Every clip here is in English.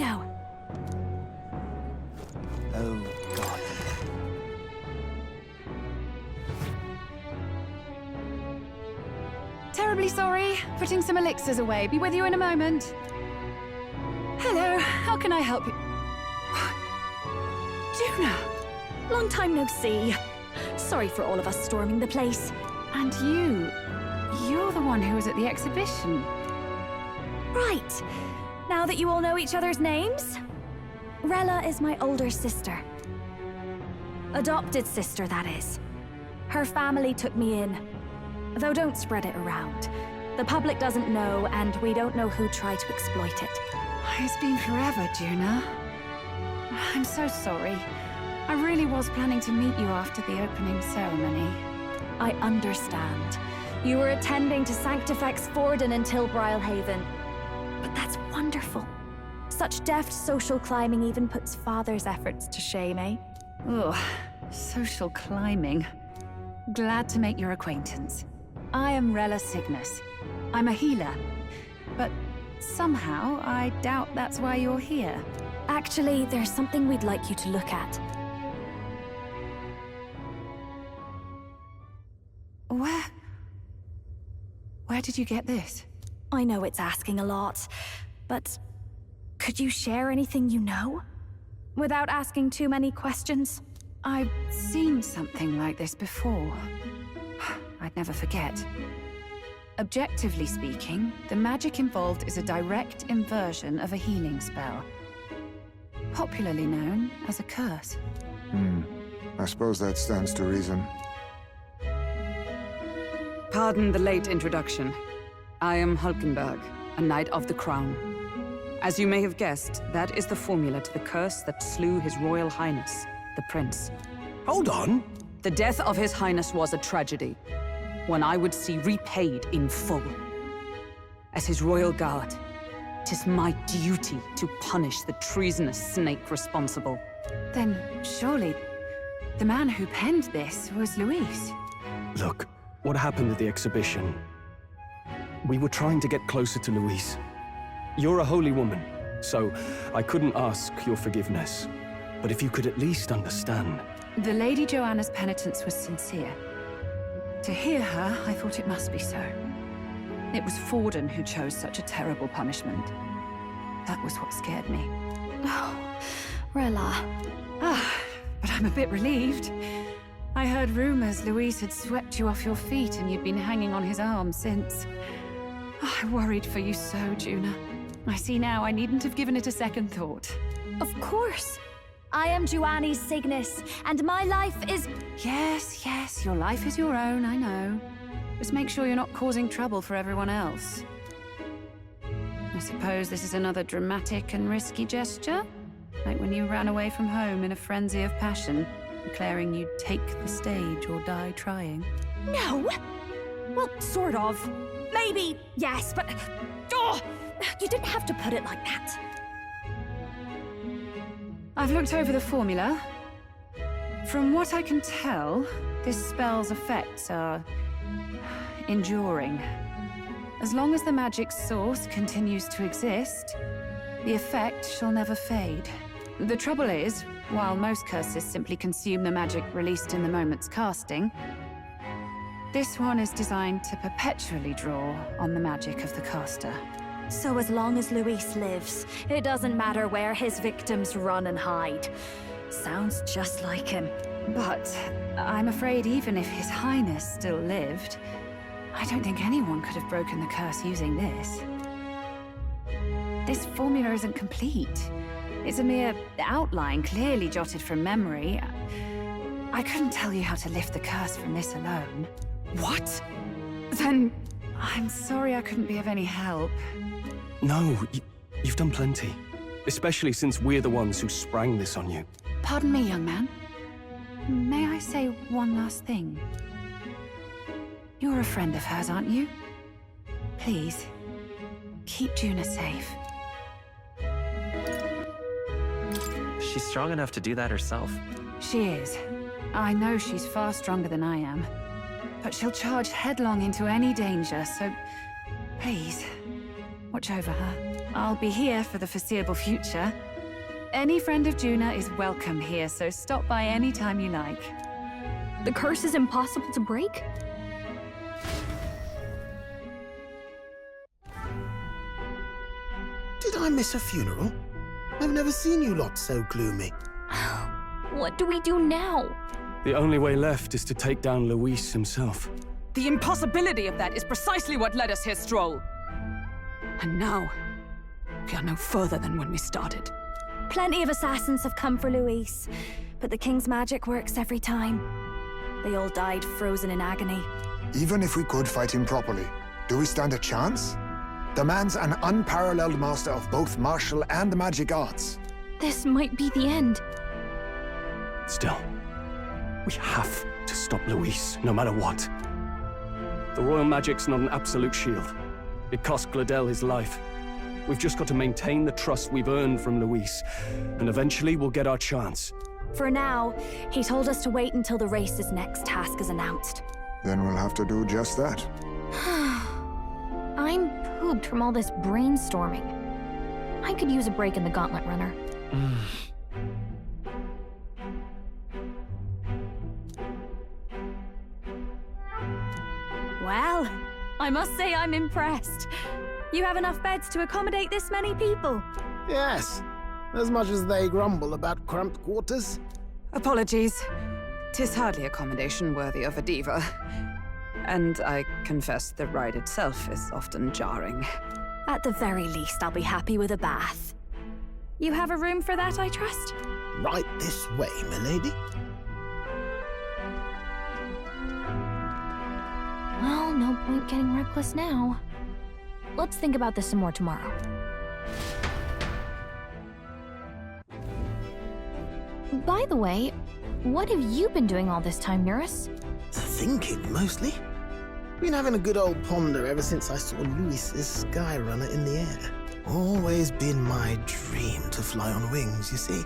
go. Oh, God. Terribly sorry. Putting some elixirs away. Be with you in a moment. Hello, how can I help you? Juna! Long time no see. Sorry for all of us storming the place. And you're the one who was at the exhibition. Right. Now that you all know each other's names, Rella is my older sister. Adopted sister, that is. Her family took me in. Though don't spread it around. The public doesn't know, and we don't know who tried to exploit it. It's been forever, Juna. I'm so sorry. I really was planning to meet you after the opening ceremony. I understand. You were attending to Sanctifex Forden until Brylehaven. But that's wonderful. Such deft social climbing even puts Father's efforts to shame, eh? Ugh, social climbing. Glad to make your acquaintance. I am Rella Cygnus. I'm a healer. But somehow, I doubt that's why you're here. Actually, there's something we'd like you to look at. Where did you get this? I know it's asking a lot, but could you share anything you know? Without asking too many questions? I've seen something like this before. I'd never forget. Objectively speaking, the magic involved is a direct inversion of a healing spell. Popularly known as a curse. I suppose that stands to reason. Pardon the late introduction. I am Hulkenberg, a Knight of the Crown. As you may have guessed, that is the formula to the curse that slew His Royal Highness, the Prince. Hold on! The death of His Highness was a tragedy, one I would see repaid in full. As His Royal Guard, 'tis my duty to punish the treasonous snake responsible. Then surely the man who penned this was Luis. Look, what happened at the exhibition? We were trying to get closer to Luis. You're a holy woman, so I couldn't ask your forgiveness. But if you could at least understand... The Lady Joanna's penitence was sincere. To hear her, I thought it must be so. It was Forden who chose such a terrible punishment. That was what scared me. Oh, Rella. But I'm a bit relieved. I heard rumors Luis had swept you off your feet and you'd been hanging on his arm since. I worried for you so, Juna. I see now I needn't have given it a second thought. Of course. I am Juani's Cygnus, and my life is... Yes, your life is your own, I know. Just make sure you're not causing trouble for everyone else. I suppose this is another dramatic and risky gesture? Like when you ran away from home in a frenzy of passion, declaring you'd take the stage or die trying. No! Well, sort of. Maybe, yes, but... Oh, you didn't have to put it like that. I've looked over the formula. From what I can tell, this spell's effects are... enduring. As long as the magic's source continues to exist, the effect shall never fade. The trouble is, while most curses simply consume the magic released in the moment's casting, this one is designed to perpetually draw on the magic of the caster. So as long as Luis lives, it doesn't matter where his victims run and hide. Sounds just like him. But I'm afraid even if His Highness still lived, I don't think anyone could have broken the curse using this. This formula isn't complete. It's a mere outline, clearly jotted from memory. I couldn't tell you how to lift the curse from this alone. What? Then I'm sorry I couldn't be of any help. No, you've done plenty. Especially since we're the ones who sprang this on you. Pardon me, young man. May I say one last thing? You're a friend of hers, aren't you? Please, keep Juna safe. She's strong enough to do that herself. She is. I know she's far stronger than I am. But she'll charge headlong into any danger, so please, watch over her. I'll be here for the foreseeable future. Any friend of Juna is welcome here, so stop by any time you like. The curse is impossible to break? Did I miss a funeral? I've never seen you lot so gloomy. What do we do now? The only way left is to take down Luis himself. The impossibility of that is precisely what led us here, Stroll. And now, we are no further than when we started. Plenty of assassins have come for Luis, but the king's magic works every time. They all died frozen in agony. Even if we could fight him properly, do we stand a chance? The man's an unparalleled master of both martial and magic arts. This might be the end. Still, we have to stop Luis, no matter what. The royal magic's not an absolute shield. It cost Gladel his life. We've just got to maintain the trust we've earned from Luis, and eventually we'll get our chance. For now, he told us to wait until the race's next task is announced. Then we'll have to do just that. I'm pooped from all this brainstorming. I could use a break in the gauntlet runner. Well, I must say I'm impressed. You have enough beds to accommodate this many people. Yes, as much as they grumble about cramped quarters. Apologies. 'Tis hardly accommodation worthy of a diva. And I confess the ride itself is often jarring. At the very least, I'll be happy with a bath. You have a room for that, I trust? Right this way, milady. Well, no point getting reckless now. Let's think about this some more tomorrow. By the way, what have you been doing all this time, Eurus? Thinking, mostly. Been having a good old ponder ever since I saw Luis's Skyrunner in the air. Always been my dream to fly on wings, you see.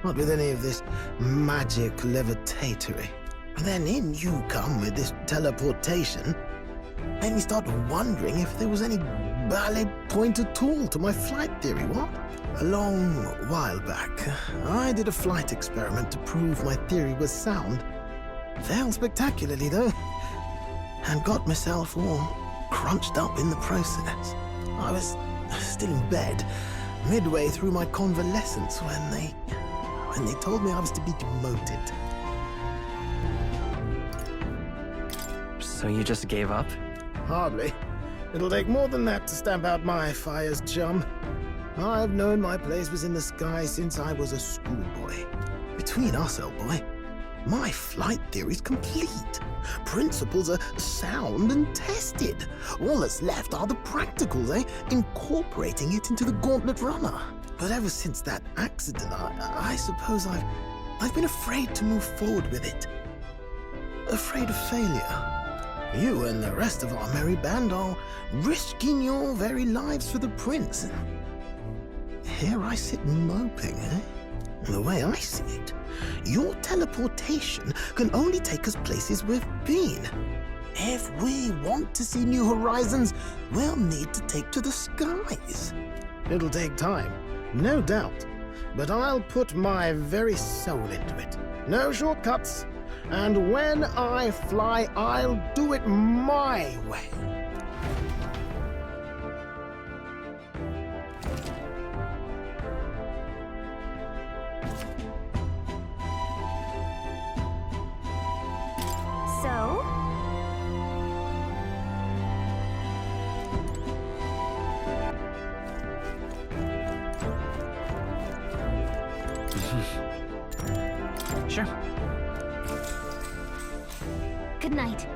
Not with any of this magic levitatory. But then in you come with this teleportation. Made me start wondering if there was any valid point at all to my flight theory, what? A long while back, I did a flight experiment to prove my theory was sound. Failed spectacularly, though, and got myself all crunched up in the process. I was still in bed, midway through my convalescence when they told me I was to be demoted. So you just gave up? Hardly. It'll take more than that to stamp out my fires, chum. I've known my place was in the sky since I was a schoolboy. Between us, old boy, my flight theory's complete. Principles are sound and tested. All that's left are the practicals, incorporating it into the gauntlet runner. But ever since that accident, I suppose I've been afraid to move forward with it. Afraid of failure. You and the rest of our merry band are risking your very lives for the prince. Here I sit moping, The way I see it, your teleportation can only take us places we've been. If we want to see new horizons, we'll need to take to the skies. It'll take time, no doubt, but I'll put my very soul into it. No shortcuts. And when I fly, I'll do it my way. So? Sure. Good night.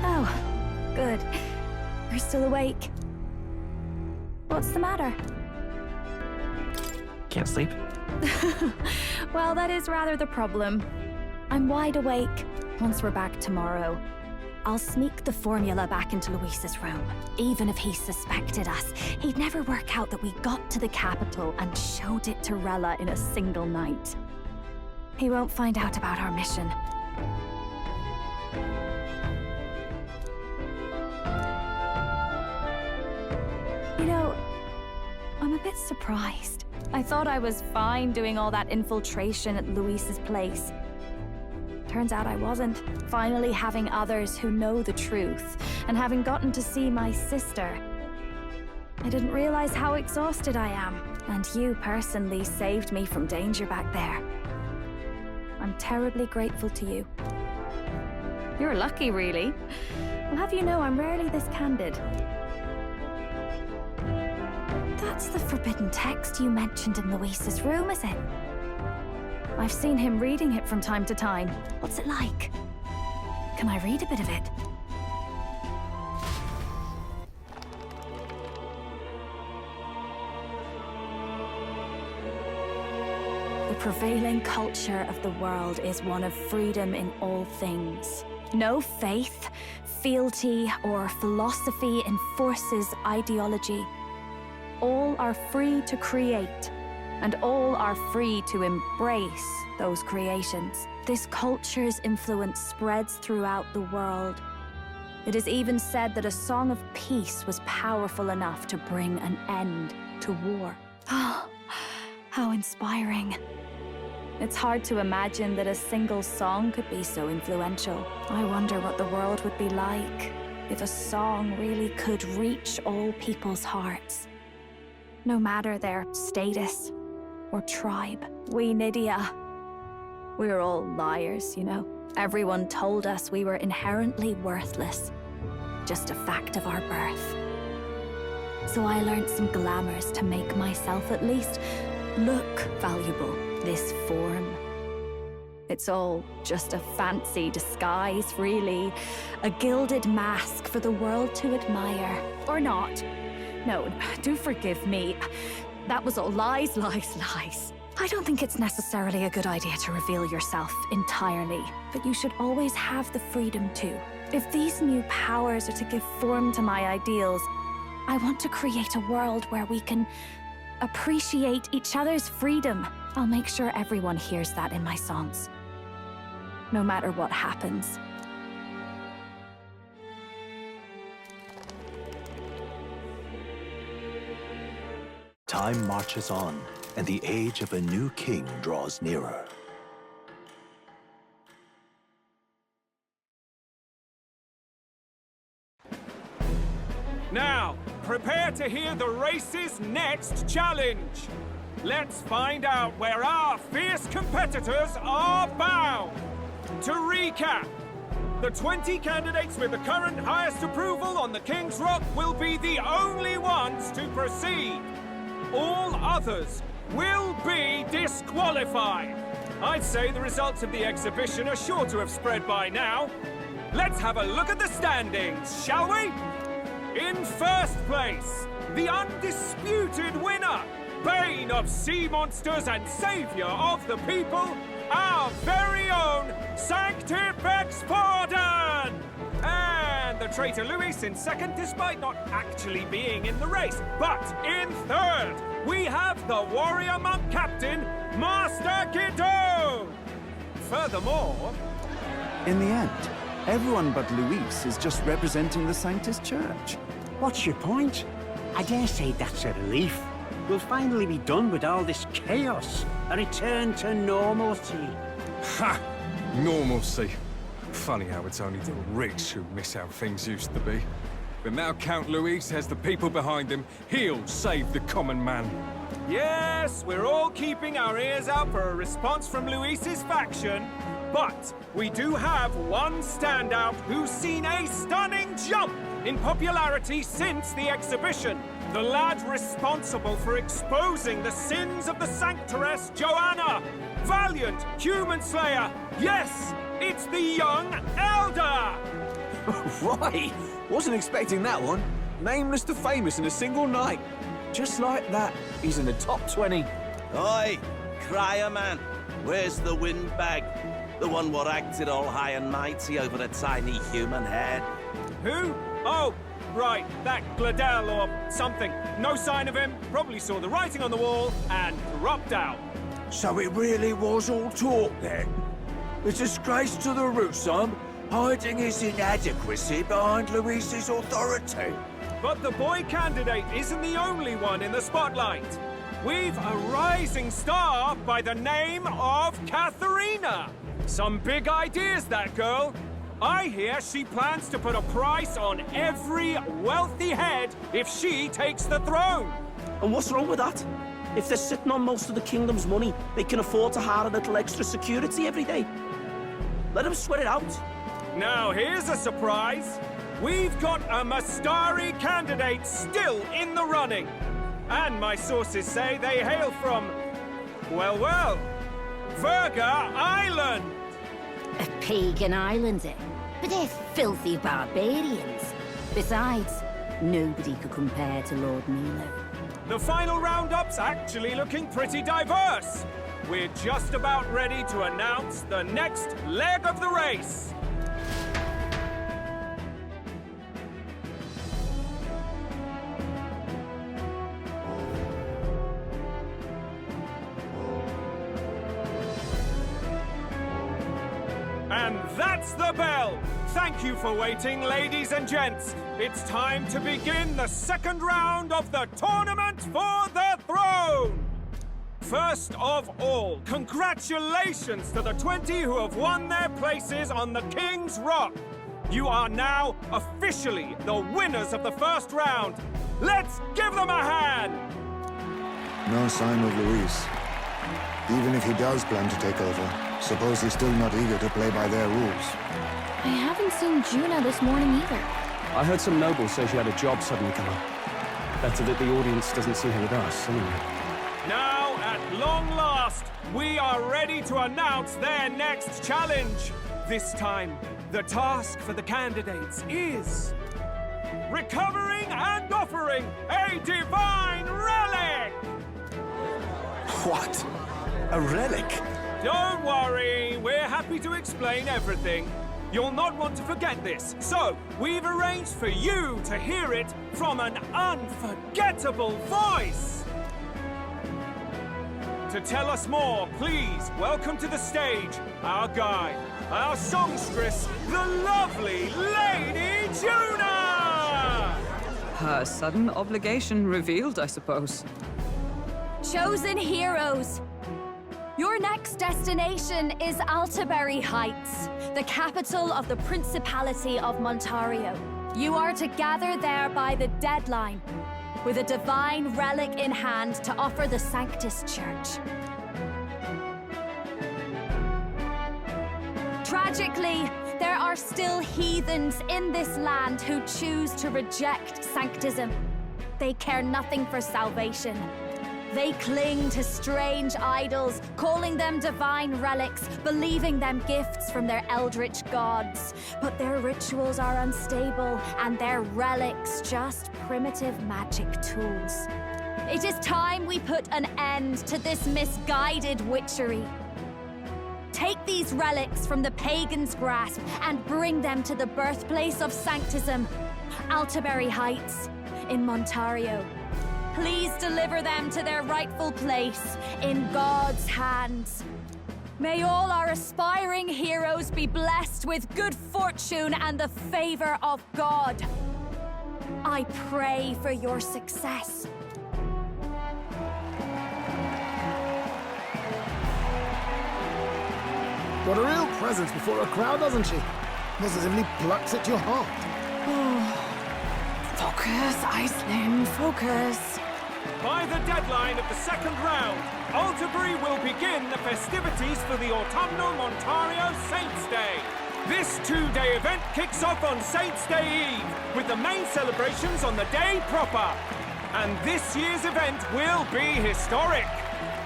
Oh, good. You're still awake. What's the matter? Can't sleep? Well, that is rather the problem. I'm wide awake once we're back tomorrow. I'll sneak the formula back into Luis's room. Even if he suspected us, he'd never work out that we got to the capital and showed it to Rella in a single night. He won't find out about our mission. You know, I'm a bit surprised. I thought I was fine doing all that infiltration at Luis's place. Turns out I wasn't. Finally having others who know the truth, and having gotten to see my sister. I didn't realize how exhausted I am, and you personally saved me from danger back there. I'm terribly grateful to you. You're lucky, really. I'll have you know I'm rarely this candid. That's the forbidden text you mentioned in Luis's room, is it? I've seen him reading it from time to time. What's it like? Can I read a bit of it? The prevailing culture of the world is one of freedom in all things. No faith, fealty, or philosophy enforces ideology. All are free to create, and all are free to embrace those creations. This culture's influence spreads throughout the world. It is even said that a song of peace was powerful enough to bring an end to war. Oh, how inspiring. It's hard to imagine that a single song could be so influential. I wonder what the world would be like if a song really could reach all people's hearts. No matter their status or tribe. We Nydia, we're all liars, you know. Everyone told us we were inherently worthless. Just a fact of our birth. So I learned some glamours to make myself at least look valuable. This form. It's all just a fancy disguise, really. A gilded mask for the world to admire. Or not. No, do forgive me. That was all lies, lies, lies. I don't think it's necessarily a good idea to reveal yourself entirely, but you should always have the freedom to. If these new powers are to give form to my ideals, I want to create a world where we can appreciate each other's freedom. I'll make sure everyone hears that in my songs. No matter what happens. Time marches on, and the age of a new king draws nearer. Now, prepare to hear the race's next challenge. Let's find out where our fierce competitors are bound. To recap, the 20 candidates with the current highest approval on the King's Rock will be the only ones to proceed. All others will be disqualified. I'd say the results of the exhibition are sure to have spread by now. Let's have a look at the standings, shall we? In first place, the undisputed winner, bane of sea monsters and savior of the people, our very own Sanctifex Pardon! And the traitor Luis in second, despite not actually being in the race. But in third, we have the warrior monk captain, Master Guido! Furthermore... In the end, everyone but Luis is just representing the Sanctus Church. What's your point? I dare say that's a relief. We'll finally be done with all this chaos. A return to normalcy. Ha! Normalcy. Funny how it's only the rich who miss how things used to be. But now Count Luis has the people behind him. He'll save the common man. Yes, we're all keeping our ears out for a response from Luis's faction. But we do have one standout who's seen a stunning jump in popularity since the exhibition. The lad responsible for exposing the sins of the Sanctoress Joanna. Valiant human slayer. Yes, it's the young elder. Right, wasn't expecting that one. Nameless to famous in a single night. Just like that, he's in the top 20. Oi, crier man, where's the windbag? The one what acted all high and mighty over a tiny human head. Who? Oh, right, that Gladel or something. No sign of him, probably saw the writing on the wall and dropped out. So it really was all talk then? A disgrace to the Rusum, hiding his inadequacy behind Luis's authority. But the boy candidate isn't the only one in the spotlight. We've a rising star by the name of Katharina. Some big ideas, that girl. I hear she plans to put a price on every wealthy head if she takes the throne. And what's wrong with that? If they're sitting on most of the kingdom's money, they can afford to hire a little extra security every day. Let them sweat it out. Now here's a surprise. We've got a Mastari candidate still in the running. And my sources say they hail from, well, Verga Island. A pagan island, eh? But they're filthy barbarians. Besides, nobody could compare to Lord Milo. The final roundup's actually looking pretty diverse. We're just about ready to announce the next leg of the race. And that's the bell! Thank you for waiting, ladies and gents. It's time to begin the second round of the tournament for the throne! First of all, congratulations to the 20 who have won their places on the King's Rock. You are now officially the winners of the first round. Let's give them a hand! No sign of Luis. Even if he does plan to take over, suppose he's still not eager to play by their rules. I haven't seen Juna this morning either. I heard some nobles say she had a job suddenly come up. Better that the audience doesn't see her with us, anyway. Now, at long last, we are ready to announce their next challenge. This time, the task for the candidates is recovering and offering a divine relic! What? A relic? Don't worry, we're happy to explain everything. You'll not want to forget this, so we've arranged for you to hear it from an unforgettable voice. To tell us more, please welcome to the stage our guide, our songstress, the lovely Lady Juna! Her sudden obligation revealed, I suppose. Chosen heroes! Your next destination is Altaberry Heights, the capital of the Principality of Montario. You are to gather there by the deadline, with a divine relic in hand to offer the Sanctus Church. Tragically, there are still heathens in this land who choose to reject sanctism. They care nothing for salvation. They cling to strange idols, calling them divine relics, believing them gifts from their eldritch gods. But their rituals are unstable, and their relics just primitive magic tools. It is time we put an end to this misguided witchery. Take these relics from the pagan's grasp and bring them to the birthplace of sanctism, Altaberry Heights in Montario. Please deliver them to their rightful place in God's hands. May all our aspiring heroes be blessed with good fortune and the favor of God. I pray for your success. Got a real presence before a crowd, doesn't she? Positively plucks at your heart. Focus, Iceland, focus. By the deadline of the second round, Altaberry will begin the festivities for the Autumnal Montario Saints' Day. This two-day event kicks off on Saints' Day Eve, with the main celebrations on the day proper. And this year's event will be historic.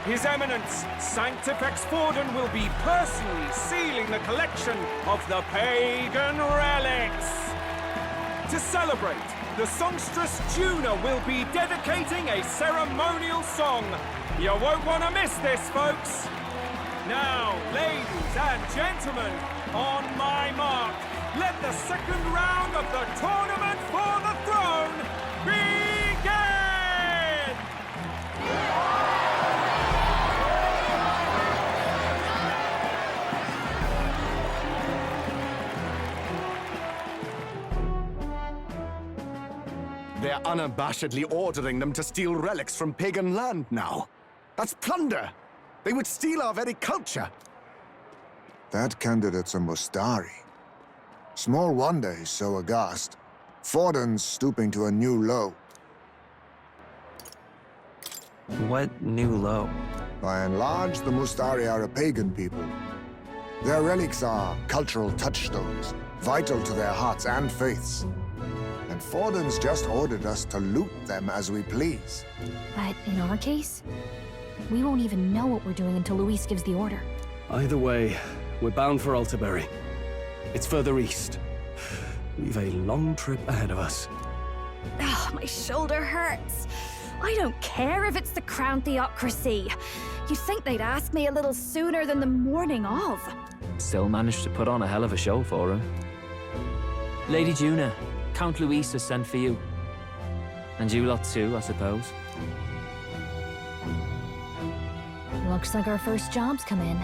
His Eminence, Sanctifex Forden, will be personally sealing the collection of the pagan relics. To celebrate, the songstress Juna will be dedicating a ceremonial song. You won't want to miss this, folks. Now, ladies and gentlemen, on my mark, let the second round of the tournament for the throne begin! They're unabashedly ordering them to steal relics from pagan land now. That's plunder! They would steal our very culture! That candidate's a Mustari. Small wonder he's so aghast. Forden's stooping to a new low. What new low? By and large, the Mustari are a pagan people. Their relics are cultural touchstones, vital to their hearts and faiths. And Forden's just ordered us to loot them as we please. But in our case, we won't even know what we're doing until Luis gives the order. Either way, we're bound for Altabury. It's further east. We've a long trip ahead of us. Oh, my shoulder hurts. I don't care if it's the Crown Theocracy. You'd think they'd ask me a little sooner than the morning of. Still managed to put on a hell of a show for him. Lady Juna, Count Luis has sent for you. And you lot too, I suppose. Looks like our first job's come in.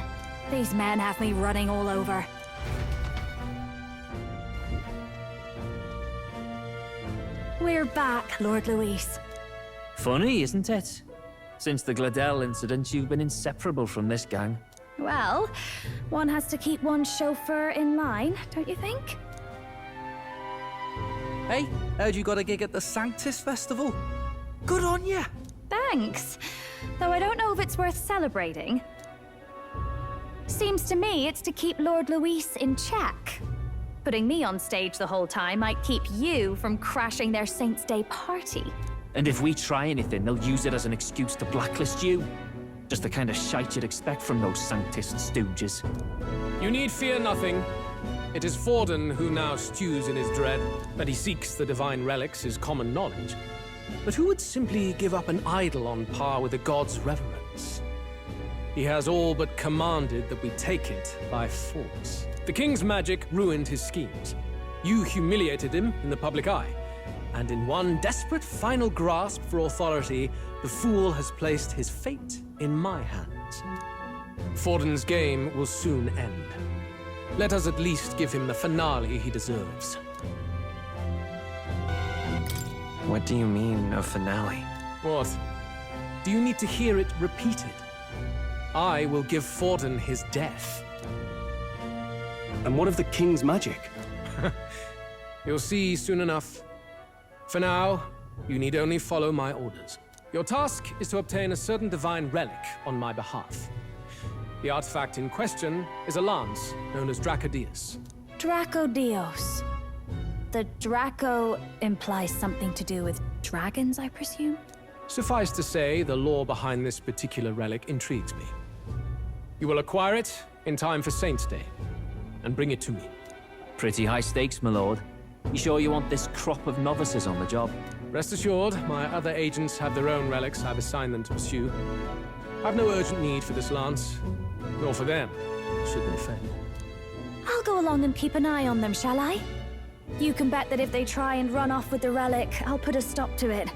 These men have me running all over. We're back, Lord Luis. Funny, isn't it? Since the Gladel incident, you've been inseparable from this gang. Well, one has to keep one's chauffeur in line, don't you think? Hey, heard you got a gig at the Sanctus Festival? Good on ya! Thanks. Though I don't know if it's worth celebrating. Seems to me it's to keep Lord Luis in check. Putting me on stage the whole time might keep you from crashing their Saints' Day party. And if we try anything, they'll use it as an excuse to blacklist you. Just the kind of shite you'd expect from those Sanctist stooges. You need fear nothing. It is Forden who now stews in his dread. That he seeks the divine relics is common knowledge. But who would simply give up an idol on par with a god's reverence? He has all but commanded that we take it by force. The king's magic ruined his schemes. You humiliated him in the public eye. And in one desperate final grasp for authority, the fool has placed his fate in my hands. Forden's game will soon end. Let us at least give him the finale he deserves. What do you mean, a finale? What? Do you need to hear it repeated? I will give Forden his death. And what of the king's magic? You'll see soon enough. For now, you need only follow my orders. Your task is to obtain a certain divine relic on my behalf. The artifact in question is a lance known as Dracodius. Dracodios. The Draco implies something to do with dragons, I presume? Suffice to say, the lore behind this particular relic intrigues me. You will acquire it in time for Saints' Day, and bring it to me. Pretty high stakes, my lord. You sure you want this crop of novices on the job? Rest assured, my other agents have their own relics I've assigned them to pursue. I've no urgent need for this lance, nor for them, should they fail. I'll go along and keep an eye on them, shall I? You can bet that if they try and run off with the relic, I'll put a stop to it.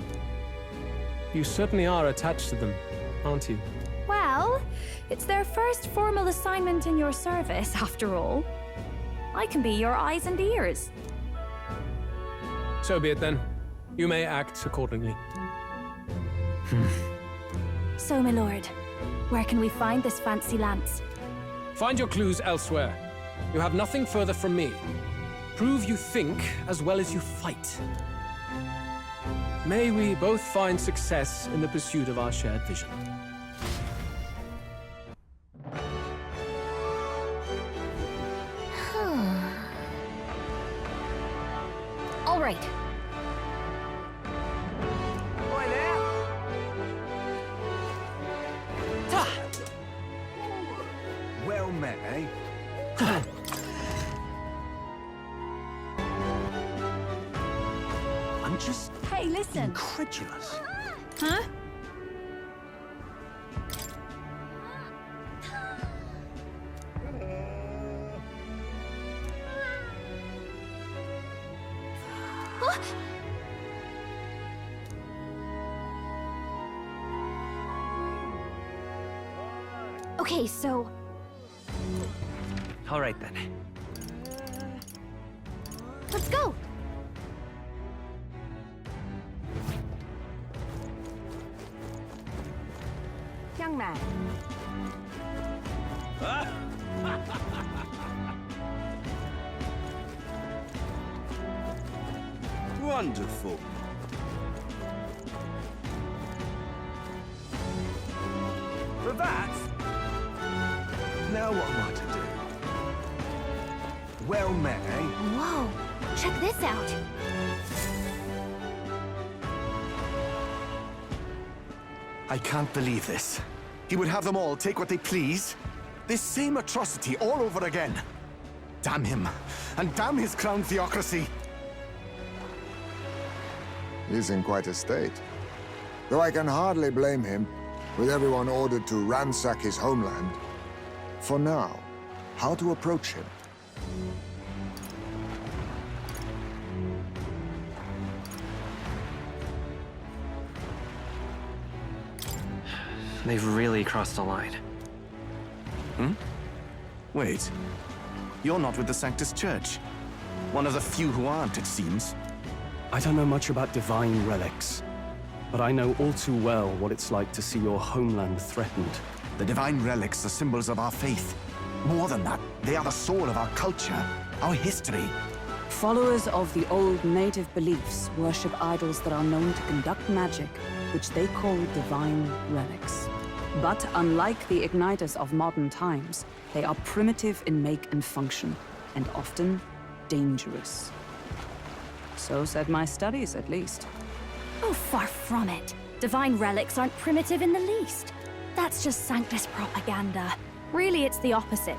You certainly are attached to them, aren't you? Well, it's their first formal assignment in your service, after all. I can be your eyes and ears. So be it then. You may act accordingly. So, my lord, where can we find this fancy lance? Find your clues elsewhere. You have nothing further from me. Prove you think as well as you fight. May we both find success in the pursuit of our shared vision. All right. Well met, eh? I'm just Hey, listen. incredulous. Huh? Okay, so... All right then. let's go! Young man. Wonderful. For that? Now what am I to do? Well met, eh? Whoa, check this out. I can't believe this. He would have them all take what they please. This same atrocity all over again. Damn him, and damn his crown theocracy. He's in quite a state. Though I can hardly blame him, with everyone ordered to ransack his homeland. For now, how to approach him? They've really crossed a line. Hmm? Wait. You're not with the Sanctus Church. One of the few who aren't, it seems. I don't know much about divine relics, but I know all too well what it's like to see your homeland threatened. The divine relics are symbols of our faith. More than that, they are the soul of our culture, our history. Followers of the old native beliefs worship idols that are known to conduct magic, which they call divine relics. But unlike the igniters of modern times, they are primitive in make and function, and often dangerous. So said my studies, at least. Oh, far from it. Divine relics aren't primitive in the least. That's just Sanctus propaganda. Really, it's the opposite.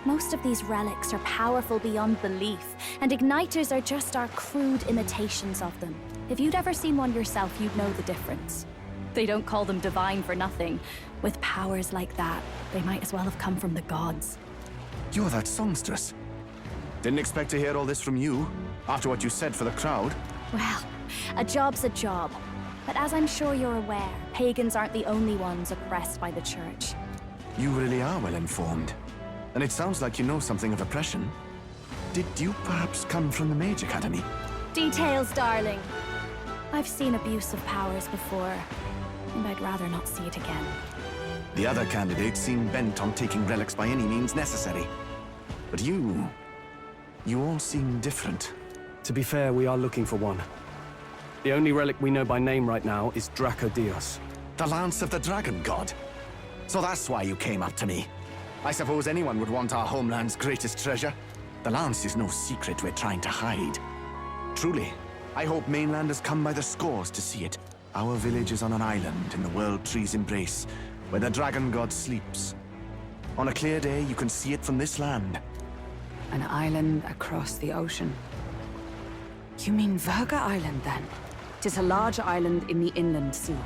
Most of these relics are powerful beyond belief, and igniters are just our crude imitations of them. If you'd ever seen one yourself, you'd know the difference. They don't call them divine for nothing. With powers like that, they might as well have come from the gods. You're that songstress. Didn't expect to hear all this from you, after what you said for the crowd. Well, a job's a job. But as I'm sure you're aware, pagans aren't the only ones oppressed by the church. You really are well informed. And it sounds like you know something of oppression. Did you perhaps come from the Mage Academy? Details, darling. I've seen abuse of powers before, and I'd rather not see it again. The other candidates seem bent on taking relics by any means necessary. But you all seem different. To be fair, we are looking for one. The only relic we know by name right now is Draco Dios. The Lance of the Dragon God. So that's why you came up to me. I suppose anyone would want our homeland's greatest treasure. The Lance is no secret we're trying to hide. Truly, I hope mainlanders come by the scores to see it. Our village is on an island in the World Tree's embrace, where the Dragon God sleeps. On a clear day, you can see it from this land. An island across the ocean. You mean Verga Island, then? 'Tis a large island in the inland sea.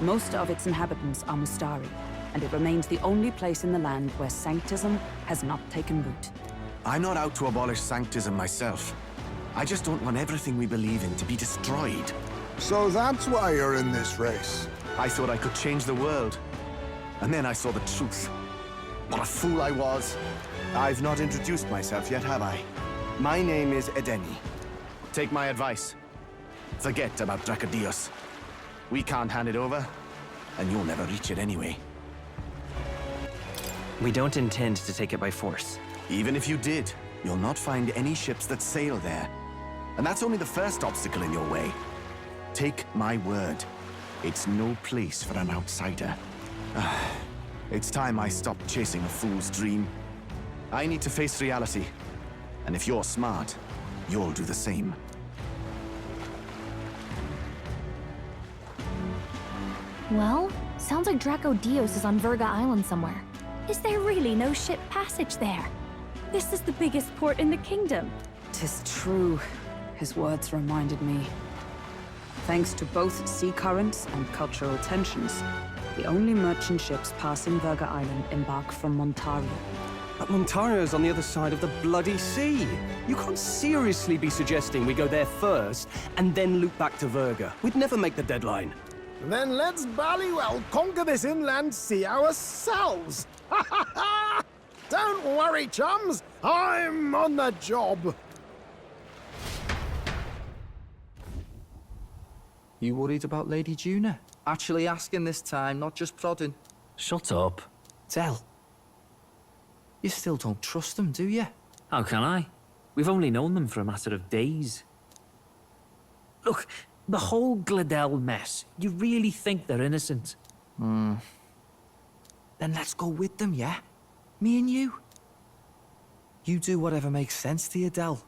Most of its inhabitants are Mustari, and it remains the only place in the land where Sanctism has not taken root. I'm not out to abolish Sanctism myself. I just don't want everything we believe in to be destroyed. So that's why you're in this race. I thought I could change the world. And then I saw the truth. What a fool I was. I've not introduced myself yet, have I? My name is Edeni. Take my advice. Forget about Draco Dios. We can't hand it over, and you'll never reach it anyway. We don't intend to take it by force. Even if you did, you'll not find any ships that sail there. And that's only the first obstacle in your way. Take my word. It's no place for an outsider. It's time I stopped chasing a fool's dream. I need to face reality. And if you're smart, you'll do the same. Well, sounds like Draco Dios is on Verga Island somewhere. Is there really no ship passage there? This is the biggest port in the kingdom. 'Tis true. His words reminded me. Thanks to both sea currents and cultural tensions, the only merchant ships passing Verga Island embark from Montario. But Montario's on the other side of the bloody sea. You can't seriously be suggesting we go there first and then loop back to Verga. We'd never make the deadline. Then let's ballywell conquer this inland sea ourselves! Ha ha ha! Don't worry, chums! I'm on the job! You worried about Lady Juna? Actually asking this time, not just prodding. Shut up. Del. You still don't trust them, do you? How can I? We've only known them for a matter of days. Look, the whole Gladell mess, you really think they're innocent? Then let's go with them, yeah? Me and you. You do whatever makes sense to you, Del.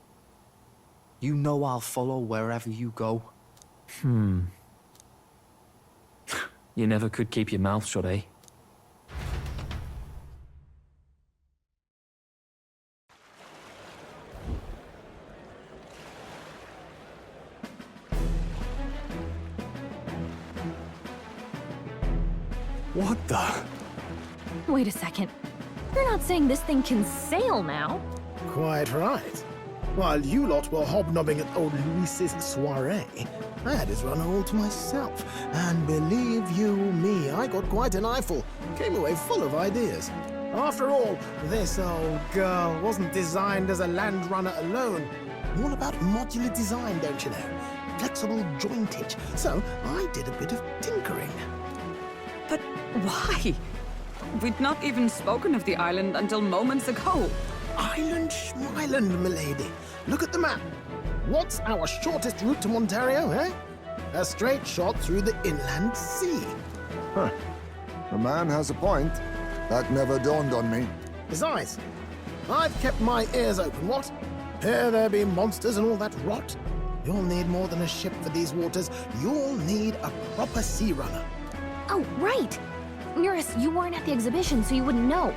You know I'll follow wherever you go. You never could keep your mouth shut, eh? What the? Wait a second. You're not saying this thing can sail now? Quite right. While you lot were hobnobbing at old Luis's soiree, I had his run all to myself. And believe you me, I got quite an eyeful. Came away full of ideas. After all, this old girl wasn't designed as a land runner alone. All about modular design, don't you know? Flexible jointage. So I did a bit of tinkering. But why? We'd not even spoken of the island until moments ago. Island Schmyland, milady. Look at the map. What's our shortest route to Ontario, eh? A straight shot through the inland sea. Huh. The man has a point. That never dawned on me. Besides, I've kept my ears open, what? Here there be monsters and all that rot. You'll need more than a ship for these waters. You'll need a proper sea runner. Oh, right! Eurus, you weren't at the exhibition, so you wouldn't know.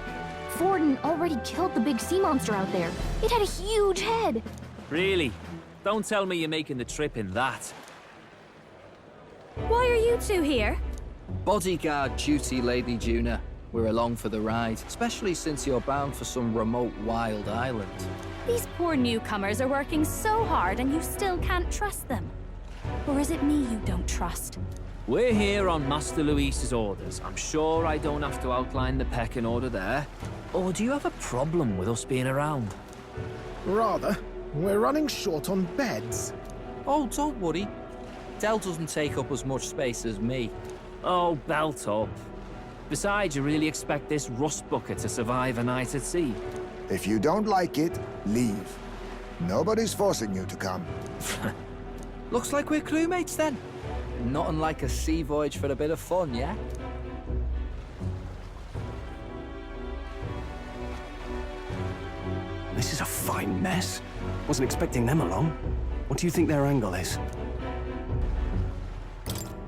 Forden already killed the big sea monster out there. It had a huge head. Really? Don't tell me you're making the trip in that. Why are you two here? Bodyguard duty, Lady Juna. We're along for the ride, especially since you're bound for some remote wild island. These poor newcomers are working so hard and you still can't trust them. Or is it me you don't trust? We're here on Master Luis's orders. I'm sure I don't have to outline the pecking order there. Or do you have a problem with us being around? Rather. We're running short on beds. Oh, don't worry. Del doesn't take up as much space as me. Oh, belt up. Besides, you really expect this rust bucket to survive a night at sea? If you don't like it, leave. Nobody's forcing you to come. Looks like we're crewmates then. Nothing like a sea voyage for a bit of fun, yeah? This is a fine mess. Wasn't expecting them along. What do you think their angle is?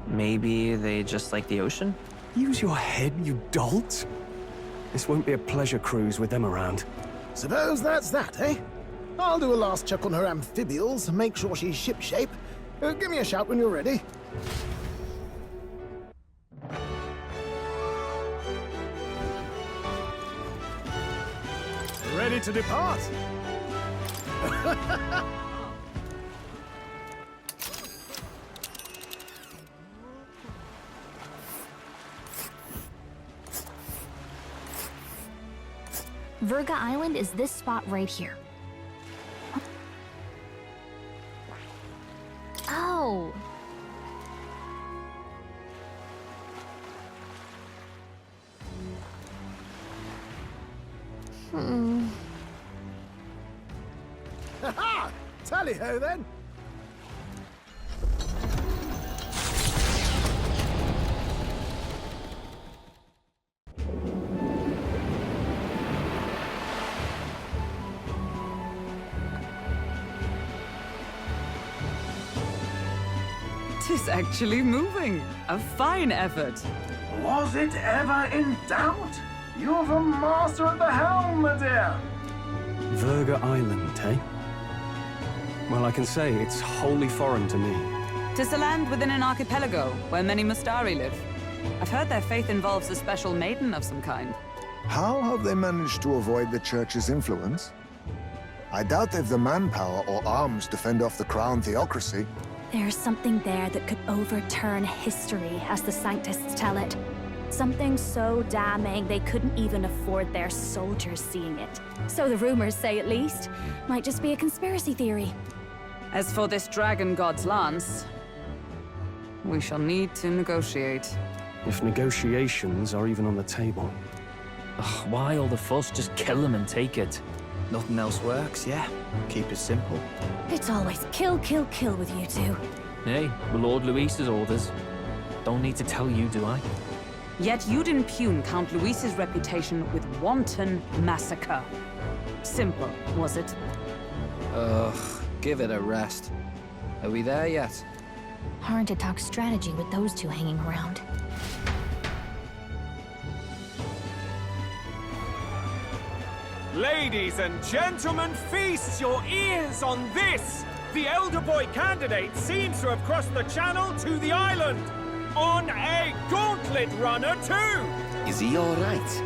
Maybe they just like the ocean? Use your head, you dolt. This won't be a pleasure cruise with them around. Suppose that's that, eh? I'll do a last check on her amphibials, make sure she's shipshape. Give me a shout when you're ready. Ready to depart? Virga Island is this spot right here. Oh. Ha-ha! Tally-ho, then! Tis actually moving. A fine effort. Was it ever in doubt? You're the master at the helm, my dear! Virga Island, eh? Well, I can say it's wholly foreign to me. 'Tis a land within an archipelago, where many Mustari live. I've heard their faith involves a special maiden of some kind. How have they managed to avoid the Church's influence? I doubt they've the manpower or arms to fend off the Crown theocracy. There's something there that could overturn history, as the Sanctists tell it. Something so damning they couldn't even afford their soldiers seeing it. So the rumors say, at least. Might just be a conspiracy theory. As for this dragon god's lance, we shall need to negotiate. If negotiations are even on the table. Ugh, why all the fuss? Just kill him and take it. Nothing else works, yeah? Keep it simple. It's always kill, kill, kill with you two. Hey, Lord Luis's orders. Don't need to tell you, do I? Yet you'd impugn Count Luis's reputation with wanton massacre. Simple, was it? Ugh, give it a rest. Are we there yet? Hard to talk strategy with those two hanging around. Ladies and gentlemen, feast your ears on this! The elder boy candidate seems to have crossed the channel to the island! On a gauntlet runner, too! Is he all right?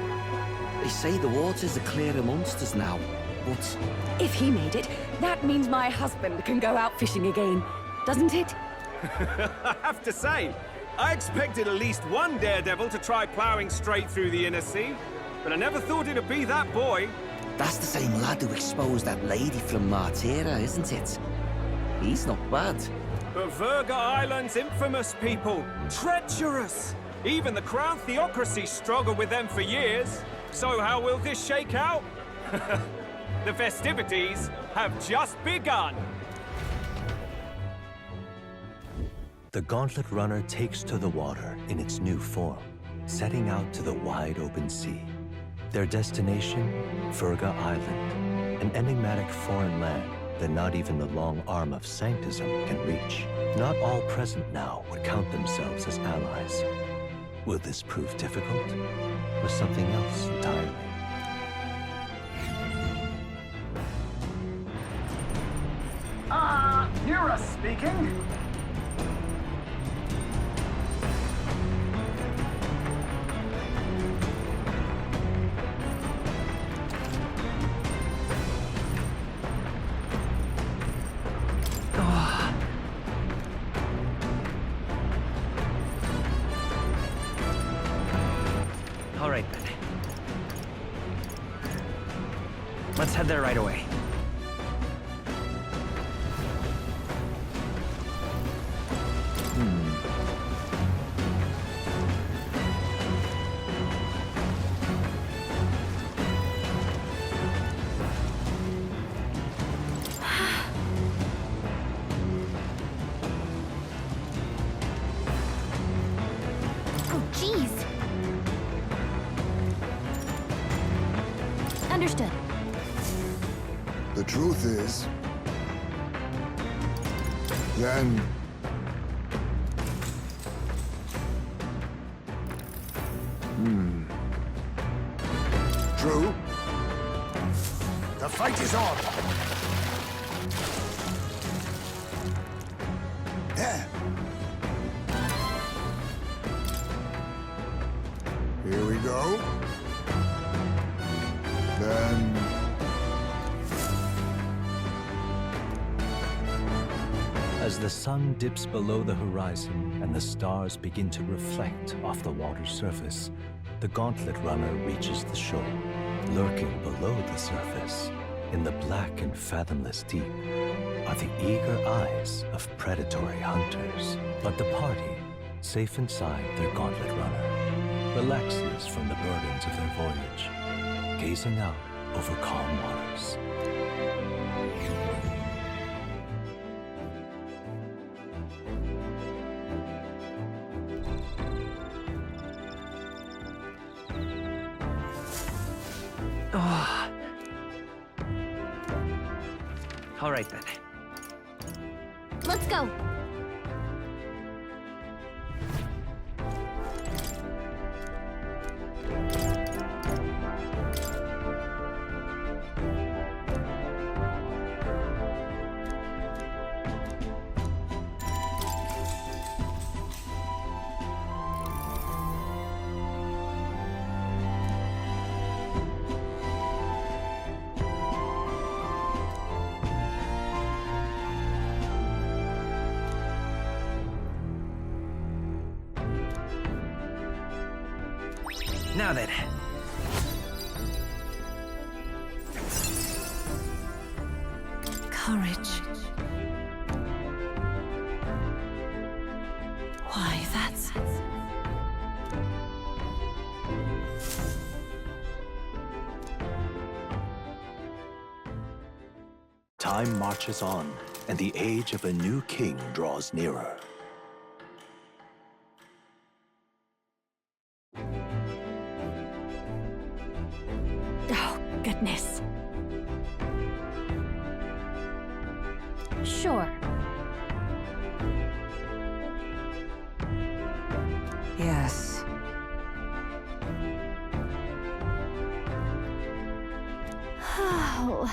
They say the waters are clear amongst us now, but... If he made it, that means my husband can go out fishing again, doesn't it? I have to say, I expected at least one daredevil to try ploughing straight through the inner sea, but I never thought it'd be that boy. That's the same lad who exposed that lady from Martira, isn't it? He's not bad. But Virga Island's infamous people. Treacherous! Even the Crown Theocracy struggled with them for years. So how will this shake out? The festivities have just begun. The Gauntlet Runner takes to the water in its new form, setting out to the wide open sea. Their destination, Virga Island, an enigmatic foreign land that not even the long arm of Sanctism can reach. Not all present now would count themselves as allies. Will this prove difficult, or something else entirely? Hear us speaking? All right, then. Let's head there right away. Understood. The truth is... then... True. The fight is on! There! Here we go. Then... As the sun dips below the horizon and the stars begin to reflect off the water's surface, the Gauntlet Runner reaches the shore. Lurking below the surface, in the black and fathomless deep, are the eager eyes of predatory hunters. But the party, safe inside their Gauntlet Runner, relaxes from the burdens of their voyage, gazing out over calm waters. All right, then. Let's go. Now then. Courage. Why, that's... Time marches on, and the age of a new king draws nearer. Oh, goodness. Sure. Yes. Oh.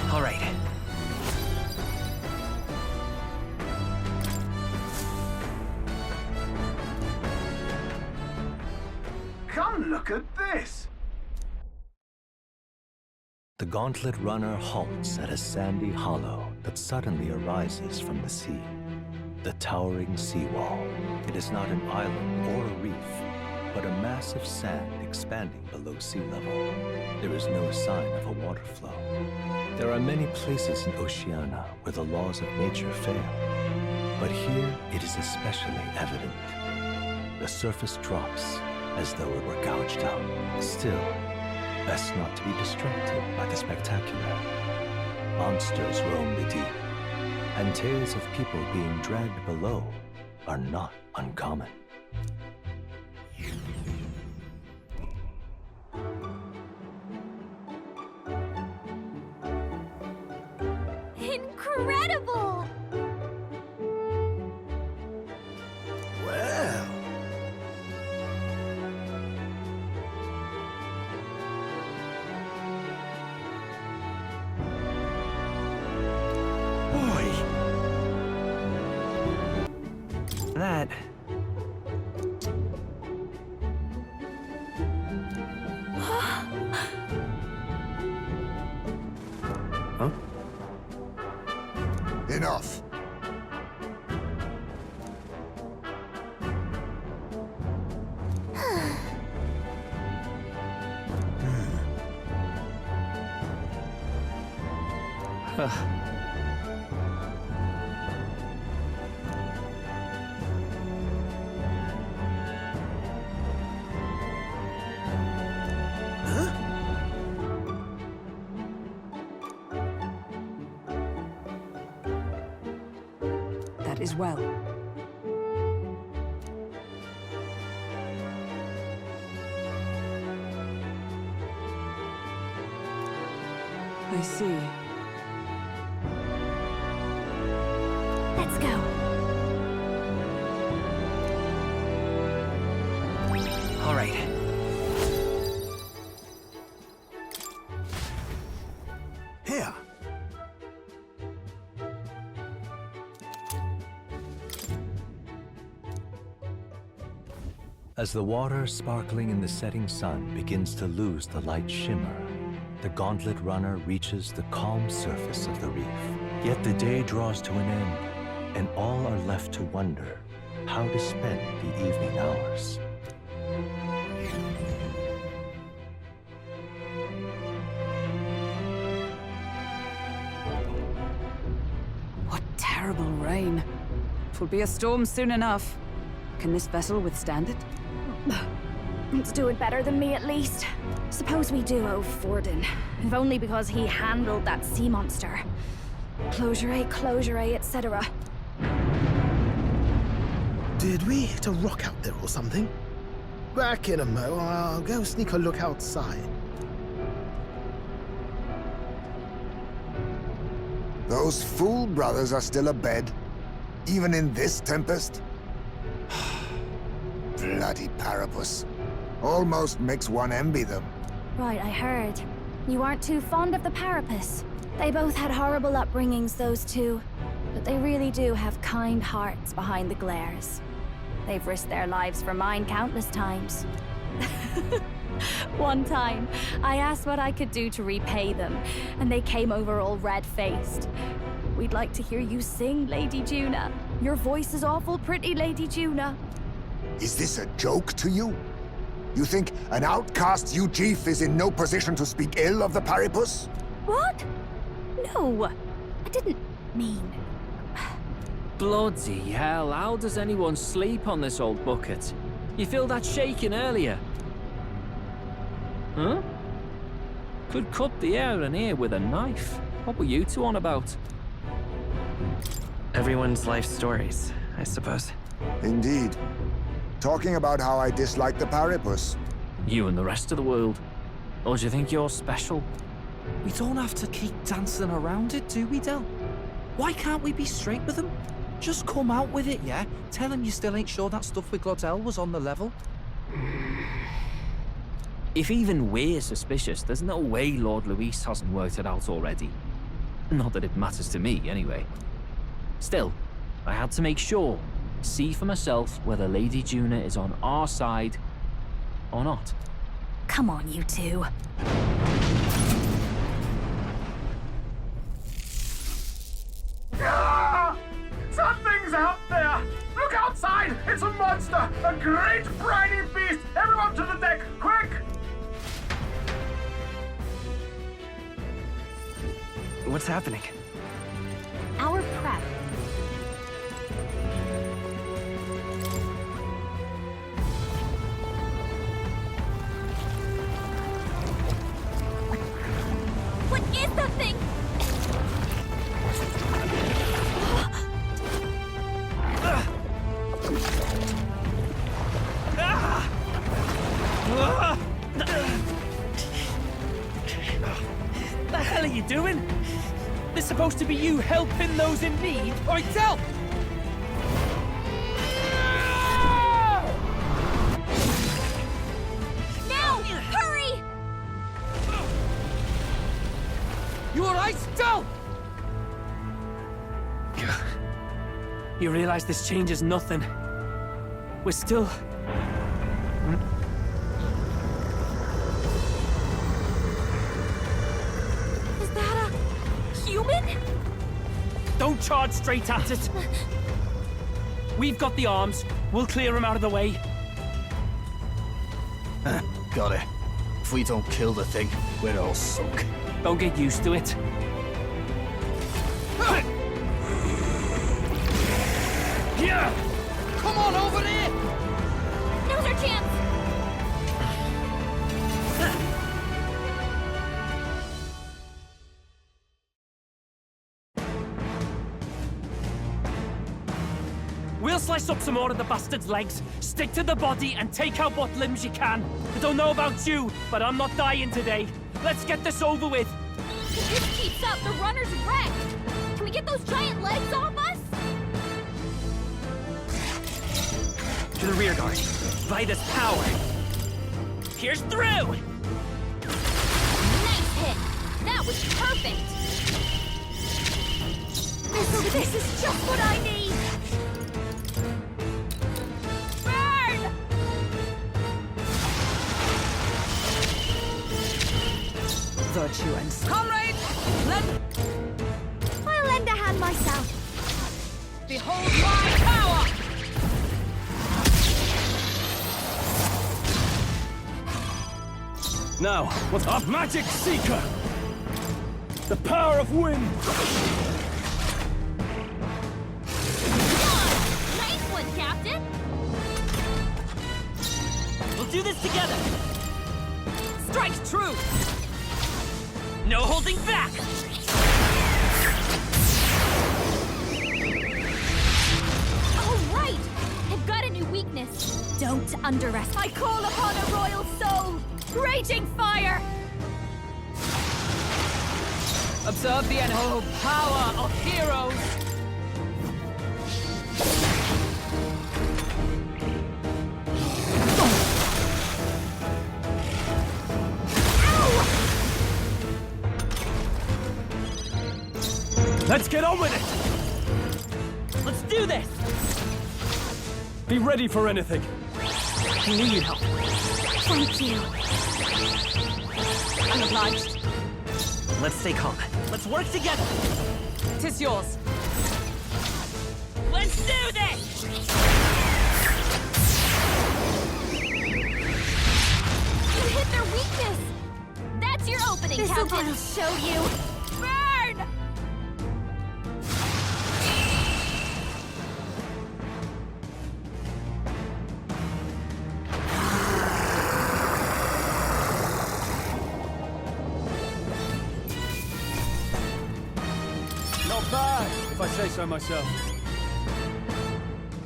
All right. Come look at this! The gauntlet runner halts at a sandy hollow that suddenly arises from the sea. The towering seawall. It is not an island or a reef, but a mass of sand expanding below sea level. There is no sign of a water flow. There are many places in Oceania where the laws of nature fail, but here it is especially evident. The surface drops as though it were gouged out. Still, best not to be distracted by the spectacular. Monsters roam the deep, and tales of people being dragged below are not uncommon. Incredible! Well. That... Huh? Enough. That is well. I see. Let's go. All right. Here. As the water sparkling in the setting sun begins to lose the light shimmer, the gauntlet runner reaches the calm surface of the reef. Yet the day draws to an end, and all are left to wonder how to spend the evening hours. What terrible rain. 'Twill be a storm soon enough. Can this vessel withstand it? It's doing better than me, at least. Suppose we do owe Forden, if only because he handled that sea monster. Closure, etc. Did we hit a rock out there or something? Back in a mo. I'll go sneak a look outside. Those fool brothers are still abed, even in this tempest? Bloody Parapus. Almost makes one envy them. Right, I heard. You aren't too fond of the Parapus. They both had horrible upbringings, those two. But they really do have kind hearts behind the glares. They've risked their lives for mine countless times. One time, I asked what I could do to repay them, and they came over all red-faced. We'd like to hear you sing, Lady Juna. Your voice is awful pretty, Lady Juna. Is this a joke to you? You think an outcast Euchief is in no position to speak ill of the Paripus? What? No, I didn't mean... Bloody hell, how does anyone sleep on this old bucket? You feel that shaking earlier? Huh? Could cut the air in here with a knife. What were you two on about? Everyone's life stories, I suppose. Indeed. Talking about how I dislike the Paripus. You and the rest of the world. Or do you think you're special? We don't have to keep dancing around it, do we, Del? Why can't we be straight with them? Just come out with it, yeah? Tell him you still ain't sure that stuff with Glodell was on the level. If even we're suspicious, there's no way Lord Luis hasn't worked it out already. Not that it matters to me, anyway. Still, I had to make sure. See for myself whether Lady Juna is on our side or not. Come on, you two. Something's out there! Look outside! It's a monster! A great briny beast! Everyone to the deck, quick! What's happening? Our prep. What is that thing? The hell are you doing? This is supposed to be you helping those in need. Oi, Del! Now! Hurry! You alright, Del? You realize this changes nothing. We're still... Is that a human? Don't charge straight at it. We've got the arms. We'll clear him out of the way. Got it. If we don't kill the thing, we're all sunk. Don't get used to it. Here! Come on over there! Now's our chance! We'll slice up some more of the bastard's legs, stick to the body, and take out what limbs you can. I don't know about you, but I'm not dying today. Let's get this over with. If this keeps up, the runner's wrecked! Can we get those giant legs off us? To the rear guard. Vitus power. Here's through! Nice hit! That was perfect! This is just what I need! Burn! Virtue and... Comrades! I'll lend a hand myself. Behold my power! Now, what's up? Magic Seeker! The power of wind! Nice one, Captain! We'll do this together! Strike true! No holding back! All right! I've got Don't underestimate. I call upon a royal soul! Raging fire! Observe the oh, power of heroes! Let's get on with it! Let's do this! Be ready for anything. I knew you'd help. Thank you. I'm obliged. Let's stay calm. Let's work together! Tis yours. Let's do this! You hit their weakness! That's your opening, Countess! This'll show you! Burn! Not bad, if I say so myself.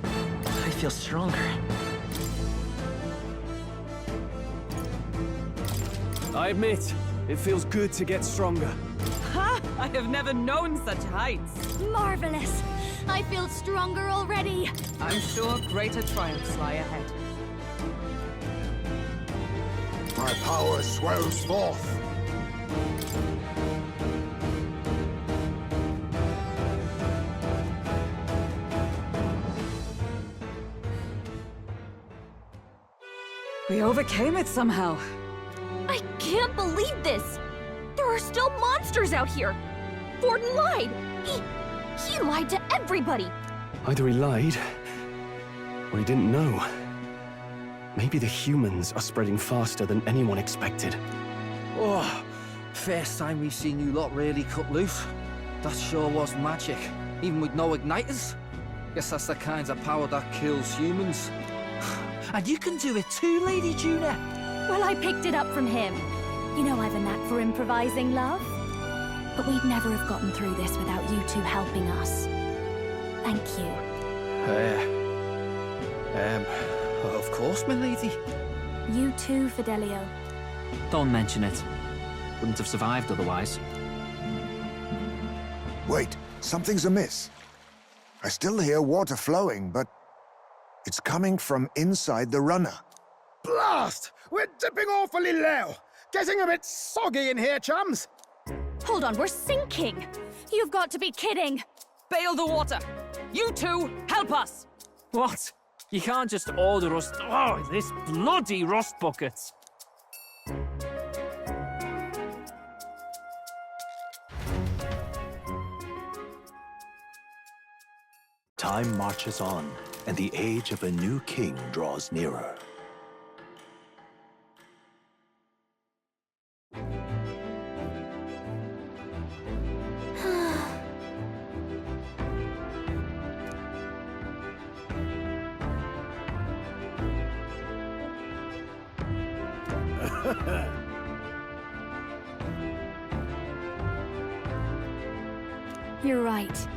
I feel stronger. I admit, it feels good to get stronger. Ha! I have never known such heights. Marvelous! I feel stronger already! I'm sure greater triumphs lie ahead. My power swells forth. We overcame it somehow. I can't believe this! There are still monsters out here! Forden lied! He lied to everybody! Either he lied, or he didn't know. Maybe the humans are spreading faster than anyone expected. Oh, first time we've seen you lot really cut loose. That sure was magic, even with no igniters. Guess that's the kind of power that kills humans. And you can do it too, Lady Juna. Well, I picked it up from him. You know I've a knack for improvising, love. But we'd never have gotten through this without you two helping us. Thank you. Of course, my lady. You too, Fidelio. Don't mention it. Wouldn't have survived otherwise. Wait, something's amiss. I still hear water flowing, but it's coming from inside the runner. Blast! We're dipping awfully low. Getting a bit soggy in here, chums. Hold on, we're sinking! You've got to be kidding! Bail the water! You two, help us! What? You can't just order us... Oh, this bloody rust buckets! Time marches on, and the age of a new king draws nearer. You're right.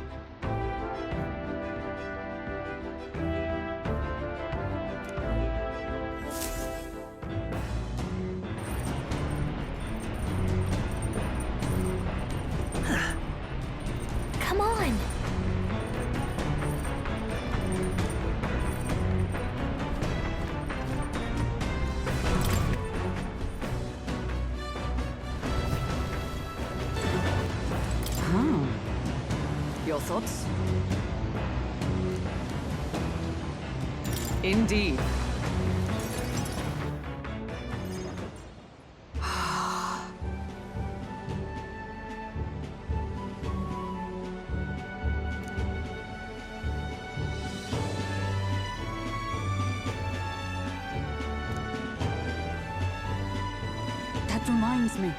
Come on! Your thoughts? Indeed. That reminds me.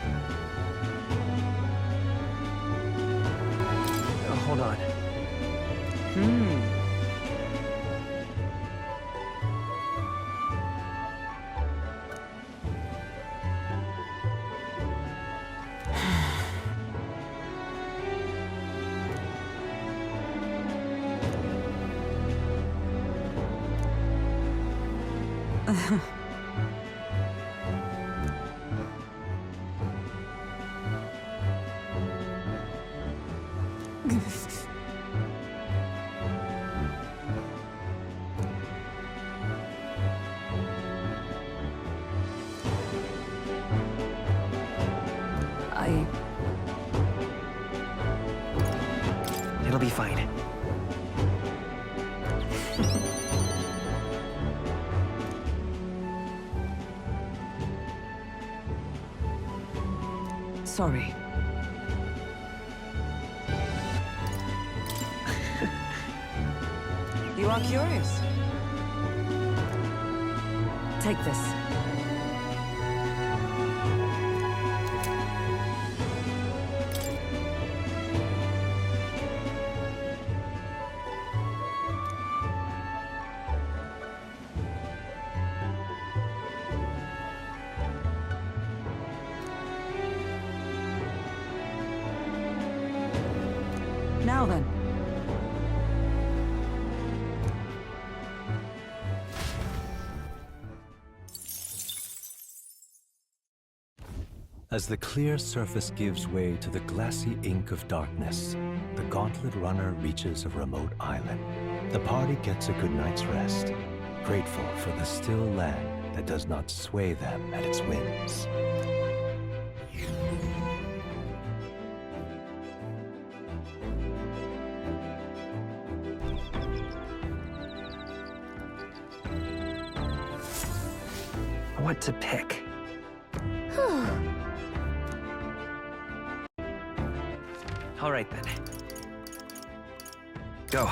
Hold on. It'll be fine. Sorry. You are curious. Take this. Now then. As the clear surface gives way to the glassy ink of darkness, the gauntlet runner reaches a remote island. The party gets a good night's rest, grateful for the still land that does not sway them at its whims. What to pick? All right then. Go.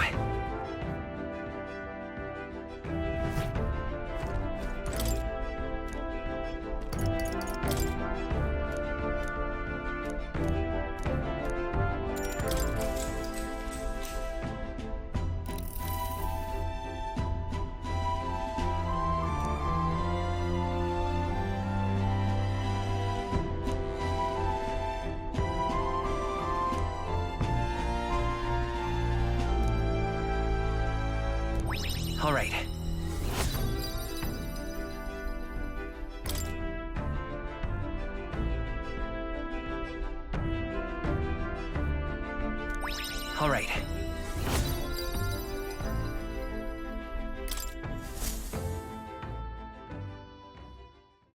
All right. All right.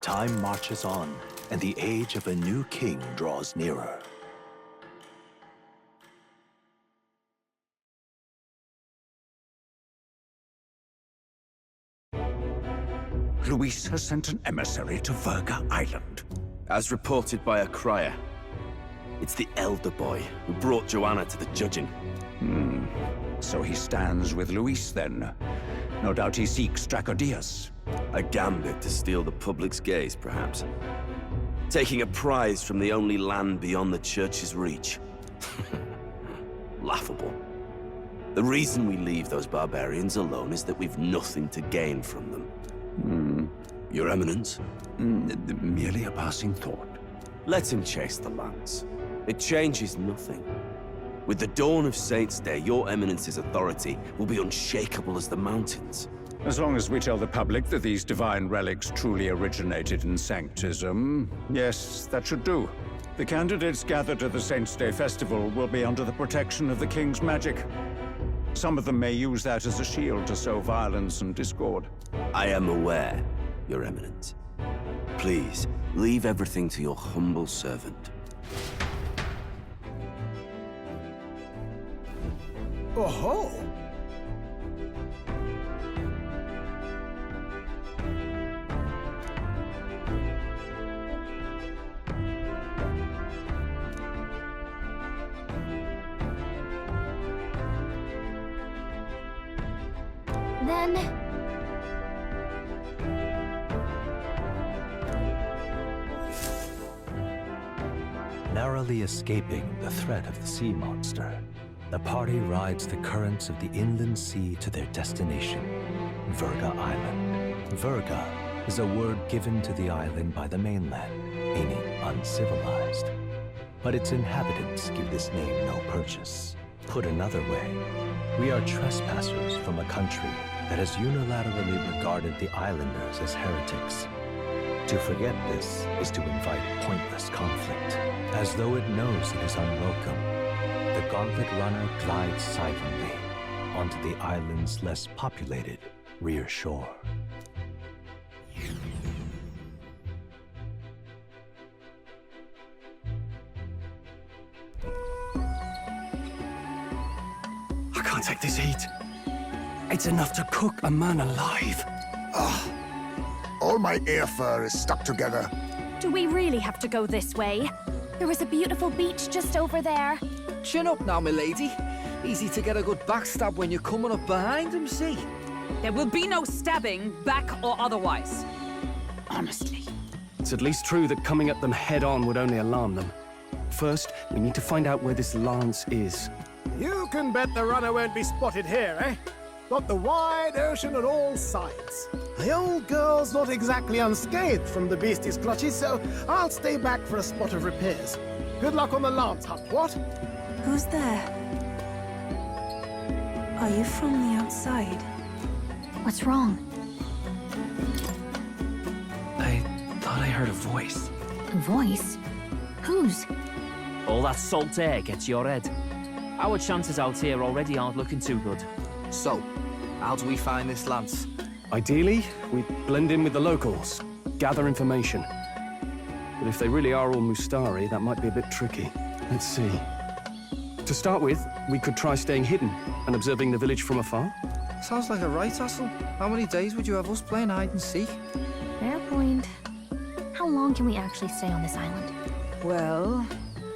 Time marches on, and the age of a new king draws nearer. Luis has sent an emissary to Verga Island. As reported by a crier. It's the elder boy who brought Joanna to the judging. So he stands with Luis then. No doubt he seeks Dracodius. A gambit to steal the public's gaze, perhaps. Taking a prize from the only land beyond the church's reach. Laughable. The reason we leave those barbarians alone is that we've nothing to gain from them. Your Eminence? Merely a passing thought. Let him chase the lance. It changes nothing. With the dawn of Saints' Day, your Eminence's authority will be unshakable as the mountains. As long as we tell the public that these divine relics truly originated in Sanctism, yes, that should do. The candidates gathered at the Saints' Day festival will be under the protection of the King's magic. Some of them may use that as a shield to sow violence and discord. I am aware, Your Eminence. Please, leave everything to your humble servant. Oh-ho! Then... Narrowly escaping the threat of the sea monster, the party rides the currents of the inland sea to their destination, Verga Island. Verga is a word given to the island by the mainland, meaning uncivilized. But its inhabitants give this name no purchase. Put another way, we are trespassers from a country that has unilaterally regarded the islanders as heretics. To forget this is to invite pointless conflict, as though it knows it is unwelcome. The Gauntlet Runner glides silently onto the island's less populated rear shore. I can't take this heat. It's enough to cook a man alive. Ugh. All my air fur is stuck together. Do we really have to go this way? There was a beautiful beach just over there. Chin up now, milady. Easy to get a good backstab when you're coming up behind him, see? There will be no stabbing, back or otherwise. Honestly. It's at least true that coming at them head-on would only alarm them. First, we need to find out where this lance is. You can bet the runner won't be spotted here, eh? Got the wide ocean on all sides. The old girl's not exactly unscathed from the beastie's clutches, so I'll stay back for a spot of repairs. Good luck on the lance hunt, what? Who's there? Are you from the outside? What's wrong? I thought I heard a voice. A voice? Whose? All that salt air gets your head. Our chances out here already aren't looking too good. So, how do we find this lance? Ideally, we blend in with the locals, gather information. But if they really are all Mustari, that might be a bit tricky. Let's see. To start with, we could try staying hidden and observing the village from afar. Sounds like a right hustle. How many days would you have us playing hide and seek? Fair point. How long can we actually stay on this island? Well,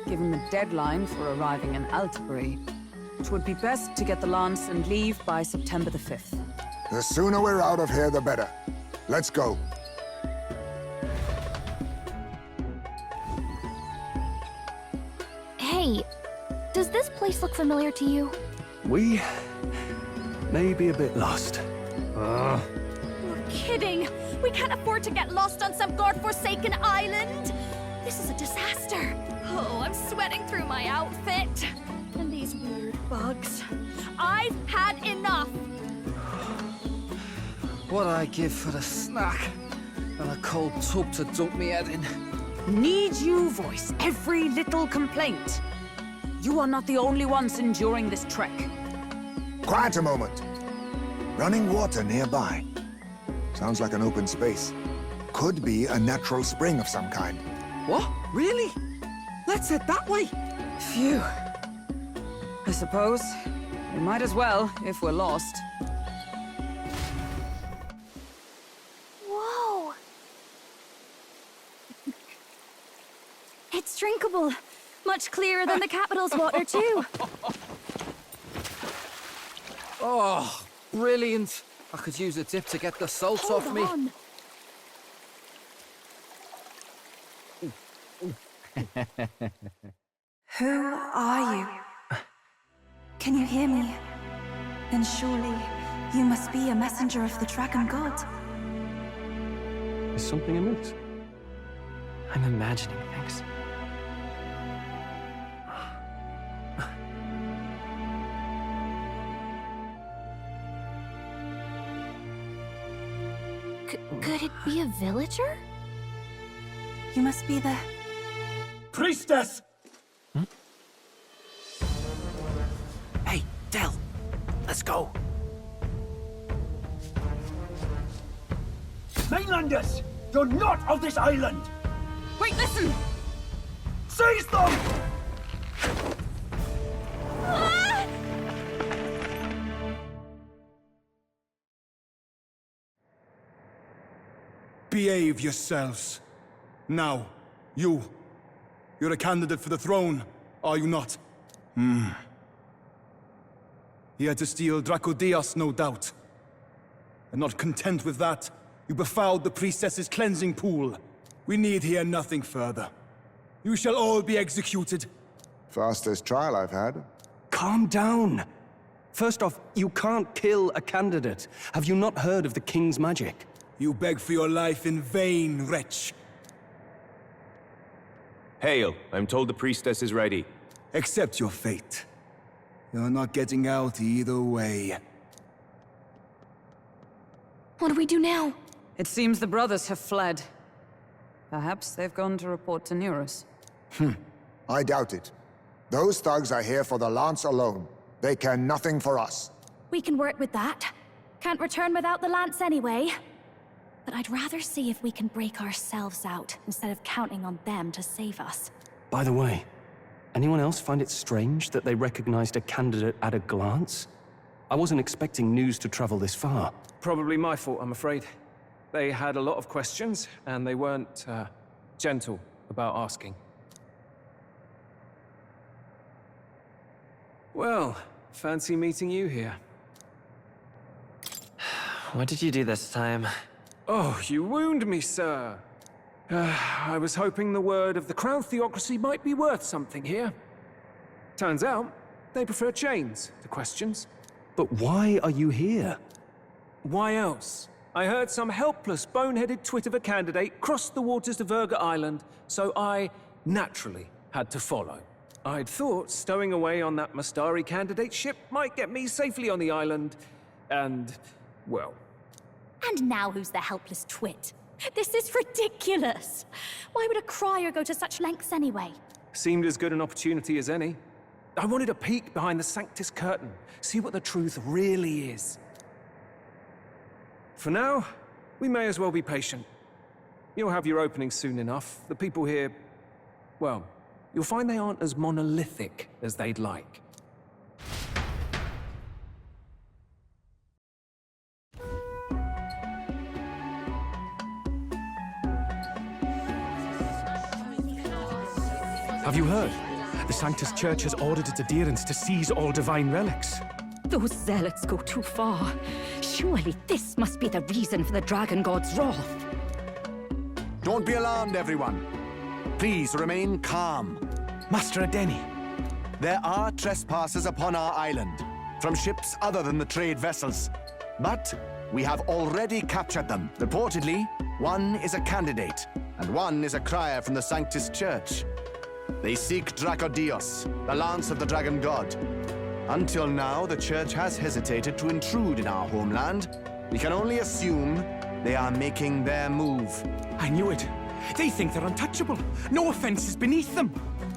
given the deadline for arriving in Altabury, it would be best to get the lance and leave by September the 5th. The sooner we're out of here, the better. Let's go. Hey, does this place look familiar to you? We may be a bit lost. You're kidding! We can't afford to get lost on some godforsaken island! This is a disaster! Oh, I'm sweating through my outfit. And these weird bugs. I've had enough! What I give for a snack and a cold tub to dump me head in. Need you voice every little complaint? You are not the only ones enduring this trek. Quiet a moment. Running water nearby. Sounds like an open space. Could be a natural spring of some kind. What? Really? Let's head that way. Phew. I suppose we might as well if we're lost. Whoa! It's drinkable. Much clearer than the capital's water, too. Oh, brilliant. I could use a dip to get the salt Hold off me. on. Who are you? Can you hear me? Then surely you must be a messenger of the dragon god. Is something amiss? I'm imagining things. Could it be a villager? You must be the... Priestess! Hey, Del, let's go. Mainlanders! You're not of this island! Wait, listen! Seize them! Behave yourselves. Now, you're a candidate for the throne, are you not? Here to steal Dracodias, no doubt. And not content with that, you befouled the priestess's cleansing pool. We need hear nothing further. You shall all be executed. Fastest trial I've had. Calm down. First off, you can't kill a candidate. Have you not heard of the king's magic? You beg for your life in vain, wretch. Hail, I'm told the priestess is ready. Accept your fate. You're not getting out either way. What do we do now? It seems the brothers have fled. Perhaps they've gone to report to Neurus. I doubt it. Those thugs are here for the lance alone. They care nothing for us. We can work with that. Can't return without the lance anyway. But I'd rather see if we can break ourselves out, instead of counting on them to save us. By the way, anyone else find it strange that they recognized a candidate at a glance? I wasn't expecting news to travel this far. Probably my fault, I'm afraid. They had a lot of questions, and they weren't, gentle about asking. Well, fancy meeting you here. What did you do this time? Oh, you wound me, sir. I was hoping the word of the Crown Theocracy might be worth something here. Turns out, they prefer chains to questions. But why are you here? Why else? I heard some helpless, boneheaded twit of a candidate crossed the waters to Verga Island, so I, naturally, had to follow. I'd thought stowing away on that Mastari candidate ship might get me safely on the island, and, well... And now who's the helpless twit? This is ridiculous! Why would a crier go to such lengths anyway? Seemed as good an opportunity as any. I wanted a peek behind the Sanctus curtain, see what the truth really is. For now, we may as well be patient. You'll have your opening soon enough. The people here, well, you'll find they aren't as monolithic as they'd like. Have you heard? The Sanctus Church has ordered its adherents to seize all divine relics. Those zealots go too far. Surely this must be the reason for the Dragon God's wrath. Don't be alarmed, everyone. Please remain calm. Master Adeni. There are trespassers upon our island, from ships other than the trade vessels. But we have already captured them. Reportedly, one is a candidate, and one is a crier from the Sanctus Church. They seek Dracodios, the lance of the Dragon God. Until now, the Church has hesitated to intrude in our homeland. We can only assume they are making their move. I knew it. They think they're untouchable. No offense is beneath them.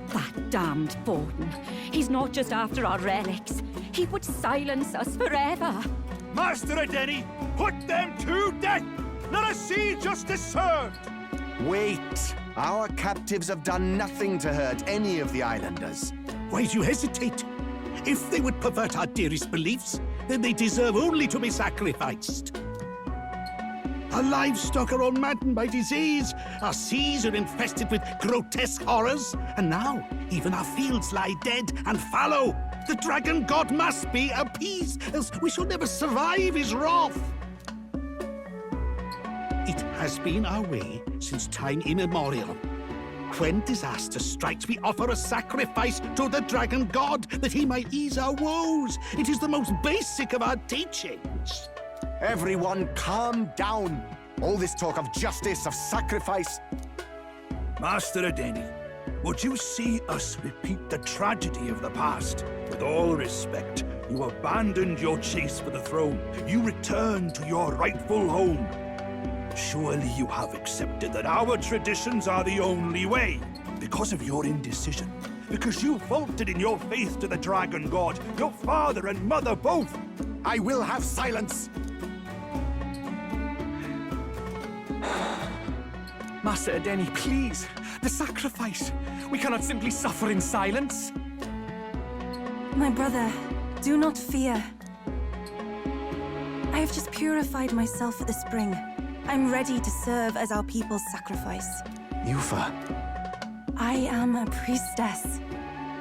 That damned Borden. He's not just after our relics. He would silence us forever. Master Adeni, put them to death! Let us see justice served! Wait! Our captives have done nothing to hurt any of the islanders. Why do you hesitate? If they would pervert our dearest beliefs, then they deserve only to be sacrificed. Our livestock are all maddened by disease, our seas are infested with grotesque horrors, and now even our fields lie dead and fallow. The Dragon God must be appeased, else we shall never survive his wrath. It has been our way since time immemorial. When disaster strikes, we offer a sacrifice to the Dragon God that he might ease our woes. It is the most basic of our teachings. Everyone calm down. All this talk of justice, of sacrifice. Master Adeni, would you see us repeat the tragedy of the past? With all respect, you abandoned your chase for the throne. You returned to your rightful home. Surely you have accepted that our traditions are the only way. Because of your indecision, because you faltered in your faith to the Dragon God, your father and mother both. I will have silence. Master Adeni, please. The sacrifice. We cannot simply suffer in silence. My brother, do not fear. I have just purified myself for the spring. I'm ready to serve as our people's sacrifice. Yufa. I am a priestess.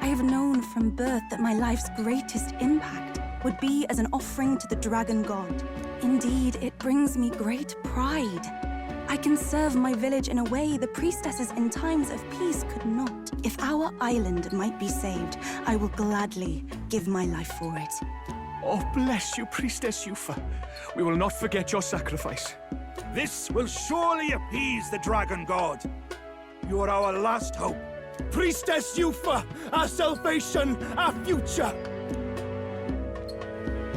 I have known from birth that my life's greatest impact would be as an offering to the Dragon God. Indeed, it brings me great pride. I can serve my village in a way the priestesses in times of peace could not. If our island might be saved, I will gladly give my life for it. Oh, bless you, Priestess Yufa. We will not forget your sacrifice. This will surely appease the Dragon God. You are our last hope. Priestess Yufa, our salvation, our future.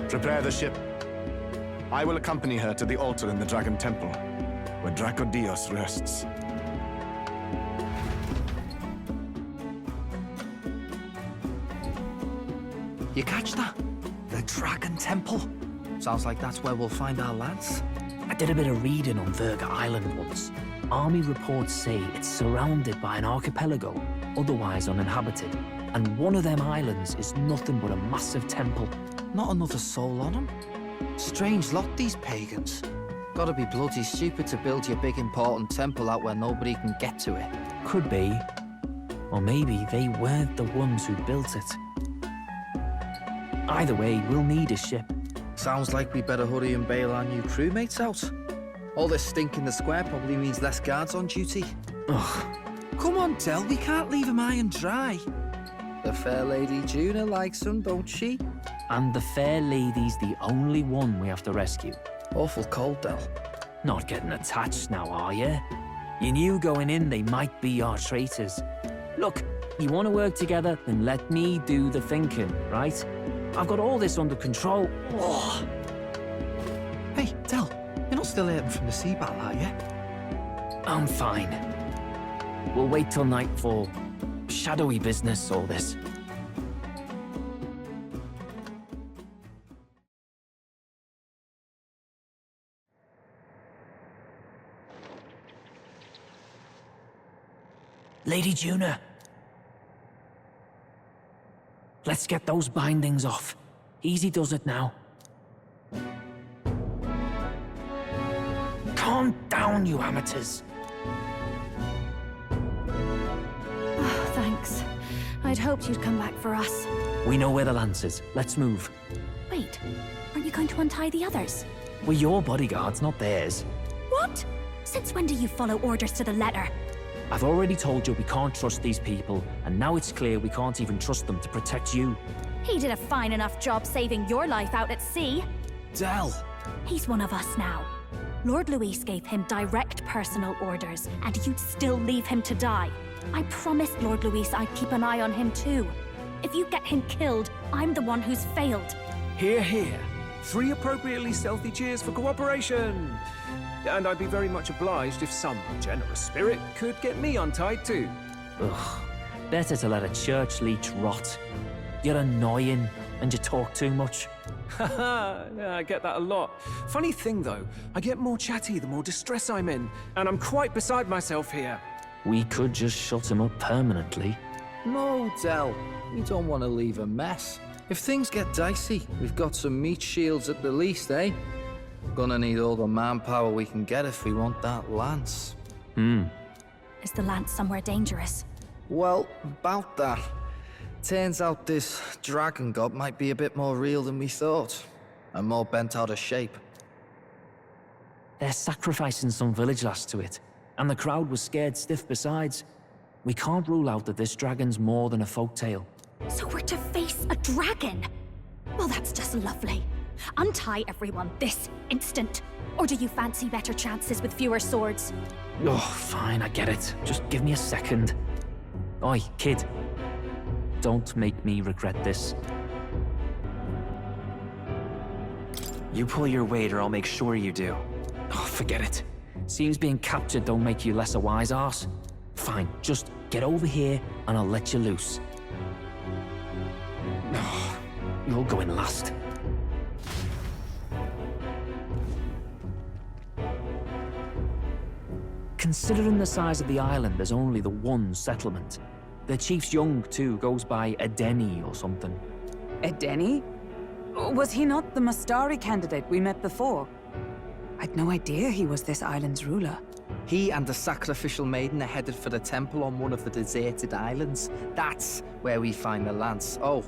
Prepare the ship. I will accompany her to the altar in the Dragon Temple, where Dracodios rests. You catch that? The Dragon Temple? Sounds like that's where we'll find our lads. I did a bit of reading on Virga Island once. Army reports say it's surrounded by an archipelago, otherwise uninhabited. And one of them islands is nothing but a massive temple. Not another soul on them. Strange lot, these pagans. Gotta be bloody stupid to build your big important temple out where nobody can get to it. Could be. Or maybe they weren't the ones who built it. Either way, we'll need a ship. Sounds like we better hurry and bail our new crewmates out. All this stink in the square probably means less guards on duty. Ugh. Come on, Del, we can't leave him high and dry. The fair lady Juna likes him, don't she? And the fair lady's the only one we have to rescue. Awful cold, Del. Not getting attached now, are you? You knew going in they might be our traitors. Look, you want to work together, then let me do the thinking, right? I've got all this under control. Oh. Hey, Del, you're not still hurting from the sea battle, are you? I'm fine. We'll wait till nightfall. Shadowy business, all this. Lady Juna. Let's get those bindings off. Easy does it now. Calm down, you amateurs. Oh, thanks. I'd hoped you'd come back for us. We know where the lance is. Let's move. Wait, aren't you going to untie the others? We're your bodyguards, not theirs. What? Since when do you follow orders to the letter? I've already told you we can't trust these people, and now it's clear we can't even trust them to protect you. He did a fine enough job saving your life out at sea. Del! He's one of us now. Lord Luis gave him direct personal orders, and you'd still leave him to die. I promised Lord Luis I'd keep an eye on him too. If you get him killed, I'm the one who's failed. Hear, hear. 3 appropriately stealthy cheers for cooperation. And I'd be very much obliged if some generous spirit could get me untied too. Ugh. Better to let a church leech rot. You're annoying, and you talk too much. Haha, yeah, I get that a lot. Funny thing though, I get more chatty the more distress I'm in, and I'm quite beside myself here. We could just shut him up permanently. No, Del. We don't want to leave a mess. If things get dicey, we've got some meat shields at the least, eh? Gonna need all the manpower we can get if we want that lance. Is the lance somewhere dangerous? Well, about that. Turns out this dragon god might be a bit more real than we thought. And more bent out of shape. They're sacrificing some village lass to it, and the crowd was scared stiff besides. We can't rule out that this dragon's more than a folktale. So we're to face a dragon? Well, that's just lovely. Untie everyone this instant. Or do you fancy better chances with fewer swords? Oh, fine, I get it. Just give me a second. Oi, kid. Don't make me regret this. You pull your weight or I'll make sure you do. Oh, forget it. Seems being captured don't make you less a wise arse. Fine, just get over here and I'll let you loose. Oh, you're going last. Considering the size of the island, there's only the one settlement. The chief's young, too, goes by Edeni or something. Edeni? Was he not the Mastari candidate we met before? I'd no idea he was this island's ruler. He and the sacrificial maiden are headed for the temple on one of the deserted islands. That's where we find the lance. Oh,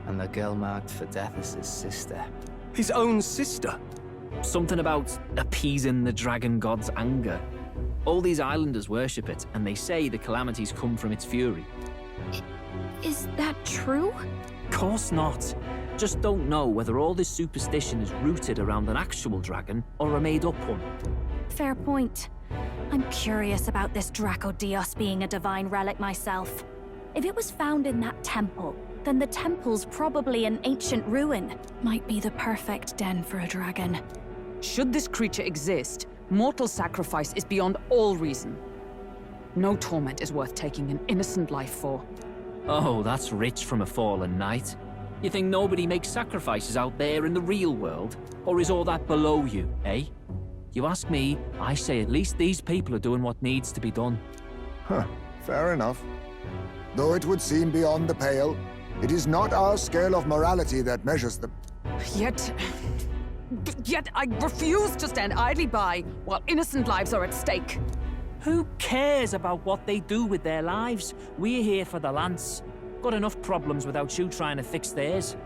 and the girl marked for death is his sister. His own sister? Something about appeasing the dragon god's anger. All these islanders worship it, and they say the calamities come from its fury. Is that true? Course not. Just don't know whether all this superstition is rooted around an actual dragon or a made-up one. Fair point. I'm curious about this Dracodios being a divine relic myself. If it was found in that temple, then the temple's probably an ancient ruin. Might be the perfect den for a dragon. Should this creature exist, mortal sacrifice is beyond all reason. No torment is worth taking an innocent life for. Oh, that's rich from a fallen knight. You think nobody makes sacrifices out there in the real world? Or is all that below you, eh? You ask me, I say at least these people are doing what needs to be done. Huh, fair enough. Though it would seem beyond the pale, it is not our scale of morality that measures them. Yet I refuse to stand idly by while innocent lives are at stake. Who cares about what they do with their lives? We're here for the lance. Got enough problems without you trying to fix theirs.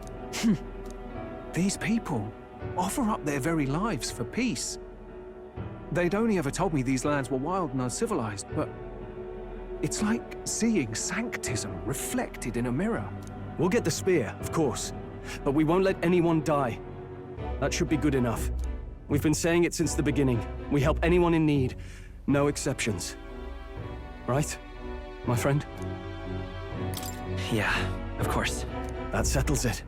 These people offer up their very lives for peace. They'd only ever told me these lands were wild and uncivilized, but it's like seeing sanctism reflected in a mirror. We'll get the spear, of course, but we won't let anyone die. That should be good enough. We've been saying it since the beginning. We help anyone in need, no exceptions. Right, my friend? Yeah, of course. That settles it.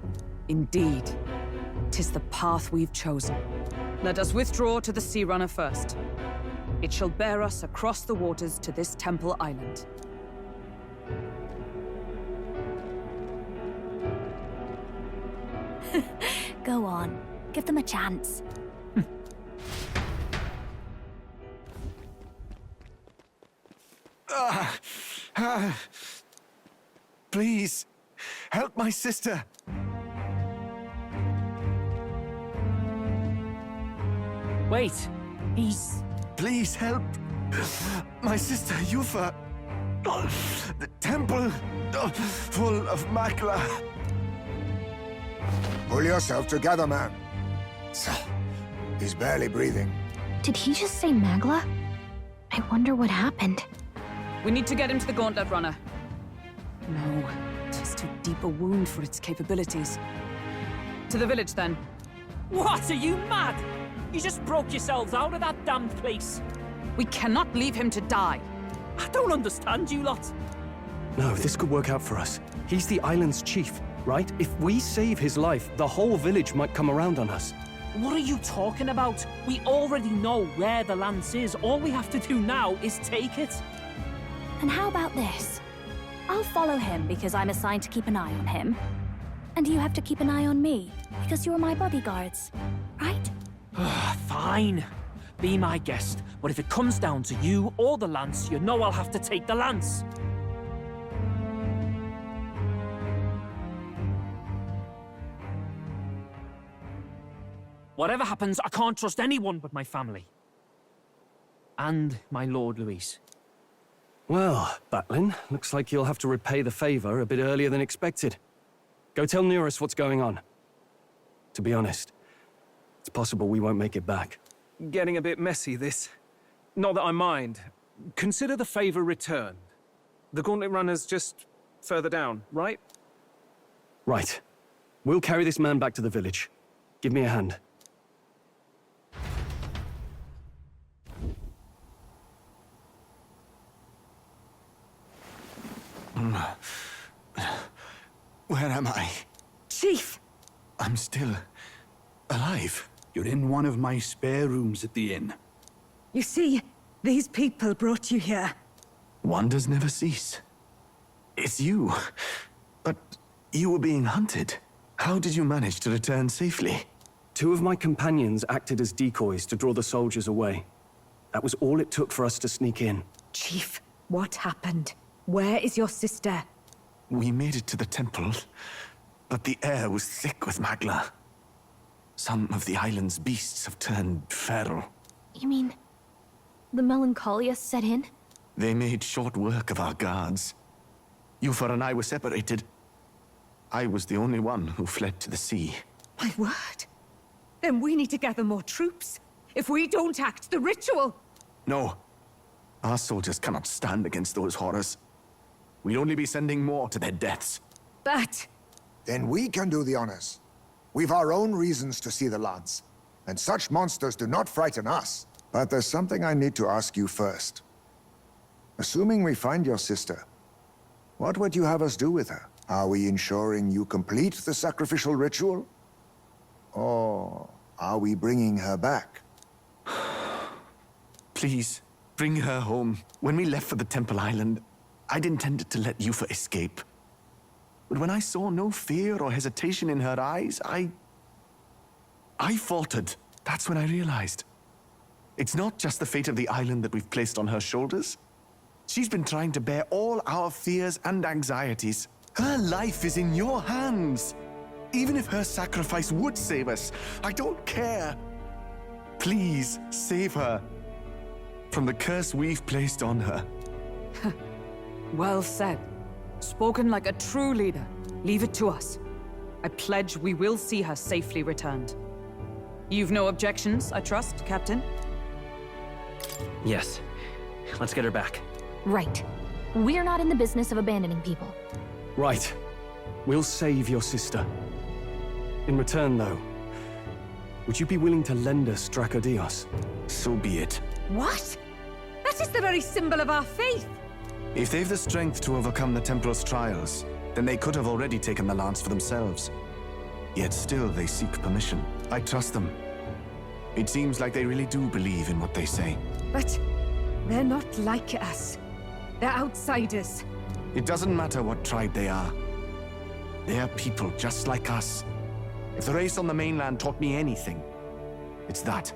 Indeed. 'Tis the path we've chosen. Let us withdraw to the Sea Runner first. It shall bear us across the waters to this temple island. Go on. Give them a chance. Please, help my sister. Wait, Please help my sister Yufa. The temple full of Makla. Pull yourself together, man. He's barely breathing. Did he just say Magla? I wonder what happened. We need to get him to the Gauntlet Runner. No, 'tis too deep a wound for its capabilities. To the village, then. What, are you mad? You just broke yourselves out of that damned place. We cannot leave him to die. I don't understand you lot. No, this could work out for us. He's the island's chief, right? If we save his life, the whole village might come around on us. What are you talking about? We already know where the lance is. All we have to do now is take it. And how about this? I'll follow him because I'm assigned to keep an eye on him. And you have to keep an eye on me because you're my bodyguards, right? Fine. Be my guest. But if it comes down to you or the lance, you know I'll have to take the lance. Whatever happens, I can't trust anyone but my family. And my Lord Luis. Well, Batlin, looks like you'll have to repay the favor a bit earlier than expected. Go tell Neurus what's going on. To be honest, it's possible we won't make it back. Getting a bit messy, this. Not that I mind. Consider the favor returned. The Gauntlet Runner's just further down, right? Right. We'll carry this man back to the village. Give me a hand. Where am I? Chief! I'm still alive. You're in one of my spare rooms at the inn. You see, these people brought you here. Wonders never cease. It's you. But you were being hunted. How did you manage to return safely? 2 of my companions acted as decoys to draw the soldiers away. That was all it took for us to sneak in. Chief, what happened? Where is your sister? We made it to the temple, but the air was thick with Magla. Some of the island's beasts have turned feral. You mean the melancholia set in? They made short work of our guards. Yufa and I were separated. I was the only one who fled to the sea. My word. Then we need to gather more troops. If we don't act, the ritual... No. Our soldiers cannot stand against those horrors. We'd only be sending more to their deaths. But... Then we can do the honors. We've our own reasons to see the lance. And such monsters do not frighten us. But there's something I need to ask you first. Assuming we find your sister, what would you have us do with her? Are we ensuring you complete the sacrificial ritual? Or Are we bringing her back? Please, bring her home. When we left for the Temple Island, I'd intended to let Yufa escape. But when I saw no fear or hesitation in her eyes, I faltered. That's when I realized. It's not just the fate of the island that we've placed on her shoulders. She's been trying to bear all our fears and anxieties. Her life is in your hands. Even if her sacrifice would save us, I don't care. Please, save her from the curse we've placed on her. Well said. Spoken like a true leader. Leave it to us. I pledge we will see her safely returned. You've no objections, I trust, Captain? Yes. Let's get her back. Right. We're not in the business of abandoning people. Right. We'll save your sister. In return, though, would you be willing to lend us Dracodios? So be it. What? That is the very symbol of our faith! If they've the strength to overcome the Templars' trials, then they could have already taken the lance for themselves. Yet still they seek permission. I trust them. It seems like they really do believe in what they say. But they're not like us. They're outsiders. It doesn't matter what tribe they are. They're people just like us. If the race on the mainland taught me anything, it's that.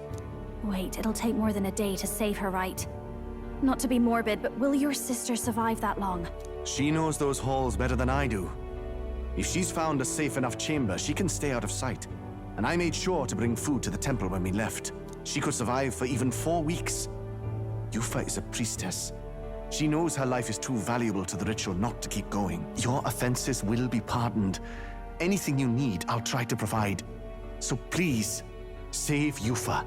Wait, it'll take more than a day to save her, right? Not to be morbid, but will your sister survive that long? She knows those halls better than I do. If she's found a safe enough chamber, she can stay out of sight. And I made sure to bring food to the temple when we left. She could survive for even 4 weeks. Yufa is a priestess. She knows her life is too valuable to the ritual not to keep going. Your offenses will be pardoned. Anything you need, I'll try to provide. So please, save Yufa.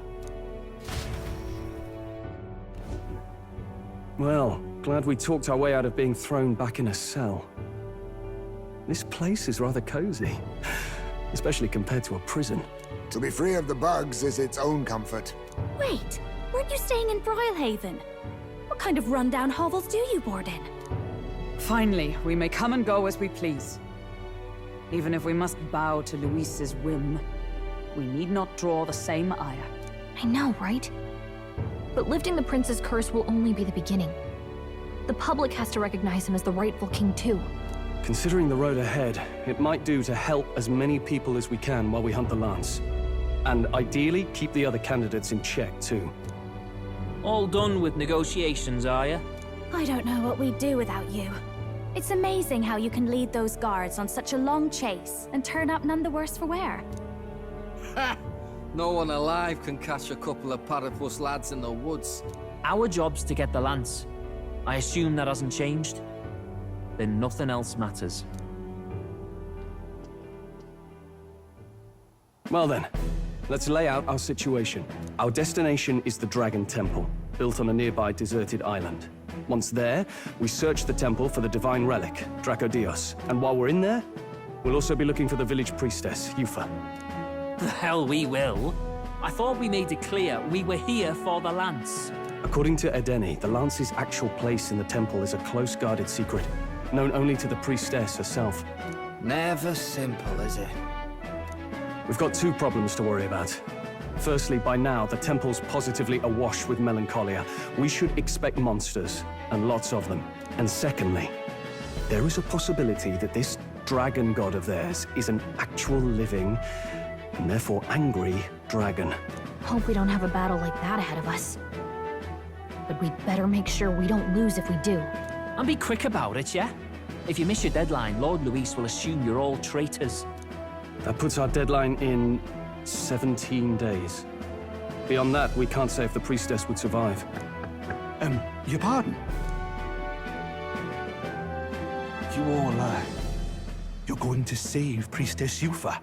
Well, glad we talked our way out of being thrown back in a cell. This place is rather cozy, especially compared to a prison. To be free of the bugs is its own comfort. Wait, weren't you staying in Broilhaven? What kind of rundown hovels do you board in? Finally, we may come and go as we please. Even if we must bow to Luis's whim, we need not draw the same ire. I know, right? But lifting the prince's curse will only be the beginning. The public has to recognize him as the rightful king too. Considering the road ahead, it might do to help as many people as we can while we hunt the lance. And ideally, keep the other candidates in check too. All done with negotiations, are you? I don't know what we'd do without you. It's amazing how you can lead those guards on such a long chase and turn up none the worse for wear. Ha! No one alive can catch a couple of platypus lads in the woods. Our job's to get the lance. I assume that hasn't changed? Then nothing else matters. Well then, let's lay out our situation. Our destination is the Dragon Temple, built on a nearby deserted island. Once there, we search the temple for the divine relic, Dracodios. And while we're in there, we'll also be looking for the village priestess, Yufa. The hell we will. I thought we made it clear we were here for the lance. According to Edeni, the lance's actual place in the temple is a close-guarded secret, known only to the priestess herself. Never simple, is it? We've got 2 problems to worry about. Firstly, by now, the temple's positively awash with melancholia. We should expect monsters, and lots of them. And secondly, there is a possibility that this dragon god of theirs is an actual living, and therefore angry, dragon. Hope we don't have a battle like that ahead of us. But we'd better make sure we don't lose if we do. And be quick about it, yeah? If you miss your deadline, Lord Luis will assume you're all traitors. That puts our deadline in 17 days. Beyond that, we can't say if the priestess would survive. Your pardon? You all, you're going to save Priestess Yufa?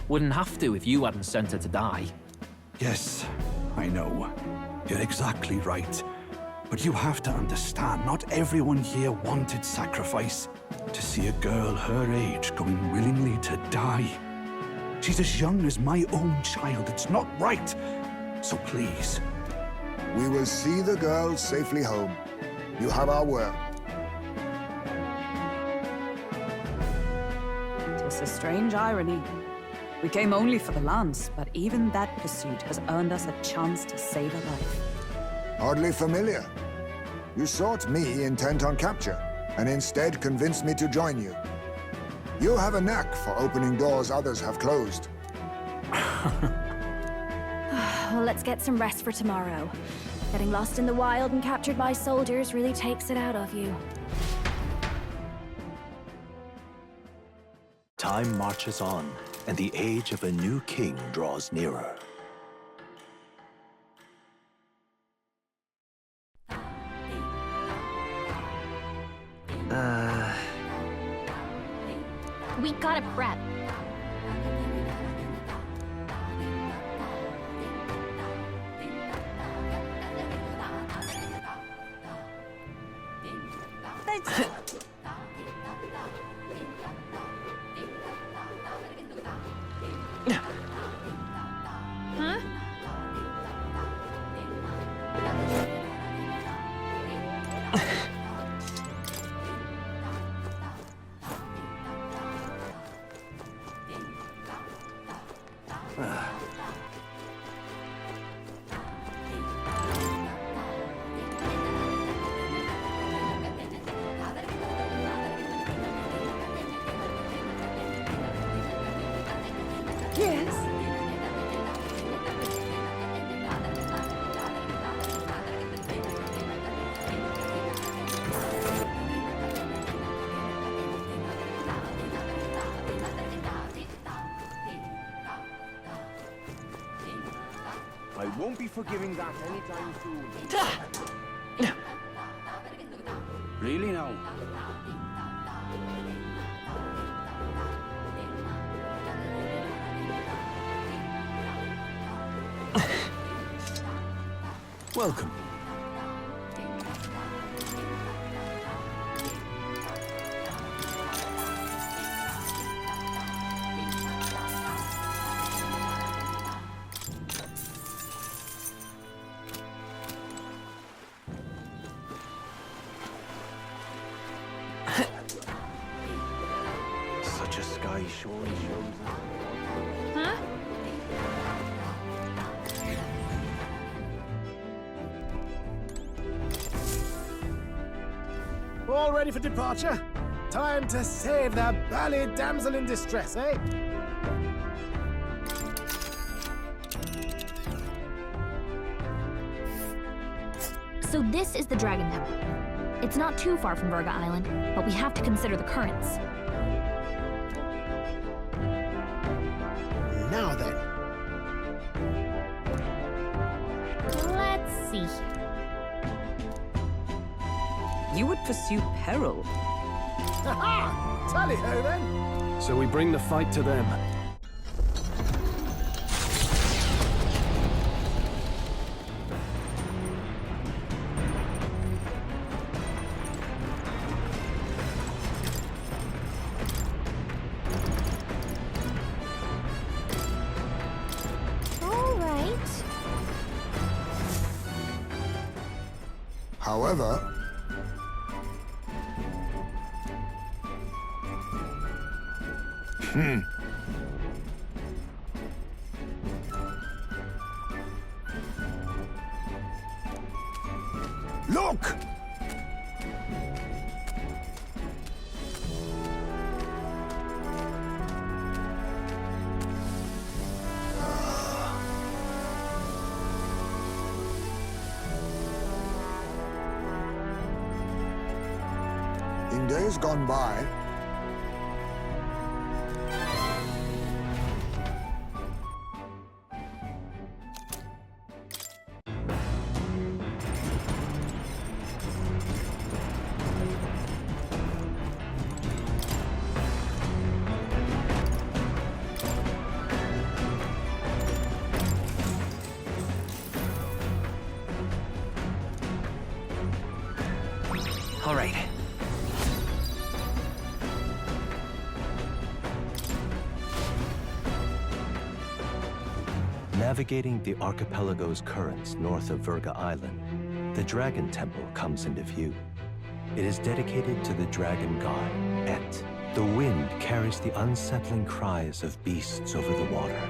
Wouldn't have to if you hadn't sent her to die. Yes, I know. You're exactly right. But you have to understand, not everyone here wanted sacrifice. To see a girl her age going willingly to die. She's as young as my own child. It's not right. So please. We will see the girl safely home. You have our word. Tis a strange irony. We came only for the lance, but even that pursuit has earned us a chance to save a life. Oddly familiar. You sought me intent on capture, and instead convinced me to join you. You have a knack for opening doors others have closed. Well, let's get some rest for tomorrow. Getting lost in the wild and captured by soldiers really takes it out of you. Time marches on, and the age of a new king draws nearer. We gotta prep. Huh? Yes. I won't be forgiving that anytime soon. Really now? Welcome. Such a sky surely shows. Huh? All ready for departure? Time to save the bally damsel in distress, eh? So this is the Dragon Temple. It's not too far from Verga Island, but we have to consider the currents. Now then. Let's see. You would pursue peril. Ha-ha! Tally-ho then! So we bring the fight to them. All right. However, Look! In days gone by, All right. Navigating the archipelago's currents north of Verga Island, the Dragon Temple comes into view. It is dedicated to the dragon god, Et, The wind carries the unsettling cries of beasts over the water,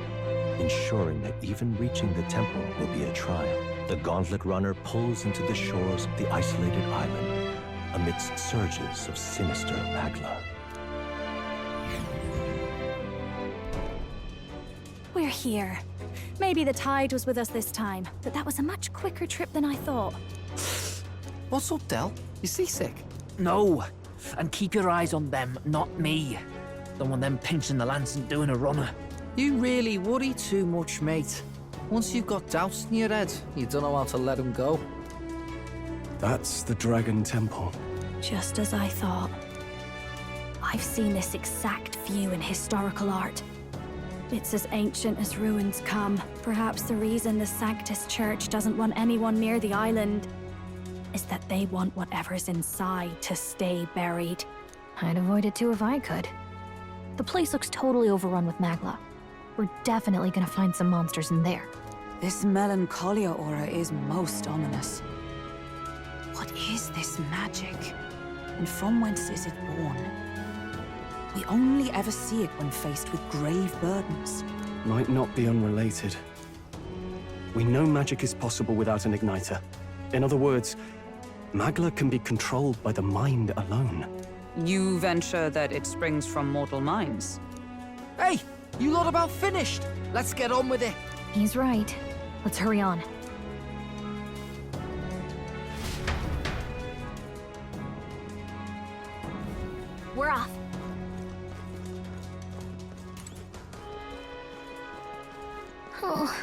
ensuring that even reaching the temple will be a trial. The gauntlet runner pulls into the shores of the isolated island amidst surges of sinister magla. We're here. Maybe the tide was with us this time, but that was a much quicker trip than I thought. What's up, Del? You seasick? No. And keep your eyes on them, not me. Don't want them pinching the lance and doing a runner. You really worry too much, mate. Once you've got doubts in your head, you don't know how to let them go. That's the Dragon Temple. Just as I thought. I've seen this exact view in historical art. It's as ancient as ruins come. Perhaps the reason the Sanctus Church doesn't want anyone near the island is that they want whatever's inside to stay buried. I'd avoid it too if I could. The place looks totally overrun with magla. We're definitely gonna find some monsters in there. This melancholia aura is most ominous. What is this magic? And from whence is it born? We only ever see it when faced with grave burdens. Might not be unrelated. We know magic is possible without an igniter. In other words, magla can be controlled by the mind alone. You venture that it springs from mortal minds? Hey, you lot about finished. Let's get on with it. He's right. Let's hurry on. We're off. Oh.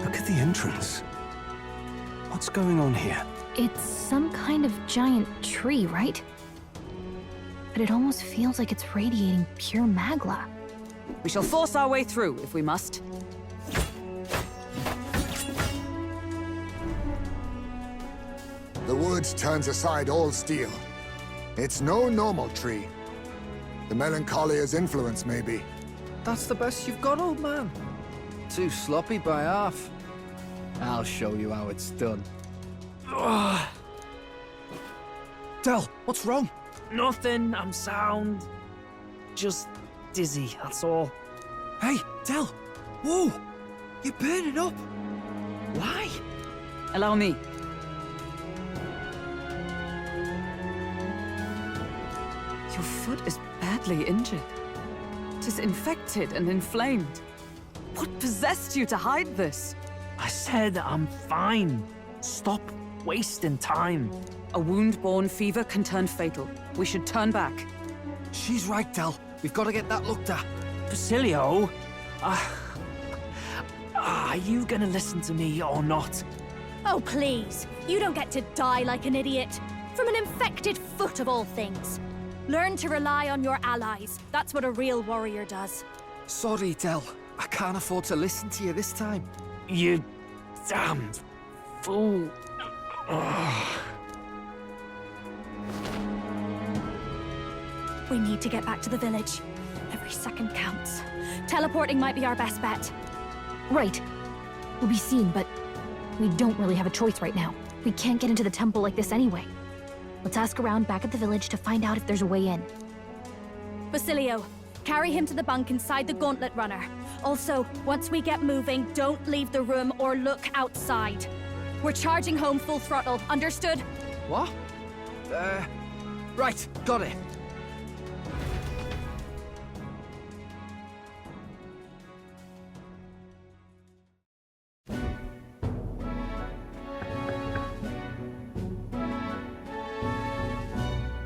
Look at the entrance. What's going on here? It's some kind of giant tree, right? But it almost feels like it's radiating pure magla. We shall force our way through, if we must. The woods turns aside all steel. It's no normal tree. The Melancholia's influence, maybe. That's the best you've got, old man. Too sloppy by half. I'll show you how it's done. Del, what's wrong? Nothing, I'm sound. Just dizzy, that's all. Hey, Del! Whoa! You're burning up! Why? Allow me. Your foot is badly injured. It is infected and inflamed. What possessed you to hide this? I said I'm fine. Stop wasting time. A wound-borne fever can turn fatal. We should turn back. She's right, Del. We've got to get that looked at. Basilio? Are you gonna listen to me or not? Oh, please. You don't get to die like an idiot. From an infected foot of all things. Learn to rely on your allies. That's what a real warrior does. Sorry, Del. I can't afford to listen to you this time. You damned fool. We need to get back to the village. Every second counts. Teleporting might be our best bet. Right. We'll be seen, but we don't really have a choice right now. We can't get into the temple like this anyway. Let's ask around back at the village to find out if there's a way in. Basilio, carry him to the bunk inside the gauntlet runner. Also, once we get moving, don't leave the room or look outside. We're charging home full throttle, understood? What? Right, got it.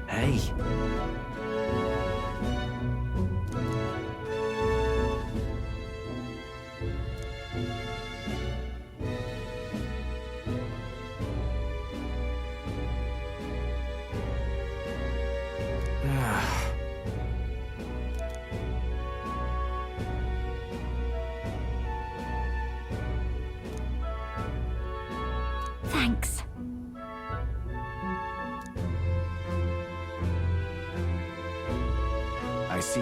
Hey. Thanks. I see.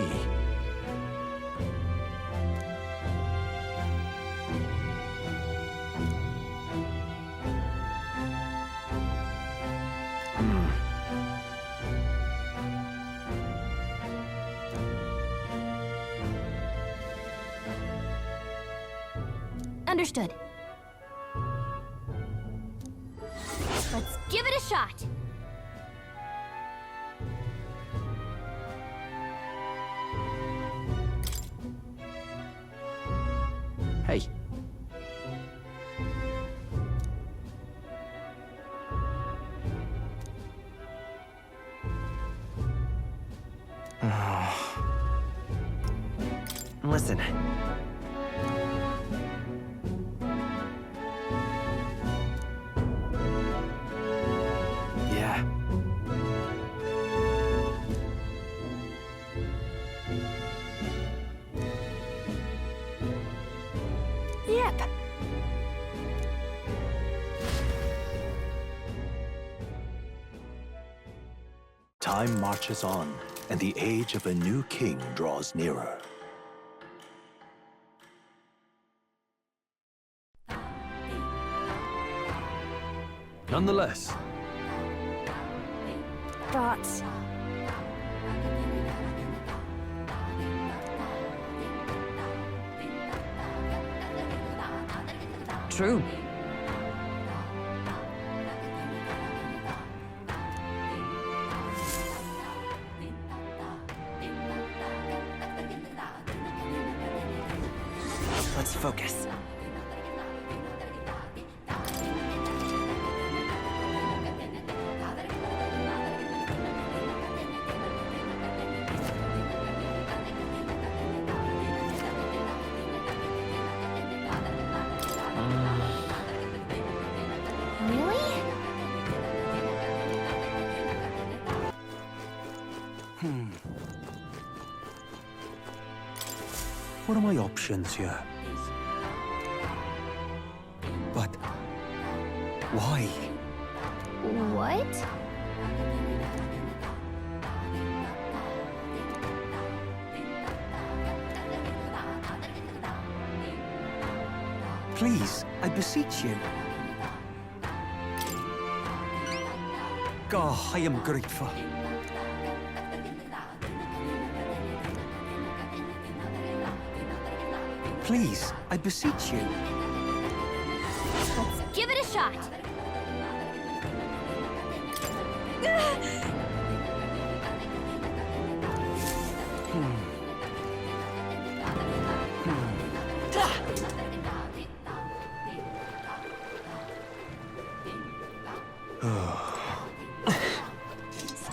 Understood. Let's give it a shot. Hey. Listen. Yeah. Yep. Time marches on, and the age of a new king draws nearer. Nonetheless, But True. Let's focus. Really? What are my options here? But why? What? Please, I beseech you. God, I am grateful. Please, I beseech you. Let's give it a shot.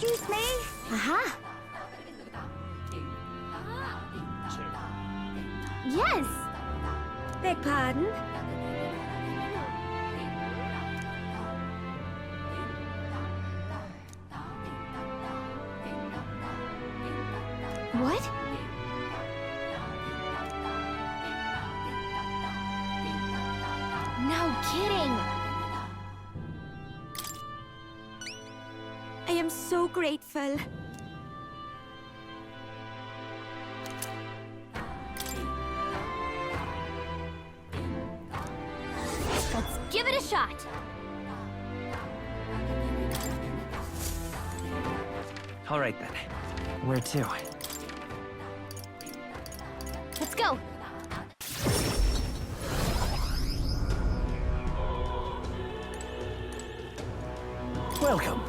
excuse me. Aha. Yes. Beg pardon? What? No kidding. I am so grateful. Let's give it a shot. All right then. Where to? Let's go. Welcome.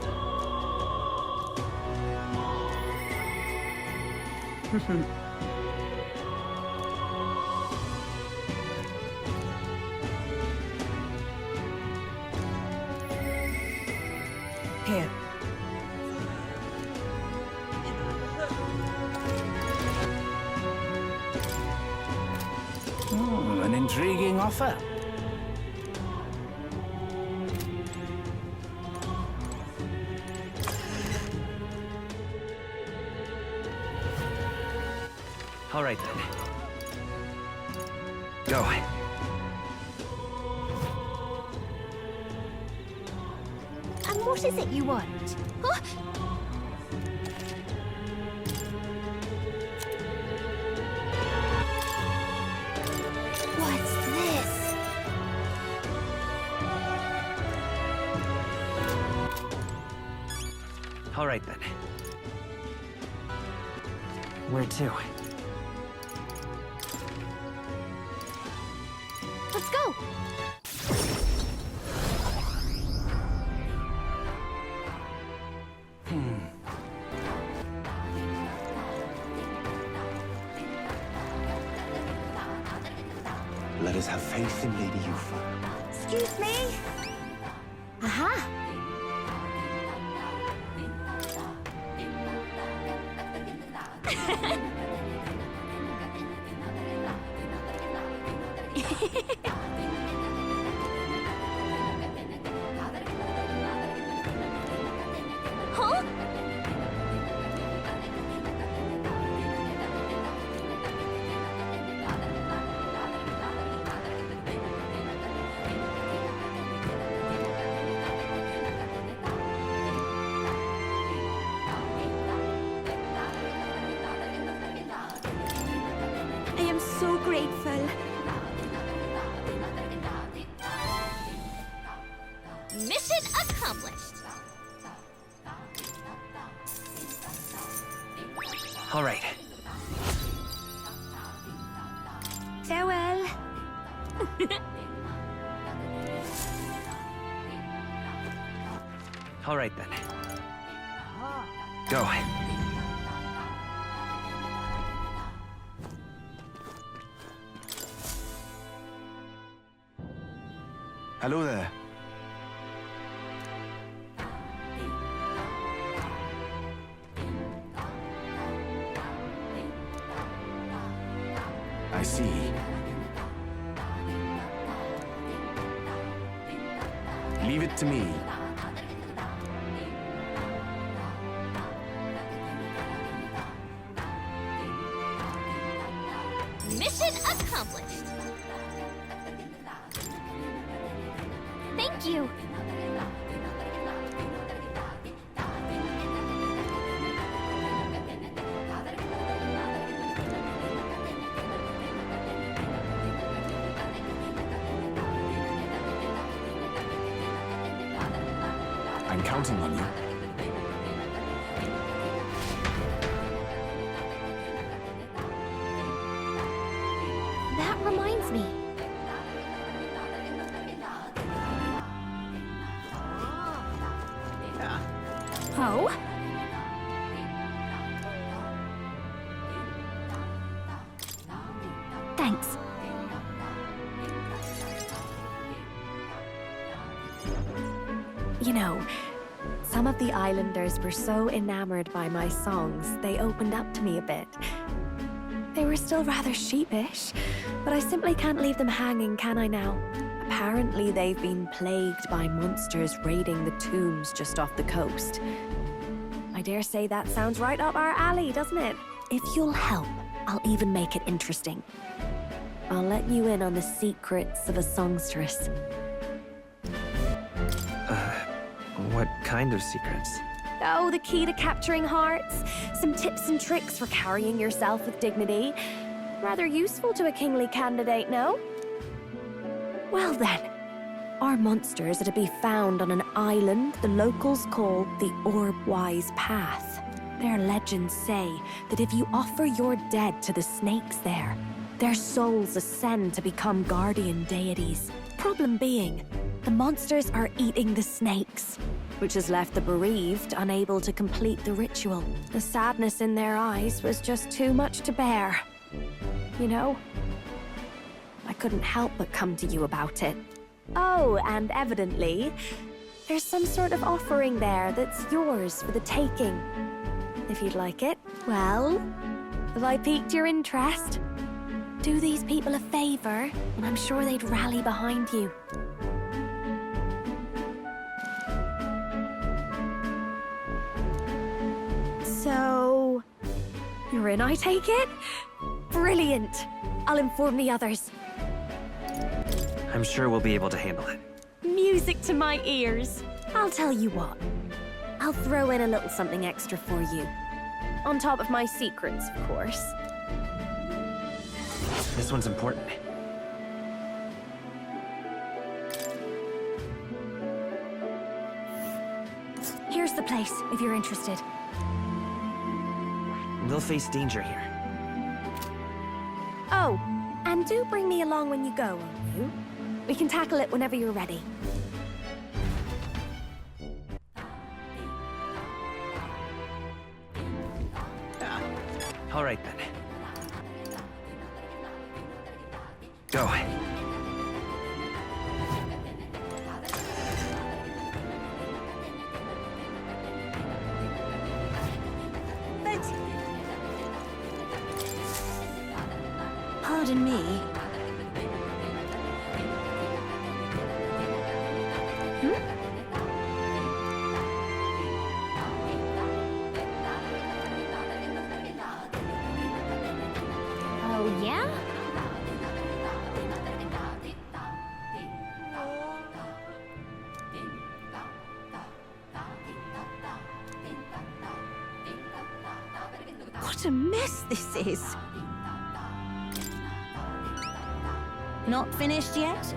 Here. Oh, an intriguing offer. All right then. Go. And what is it you want? Huh? What's this? All right then. Where to? Let's go! Let us have faith in Lady Yufa. Excuse me? Aha! Huh? I am so grateful. Mission accomplished. All right. Farewell. All right then. Go. Hello there. I see. Leave it to me. Mission accomplished. Thank you. I'm counting on you. That reminds me. Oh? Thanks. You know, some of the islanders were so enamored by my songs, they opened up to me a bit. They were still rather sheepish, but I simply can't leave them hanging, can I now? Apparently they've been plagued by monsters raiding the tombs just off the coast. I dare say that sounds right up our alley, doesn't it? If you'll help, I'll even make it interesting. I'll let you in on the secrets of a songstress. What kind of secrets? Oh, the key to capturing hearts. Some tips and tricks for carrying yourself with dignity. Rather useful to a kingly candidate, no? Well then, our monsters are to be found on an island the locals call the Orb-Wise Path. Their legends say that if you offer your dead to the snakes there, their souls ascend to become guardian deities. Problem being, the monsters are eating the snakes, which has left the bereaved unable to complete the ritual. The sadness in their eyes was just too much to bear. You know? I couldn't help but come to you about it. Oh, and evidently, there's some sort of offering there that's yours for the taking. If you'd like it. Well, have I piqued your interest? Do these people a favor, and I'm sure they'd rally behind you. So, you're in, I take it? Brilliant! I'll inform the others. I'm sure we'll be able to handle it. Music to my ears. I'll tell you what. I'll throw in a little something extra for you. On top of my secrets, of course. This one's important. Here's the place, if you're interested. We'll face danger here. Oh, and do bring me along when you go, won't you? We can tackle it whenever you're ready. All right, then. Go. Pardon me. Oh, yeah? What a mess this is. Not finished yet?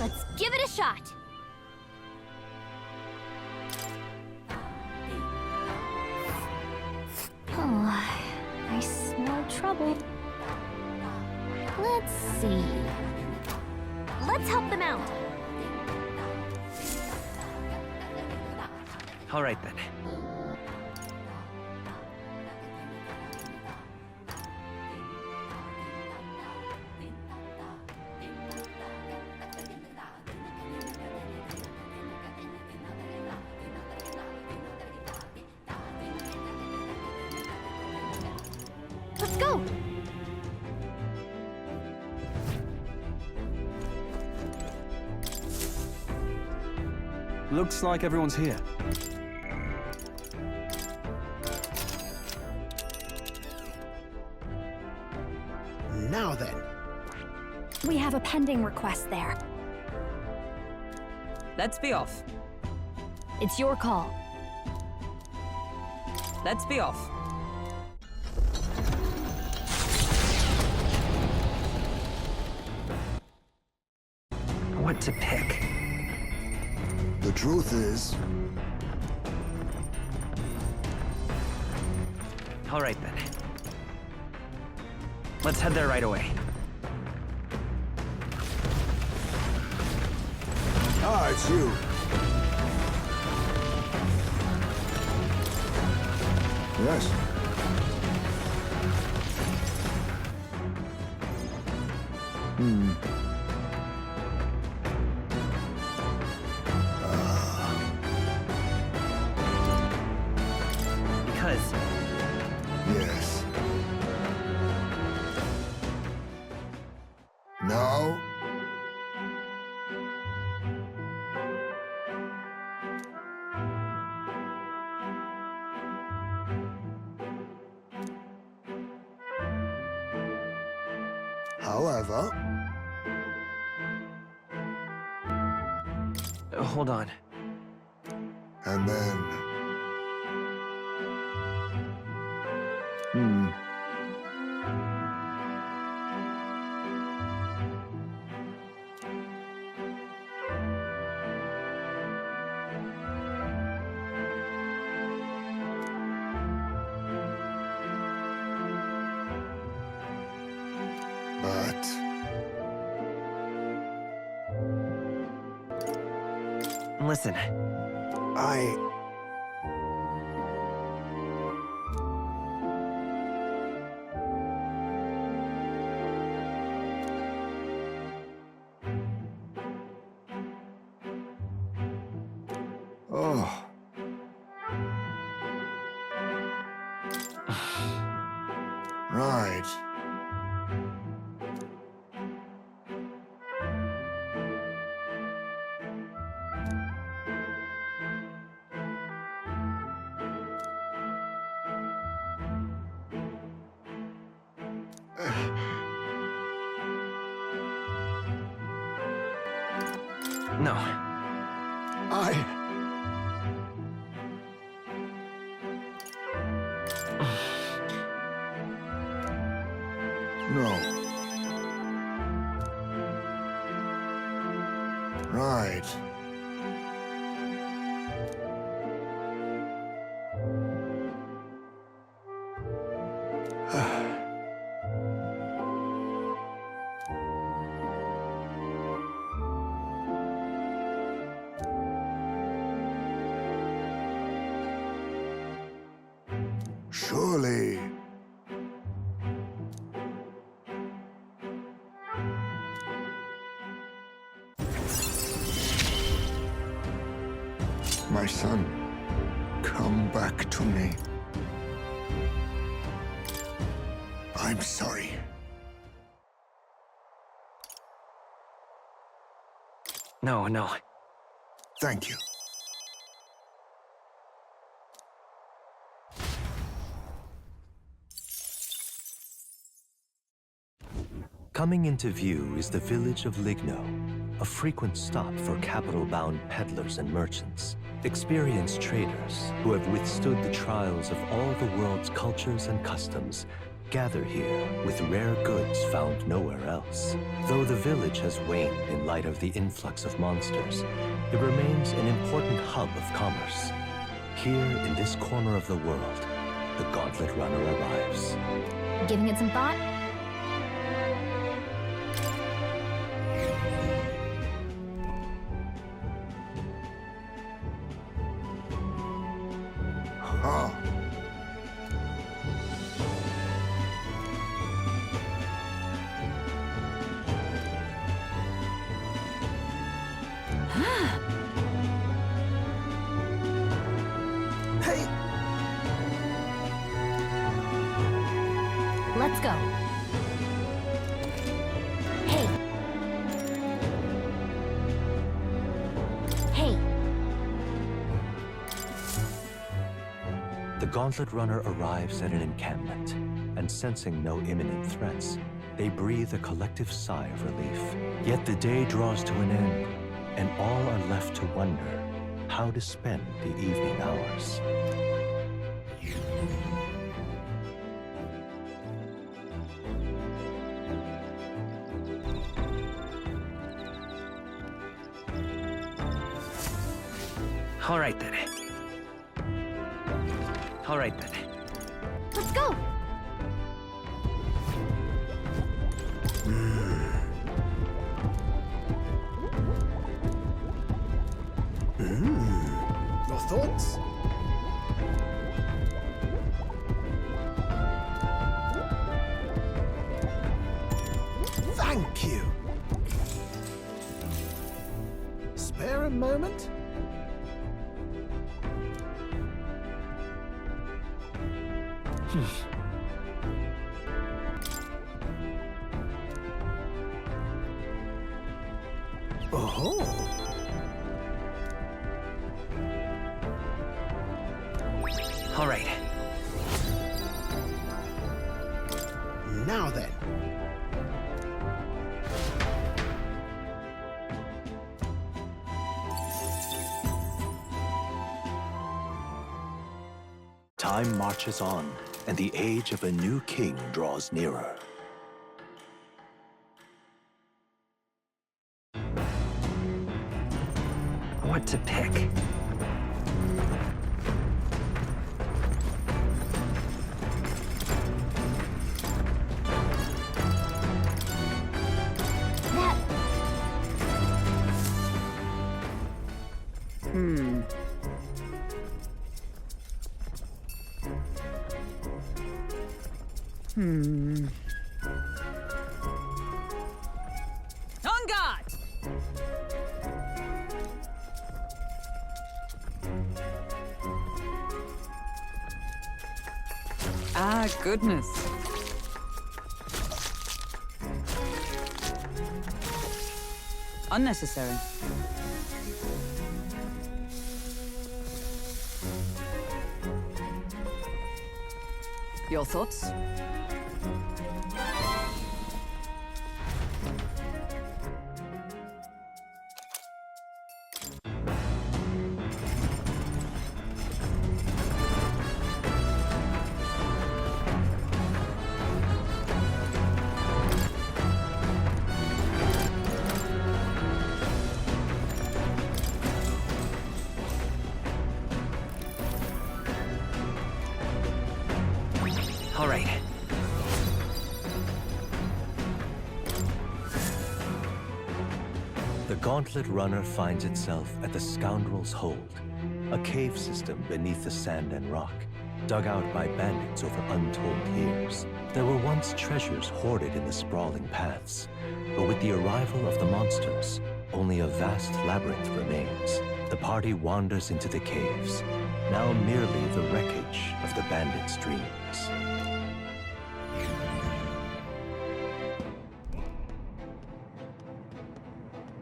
Let's give it a shot. Oh, I smell trouble. Let's see. Let's help them out. All right, then. Let's go. Looks like everyone's here. Now then. We have a pending request there. Let's be off. It's your call. Let's be off. What to pick? The truth is, All right, then. Let's head there right away. ah, it's you. Yes. Because... Yes. No. However, Hold on. and then... But... Listen. Oh. Right. No. Right. Surely. My son, come back to me. I'm sorry. No, no. Thank you. Coming into view is the village of Ligno, a frequent stop for capital-bound peddlers and merchants, experienced traders who have withstood the trials of all the world's cultures and customs, gather here with rare goods found nowhere else. Though the village has waned in light of the influx of monsters, it remains an important hub of commerce. Here in this corner of the world, the Gauntlet Runner arrives. Giving it some thought? Hey! Let's go. Hey. Hey. The Gauntlet Runner arrives at an encampment, and sensing no imminent threats, they breathe a collective sigh of relief. Yet the day draws to an end, and all are left to wonder how to spend the evening hours. All right then. All right then. Let's go. Your thoughts? Thank you. Spare a moment? Oh. All right. Now then. Time marches on, and the age of a new king draws nearer. What to pick? On guard! Ah, goodness. Unnecessary. Your thoughts? The Gauntlet Runner finds itself at the Scoundrel's Hold, a cave system beneath the sand and rock, dug out by bandits over untold years. There were once treasures hoarded in the sprawling paths, but with the arrival of the monsters, only a vast labyrinth remains. The party wanders into the caves, now merely the wreckage of the bandits' dreams.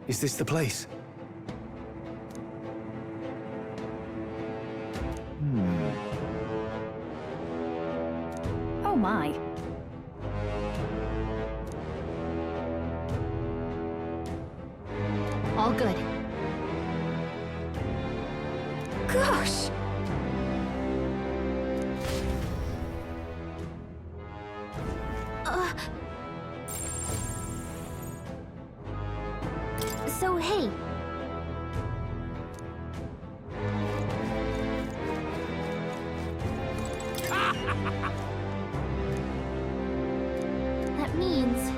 Is this the place? Oh my. All good. Gosh! So, hey. That means...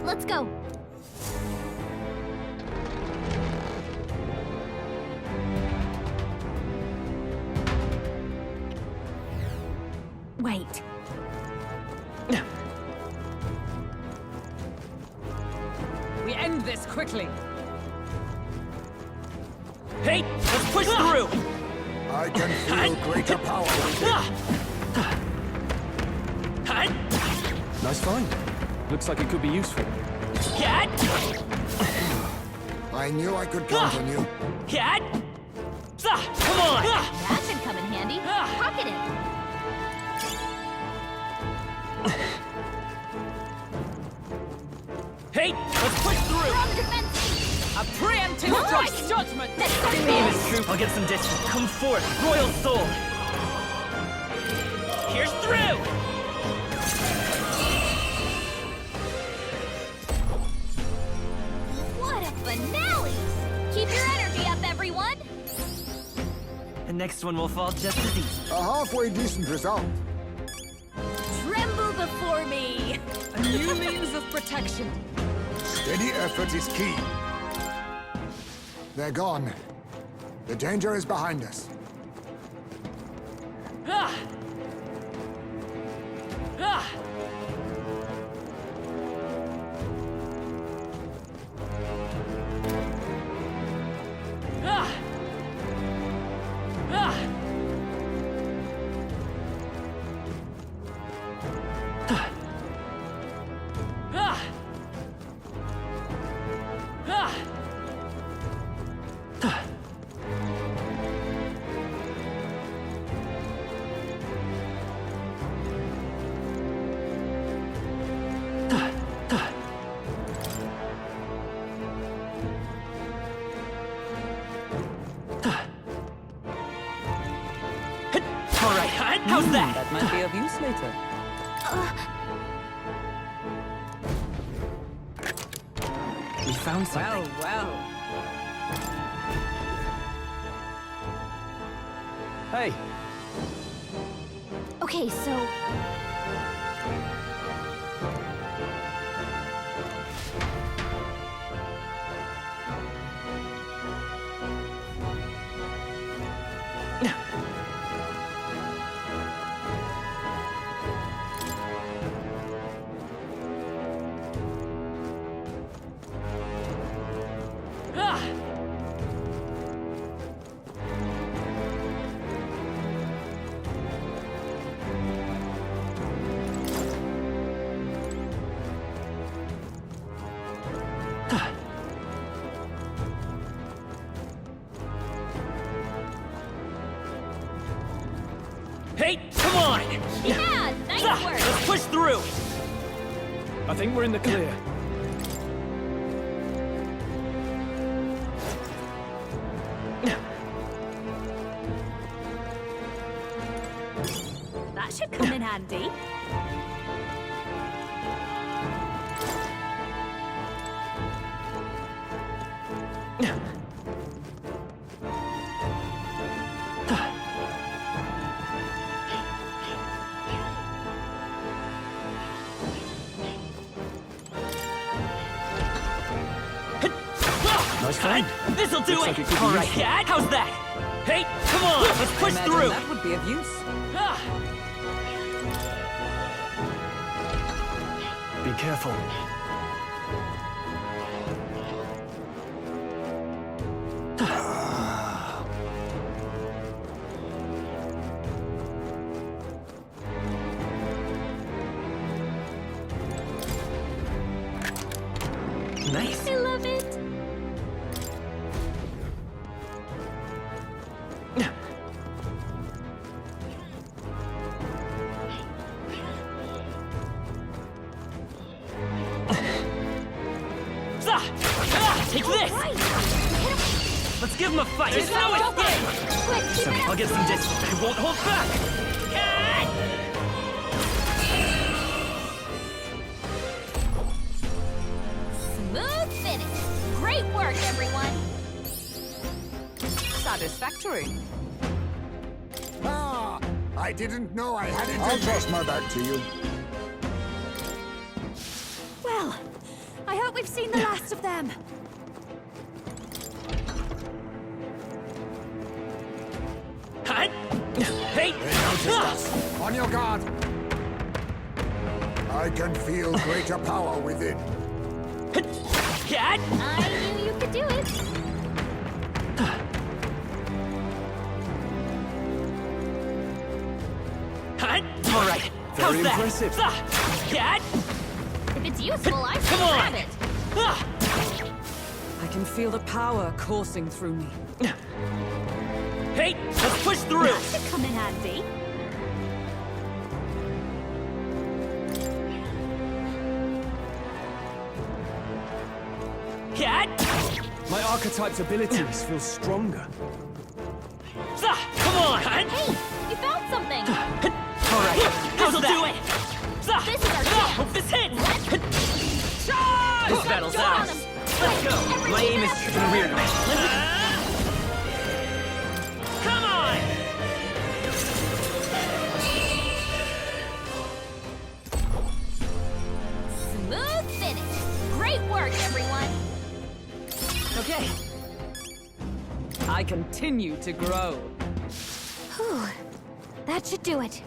Let's go. Wait. We end this quickly. Hey, let's push through! I can feel greater power. Nice find. Looks like it could be useful. I knew I could count on you. Come on! That should come in handy. Pocket it. Hey, let's push through! A preemptive strike judgment! Give me this troop, I'll get some distance. Come forth, Royal Soul! Here's through! What a finale! Keep your energy up, everyone! The next one will fall just as easy. A halfway decent result. Tremble before me! A new means of protection. Steady effort is key. They're gone. The danger is behind us. How's that? That might be of use later. We found something. Well. Hey! Okay, so... Hey, come on! Yeah, nice work! Let's push through! I think we're in the clear. That should come in handy. fine. This'll do Looks it! like it could be Alright, useful. how's that? Hey, come on, let's push Imagine through! that would be of use. Be careful. Nice. I love it. Take this! Let's give him a fight! There's no escape! I'll get some distance. I won't hold back! Smooth finish. Great work, everyone. Satisfactory. Ah, I didn't know I had it. I'll toss my back to you. Well, I hope we've seen the last of them. Hey! They noticed us. On your guard. I can feel greater power within. Cat! I knew you could do it. Alright, how's Very that? impressive. Cat! If it's useful, I Come should on. grab it. I can feel the power coursing through me. Hey, let's push through! That should come in handy. Cat! My archetype's abilities feel stronger. Come on! Hey, you found something. Alright, this'll do it! This is our chance. Hope this hits! Charge! This battle's ours! Let's go! My aim is tripping weird. Come on! Smooth finish. Great work, everyone. Okay. I continue to grow. Whew. That should do it.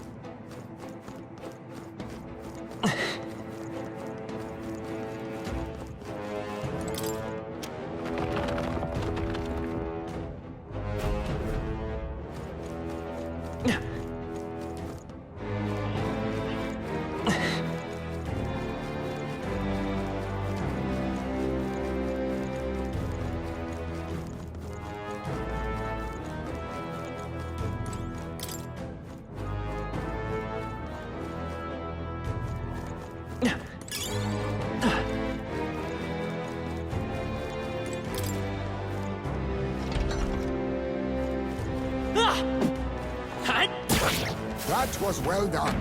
That was well done.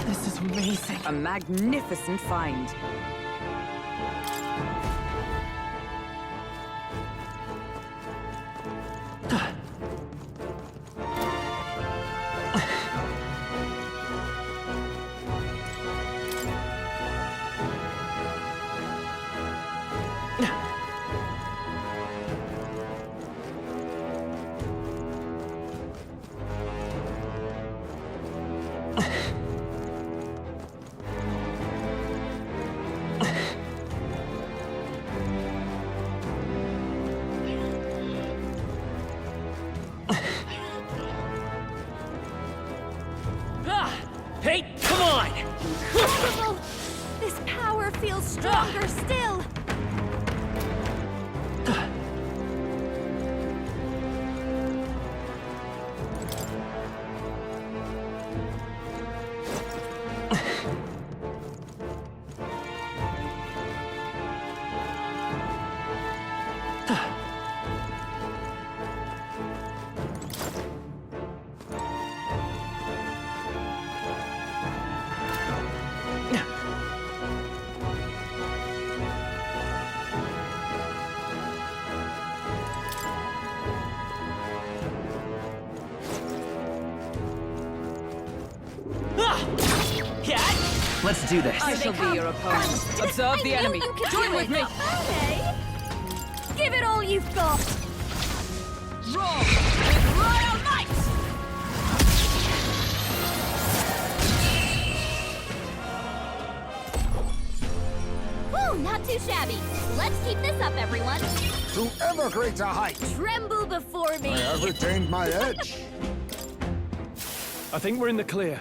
This is amazing. A magnificent find. Hey, come on! Incredible! This power feels stronger still. Let's do this. I shall be your opponent. Observe the enemy. Join with me. Okay. Give it all you've got. Roar with royal might. Woo, not too shabby. Let's keep this up, everyone. To ever greater heights. Tremble before me. I have retained my edge. I think we're in the clear.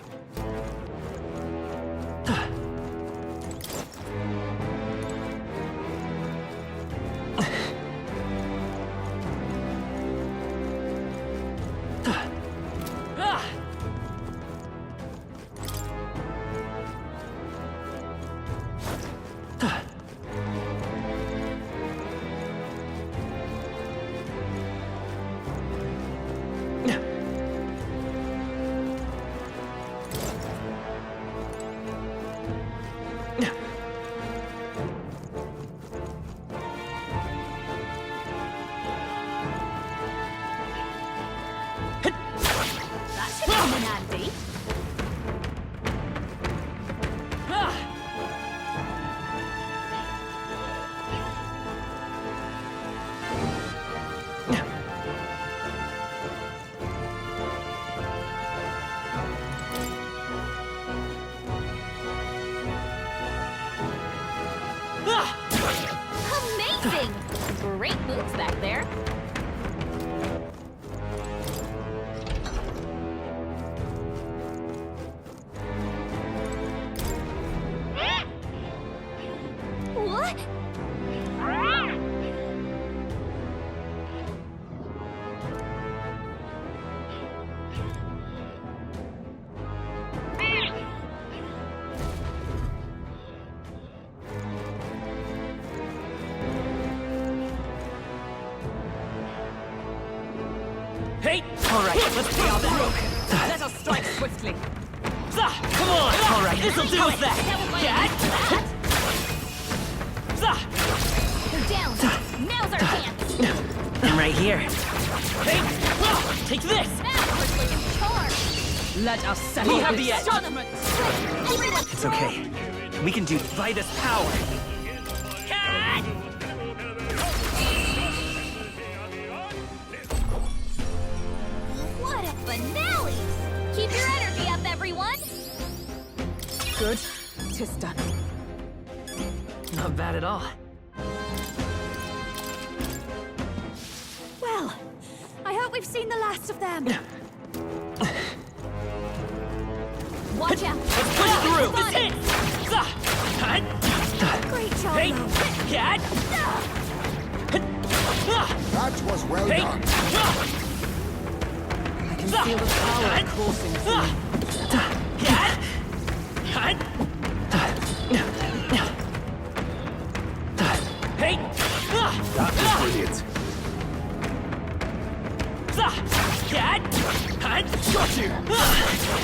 Amazing! Great moves back there. What? Hey! Alright, let's be on that. Let us strike swiftly. Come on! Alright, this'll do us that! They're down. Now's our chance. I'm right here. Hey! Take this! Let us settle We have this the edge. judgment. It's okay. We can do by this power. What a finale! Keep your energy up, everyone! Good. 'Tis done. Not bad at all. Well, I hope we've seen the last of them. Watch out! Let's push through! This hit! Great job, Hey! That was well done. I can feel the power coursing through me. Hey! That was brilliant. Got you!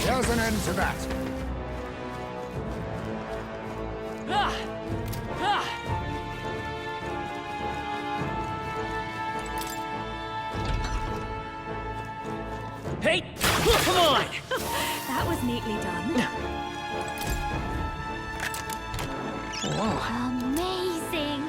There's an end to that. Hey! Come on! That was neatly done. Whoa. Amazing!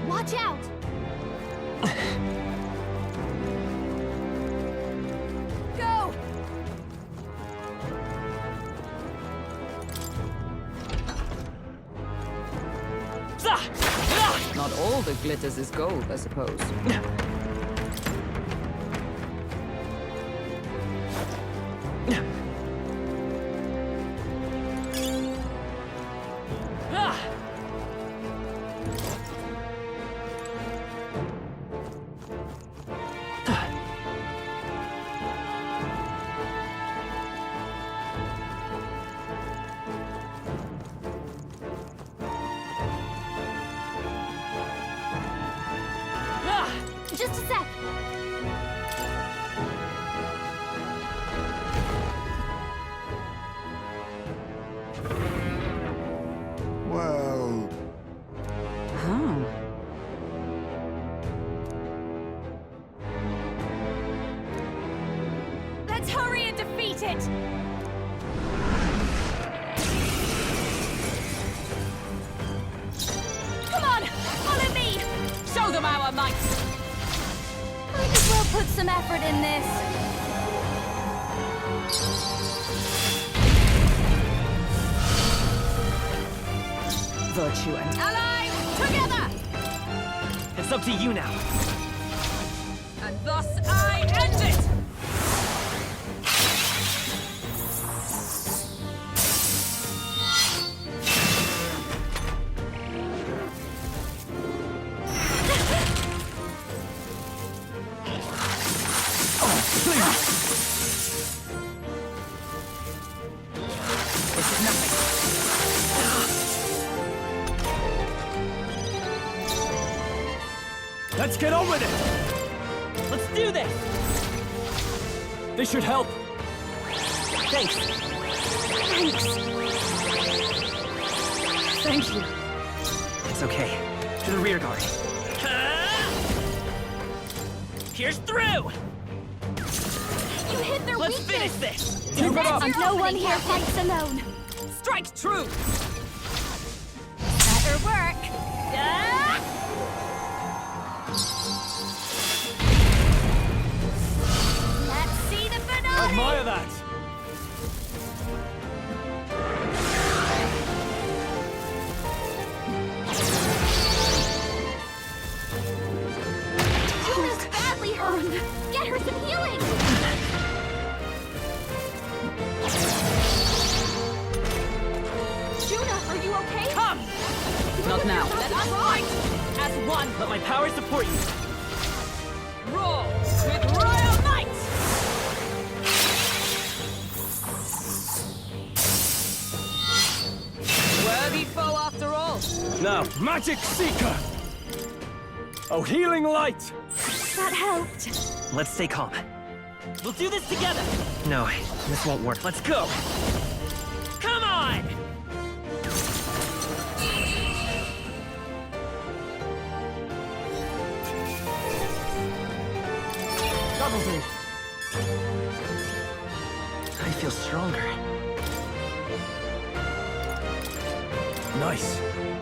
Watch out! Go! Not all that glitters is gold, I suppose. sec! Well... Huh. Let's hurry and defeat it! Come on, follow me! Show them our might! Might as well put some effort in this. Virtue and Allies, together! It's up to you now. And thus I end it! Let's get on with it! Let's do this! This should help. Thanks. Thank you. It's okay. To the rear guard. Pierce through! You hit their Let's weakness! finish this! Keep it up! No one here fights alone. Strike true! Better work. Let's see the finale! Admire that! Juna's badly hurt. Get her some healing. Juna, are you okay? Come! not now. Let us fight! As one! Let my power support you. Roar with royal might! Worthy foe after all! Now, Magic Seeker! Oh, healing light! That helped. Let's stay calm. We'll do this together! No, this won't work. Let's go! Come on! Double D! I feel stronger. Nice.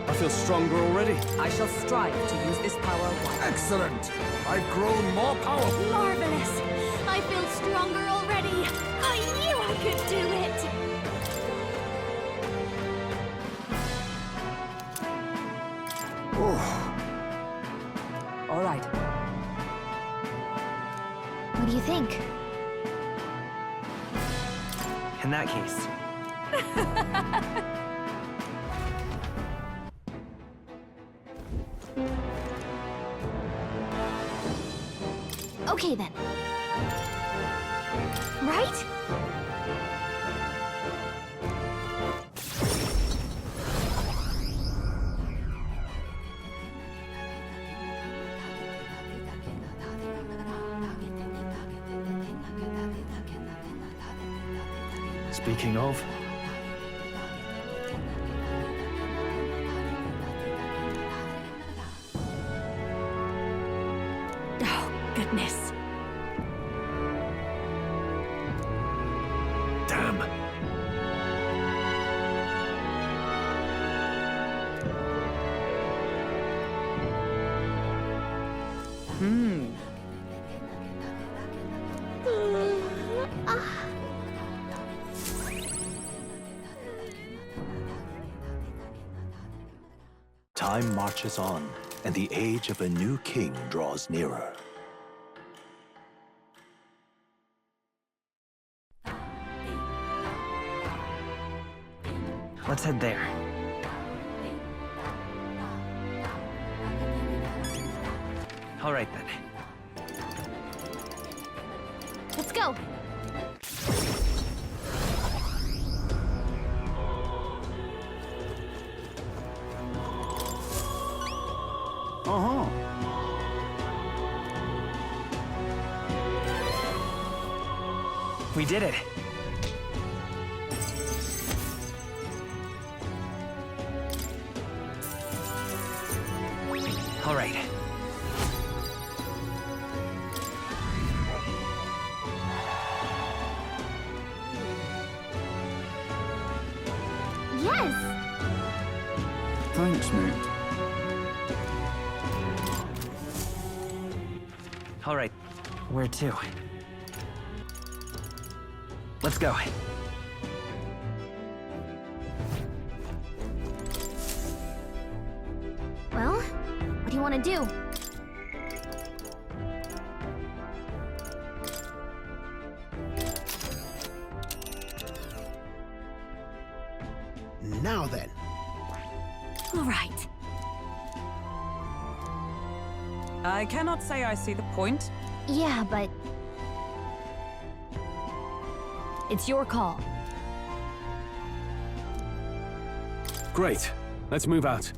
I feel stronger already. I shall strive to use this power wisely. Excellent! I've grown more powerful. Marvelous. I feel stronger already. I knew I could do it. All right. What do you think? In that case, Okay then. Right? Speaking of, Oh, goodness. damn. Time marches on, and the age of a new king draws nearer. let's head there. All right then. Let's go. We did it. All right. Yes! Thanks, mate. All right. Where to? Let's go. Well, what do you want to do? Now then. All right. I cannot say I see the point. Yeah, but... it's your call. Great. Let's move out.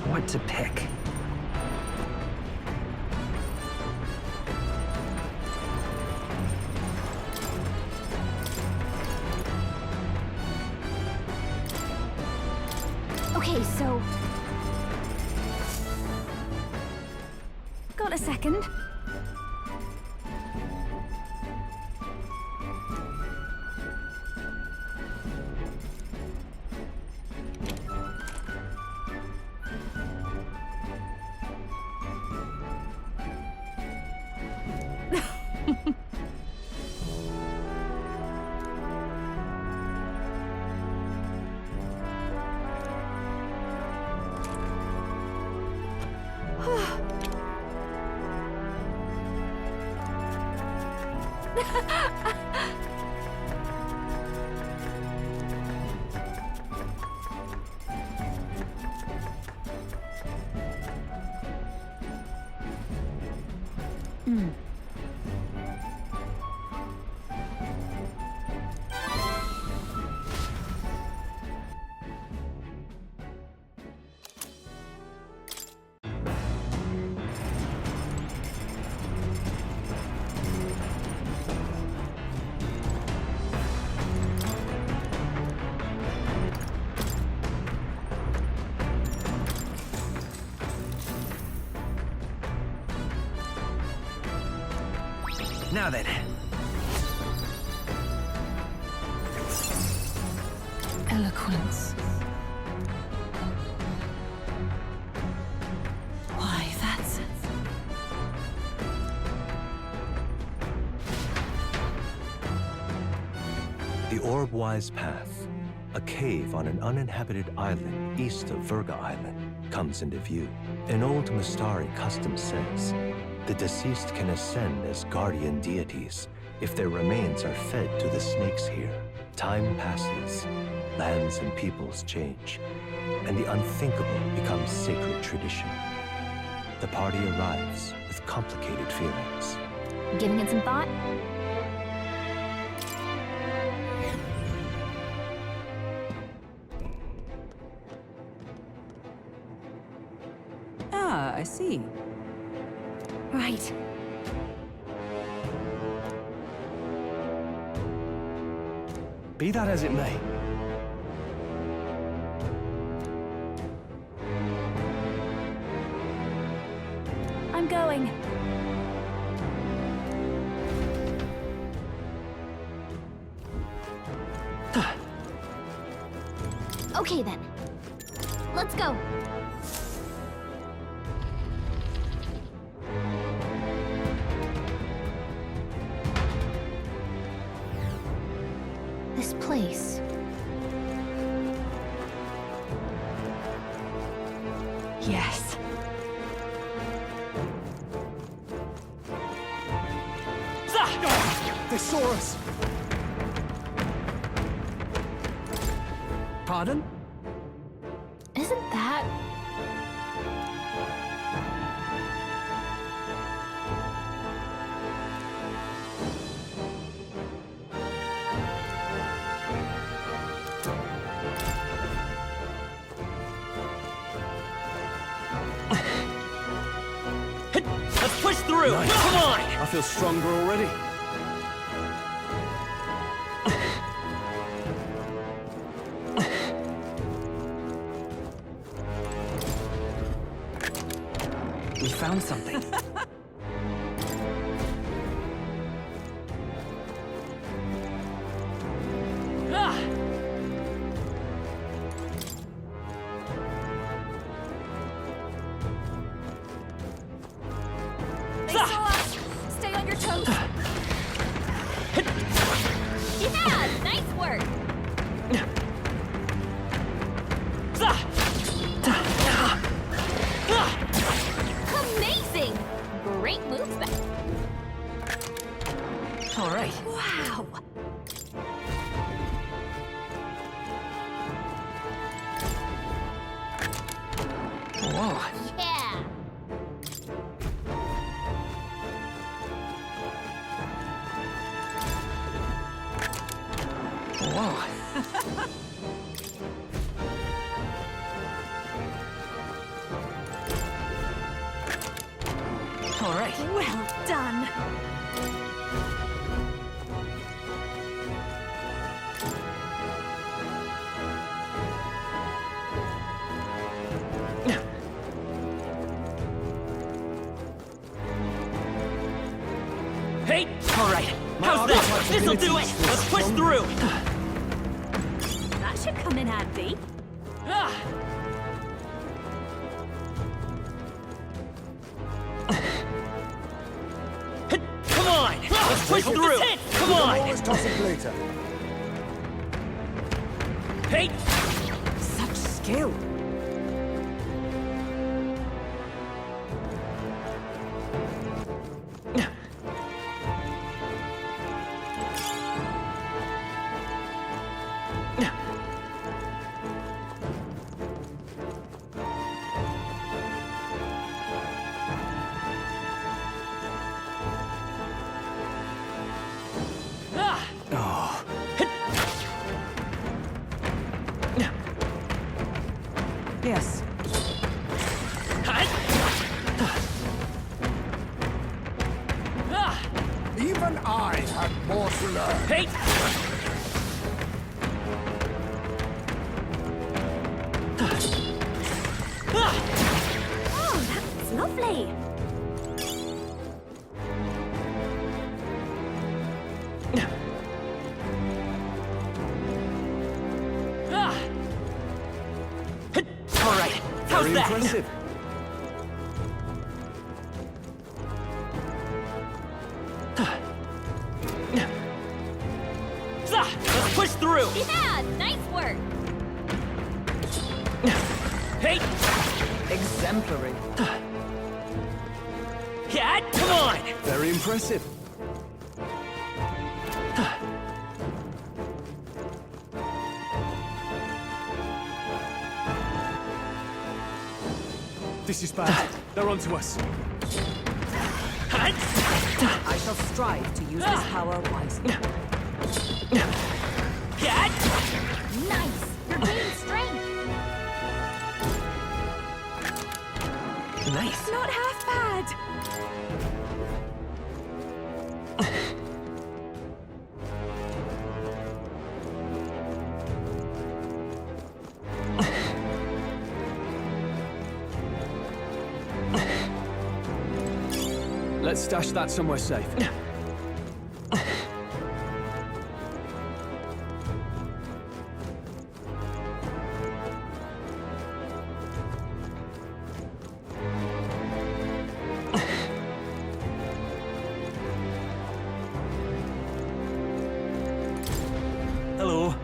What to pick? Okay, so... got a second? Now then. Eloquence. Why, that's... The Orb-wise Path, a cave on an uninhabited island east of Virga Island, comes into view. An old Mustari custom says the deceased can ascend as guardian deities if their remains are fed to the snakes here. Time passes, lands and peoples change, and the unthinkable becomes sacred tradition. The party arrives with complicated feelings. Giving it some thought? Ah, I see. Right. Be that as it may. I'm going. Okay then. Let's go. This place. Yes. They saw us! Pardon? Isn't that... through! Nice. Come on! I feel stronger already. We found something. They saw us! Stay on your toes! Yeah, nice work. Amazing! Great moves back. All right. Wow. Whoa. Yeah. Whoa. All right. Well done! Hey! All right. How's that? This'll do it! Let's push through! That should come in handy. Come on! Let's push through! Come on! Always toss it later. Hey! Such skill. Oh. Yes. Even I had more to learn. Hey! Oh, that's lovely! All right, how's Very that? impressive. Let's push through! Yeah, nice work. Hey! Exemplary. Yeah, come on! Very impressive. This is bad. They're onto us. I shall strive to use this power wisely. Nice. You're gaining strength. Nice. Not half bad! Let's stash that somewhere safe. Hello.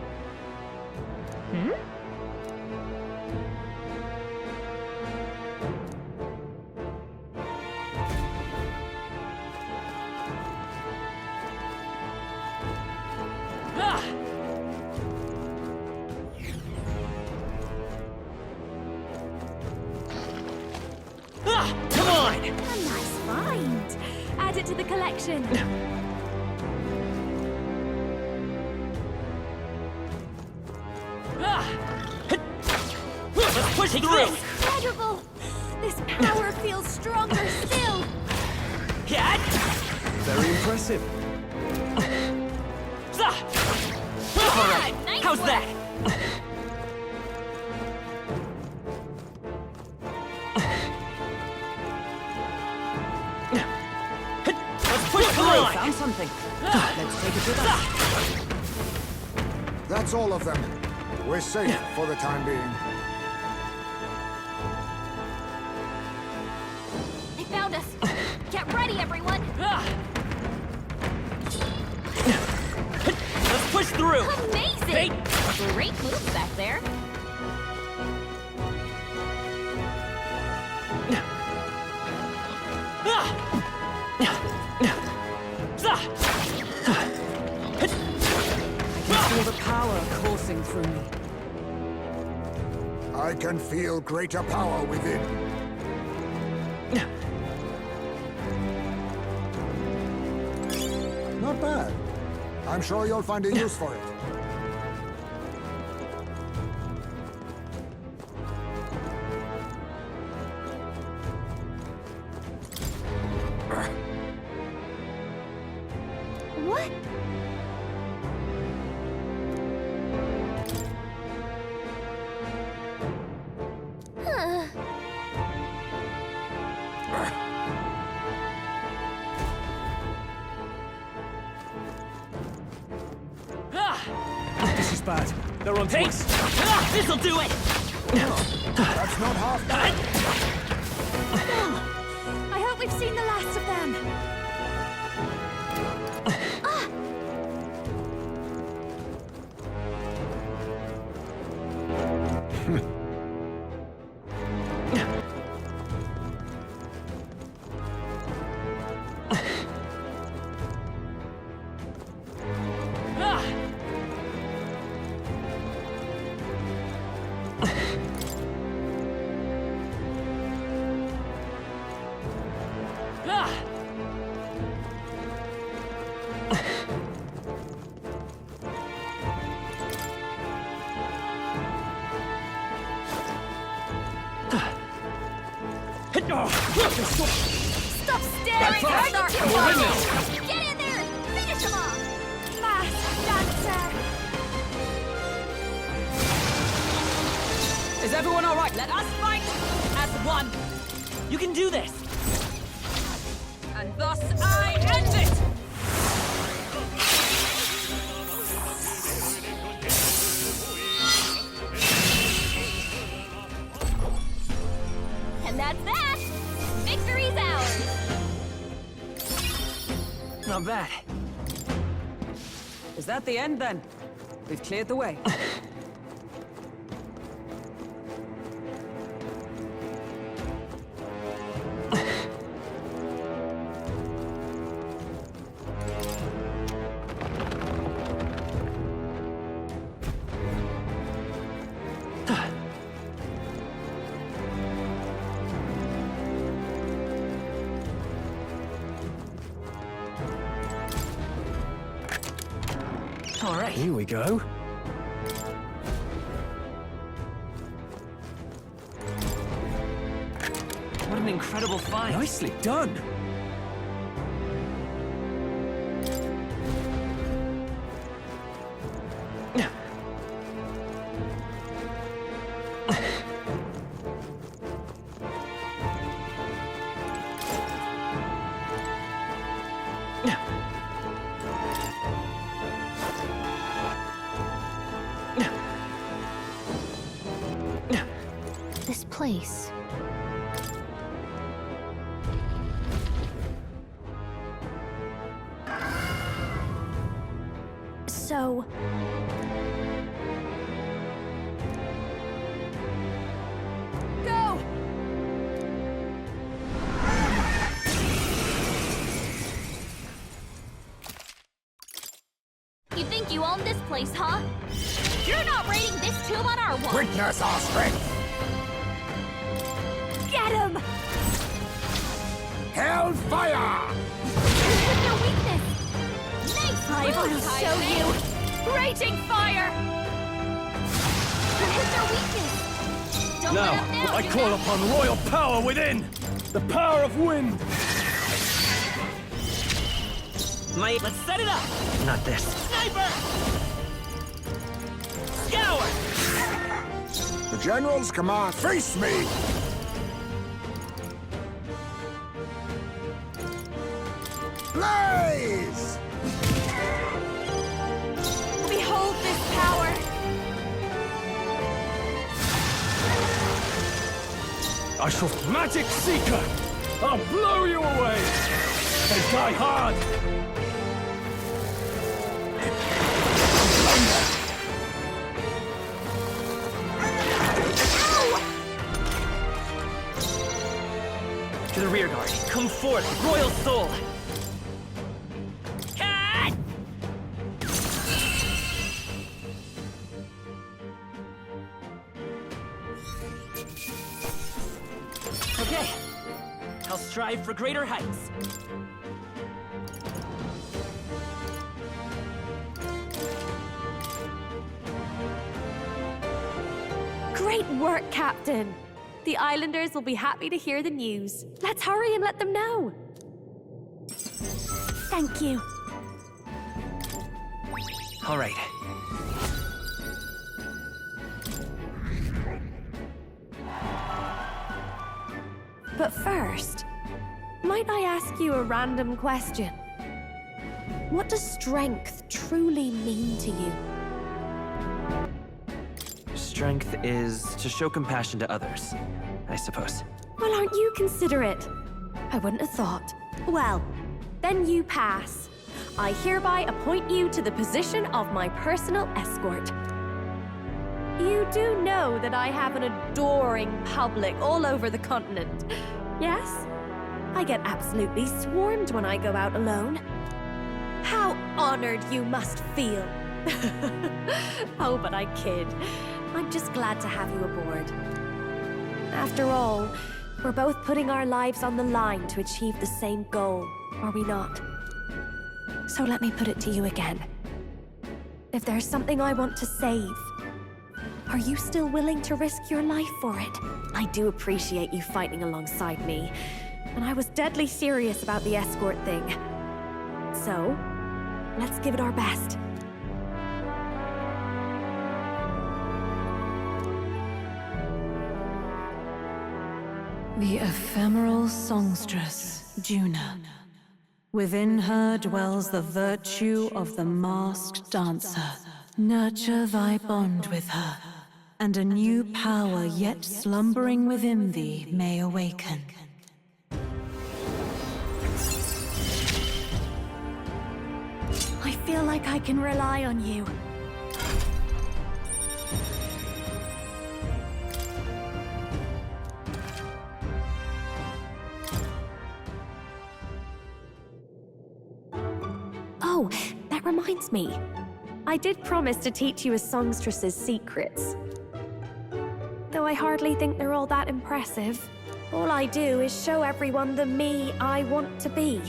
Come on! A nice find! Add it to the collection. Let's push through! Incredible! This power feels stronger still! Very impressive. All right, Nice how's work. that? Let's push through. Found something. Let's take it with us. That's all of them. We're safe for the time being. They found us. Get ready, everyone. Let's push through. Amazing. Great moves back there. Feel the power coursing through me. I can feel greater power within. Not bad. I'm sure you'll find a use for it. What? Huh. This is bad. They're on Thanks. This'll do it. That's not half bad. I hope we've seen the last of them. Stop staring at our Get in there! Finish him off! Fast dancer. Is everyone all right? Let us fight as one. You can do this. And thus I end it! And that's that! Victory's ours! Not bad. Is that the end then? We've cleared the way. All right. Here we go. What an incredible find. Nicely done. This place. So... Go! You think you own this place, huh? You're not raiding this tomb on our watch! Witness our strength! Get him! Hellfire! With your weakness! Nice I move, will show Tywin. you! Raging fire! You hit their weakness! Don't Now, let up now, I you call know? upon royal power within! The power of wind! Let's set it up! Not this. Sniper! Scour! The General's command, face me! Blaze! Behold this power! I shall magic seeker! I'll blow you away! And die hard! To the rear guard. Come forth, royal soul! Cut! Okay. I'll strive for greater heights. Great work, Captain! The Islanders will be happy to hear the news. Let's hurry and let them know. Thank you. All right. But first, might I ask you a random question? What does strength truly mean to you? Strength is to show compassion to others, I suppose. Well, aren't you considerate? I wouldn't have thought. Well, then you pass. I hereby appoint you to the position of my personal escort. You do know that I have an adoring public all over the continent, yes? I get absolutely swarmed when I go out alone. How honored you must feel. Oh, but I kid. I'm just glad to have you aboard. After all, we're both putting our lives on the line to achieve the same goal, are we not? So let me put it to you again. If there's something I want to save, are you still willing to risk your life for it? I do appreciate you fighting alongside me, and I was deadly serious about the escort thing. So, let's give it our best. The ephemeral songstress, Juna. Within her dwells the virtue of the masked dancer. Nurture thy bond with her, and a new power yet slumbering within thee may awaken. I feel like I can rely on you. Oh, that reminds me. I did promise to teach you a songstress's secrets. Though I hardly think they're all that impressive. All I do is show everyone the me I want to be.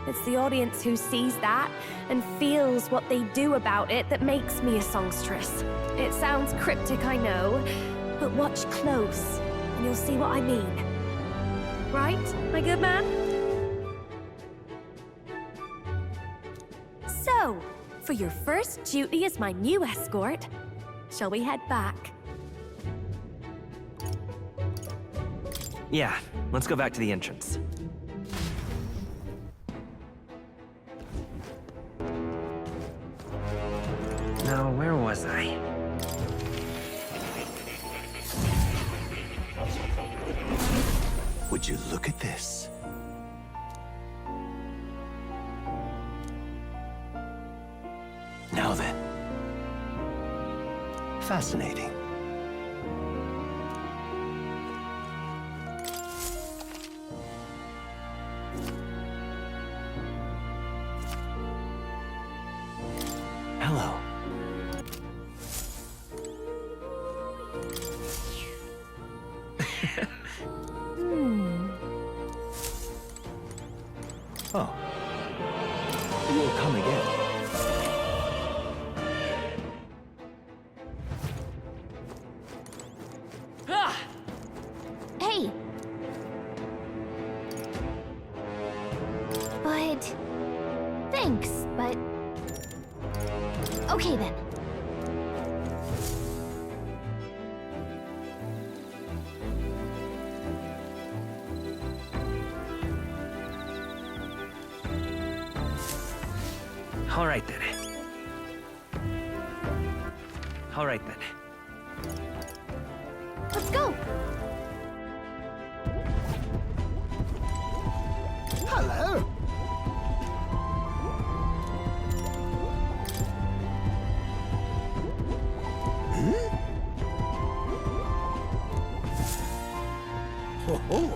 It's the audience who sees that and feels what they do about it that makes me a songstress. It sounds cryptic, I know, but watch close and you'll see what I mean. Right, my good man? So, for your first duty as my new escort, shall we head back? Yeah, let's go back to the entrance. Now, where was I? Would you look at this? Now then. Fascinating. Hello. Oh. You'll come again. Hey! But... Thanks, but... Okay then. All right then. All right then. Let's go! Hello. Oh.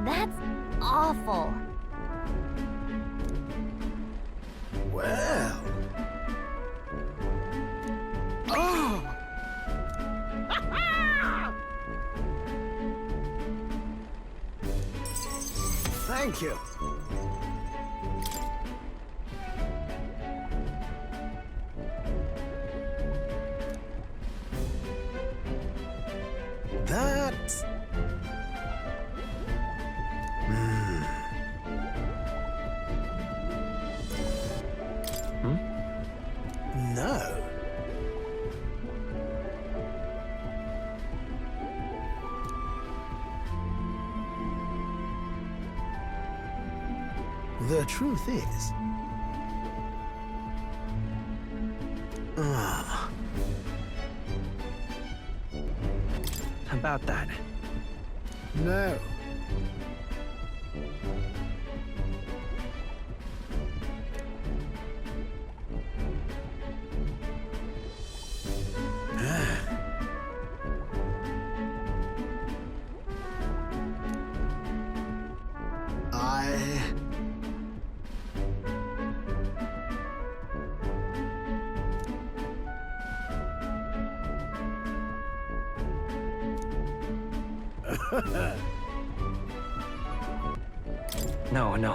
That's awful. Well. Oh. Thank you. That... No. The truth is... About that. No. No, no.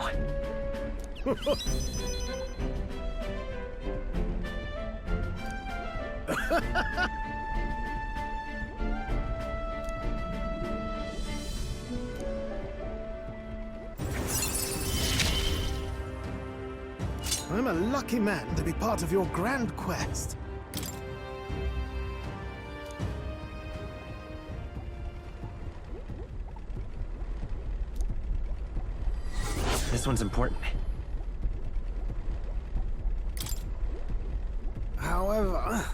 I'm a lucky man to be part of your grand quest. This one's important. However...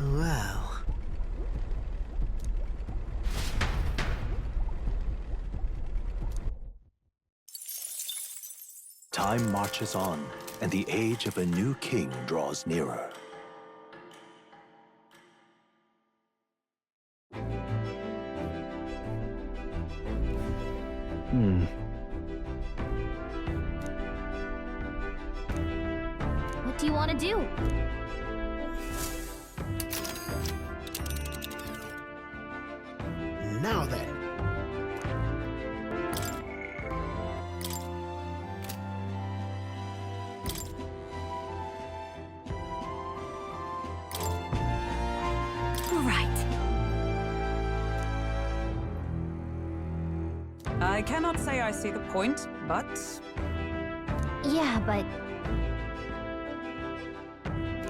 well... Time marches on, and the age of a new king draws nearer. What do you want to do? Now then. I cannot say I see the point, but... Yeah, but...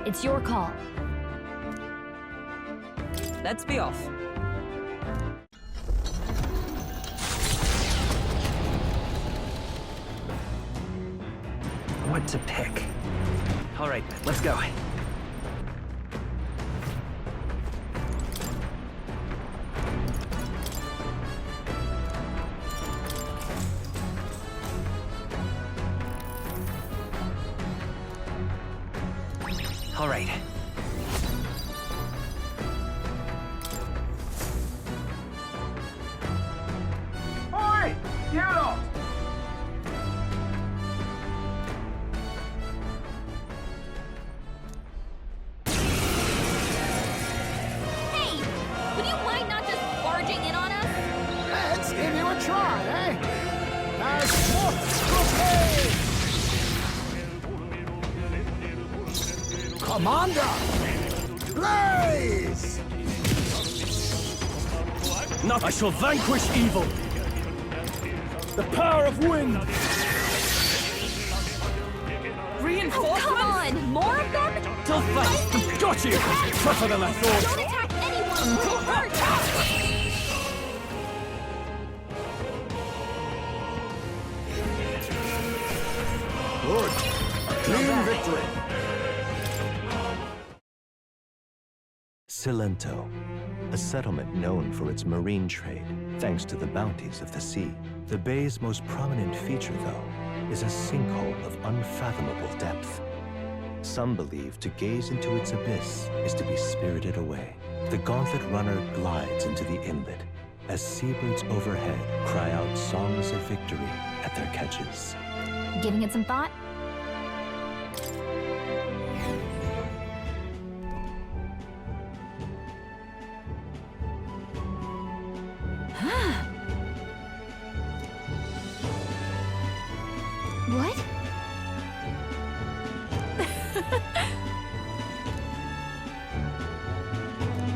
It's your call. Let's be off. What to pick? All right, let's go. All right. Oi! You lot! Hey! Would you mind not just barging in on us? Let's give you a try, eh? Commander! Blaze! Not I shall vanquish evil! The power of wind! Reinforcements? Oh, come on! More of them? Till fight! Got you! Tougher than I thought! Don't attack anyone! We'll hurt! Good. Clean victory. Cilento, a settlement known for its marine trade, thanks to the bounties of the sea. The bay's most prominent feature, though, is a sinkhole of unfathomable depth. Some believe to gaze into its abyss is to be spirited away. The gauntlet runner glides into the inlet as seabirds overhead cry out songs of victory at their catches. Giving it some thought? What?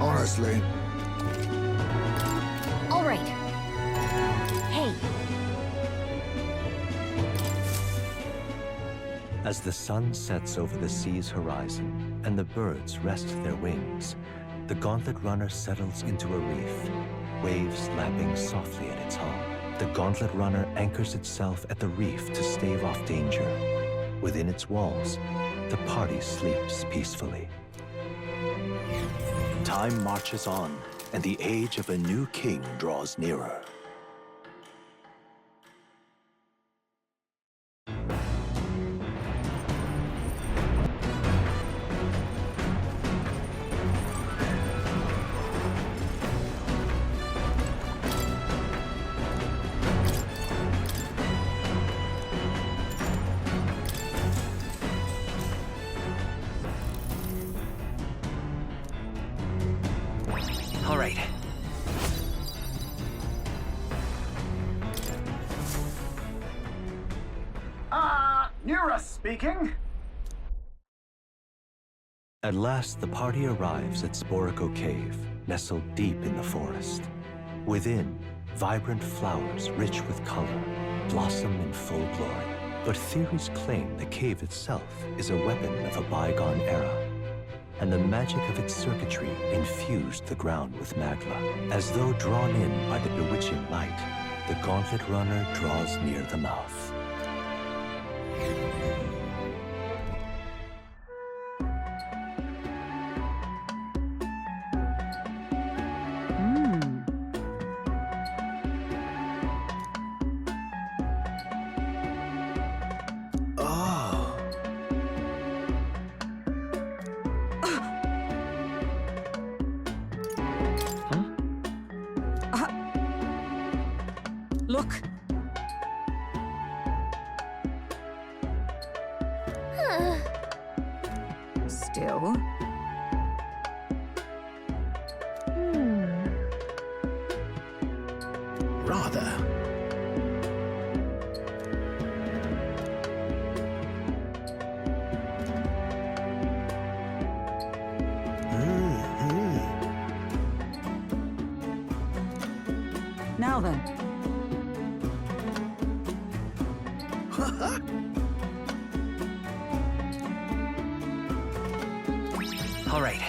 Honestly. All right. Hey. As the sun sets over the sea's horizon and the birds rest their wings, the gauntlet runner settles into a reef, waves lapping softly at its hull. The gauntlet runner anchors itself at the reef to stave off danger. Within its walls, the party sleeps peacefully. Time marches on, and the age of a new king draws nearer. All right. Nura speaking. At last, the party arrives at Sporico Cave, nestled deep in the forest. Within, vibrant flowers rich with color blossom in full glory. But theories claim the cave itself is a weapon of a bygone era, and the magic of its circuitry infused the ground with magma. As though drawn in by the bewitching light, the gauntlet runner draws near the mouth. Look! Still? Rather. Now then. All right.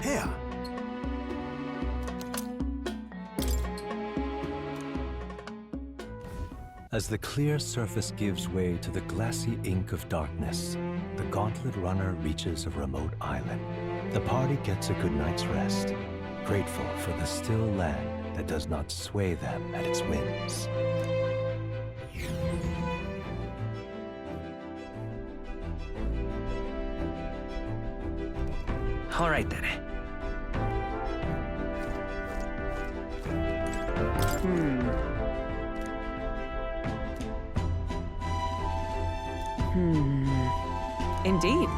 Here. As the clear surface gives way to the glassy ink of darkness, the gauntlet runner reaches a remote island. The party gets a good night's rest, grateful for the still land that does not sway them at its whims. All right, then. Indeed.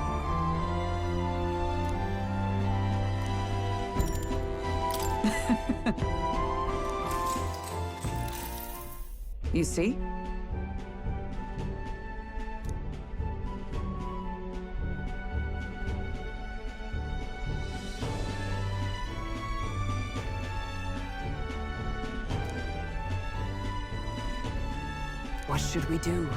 You see? What should we do?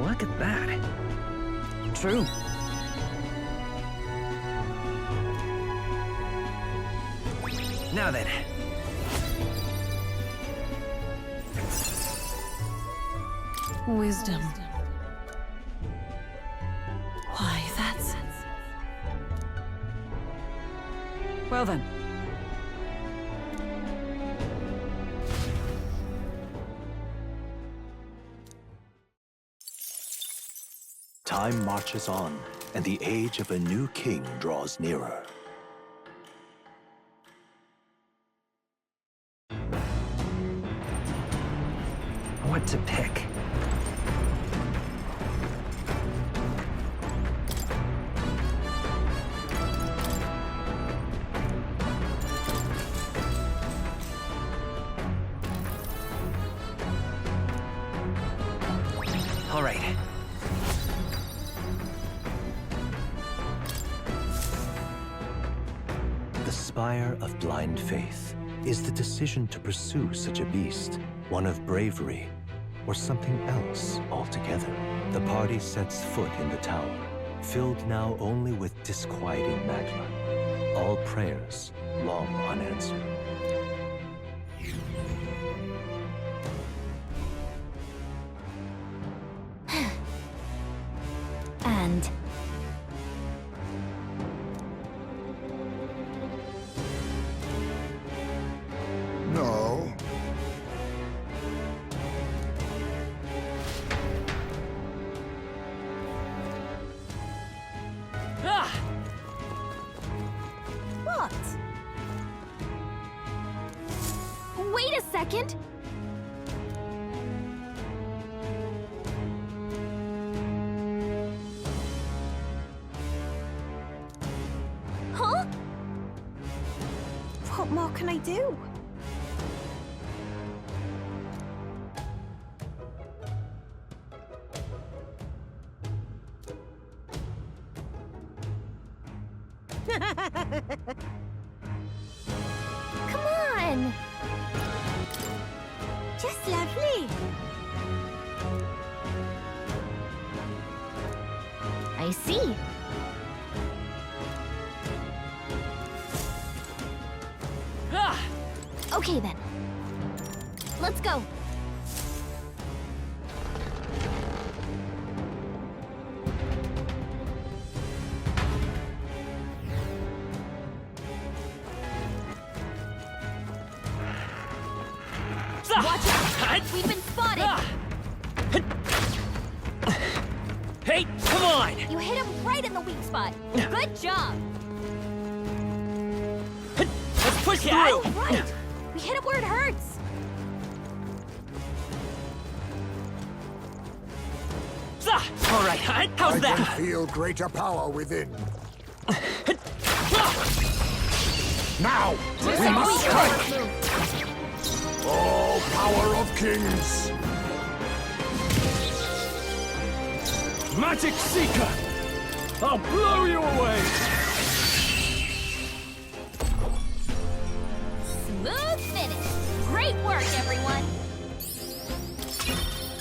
Look at that. True. Now then. Wisdom. Why, that's... Well then. Time marches on, and the age of a new king draws nearer. What to pick? All right. The Spire of Blind Faith is the decision to pursue such a beast, one of bravery, or something else altogether. The party sets foot in the tower, filled now only with disquieting magma. All prayers long unanswered. And... No. What? Wait a second! Huh? What more can I do? Come on! Just lovely. I see. Okay then. Let's go. Watch out! We've been spotted! Hey, come on! You hit him right in the weak spot. Good job! Let's push through! Oh, right! We hit him where it hurts! All right, how's that? I can feel greater power within. Now, we must strike! Oh, power of kings! Magic Seeker! I'll blow you away! Smooth finish. Great work, everyone.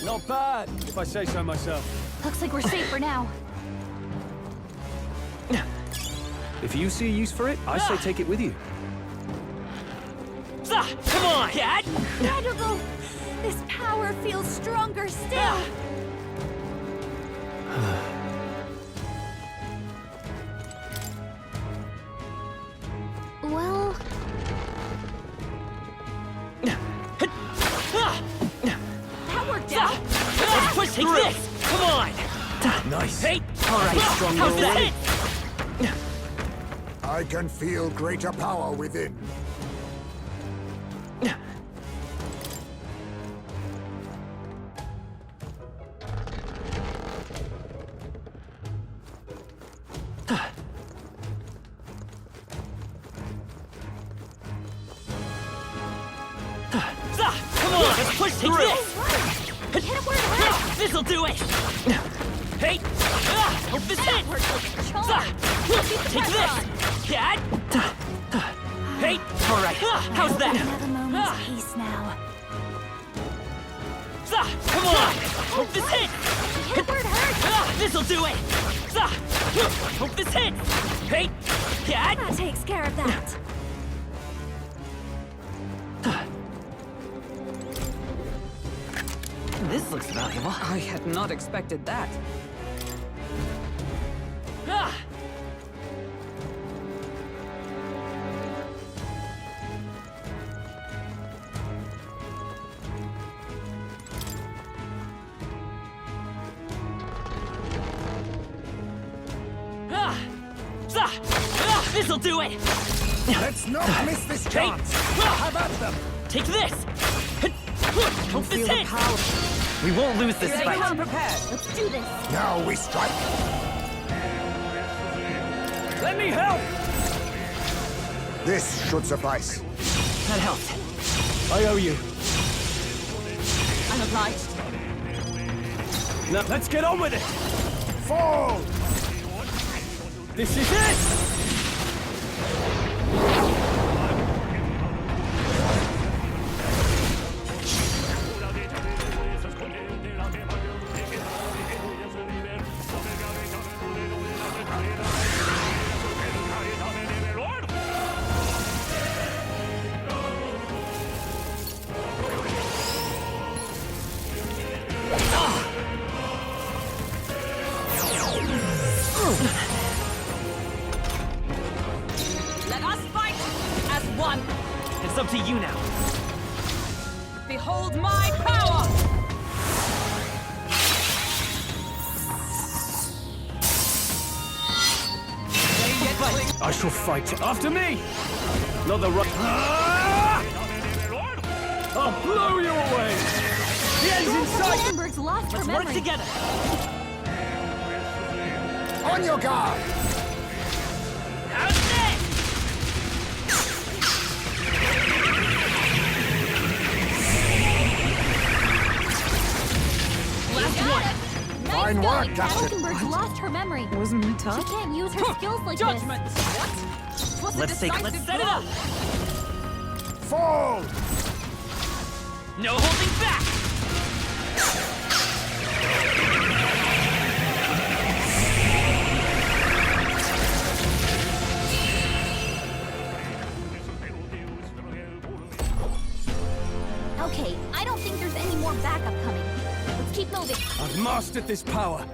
Not bad, if I say so myself. Looks like we're safe for now. If you see a use for it, I say take it with you. Come on, Dad! Incredible! This power feels stronger still! Well... That worked out. Let's push through! This. Come on! Nice. Hey! All right, strong how's that? I can feel greater power within. Come on, let's push through! Hit him where it hurts! This'll do it! Hey! Hope this hits! Worked like a charm. Take this! Cat! Hey! Hey! Alright, how's that? Have a moment's peace now. Come on! Hope this hits! Hit where it hurts! This'll do it! Hope this hits! Hey! Cat! That takes care of that. This looks valuable. I had not expected that. This'll do it! Let's not miss this chance! Have at them! Take this! Hope this hits! We won't lose this fight. Prepared. Let's do this. Now we strike. Let me help! This should suffice. That helped. I owe you. I'm obliged. Now, let's get on with it! Fall! This is it! Let us fight as one. It's up to you now. Behold my power! I shall fight. After me! Not the right. I'll blow you away! The end's in sight! Amber's lost her Let's work memory. together! On your guard! How's this? Last one. Fine work, Captain. Amber's lost her memory. Wasn't it She tough? can't use her skills like Judgment! this. What? Was Let's set it up! Fall! No holding back! Okay, I don't think there's any more backup coming. Let's keep moving. I've mastered this power.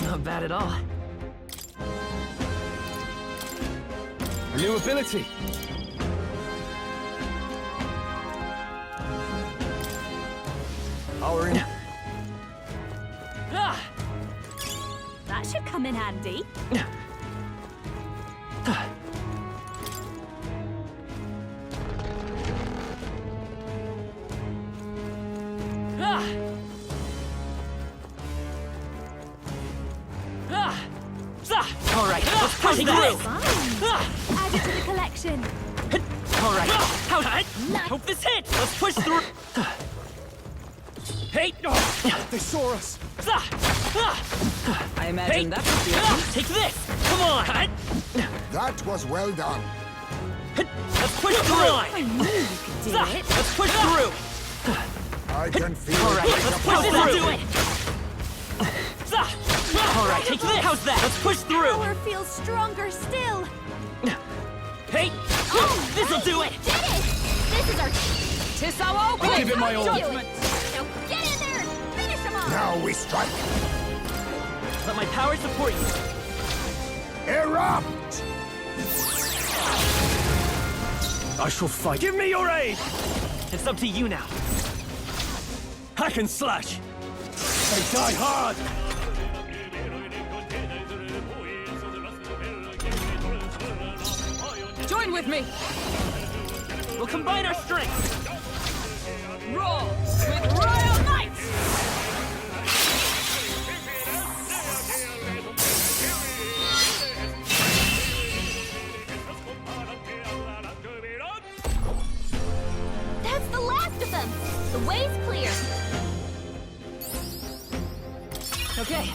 Not bad at all. A new ability. Our in. That should come in handy. Alright, let's push through! Add it to the collection. Alright, hope this hits! Let's push through! Hey! They saw us! I imagine that would be a Take this! Come on! That was well done. Let's push through! I knew you could do it. Let's push through! I can feel Alright, it. let's push through! Alright, take this! How's that? Let's push through! Power feels stronger still. Hey! Oh, This'll do it! Did it! This is our... Tis our open! I'll give it my all. Judgment! Now get in there and finish him off! Now we strike. Let my power support you! Erupt! I shall fight. Give me your aid! It's up to you now. Hack and slash! They die hard! Join with me! We'll combine our strengths! Roll with royal might! That's the last of them! The way's clear. Okay.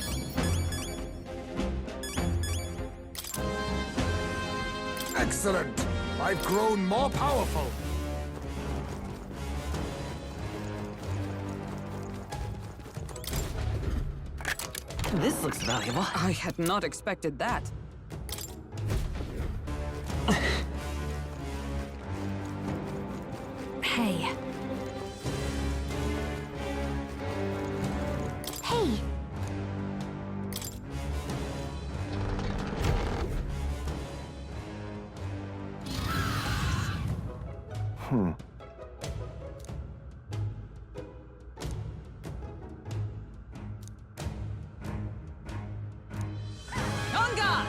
Excellent! I've grown more powerful. This looks valuable. I had not expected that. Hey. Hey! On guard!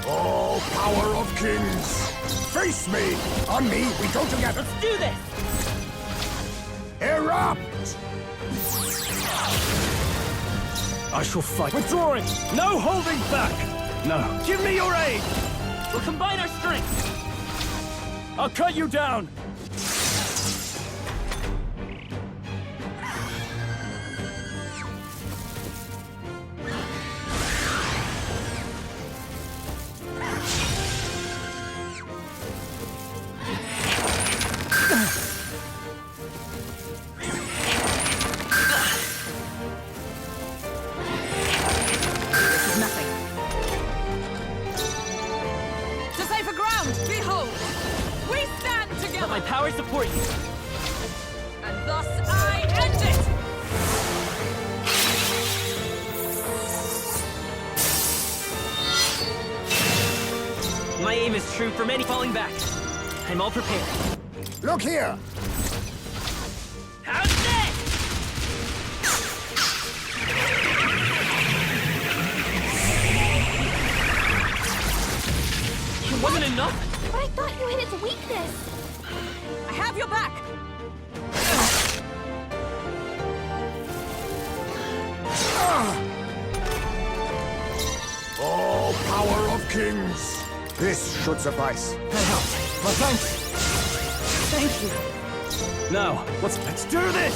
Oh, power of kings! Face me! On me, we go together! Let's do this! Erupt! I shall fight. Withdrawing! No holding back! No. Give me your aid! We'll combine our strengths! I'll cut you down! My power support you. And thus I end it! My aim is true from any falling back. I'm all prepared. Look here! How's this? It wasn't enough? But I thought you hit its weakness. I have your back! Oh, power of kings! This should suffice. That helped. Well, thanks. Thank you. Now, let's Do this!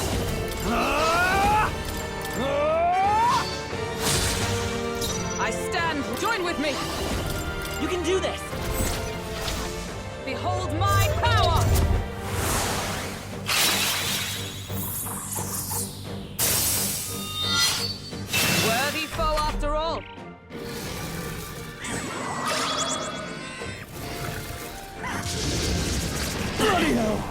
I stand. Join with me. You can do this! Behold my power! Worthy foe after all. Bloody hell!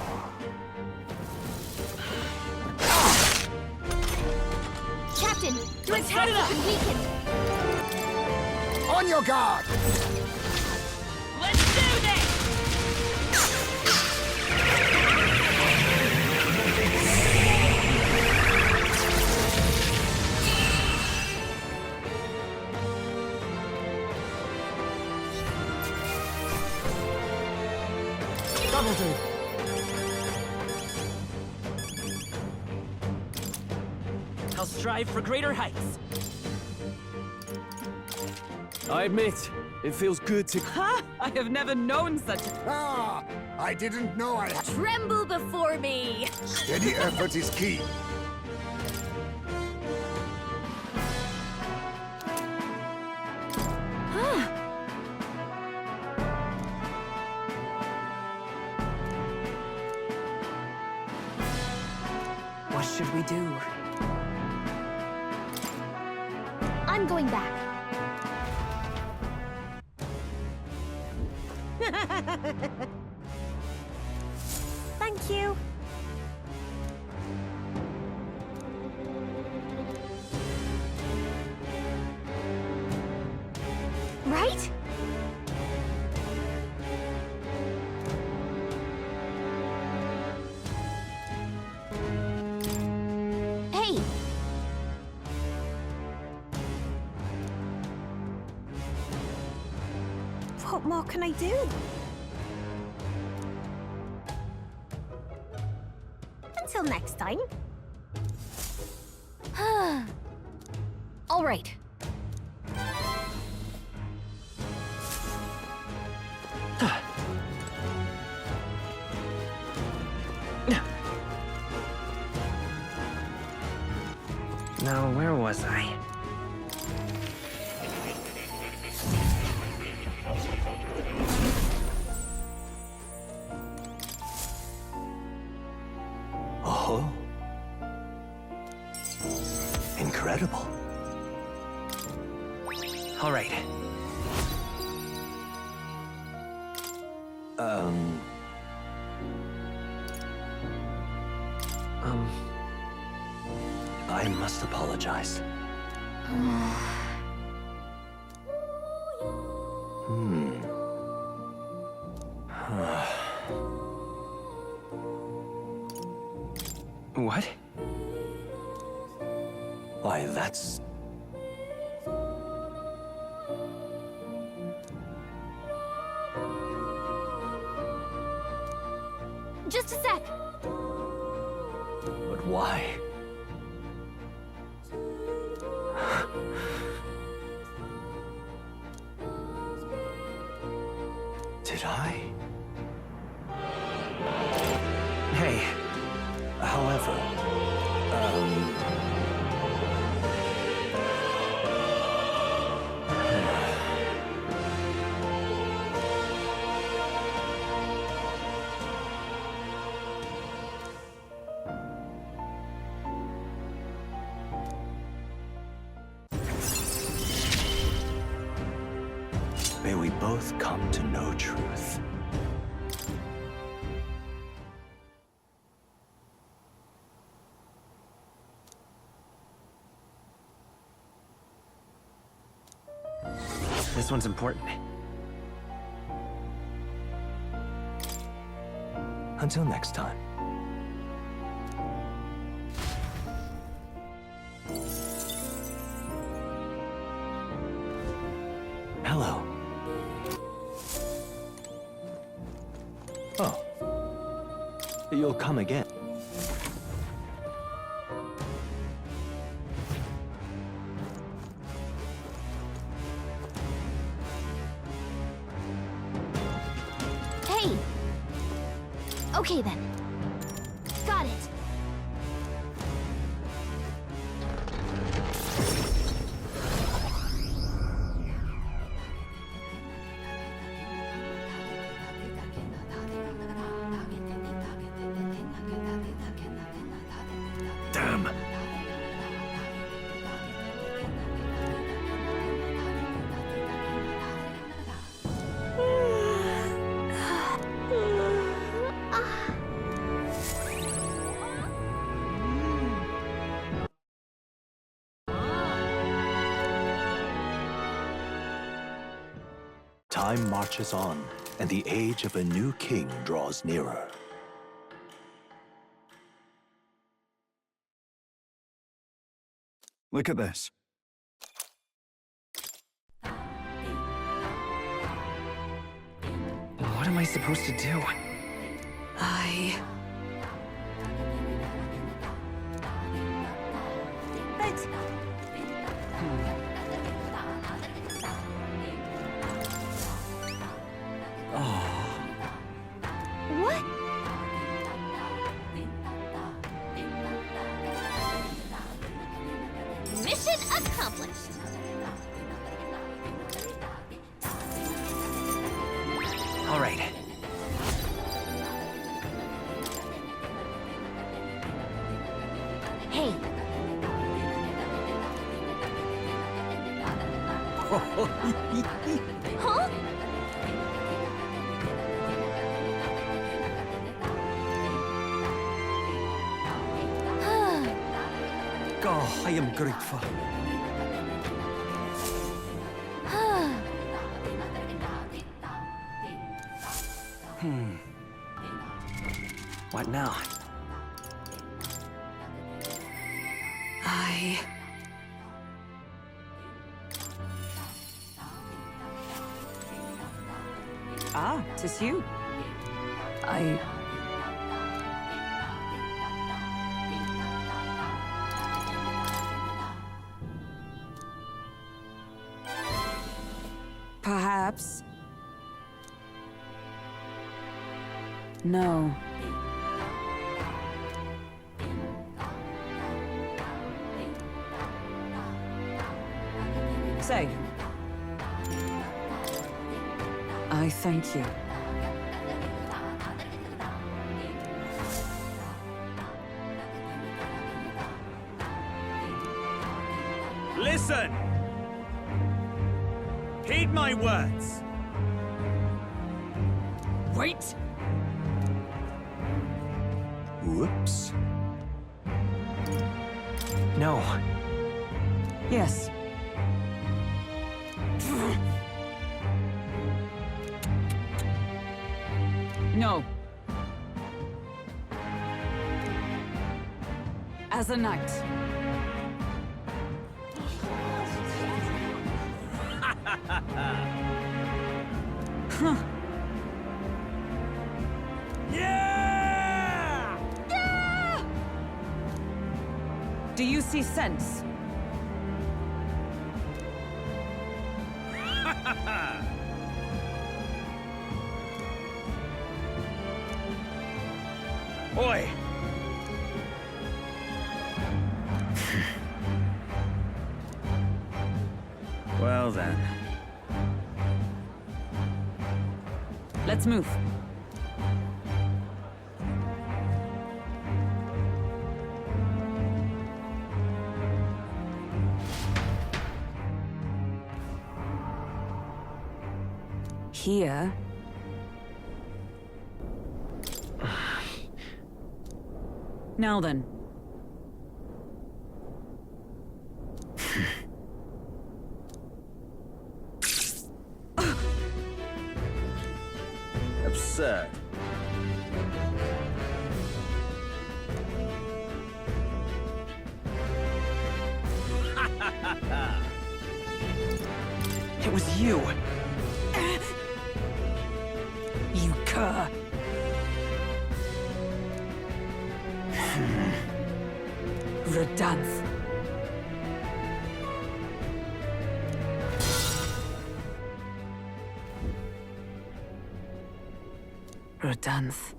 Captain, your Let's set attack it has up. been weakened. On your guard! Let's do this! Double do. I'll strive for greater heights. I admit, it feels good to... Ha! I have never known such... Ah! I didn't know I had... Tremble before me. Steady effort is key. What should we do? I'm going back. Thank you. Right? Hey! What more can I do? Until next time. All right. Now, where was I? Incredible. All right. I must apologize. What? Why, that's... Just a sec. But why? Did I? Hey. However, may we both come to know truth. This one's important. Until next time. Hello. Oh. You'll come again. Hey! Okay then. Got it. Damn. Time marches on, and the age of a new king draws nearer. Look at this. What am I supposed to do? What? Mission accomplished. All right. Hey. Huh? Oh, I am grateful. What now? Ah, 'tis you. Perhaps. No. Say. I thank you. Listen! Heed my words! Wait! Whoops. No. Yes. No. As a knight. Huh. Yeah! Yeah! Do you see sense? Oi! Well then. Let's move. Here. Now then. Absurd. It was you. You cur. Redanth. Redanth.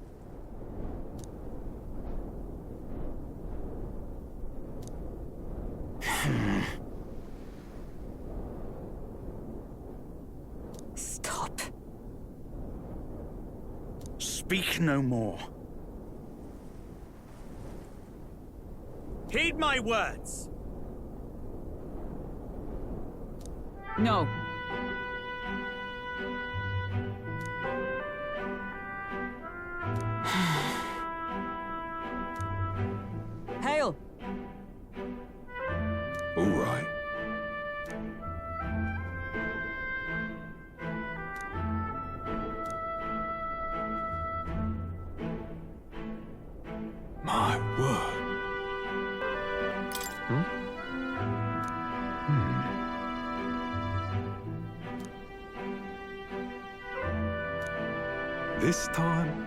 Stop. Speak no more. Heed my words! No. Hail! All right. My word. This time?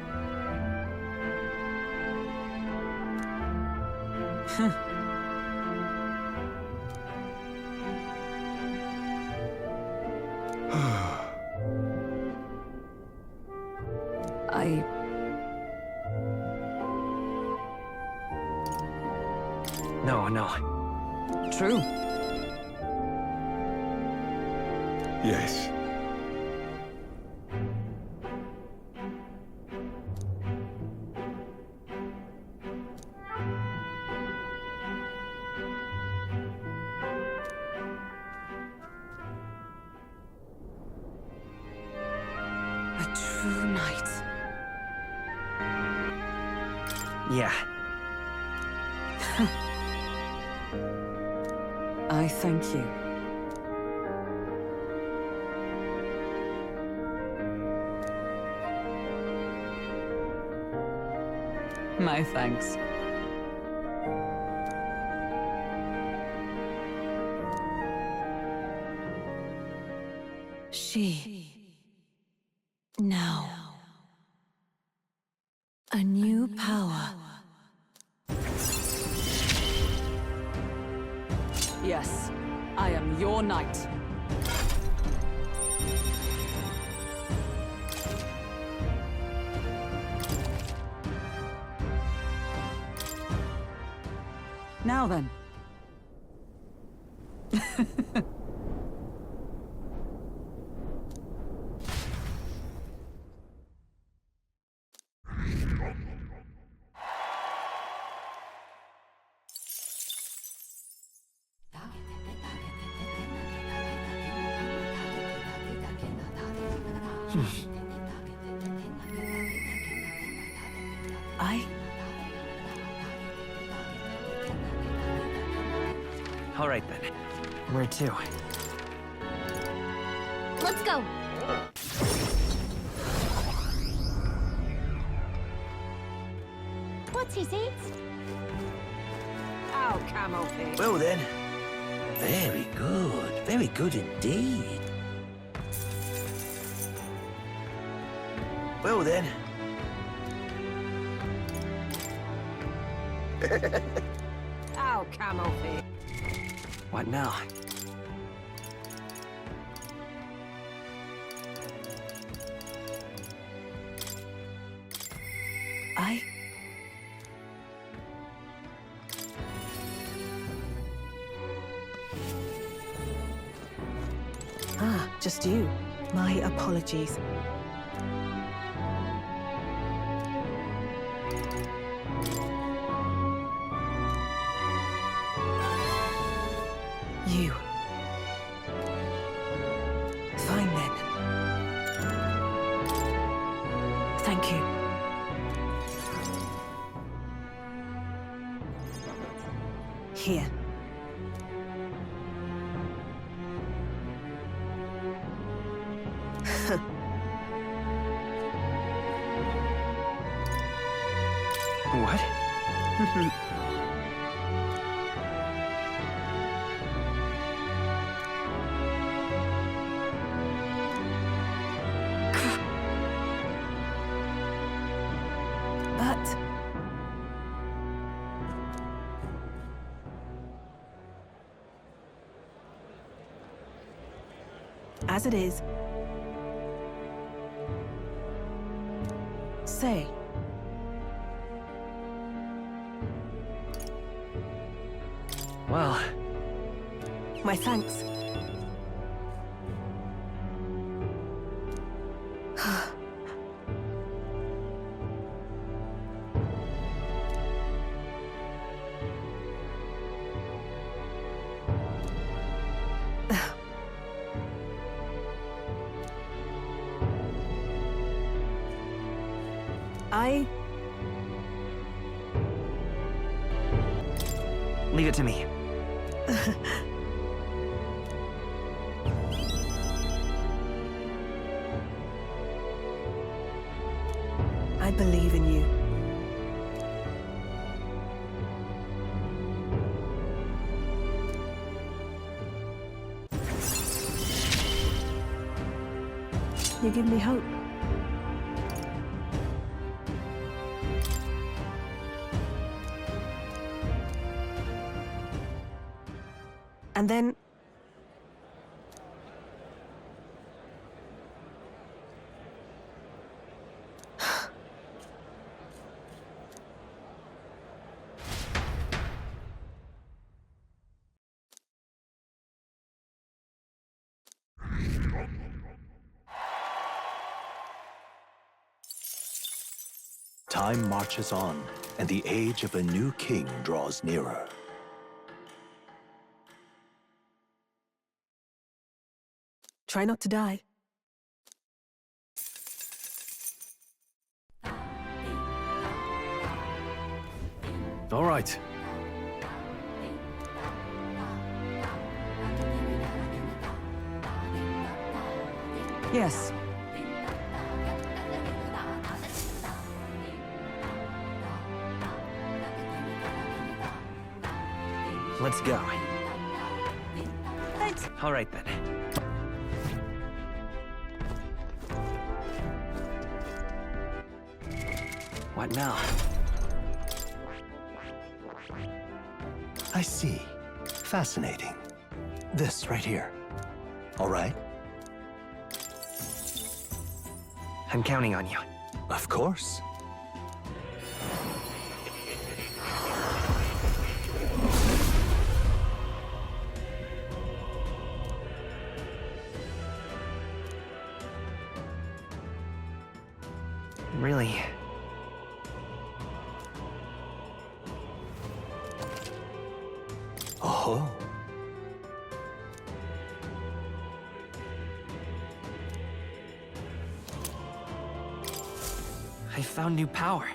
No. True. Yes. A true knight. Yeah. I thank you. My thanks. She. Now. A new power. Yes, I am your knight. Now then. All right then. Where to? Let's go. What's his eat? Oh, camel pig. Well then. Very good. Very good indeed. Well then. Oh, camel pig. What now? Just you. My apologies. You. Fine then. Thank you. Here. What? But... as it is. Say. Well... my thanks. Leave it to me. I believe in you. You give me hope. And then... Time marches on, and the age of a new king draws nearer. Try not to die. All right. Yes. Let's go. Thanks. All right then. What now? I see. Fascinating. This right here. All right? I'm counting on you. Of course. Really? Oh. I found new power.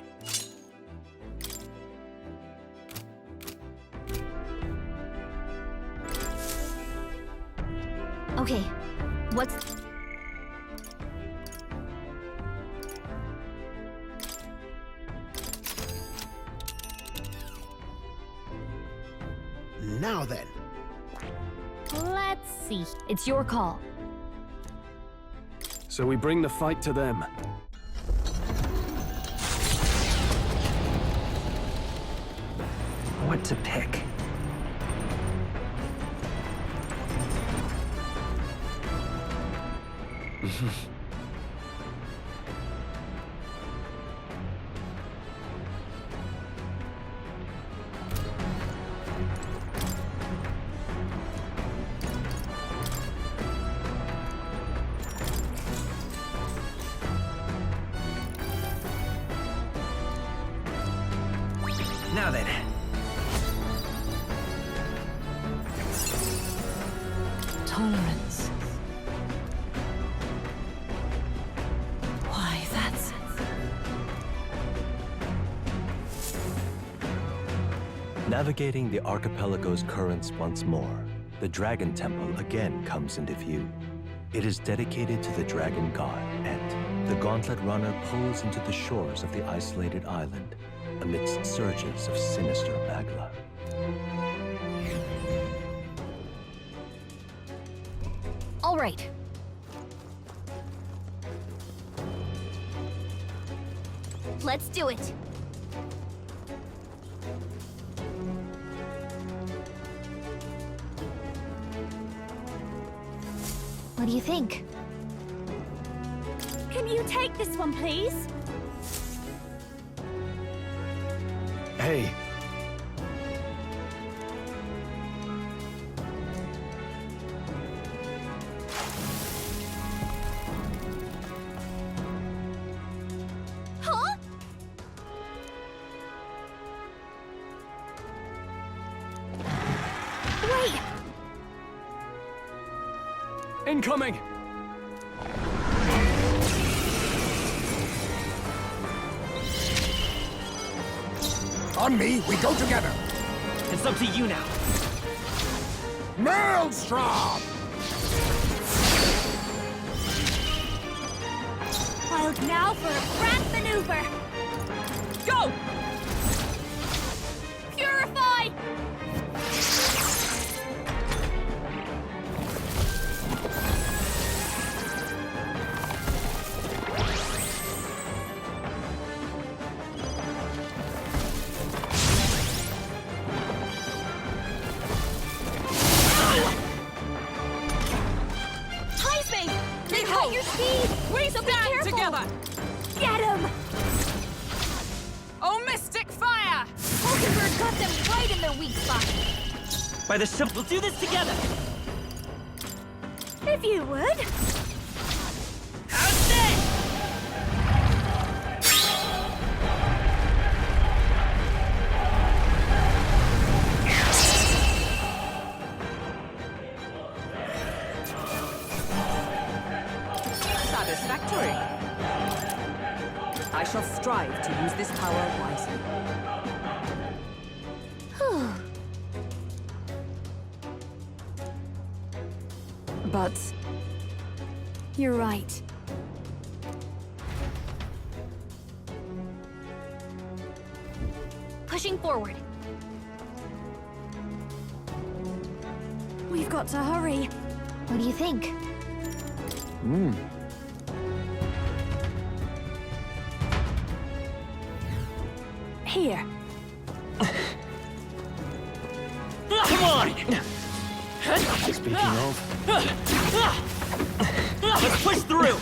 Okay, what's... Now then. Let's see. It's your call. So we bring the fight to them. What to pick? Now then. Tolerance. Why, that's... Navigating the archipelago's currents once more, the Dragon Temple again comes into view. It is dedicated to the Dragon God, and the Gauntlet Runner pulls into the shores of the isolated island amidst surges of sinister magla. All right. Let's do it. What do you think? Can you take this one, please? Hey. Huh? Wait! Incoming! On me, we go together. It's up to you now. Maelstrom! Wild now for a grand maneuver! Go! Purify! Your speed! We stand together! Get him! Oh, Mystic Fire! Hulkenberg got them right in their weak spot. By the ship, we'll do this together! If you would. How's this? Satisfactory. I shall strive to use this power wisely. But... you're right. Pushing forward. We've got to hurry. What do you think? Here. Come on! Speaking of... Let's push through!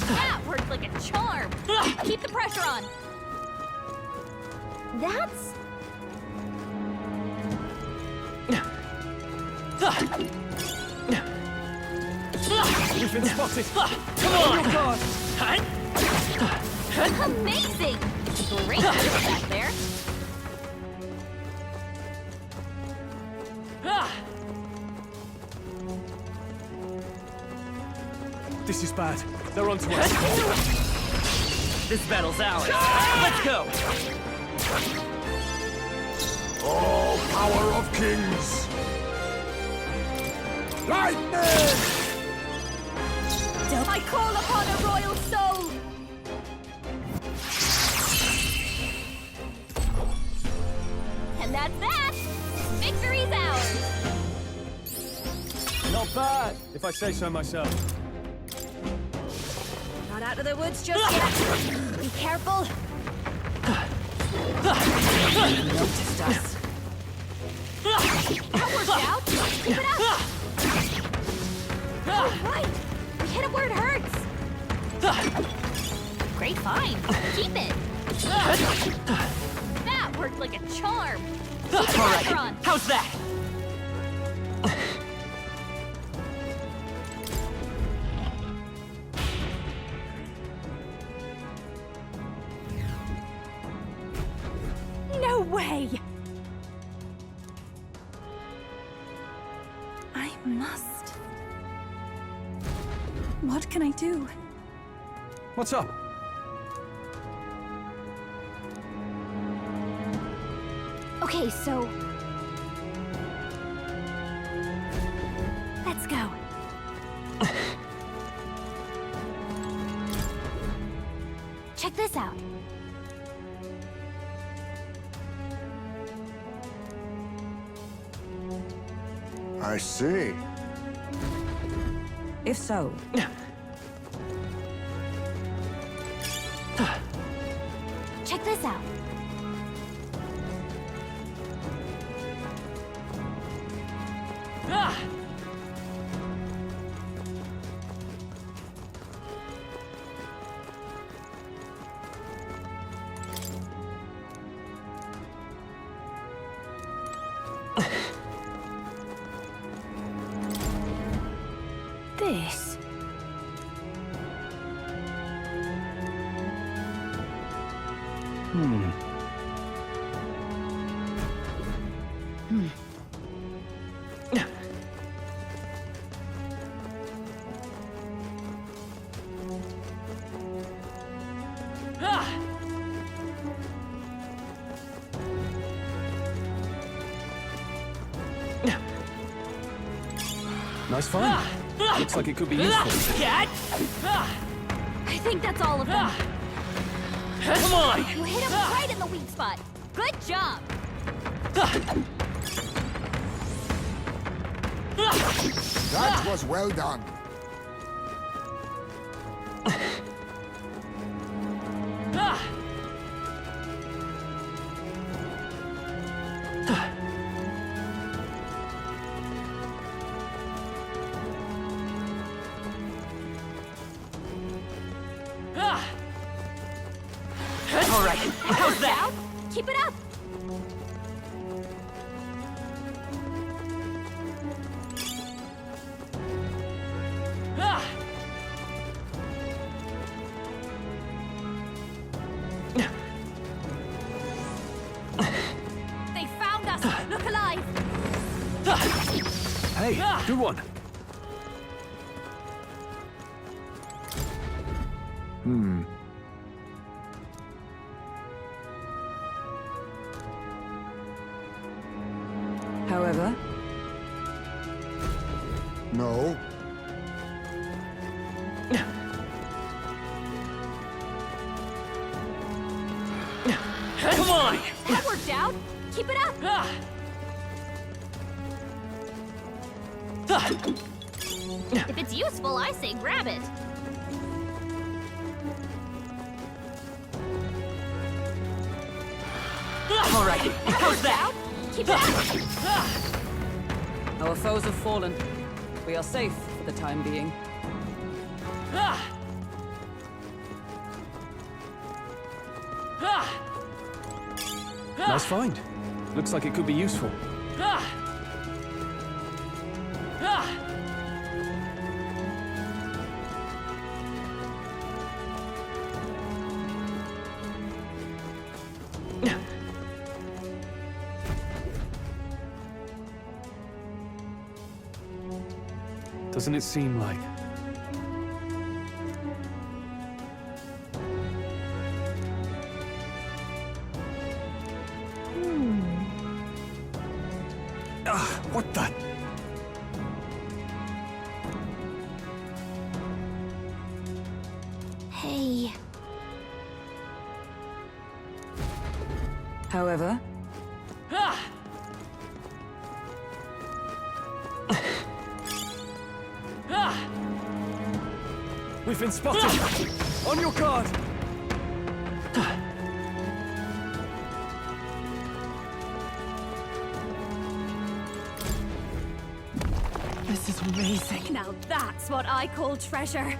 That worked like a charm! Keep the pressure on! That's... We've been spotted! Come on! Oh, God. amazing! Great back there. This is bad. They're onto us. This battle's ours. Let's go! Oh, power of kings! Lightning! I call upon a royal soul! And that's that! Victory's ours! Not bad, if I say so myself. Not out of the woods just yet. Be careful. Noticed us. That worked out. Keep it up. All right. We hit it where it hurts. Great find. Keep it. That worked like a charm. Keep the pressure on. How's that? No way! I must. What can I do? What's up? Okay, so... let's go. Check this out. I see. If so, Check this out. This. Nice find. Looks like it could be useful. Cat! I think that's all of them. Come on! You hit him right in the weak spot. Good job. That was well done. All right, how's that? Keep it up. They found us. Look alive. Hey, good one. however, No. Come on! That worked out. Keep it up. If it's useful, I say grab it. All right, how's that? Keep it up. our foes have fallen. We are safe for the time being. Nice find. Looks like it could be useful. Doesn't it seem like What the? Hey. However, we've been spotted! On your guard! This is amazing. Now that's what I call treasure.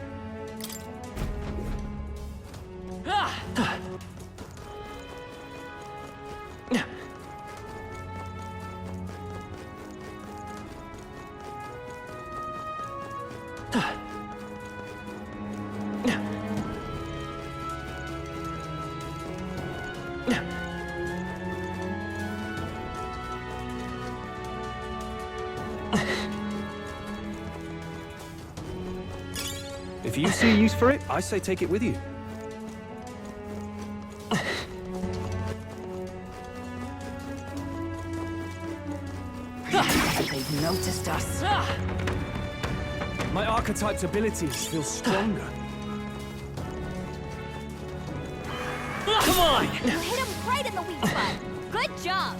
If you see use for it, I say take it with you. they've noticed us. My archetype's abilities feel stronger. Come on! You hit him right in the weak spot. Good job.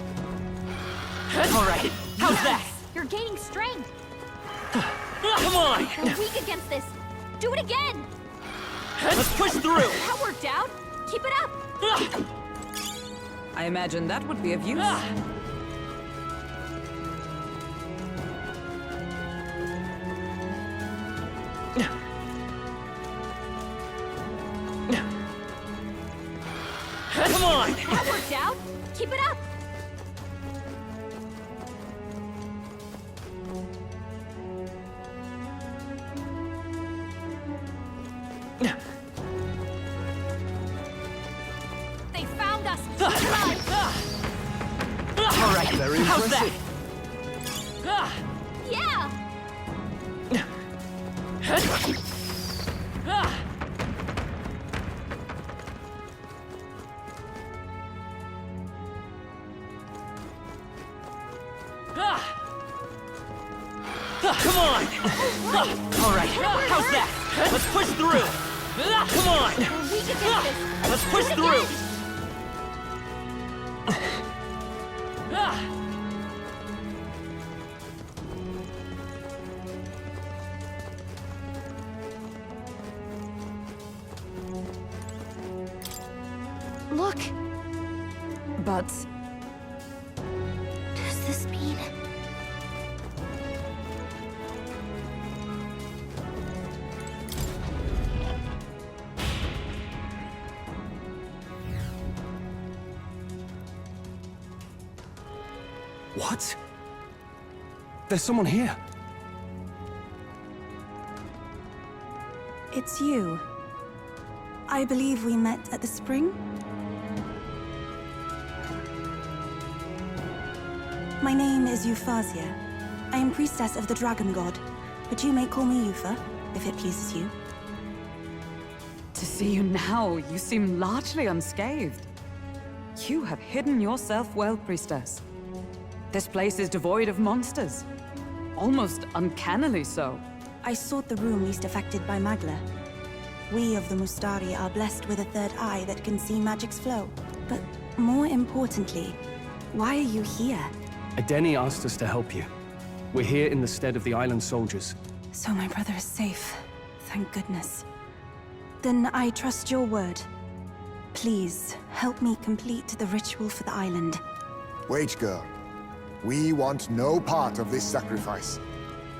All right, how's that? You're gaining strength. Come on! You're weak against this. Do it again. Let's push through. That worked out. Keep it up. I imagine that would be of use. Come on! That worked out. Keep it up. They found us. All right, very how's impressive. that? Yeah. Come on! All right, how's that? Let's push through. Come on! We're weak against this. Let's push Do it through. again. Look! But Does this mean... What? There's someone here. It's you. I believe we met at the spring? My name is Euphazia. I am priestess of the dragon god, but you may call me Eupha, if it pleases you. To see you now, you seem largely unscathed. You have hidden yourself well, priestess. This place is devoid of monsters. Almost uncannily so. I sought the room least affected by Magla. We of the Mustari are blessed with a third eye that can see magic's flow. But more importantly, why are you here? Adeni asked us to help you. We're here in the stead of the island soldiers. So my brother is safe. Thank goodness. Then I trust your word. Please, help me complete the ritual for the island. Wait, girl. We want no part of this sacrifice.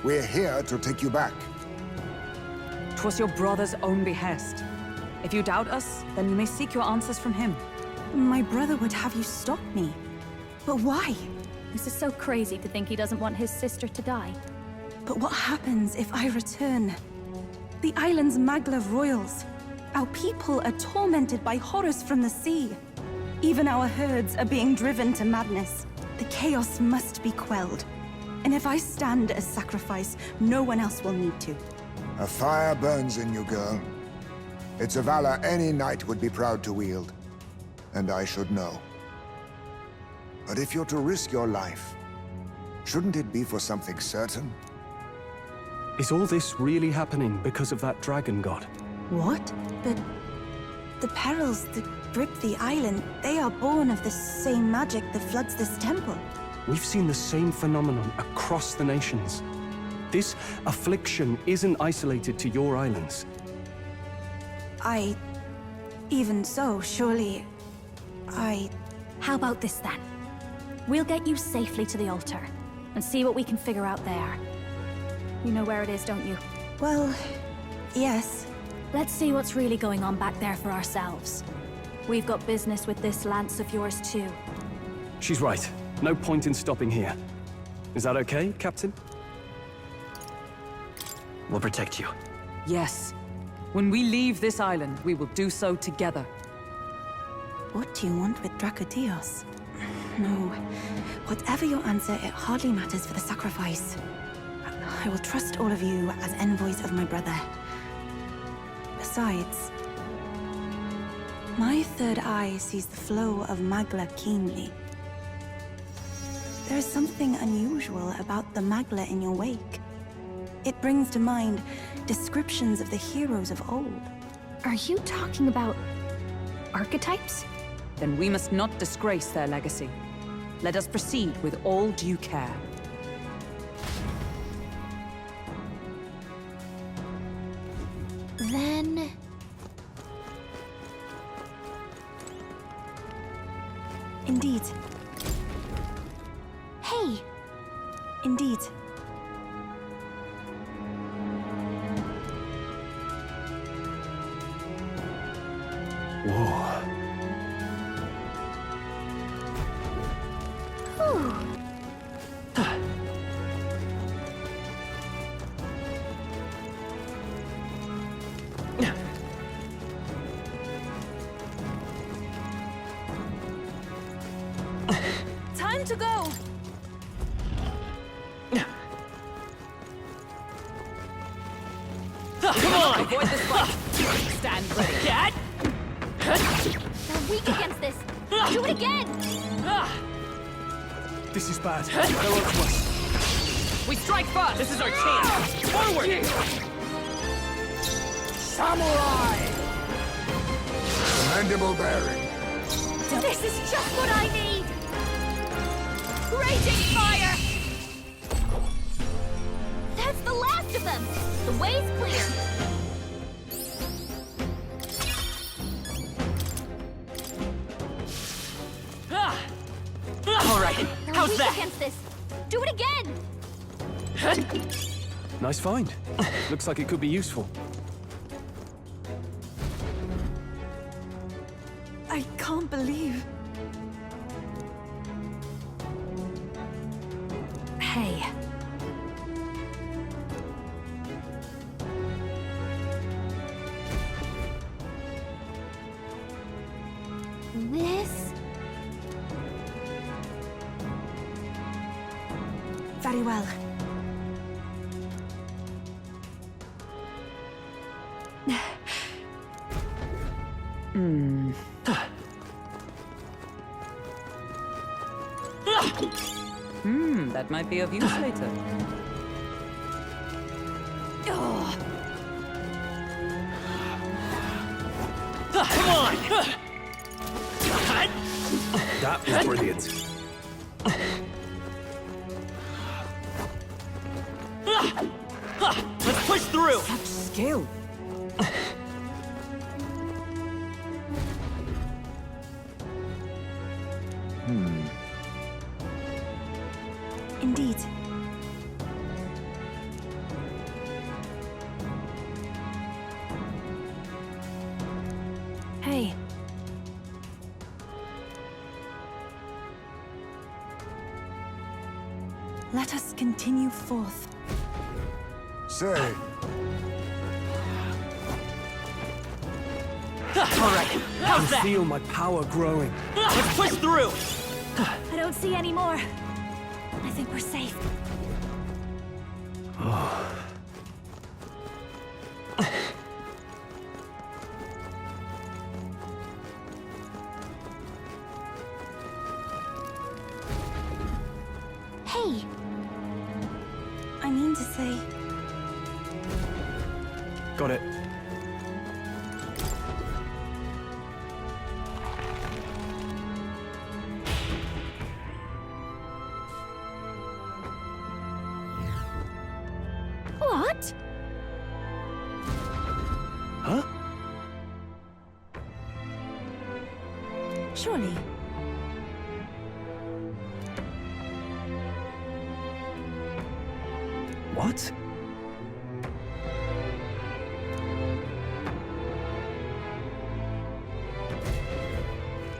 We're here to take you back. 'Twas your brother's own behest. If you doubt us, then you may seek your answers from him. My brother would have you stop me. But why? This is so crazy to think he doesn't want his sister to die. But what happens if I return? The island's Magla royals. Our people are tormented by horrors from the sea. Even our herds are being driven to madness. The chaos must be quelled. And if I stand as sacrifice, no one else will need to. A fire burns in you, girl. It's a valor any knight would be proud to wield. And I should know. But if you're to risk your life, Shouldn't it be for something certain? Is all this really happening because of that dragon god? What? But the perils that grip the island, they are born of the same magic that floods this temple. We've seen the same phenomenon across the nations. This affliction isn't isolated to your islands. Even so, surely... How about this then? We'll get you safely to the altar, and see what we can figure out there. You know where it is, don't you? Well, yes. Let's see what's really going on back there for ourselves. We've got business with this lance of yours too. She's right. No point in stopping here. Is that okay, Captain? We'll protect you. Yes. When we leave this island, we will do so together. What do you want with Dracodios? No. Whatever your answer, it hardly matters for the sacrifice. I will trust all of you as envoys of my brother. Besides, my third eye sees the flow of Magla keenly. There is something unusual about the Magla in your wake. It brings to mind descriptions of the heroes of old. Are you talking about archetypes? Then we must not disgrace their legacy. Let us proceed with all due care. Then... Indeed. Hey! Indeed. Whoa. Time to go! Come on! Avoid this fight! Stand ready. Get! They're weak against this. Do it again! This is bad. They're on to us. We strike first! This is our chance! Forward! Samurai! Commendable bearing. This is just what I need! Raging fire! That's the last of them! The way's clear! All right, They're how's weak that? against this. Do it again! Nice find. Looks like it could be useful. I can't believe... Hey. This... Very well. That might be of use later. Come on! That was brilliant. Let's push through! Such skill! Indeed. Hey. Let us continue forth. Say, All right, I how's can that? feel my power growing. Let's push through! I don't see any more. I think we're safe. Hey! trying to say? Got it. What? Huh? Surely. What?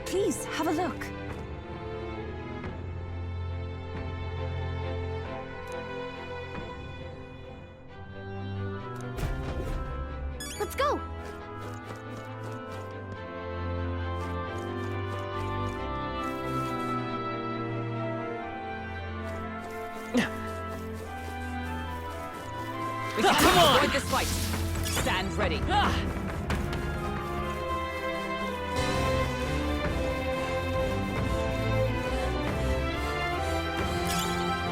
Please, have a look. Let's go! We can't avoid this fight. Stand ready.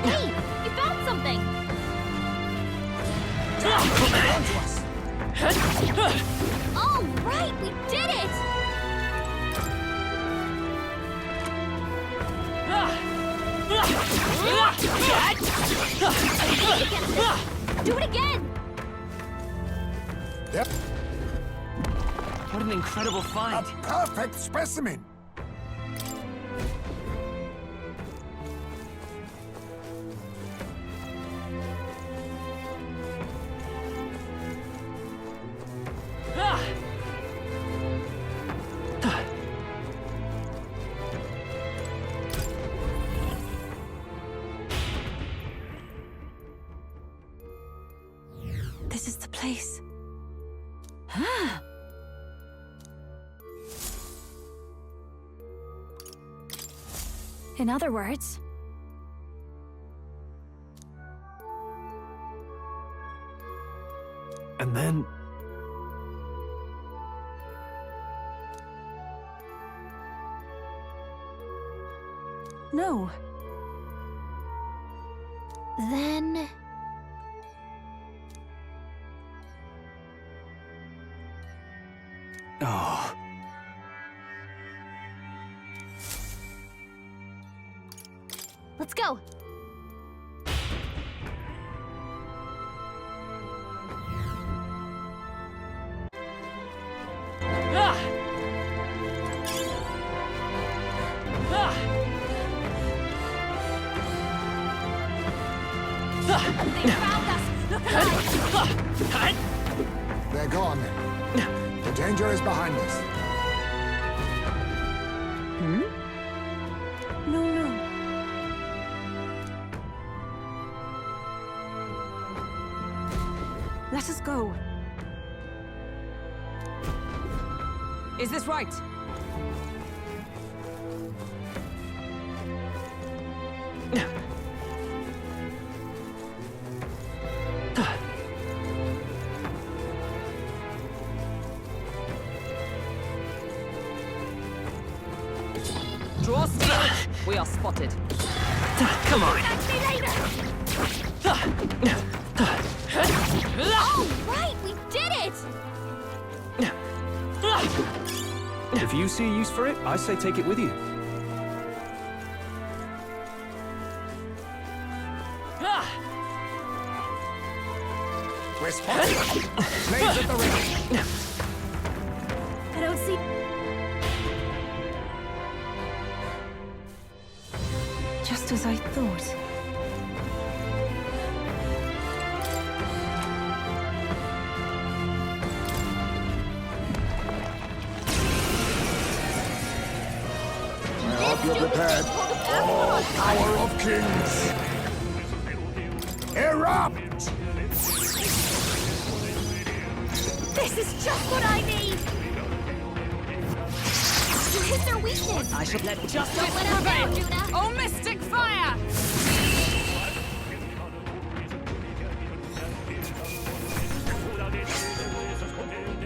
Hey, you found something! All right, we did it! Do it again! Yep. What an incredible find. A perfect specimen. This is the place. In other words, And then... No. then... Oh. Let's go! They found us! Look alive! They're gone. The danger is behind us. No, no. Let us go. Is this right? Draw steel. We are spotted. Come on. Catch me later! All right, we did it! If you see a use for it, I say take it with you. We're spotted. Slaves at the ready. I don't see... Just as I thought. I hope you're prepared. Oh, power of kings! Erupt! This is just what I need! You hit their weakness! I should let justice Don't let us down, prevail. Juna! Oh, mystic fire!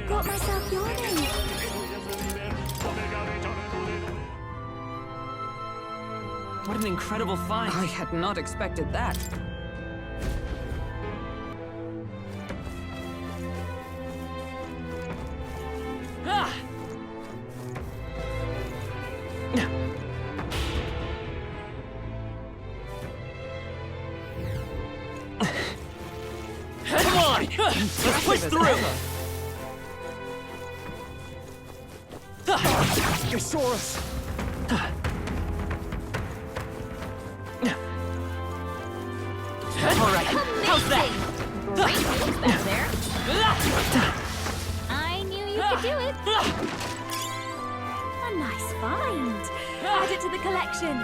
Got myself yawning! What an incredible find. I had not expected that. Let's push through! They saw us! Alright, how's that? Great moves back there. I knew you could do it. A nice find. Add it to the collection.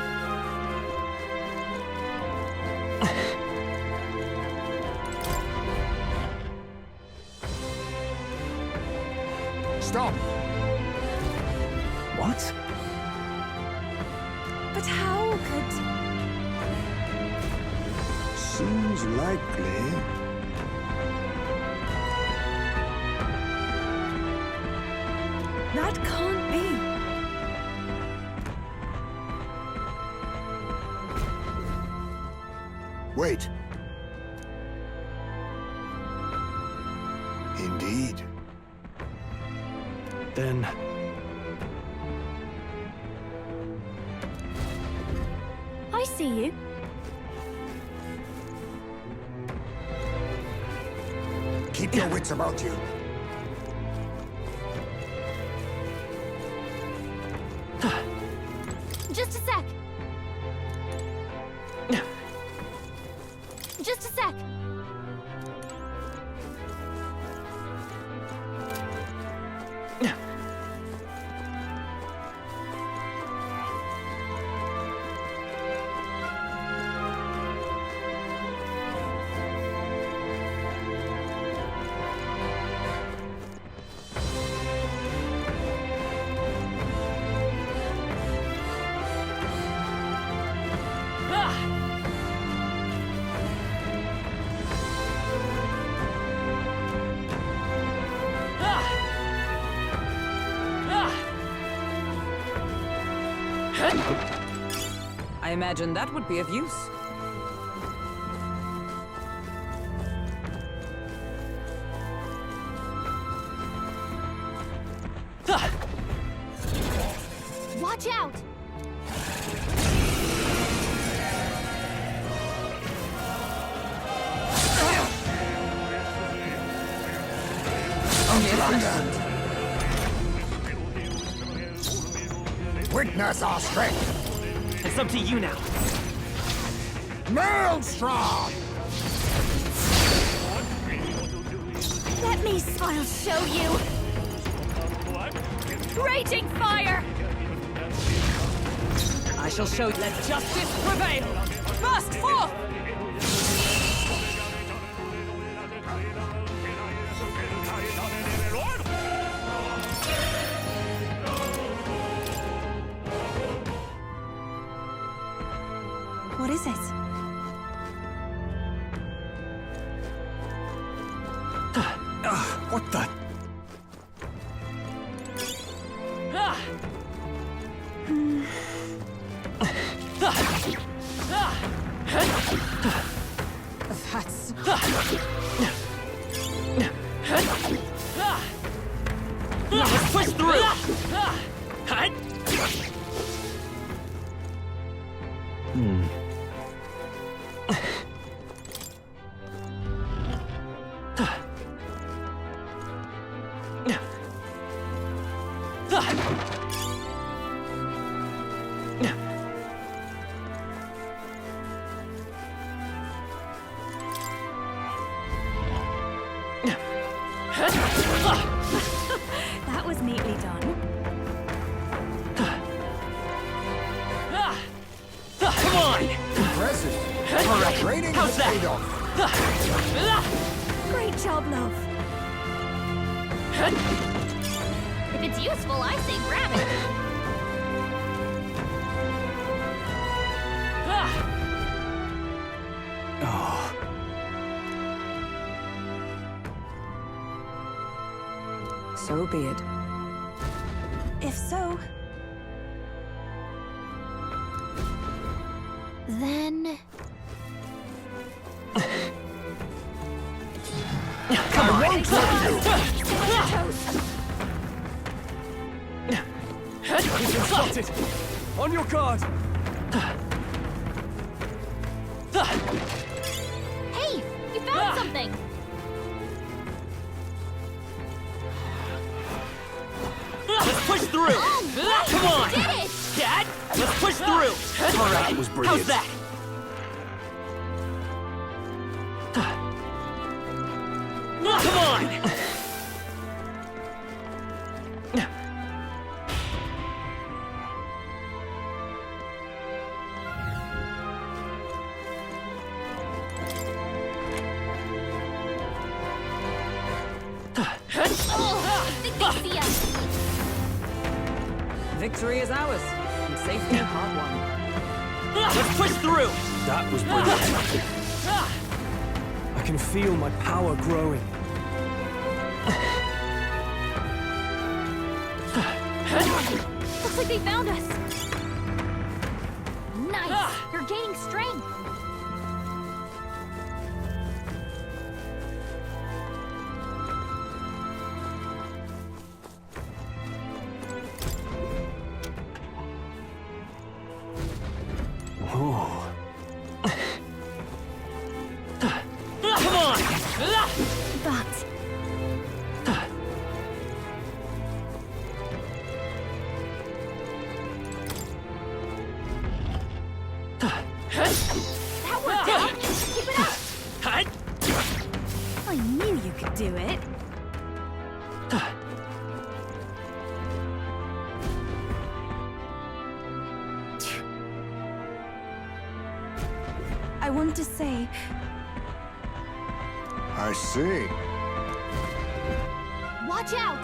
Stop! What? But how could... Seems likely. That can't be. Wait. Indeed. Then... I see you. Keep your wits about you. Just a sec. Just a sec. I imagine that would be of use. Watch out! Witness our strength! It's up to you now. Maelstrom! Let me I'll show you. Raging fire! I shall show you. Let justice prevail! Burst forth! What is it? What the? That's... Let's push through! That was neatly done. Come on! Impressive. All right, Training how's has paid that? off. Great job, love. If it's useful, I say grab it. So be it. If so, Then... Come on! He's been spotted! On your guard! Hey! You found something! through! Come on! Did it! Dad, let's push through! All right, That was brilliant. how's that? Come on! Victory is ours, and safety hard won. Let's push through! That was brilliant. I can feel my power growing. Looks like they found us. Nice. You're gaining strength. Come on! But That worked out. Keep it up. I knew you could do it. I want to say, I see. Watch out.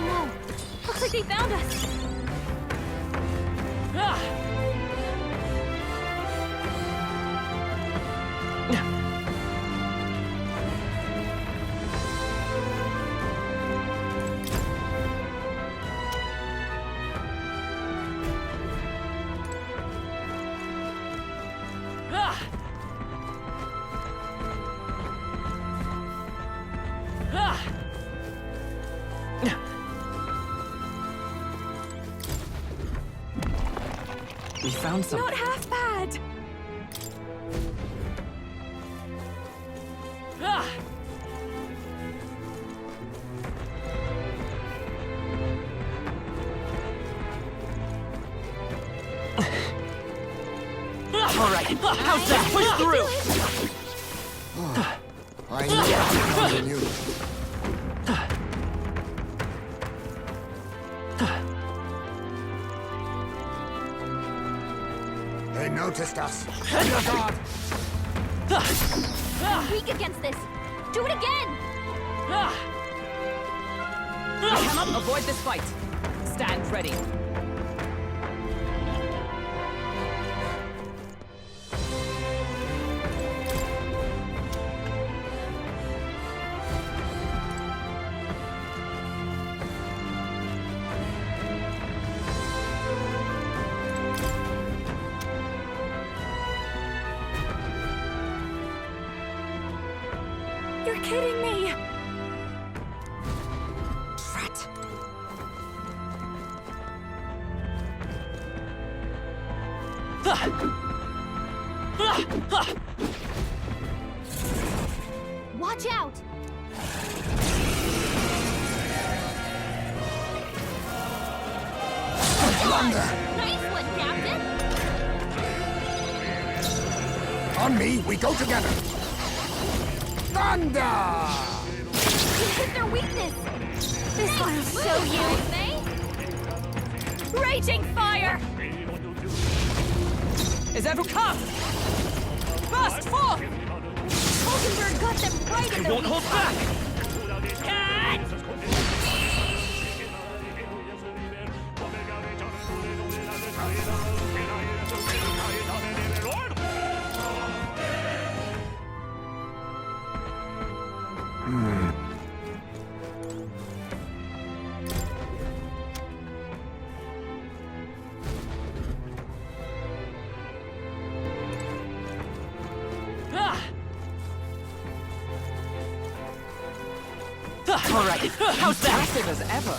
No. Looks like they found us. We found something. Not half bad. All right, how's that? Push through! I knew I could on you. They noticed us. On your guard. I'm weak against this. Do it again. We cannot avoid this fight. Stand ready. You're kidding me. Drat. Watch out. Nice one, Captain. On me, we go together. Thunder! You hit their weakness. This will show you. Raging fire! Is ever come? Burst forth! Hulkenberg got them right in the Won't hold back! All right, how's that? Impressive as ever.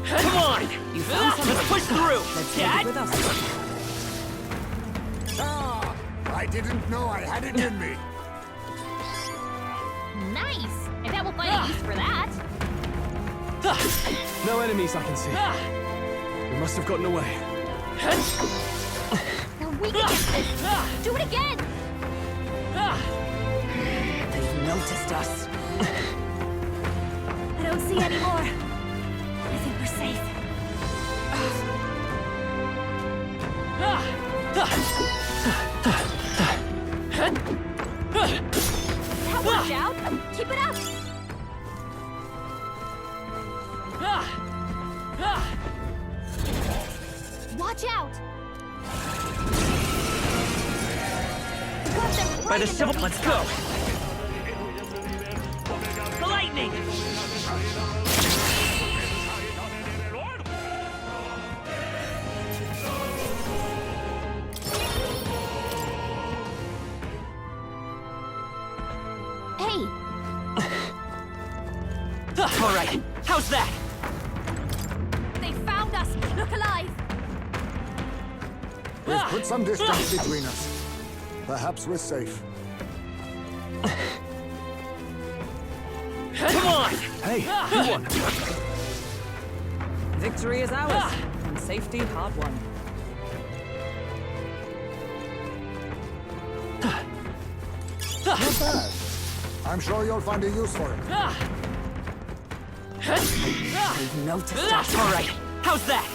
Come on! You found something. Let's push through! Let's take Dad? it with us. I I didn't know I had it in me. Nice! I bet we'll find a use for that. No enemies I can see. We must have gotten away. They're weak against this. Do it again! They've noticed us. I don't see any more. I think we're safe. That worked out! Keep it up! Watch out! Got them By right the in civil, weak let's go! spot. The lightning! Hey! All right, how's that? They found us! Look alive! We've put some distance between us. Perhaps we're safe. Come on! Hey, you won. Victory is ours, and safety hard won. Not bad. I'm sure you'll find a use for it. They've noticed us. All right, how's that?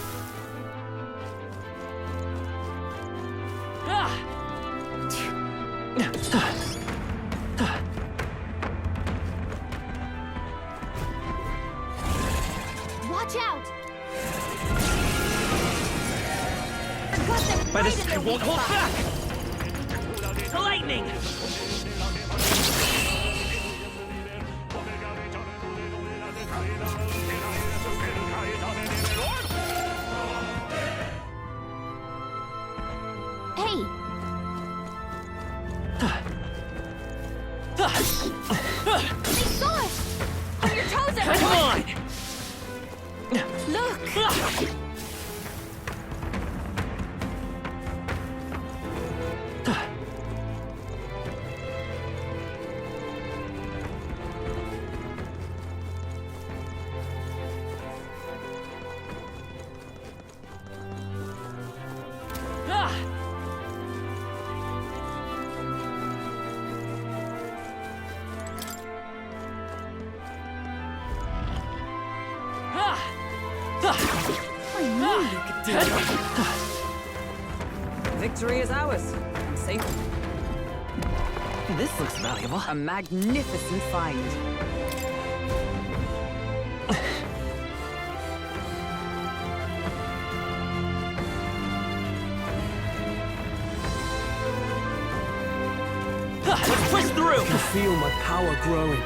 Watch out! Got them By right this, in I the won't weak hold spot. back! The lightning! Hey! They saw us! On your toes, Come everyone! on! Look! I knew you could do it. Victory is ours, and safety. This looks valuable. A magnificent find. Let's push through! I can feel my power growing.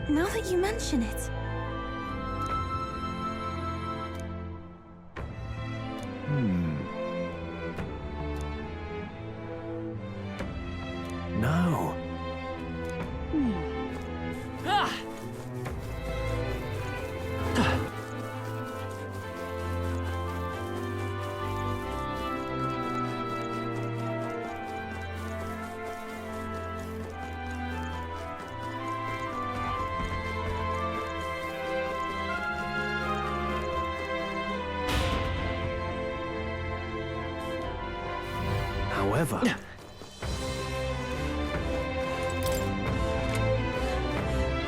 Now that you mention it, No. However,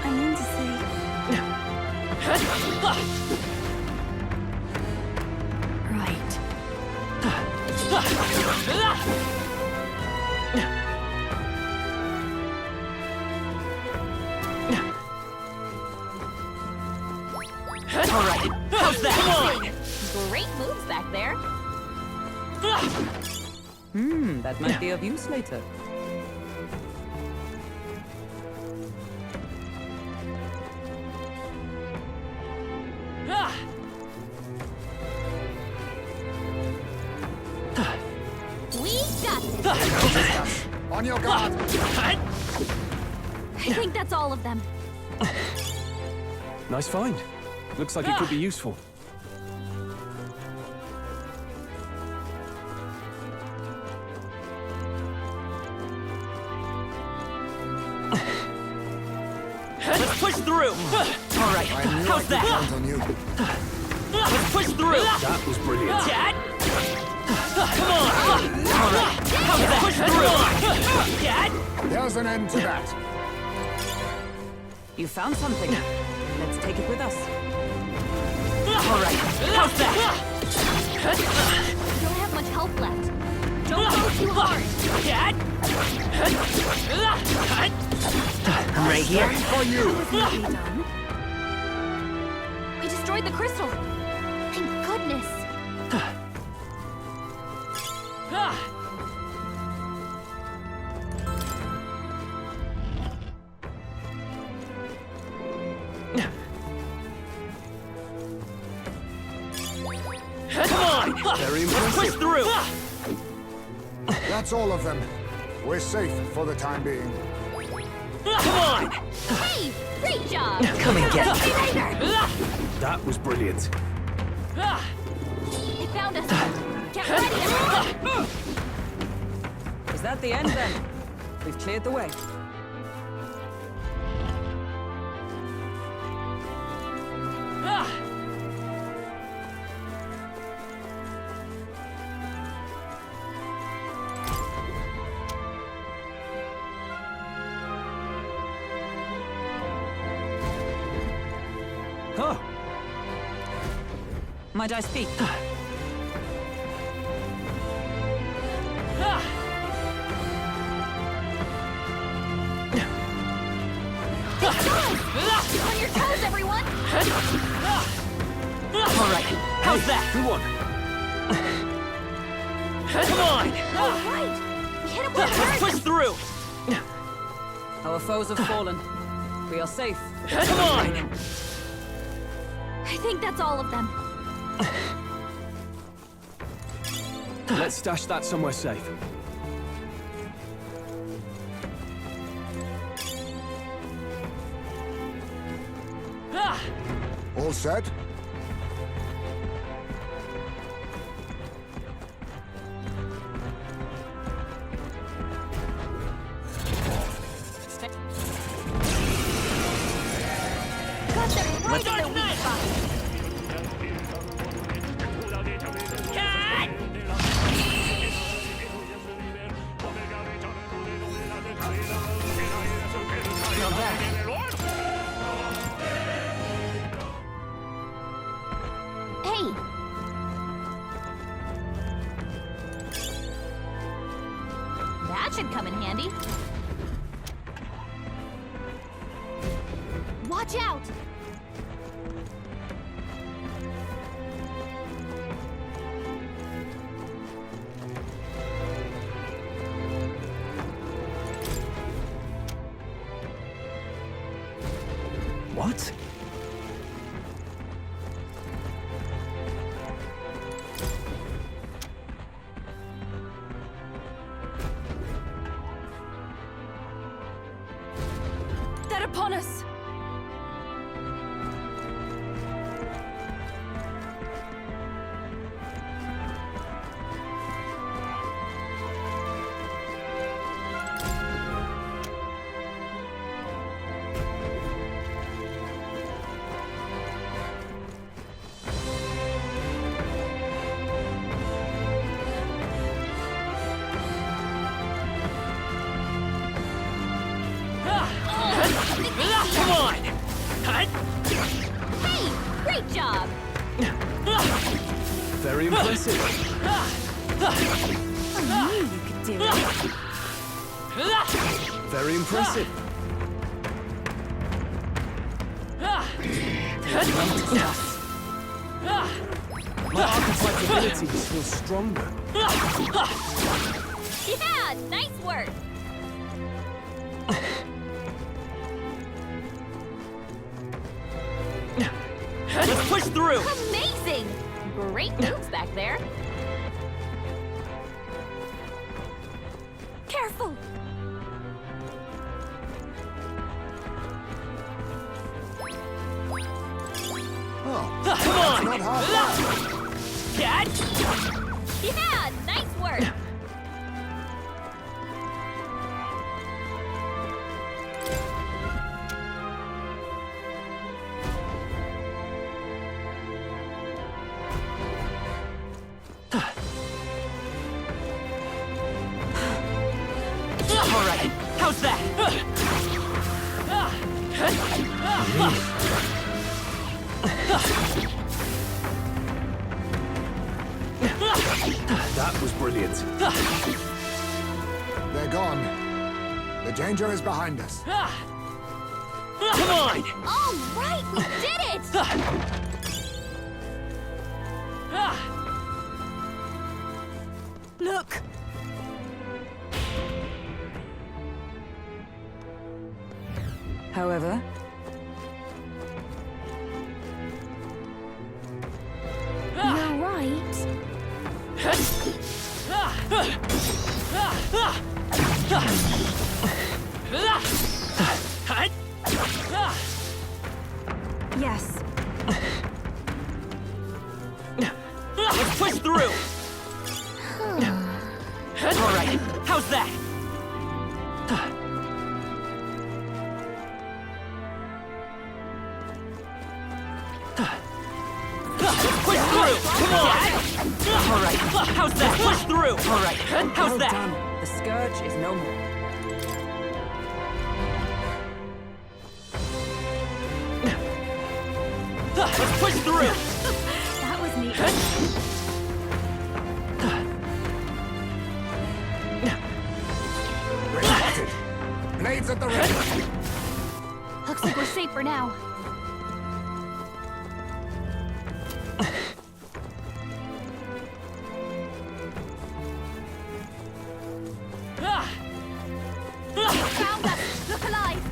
I mean to say, Right. All right, how's that? Come on! Great moves back there. That might be of use later. We got this. On your guard! I think that's all of them. Nice find. Looks like it could be useful. Let's push through! Alright, how's that? Let's push through! That was brilliant. Dad? Come on! Alright, how's that? Push through! Dad? There's an end to that. You found something. Let's take it with us. Alright, how's that? You don't have much health left. Don't go too hard. Dad? I'm right here. For you. We destroyed the crystal. Thank goodness. Come on! Very Let's push through! That's all of them. We're safe for the time being. Come on! Hey, great job. Come and get See you later. That was brilliant. They found us. Get ready. Is that the end then? We've cleared the way. Huh. Might I speak? On your toes, everyone. Alright, how's that? Who won? Come on! All right. We hit him where it Let's hurt. push through! Our foes have fallen. We are safe. Come on! I think that's all of them. Let's stash that somewhere safe. All set? Got them right in the weak spot. Hey! That should come in handy. Watch out! What? They're upon us! Come on! Hey! Great job! Very impressive. I knew you could do it. Very impressive. My archetype's abilities feel stronger. Yeah! Nice work! Let's push through! Amazing! Great moves back there. Careful! not half bad. Yeah, nice work! All right, how's that? That was brilliant. They're gone. The danger is behind us. Come on! All right, we did it! Look! However, You're right. Yes. Let's push through! All right, how's that? Let's push through! Come on! All right, how's that? Push through! All right, how's well that? done. The scourge is no more. Let's push through! That was neat. We're spotted. Blades at the ready. Looks like we're safe for now. Found us! Look alive!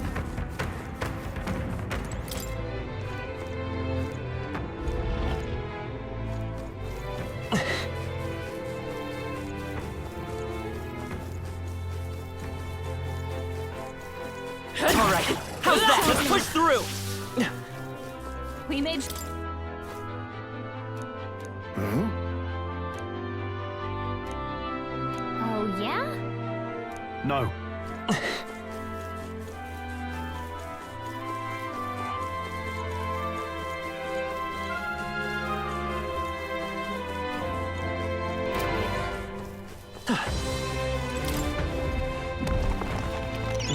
All right, how's that? Let's push through! We made... Oh, yeah? No.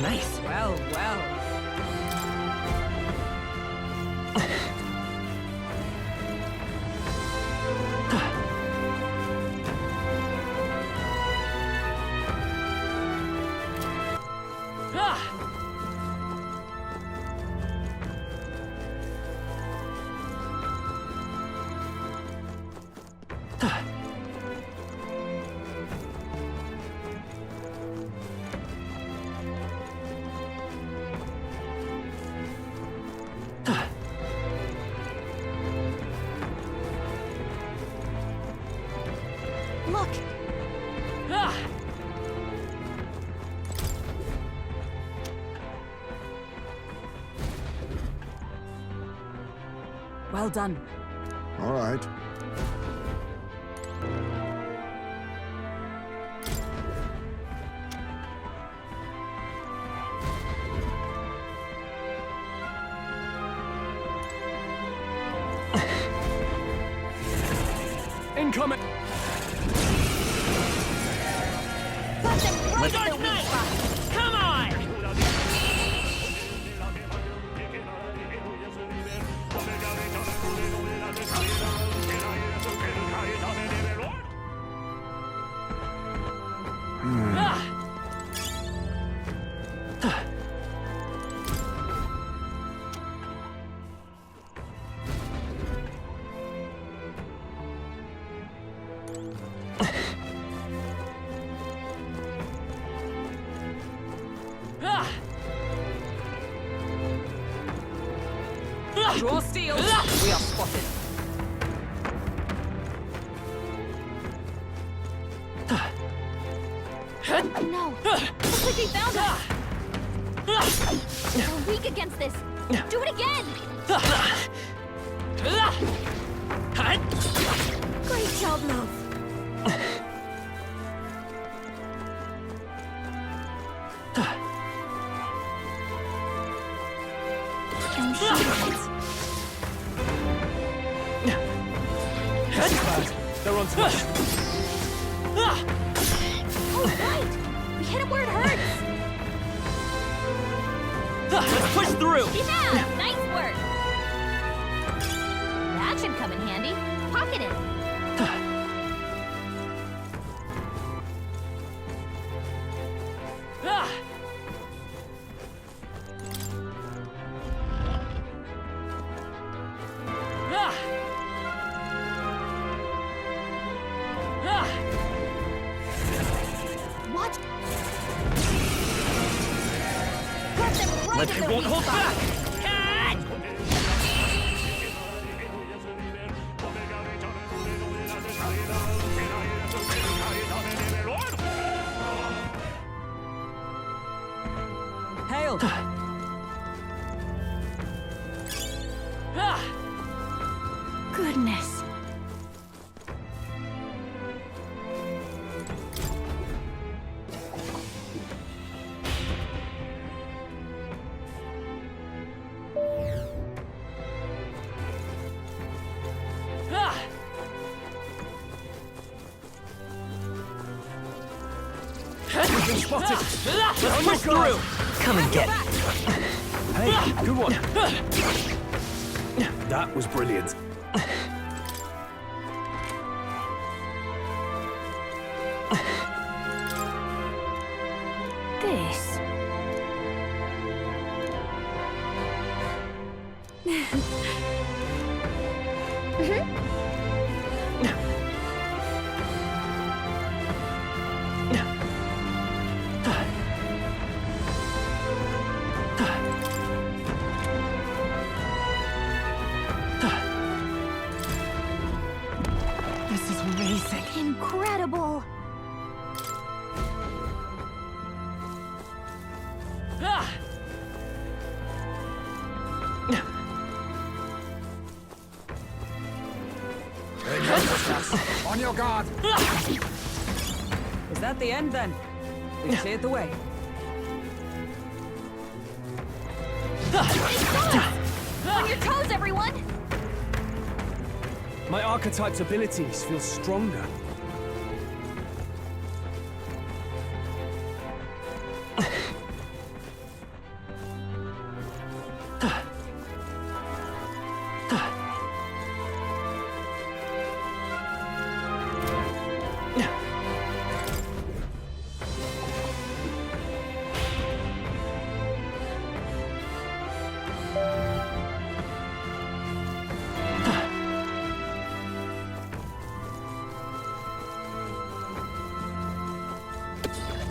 Nice. Well, well. Look! Well done. All right. Incoming! Put them right in the weak spot! Come on! Draw steel. We are spotted. No! Looks like they found us! We're weak against this! Do it again! Great job, love. They're on to us. Oh, right! We hit him where it hurts! Let's push through! Yeah, nice work! That should come in handy. Pocket it. What? Got them right But in they the won't weak hold spot. back! Hail! Goodness. We've been spotted! Let's push through! Come and get it. Hey, good one. That was brilliant. This. This is amazing. Incredible. On your guard! Is that the end then? We cleared the way. On your toes, everyone! My archetype's abilities feel stronger.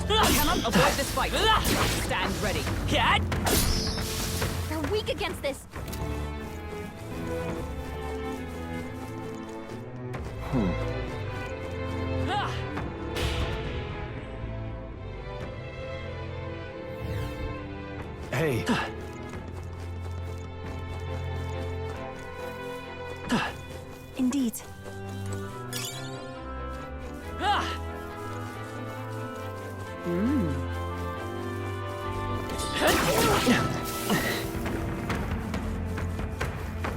I cannot avoid this fight. Stand ready. They're weak against this. Hey. Indeed.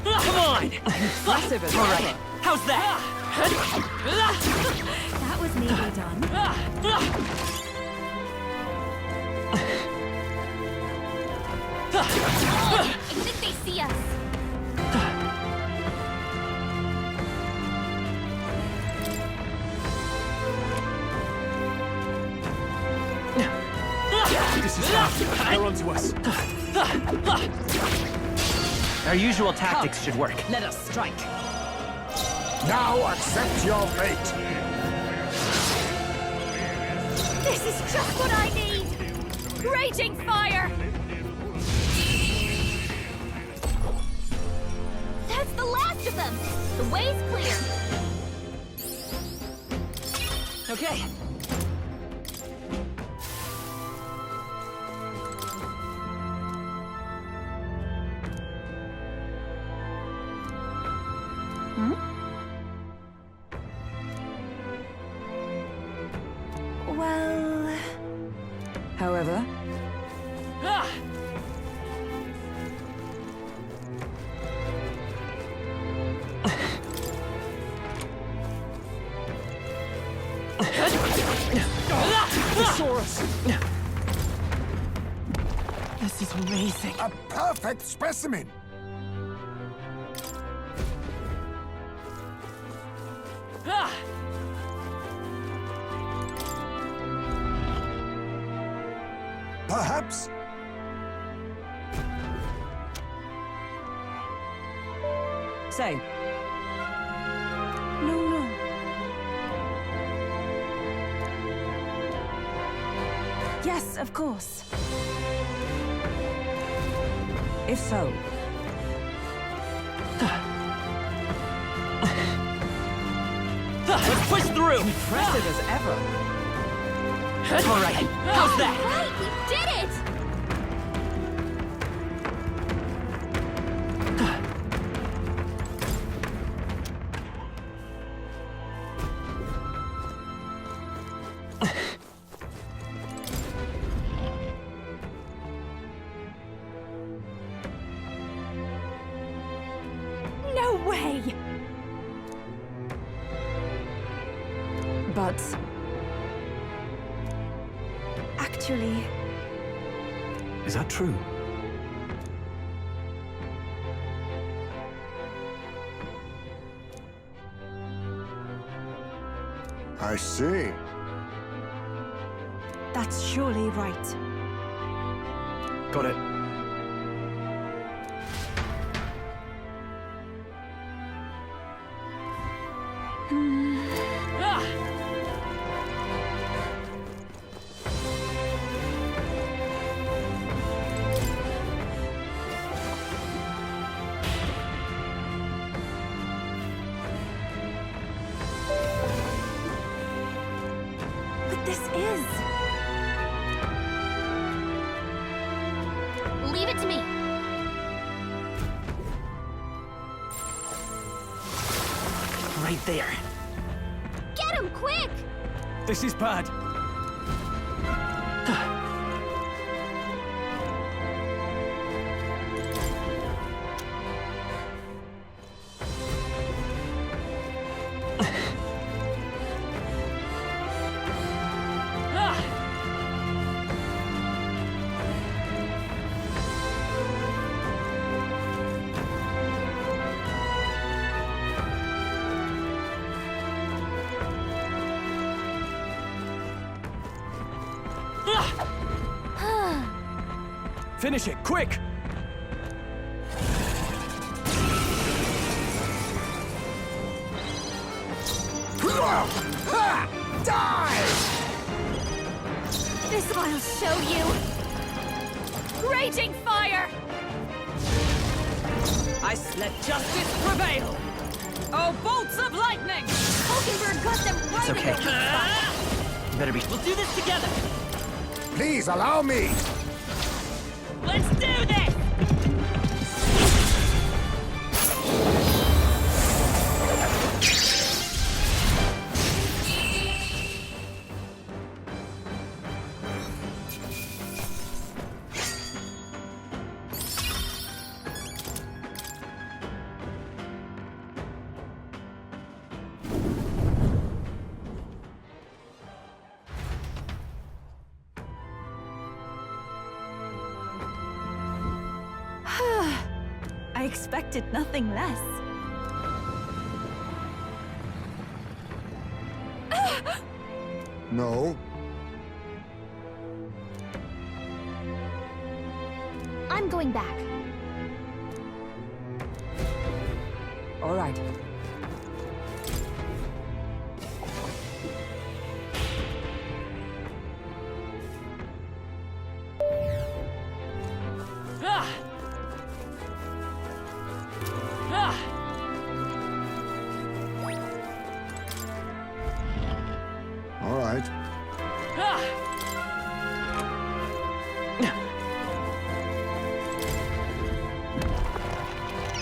Come on! Impressive as All right, ever. how's that? That was neatly done. I think they see us. This is how they're onto us. Our usual tactics should work. Let us strike. Now accept your fate! This is just what I need! Raging fire! That's the last of them! The way's clear! Okay. However, Thesaurus! This is amazing. A perfect specimen! Perhaps? say. No. Yes, of course. If so, let's push through! impressive as ever. All right, how's that? Right, we did it! No way! But Actually, is that true? I see. that's surely right. Got it. But this is... Leave it to me. Right there. Get him, quick! This is bad. Finish it, quick! This I'll show you! Raging fire! I let justice prevail! Oh, bolts of lightning! Hulkenberg got them right It's okay. in their weak spot. You better be. We'll do this together! Please allow me! Let's do this! I expected nothing less. No. I'm going back. All right. All right.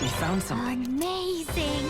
We found something. Amazing!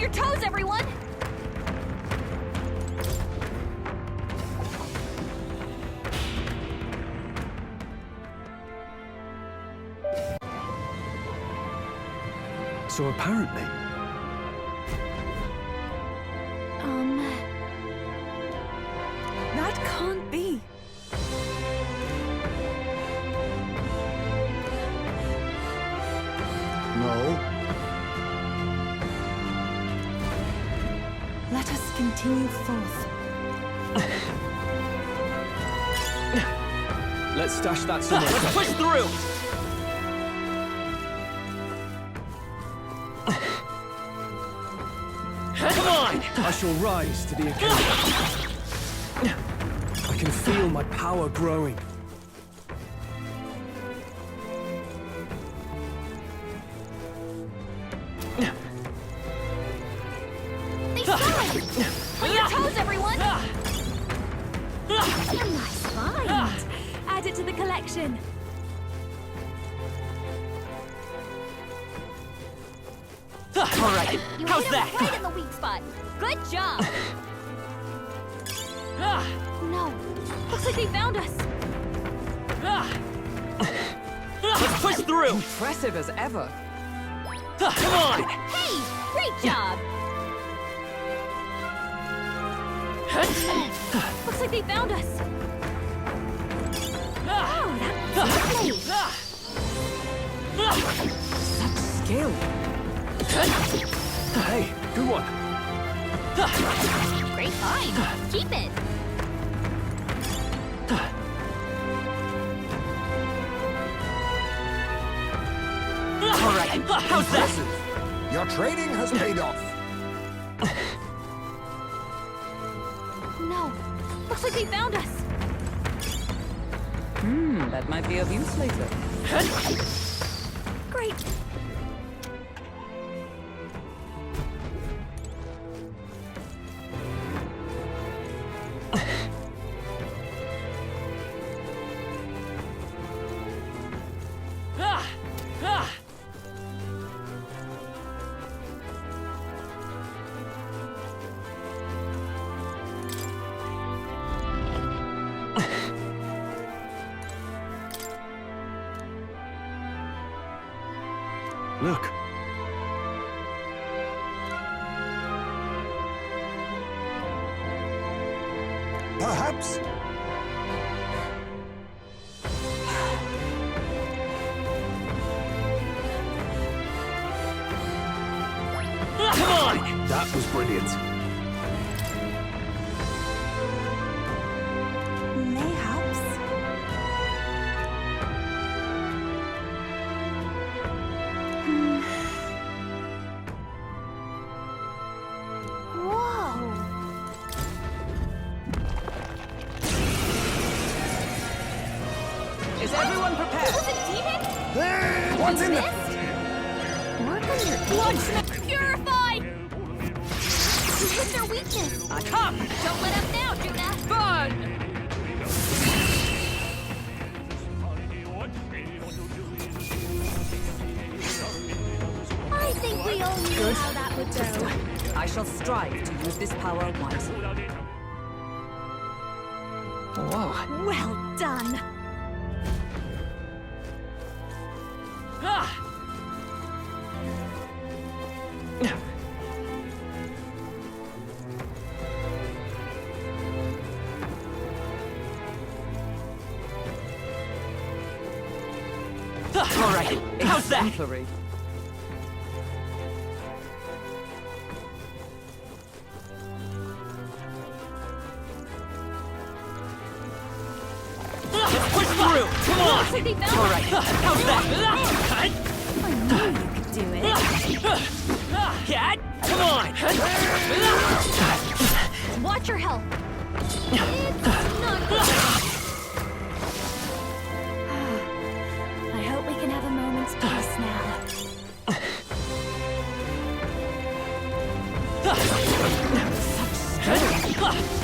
your toes, everyone! So apparently... That can't be. No. Let us continue forth. Let's stash that somewhere. Let's push through! Come on! I shall rise to the occasion. I can feel my power growing. They saw us! On your toes, everyone! A nice find! Add it to the collection. Alright, You how's hit that? him right in the weak spot. Good job! No. Looks like they found us. Let's push through! Impressive as ever. Come on! Hey! Great job! Looks like they found us. Oh, that's lovely! Such skill. Hey, good one. Great find! Keep it! Alright, how's that? Your trading has paid off. No. Looks like they found us. That might be of use later. Great. Look. Perhaps. Come on! That was brilliant. Mayhaps. Whoa! Is everyone prepared? Was it demon? What's in this? it? Work on your blood. Purify! You hit their weakness. Come! Don't let up now, Judah. Burn! I think we all knew how that would go. I shall strive to use this power wisely. Whoa. Well done. Alright, how's that? Exemplary. Let's push through! Come on! Looks like they found Alright, how's that? I knew you could do it. Cat, come on! Watch your health. It's not good. I hope we can have a moment's peace now.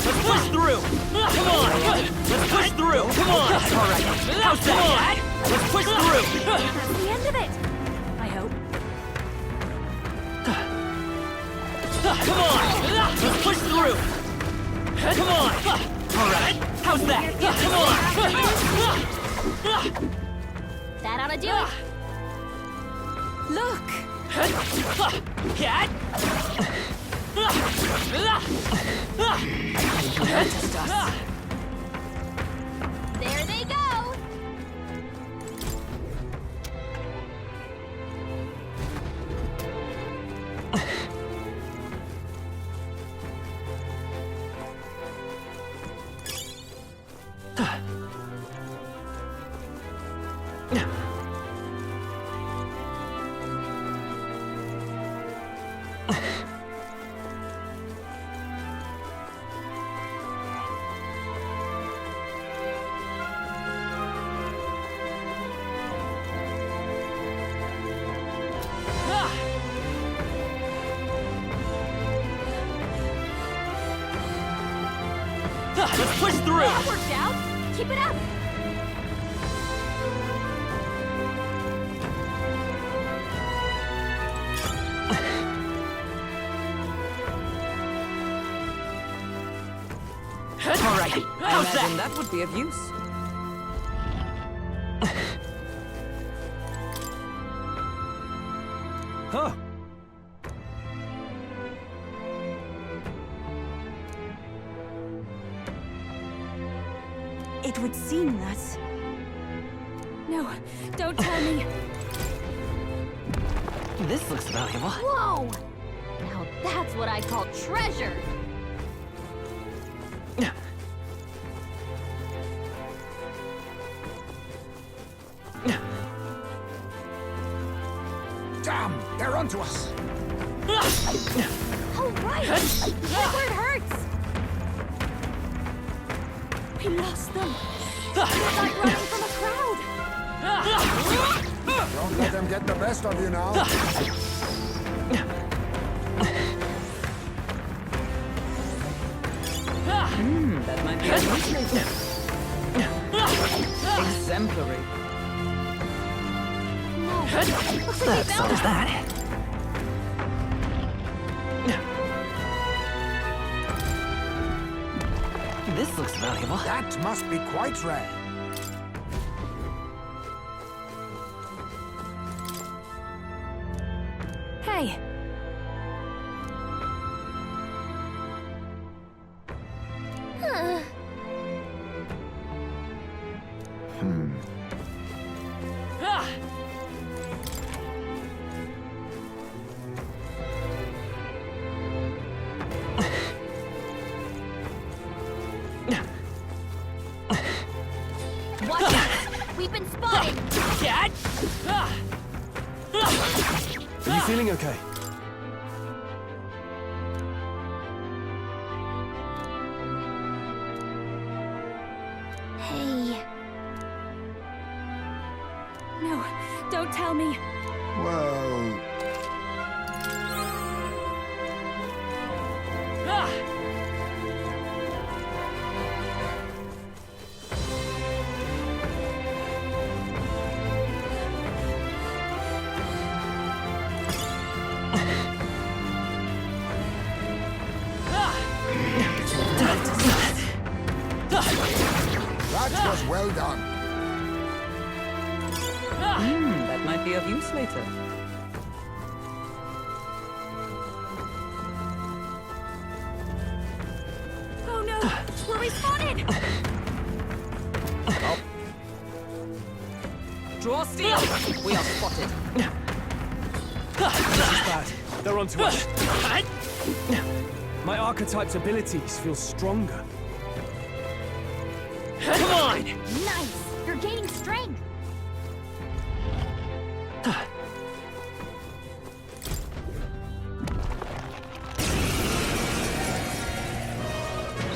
Let's push through! Come on! Let's push through! Come on! Alright, how's that? Let's push through! That's the end of it. I hope. Come on! Let's push through! Come on! Alright, how's that? Come on! That ought to do it. Look! Cat! There they go. Let's push through! That worked out. Keep it up. Alright, I how's imagine that? that would be of use. Huh. It would seem that... No, don't tell me. This looks valuable. Whoa! Now that's what I call treasure. Damn! They're onto us! Oh, right! That's where it hurts! We lost them. They're like running from a crowd. Don't let them get the best of you now. That might be a exemplary. Looks like they found us. that. This looks valuable. That must be quite rare. Hey. Huh. Watch out! We've been spotted! Cat! Are you feeling okay? Hey. No, don't tell me. Well... That was well done. That might be of use later. Oh no, we're respawning! Draw steel! We are spotted. This is bad. They're onto us. My archetype's abilities feel stronger. Come on! Nice! You're gaining strength!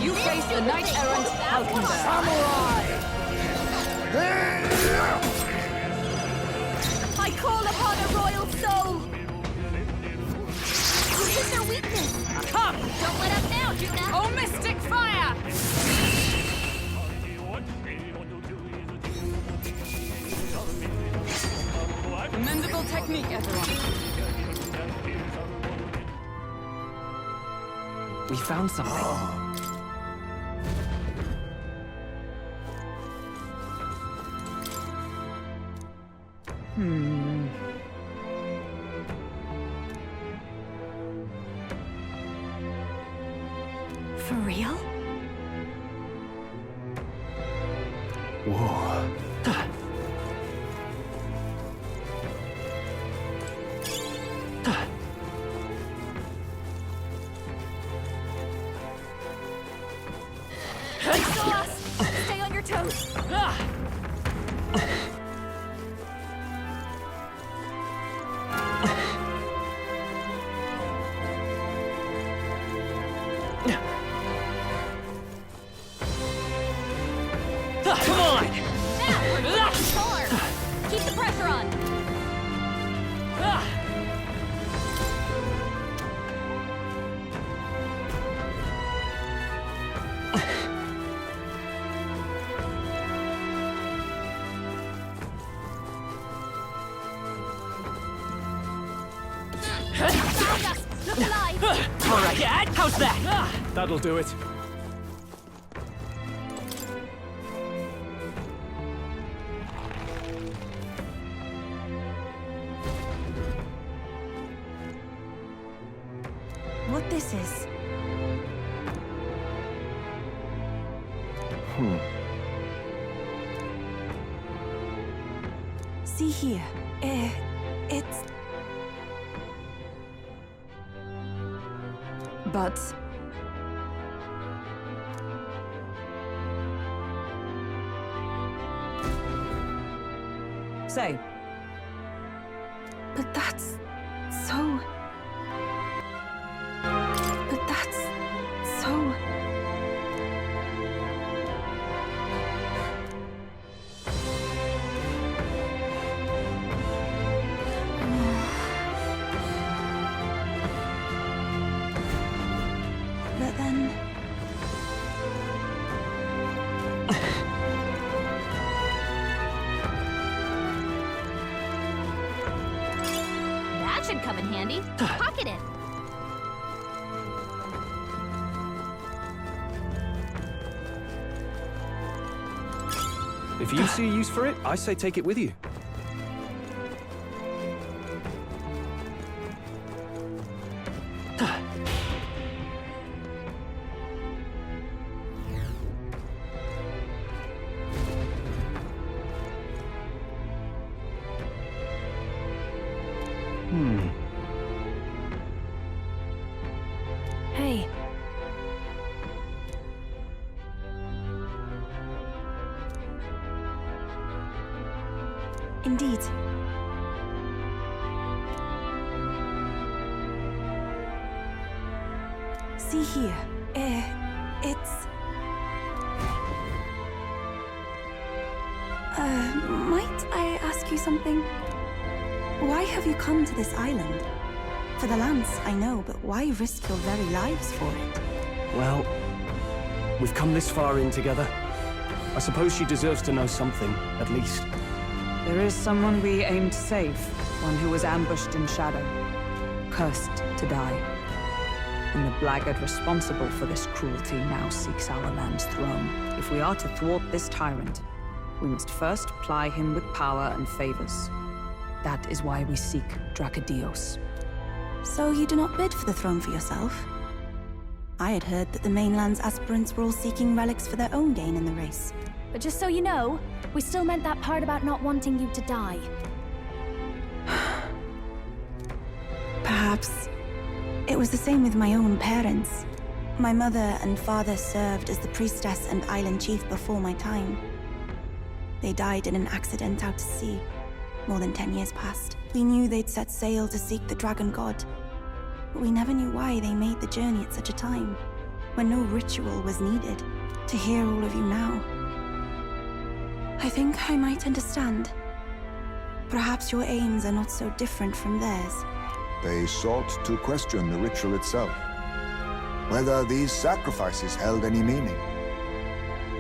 You face the knight-errant Falconberg. I call upon a royal soul! You hit their weakness! Come! Don't let up now, Juna! Oh, mystic fire! Commendable technique, everyone. We found something. For real? Whoa. Stay on your toes! Come on! Now we're getting torn! Keep the pressure on! Found us! Look alive! All right, how's that? That'll do it. What this is? See here. It's... But... Say. But that's... so... But that's... so... But then... That should come in handy. Pocket it. If you see a use for it, I say take it with you. Hey. Indeed. See here. It's... might I ask you something? Why have you come to this island? For the lance, I know, but why risk your very lives for it? Well, we've come this far in together. I suppose she deserves to know something, at least. There is someone we aim to save, one who was ambushed in shadow, cursed to die. And the blackguard responsible for this cruelty now seeks our land's throne. If we are to thwart this tyrant, we must first ply him with power and favors. That is why we seek Dracodios. So you do not bid for the throne for yourself? I had heard that the mainland's aspirants were all seeking relics for their own gain in the race. But just so you know, we still meant that part about not wanting you to die. Perhaps. It was the same with my own parents. My mother and father served as the priestess and island chief before my time. They died in an accident out to sea, more than 10 years past. We knew they'd set sail to seek the dragon god, but we never knew why they made the journey at such a time, when no ritual was needed. To hear all of you now, I think I might understand. Perhaps your aims are not so different from theirs. They sought to question the ritual itself, whether these sacrifices held any meaning.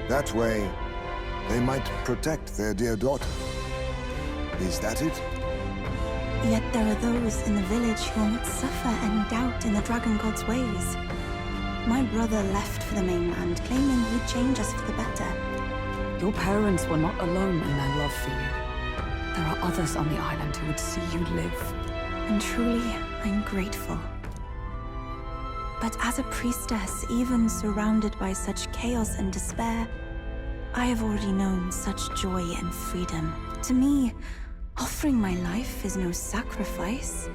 That way, they might protect their dear daughter. Is that it? Yet there are those in the village who will not suffer any doubt in the dragon god's ways. My brother left for the mainland, claiming he'd change us for the better. Your parents were not alone in their love for you. There are others on the island who would see you live. And truly, I'm grateful. But as a priestess, even surrounded by such chaos and despair, I have already known such joy and freedom. To me, offering my life is no sacrifice.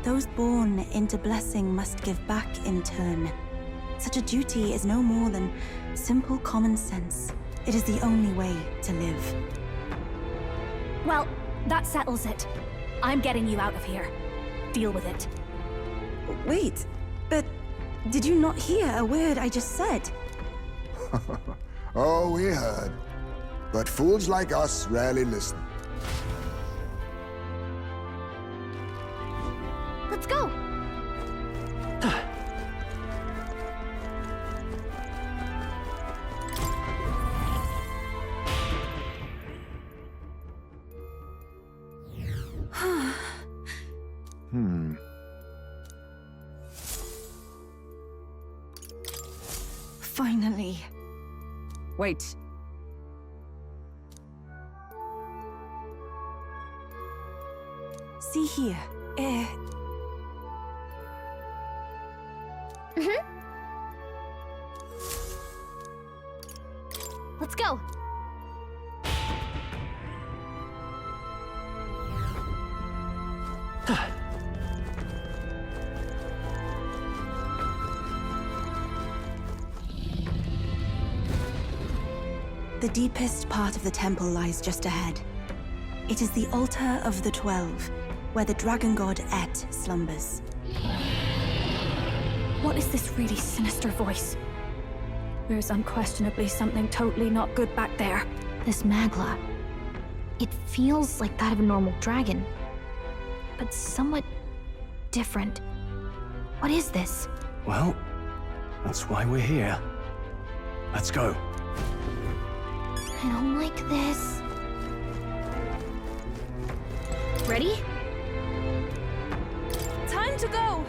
Those born into blessing must give back in turn. Such a duty is no more than simple common sense. It is the only way to live. Well, that settles it. I'm getting you out of here. Deal with it. Wait, but did you not hear a word I just said? Oh, we heard. But fools like us rarely listen. Let's go! Finally. Wait. See here. Let's go! The deepest part of the temple lies just ahead. It is the altar of the 12, where the dragon god Et slumbers. What is this really sinister voice? There's unquestionably something totally not good back there. This Magla. It feels like that of a normal dragon, but somewhat different. What is this? Well, that's why we're here. Let's go. I don't like this. Ready? Time to go!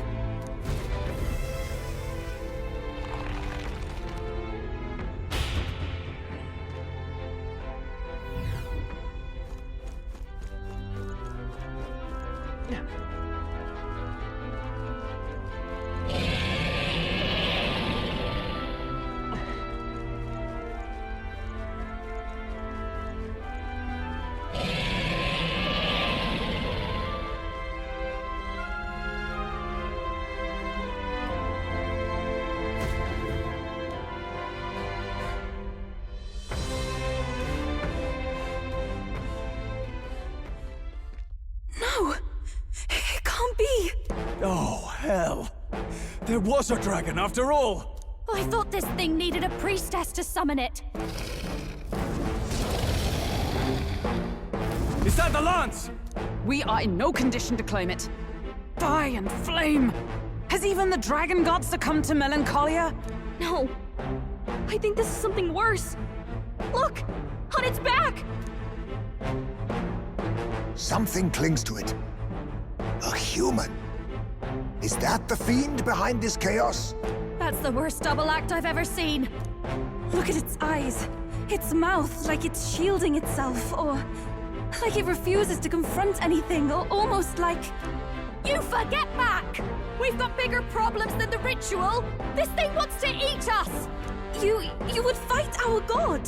No! It can't be! Oh, hell! There was a dragon after all! I thought this thing needed a priestess to summon it. Is that the lance? We are in no condition to claim it. Fire and flame! Has even the dragon god succumbed to melancholia? No. I think this is something worse. Look! On its back! Something clings to it. A human. Is that the fiend behind this chaos? That's the worst double act I've ever seen. Look at its eyes. Its mouth, like it's shielding itself, or like it refuses to confront anything, or almost like... Yufa, get back! We've got bigger problems than the ritual! This thing wants to eat us! You would fight our god!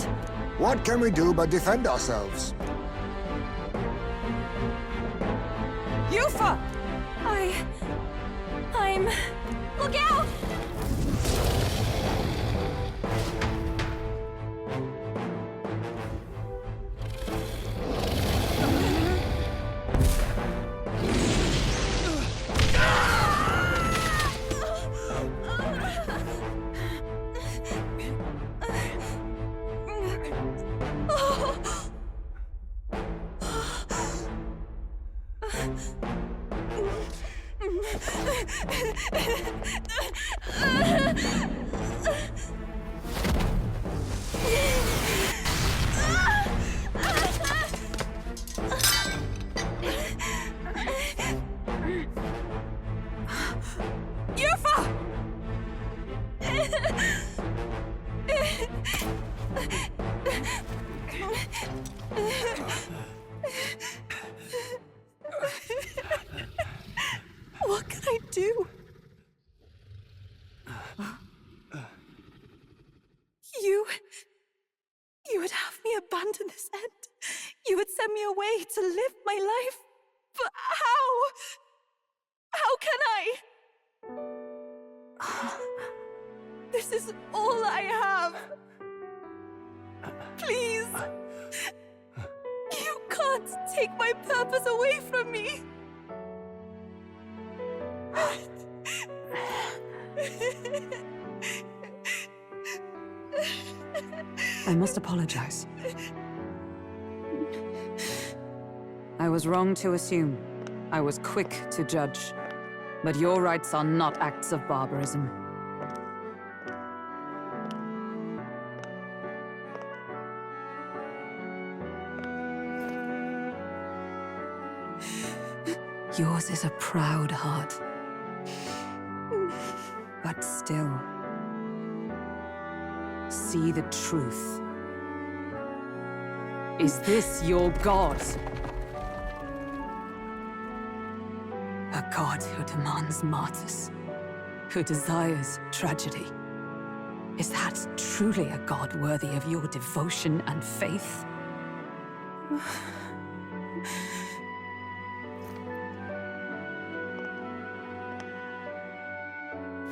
What can we do but defend ourselves? Yufa! I'm... Look out! send me away to live my life. But how? How can I? This is all I have. Please. You can't take my purpose away from me. I must apologize. I was wrong to assume. I was quick to judge. But your rites are not acts of barbarism. Yours is a proud heart. But still, see the truth. Is this your god? A god who demands martyrs, who desires tragedy. Is that truly a god worthy of your devotion and faith?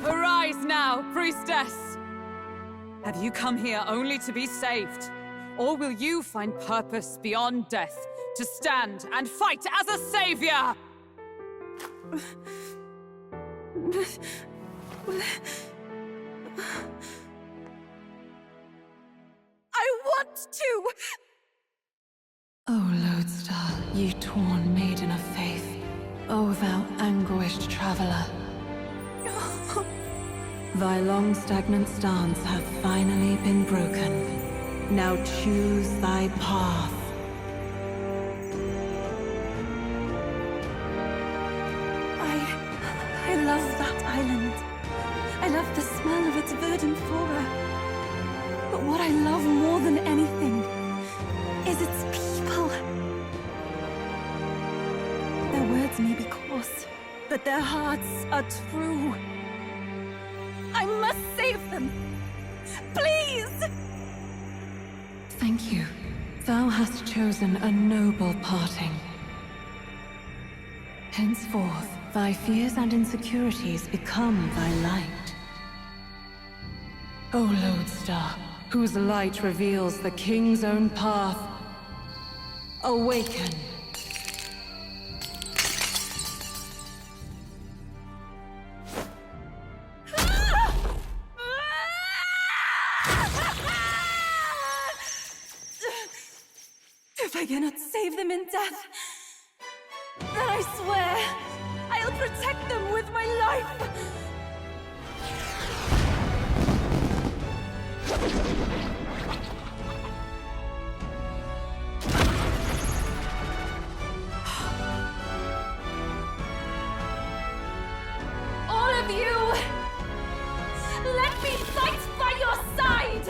Arise now, priestess! Have you come here only to be saved? Or will you find purpose beyond death, to stand and fight as a savior? I want to! O Lodestar, ye torn maiden of faith, O thou anguished traveler. Thy long stagnant stance hath finally been broken. Now choose thy path. I love that island. I love the smell of its verdant flora. But what I love more than anything is its people. Their words may be coarse, but their hearts are true. I must save them. Please! Thank you. Thou hast chosen a noble parting. Henceforth, thy fears and insecurities become thy light. O Lodestar, whose light reveals the king's own path, awaken. If I cannot save them in death, then I swear I'll protect them with my life! All of you! Let me fight by your side!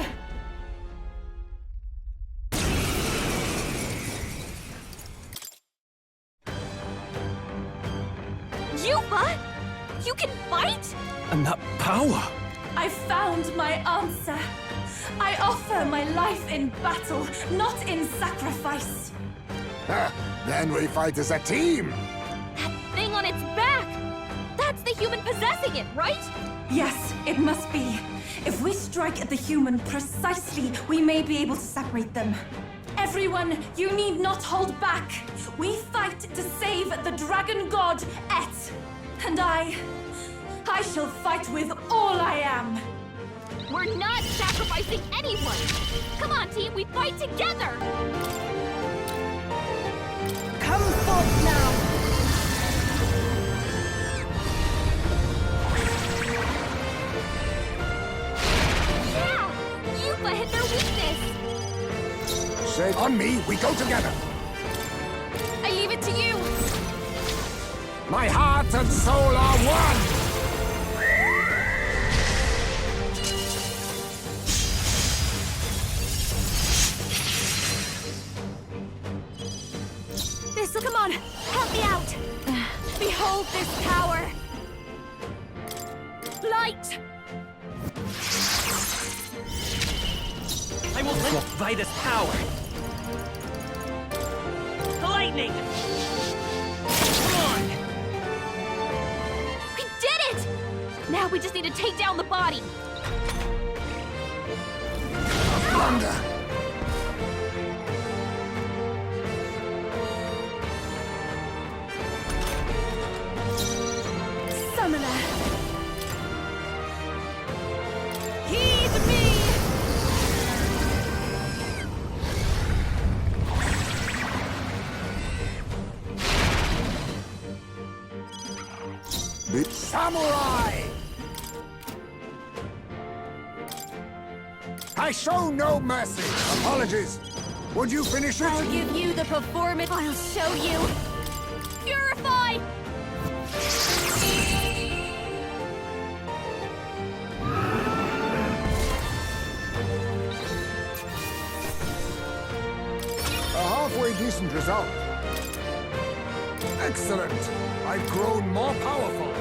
Yuba! You can fight? And that power! I found my answer. I offer my life in battle, not in sacrifice. Then we fight as a team! That thing on its back! That's the human possessing it, right? Yes, it must be. If we strike at the human precisely, we may be able to separate them. Everyone, you need not hold back. We fight to save the dragon god, Et. And I shall fight with all I am. We're not sacrificing anyone! Come on, team, we fight together! Come forth now! Yeah! Yuba hit their weakness! Say on me, we go together! I leave it to you! My heart and soul are one! Come on, help me out! Behold this power! Light! I will live by this power! lightning! Come on! We did it! Now we just need to take down the body. Thunder! Summoner! Heed me! The samurai! I show no mercy. Apologies. Would you finish it? I'll give you the performance. I'll show you. Purify! A halfway decent result. Excellent. I've grown more powerful.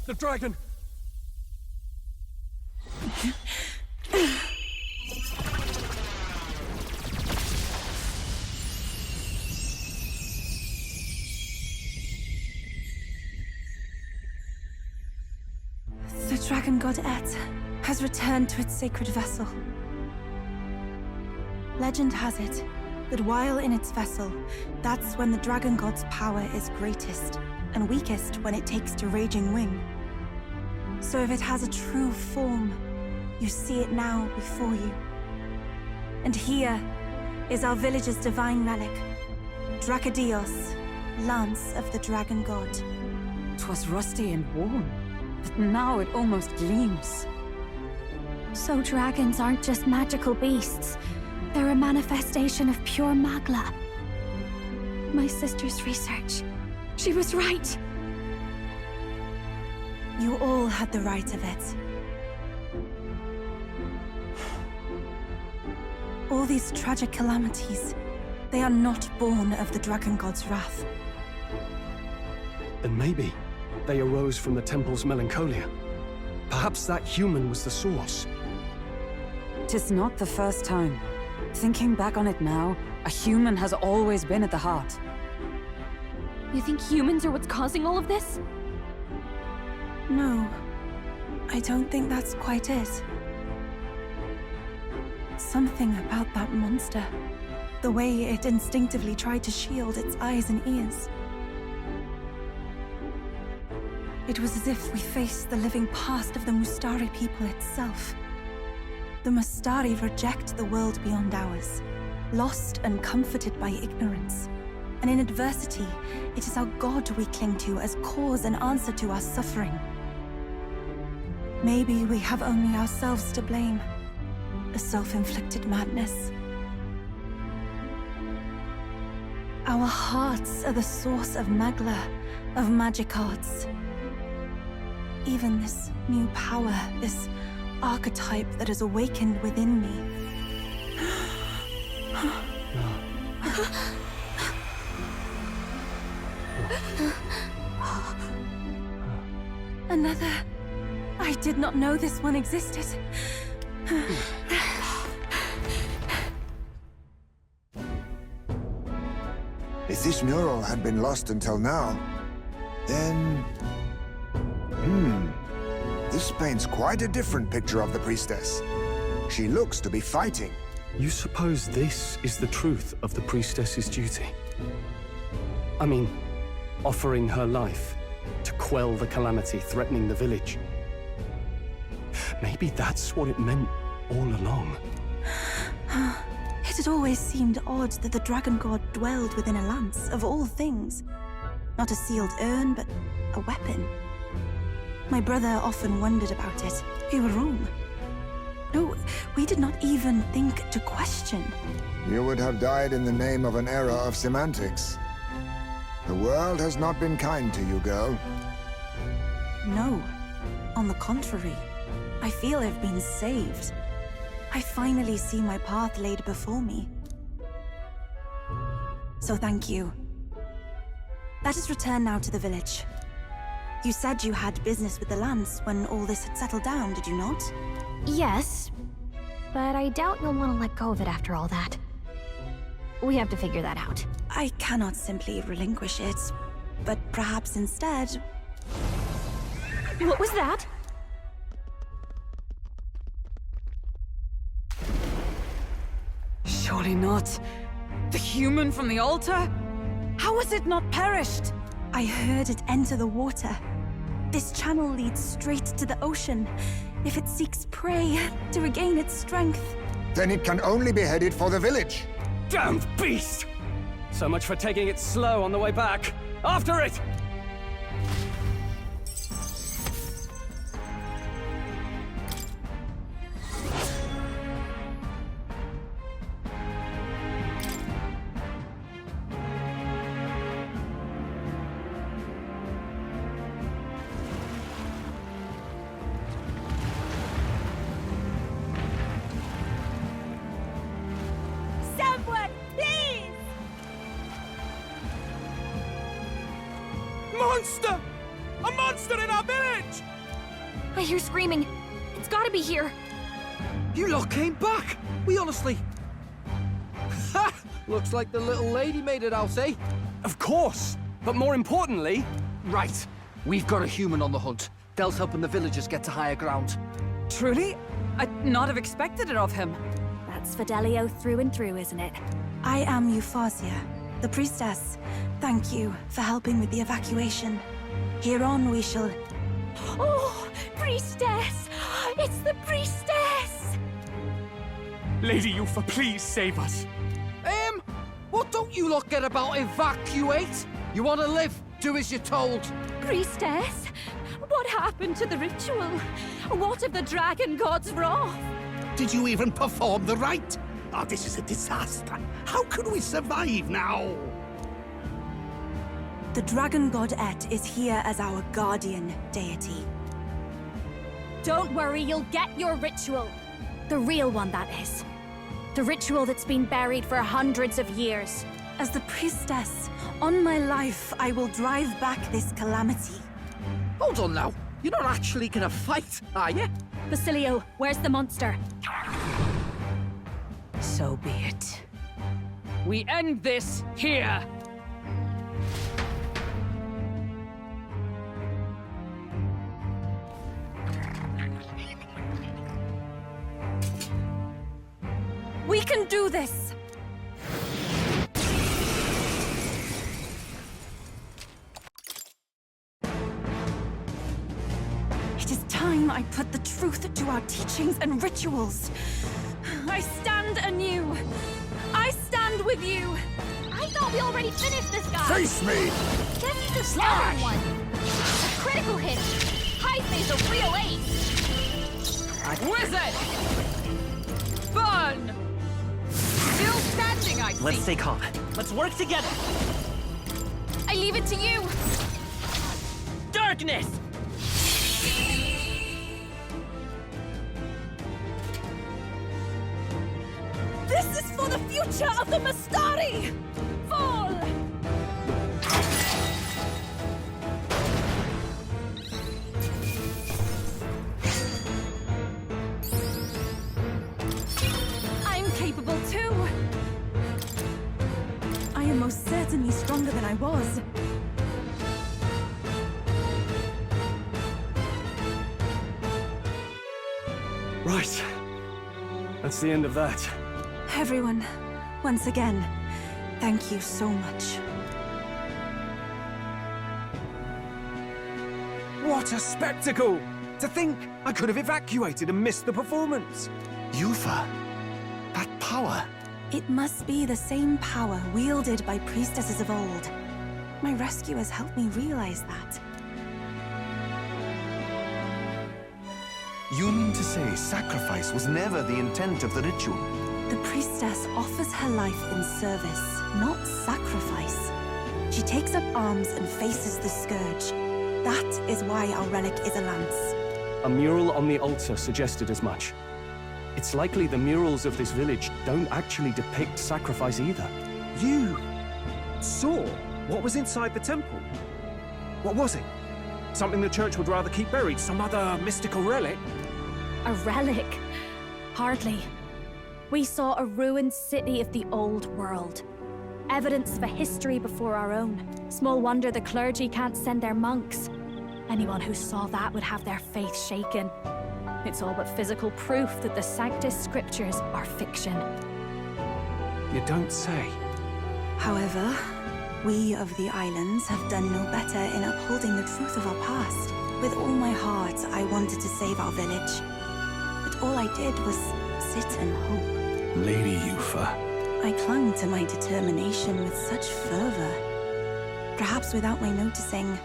The dragon! The dragon god Et has returned to its sacred vessel. Legend has it that while in its vessel, that's when the dragon god's power is greatest, and weakest when it takes to raging wing. So if it has a true form, you see it now before you. And here is our village's divine relic, Dracodios, Lance of the Dragon God. 'Twas rusty and worn, but now it almost gleams. So dragons aren't just magical beasts. They're a manifestation of pure Magla. My sister's research. She was right. You all had the right of it. All these tragic calamities, they are not born of the Dragon God's wrath. Then maybe they arose from the temple's melancholia. Perhaps that human was the source. 'Tis not the first time. Thinking back on it now, a human has always been at the heart. You think humans are what's causing all of this? No, I don't think that's quite it. Something about that monster. The way it instinctively tried to shield its eyes and ears. It was as if we faced the living past of the Mustari people itself. The Mustari reject the world beyond ours, lost and comforted by ignorance. And in adversity, it is our God we cling to as cause and answer to our suffering. Maybe we have only ourselves to blame. A self-inflicted madness. Our hearts are the source of Magla, of magic arts. Even this new power, this archetype that has awakened within me. Another. I did not know this one existed. If this mural had been lost until now, then... This paints quite a different picture of the priestess. She looks to be fighting. You suppose this is the truth of the priestess's duty? I mean, offering her life to quell the calamity threatening the village. Maybe that's what it meant all along. It had always seemed odd that the Dragon God dwelled within a lance, of all things. Not a sealed urn, but a weapon. My brother often wondered about it. We were wrong. No, we did not even think to question. You would have died in the name of an era of semantics. The world has not been kind to you, girl. No. On the contrary, I feel I've been saved. I finally see my path laid before me. So thank you. Let us return now to the village. You said you had business with the Lance when all this had settled down, did you not? Yes, but I doubt you'll want to let go of it after all that. We have to figure that out. I cannot simply relinquish it, but perhaps instead... What was that? Surely not. The human from the altar? How has it not perished? I heard it enter the water. This channel leads straight to the ocean. If it seeks prey to regain its strength... Then it can only be headed for the village. Damned beast! So much for taking it slow on the way back. After it! Monster! A monster in our village! I hear screaming. It's gotta be here. You lot came back! We honestly... Ha! Looks like the little lady made it out, eh? Of course! But more importantly... Right. We've got a human on the hunt. Del's helping the villagers get to higher ground. Truly? I'd not have expected it of him. That's Fidelio through and through, isn't it? I am Euphausia, the priestess. Thank you for helping with the evacuation. Here on we shall... Oh, priestess! It's the priestess! Lady Yufa, please save us. What don't you lot get about evacuate? You want to live? Do as you're told. Priestess, what happened to the ritual? What of the dragon god's wrath? Did you even perform the rite? Oh, this is a disaster. How can we survive now? The dragon god Et is here as our guardian deity. Don't worry, you'll get your ritual. The real one, that is. The ritual that's been buried for hundreds of years. As the priestess, on my life, I will drive back this calamity. Hold on now. You're not actually gonna fight, are you? Basilio, where's the monster? So be it. We end this here! We can do this! It is time I put the truth to our teachings and rituals. I stand anew. I stand with you. I thought we already finished this guy. Face me! This is the second one. A critical hit. Hypha's a real ace. Wizard! Fun! Still standing, I see. Let's stay calm. Let's work together. I leave it to you. Darkness! This is for the future of the Mastari! Fall! I'm capable too! I am most certainly stronger than I was. Right. That's the end of that. Everyone, once again, thank you so much. What a spectacle! To think I could have evacuated and missed the performance. Yufa, that power. It must be the same power wielded by priestesses of old. My rescuers helped me realize that. You mean to say sacrifice was never the intent of the ritual? The priestess offers her life in service, not sacrifice. She takes up arms and faces the scourge. That is why our relic is a lance. A mural on the altar suggested as much. It's likely the murals of this village don't actually depict sacrifice either. You saw what was inside the temple? What was it? Something the church would rather keep buried? Some other mystical relic? A relic? Hardly. We saw a ruined city of the old world. Evidence of a history before our own. Small wonder the clergy can't send their monks. Anyone who saw that would have their faith shaken. It's all but physical proof that the Sanctus Scriptures are fiction. You don't say. However, we of the islands have done no better in upholding the truth of our past. With all my heart, I wanted to save our village. But all I did was sit and hope. Lady Yufa. I clung to my determination with such fervor. Perhaps without my noticing,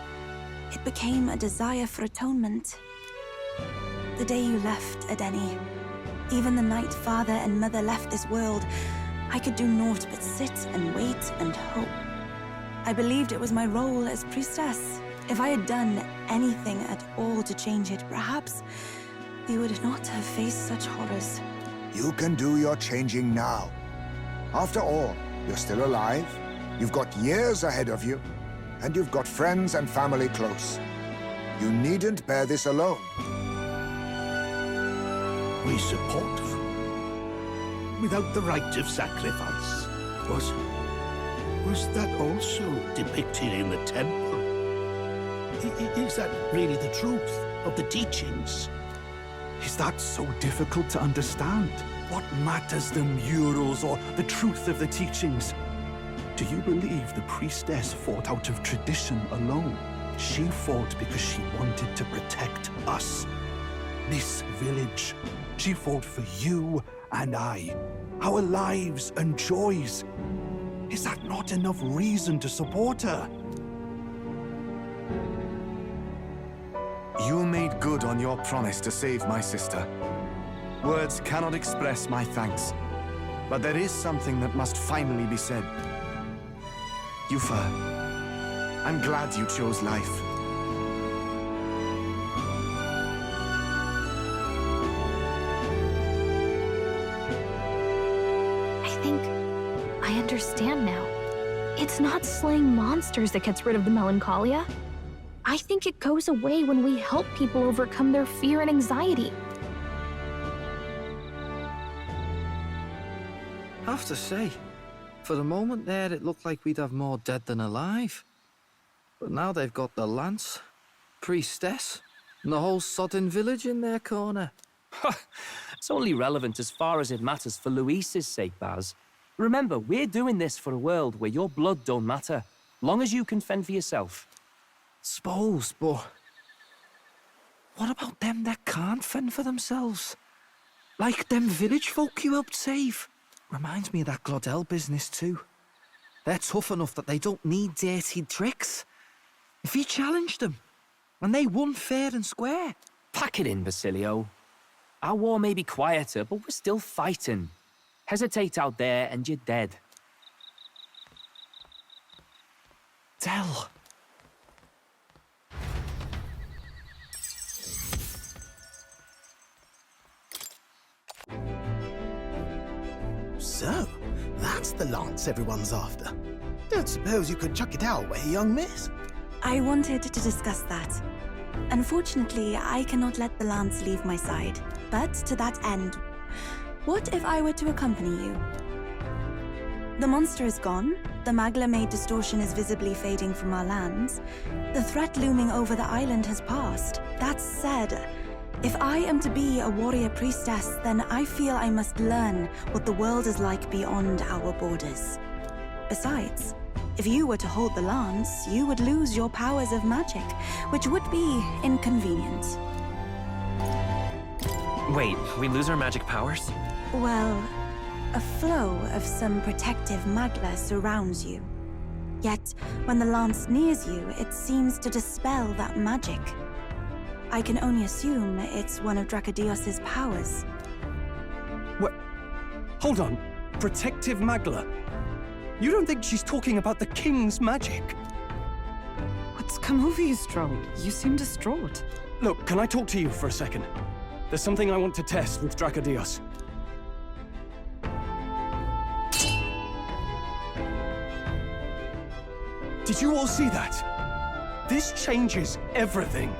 it became a desire for atonement. The day you left, Adeni, even the night Father and Mother left this world, I could do naught but sit and wait and hope. I believed it was my role as priestess. If I had done anything at all to change it, perhaps we would not have faced such horrors. You can do your changing now. After all, you're still alive, you've got years ahead of you, and you've got friends and family close. You needn't bear this alone. We support you. Without the rite of sacrifice. Was that also depicted in the temple? Is that really the truth of the teachings? Is that so difficult to understand? What matters the murals or the truth of the teachings? Do you believe the priestess fought out of tradition alone? She fought because she wanted to protect us. This village. She fought for you and I. Our lives and joys. Is that not enough reason to support her? You made good on your promise to save my sister. Words cannot express my thanks. But there is something that must finally be said. Yufa, I'm glad you chose life. I think I understand now. It's not slaying monsters that gets rid of the melancholia. I think it goes away when we help people overcome their fear and anxiety. I have to say, for the moment there, it looked like we'd have more dead than alive. But now they've got the lance, priestess, and the whole sodden village in their corner. It's only relevant as far as it matters for Luis's sake, Baz. Remember, we're doing this for a world where your blood don't matter, long as you can fend for yourself. Suppose, but what about them that can't fend for themselves? Like them village folk you helped save. Reminds me of that Glodell business too. They're tough enough that they don't need dirty tricks. If you challenged them, and they won fair and square. Pack it in, Basilio. Our war may be quieter, but we're still fighting. Hesitate out there and you're dead. Del. So, that's the lance everyone's after. Don't suppose you could chuck it our way, young miss? I wanted to discuss that. Unfortunately, I cannot let the lance leave my side. But to that end, what if I were to accompany you? The monster is gone, the Magla-made distortion is visibly fading from our lands, the threat looming over the island has passed. That said, if I am to be a warrior priestess, then I feel I must learn what the world is like beyond our borders. Besides, if you were to hold the lance, you would lose your powers of magic, which would be inconvenient. Wait, we lose our magic powers? Well, a flow of some protective magla surrounds you. Yet, when the lance nears you, it seems to dispel that magic. I can only assume it's one of Dracodios's powers. What? Hold on. Protective Magla? You don't think she's talking about the king's magic? What's come over you, Stroll? You seem distraught. Look, can I talk to you for a second? There's something I want to test with Dracodios. Did you all see that? This changes everything.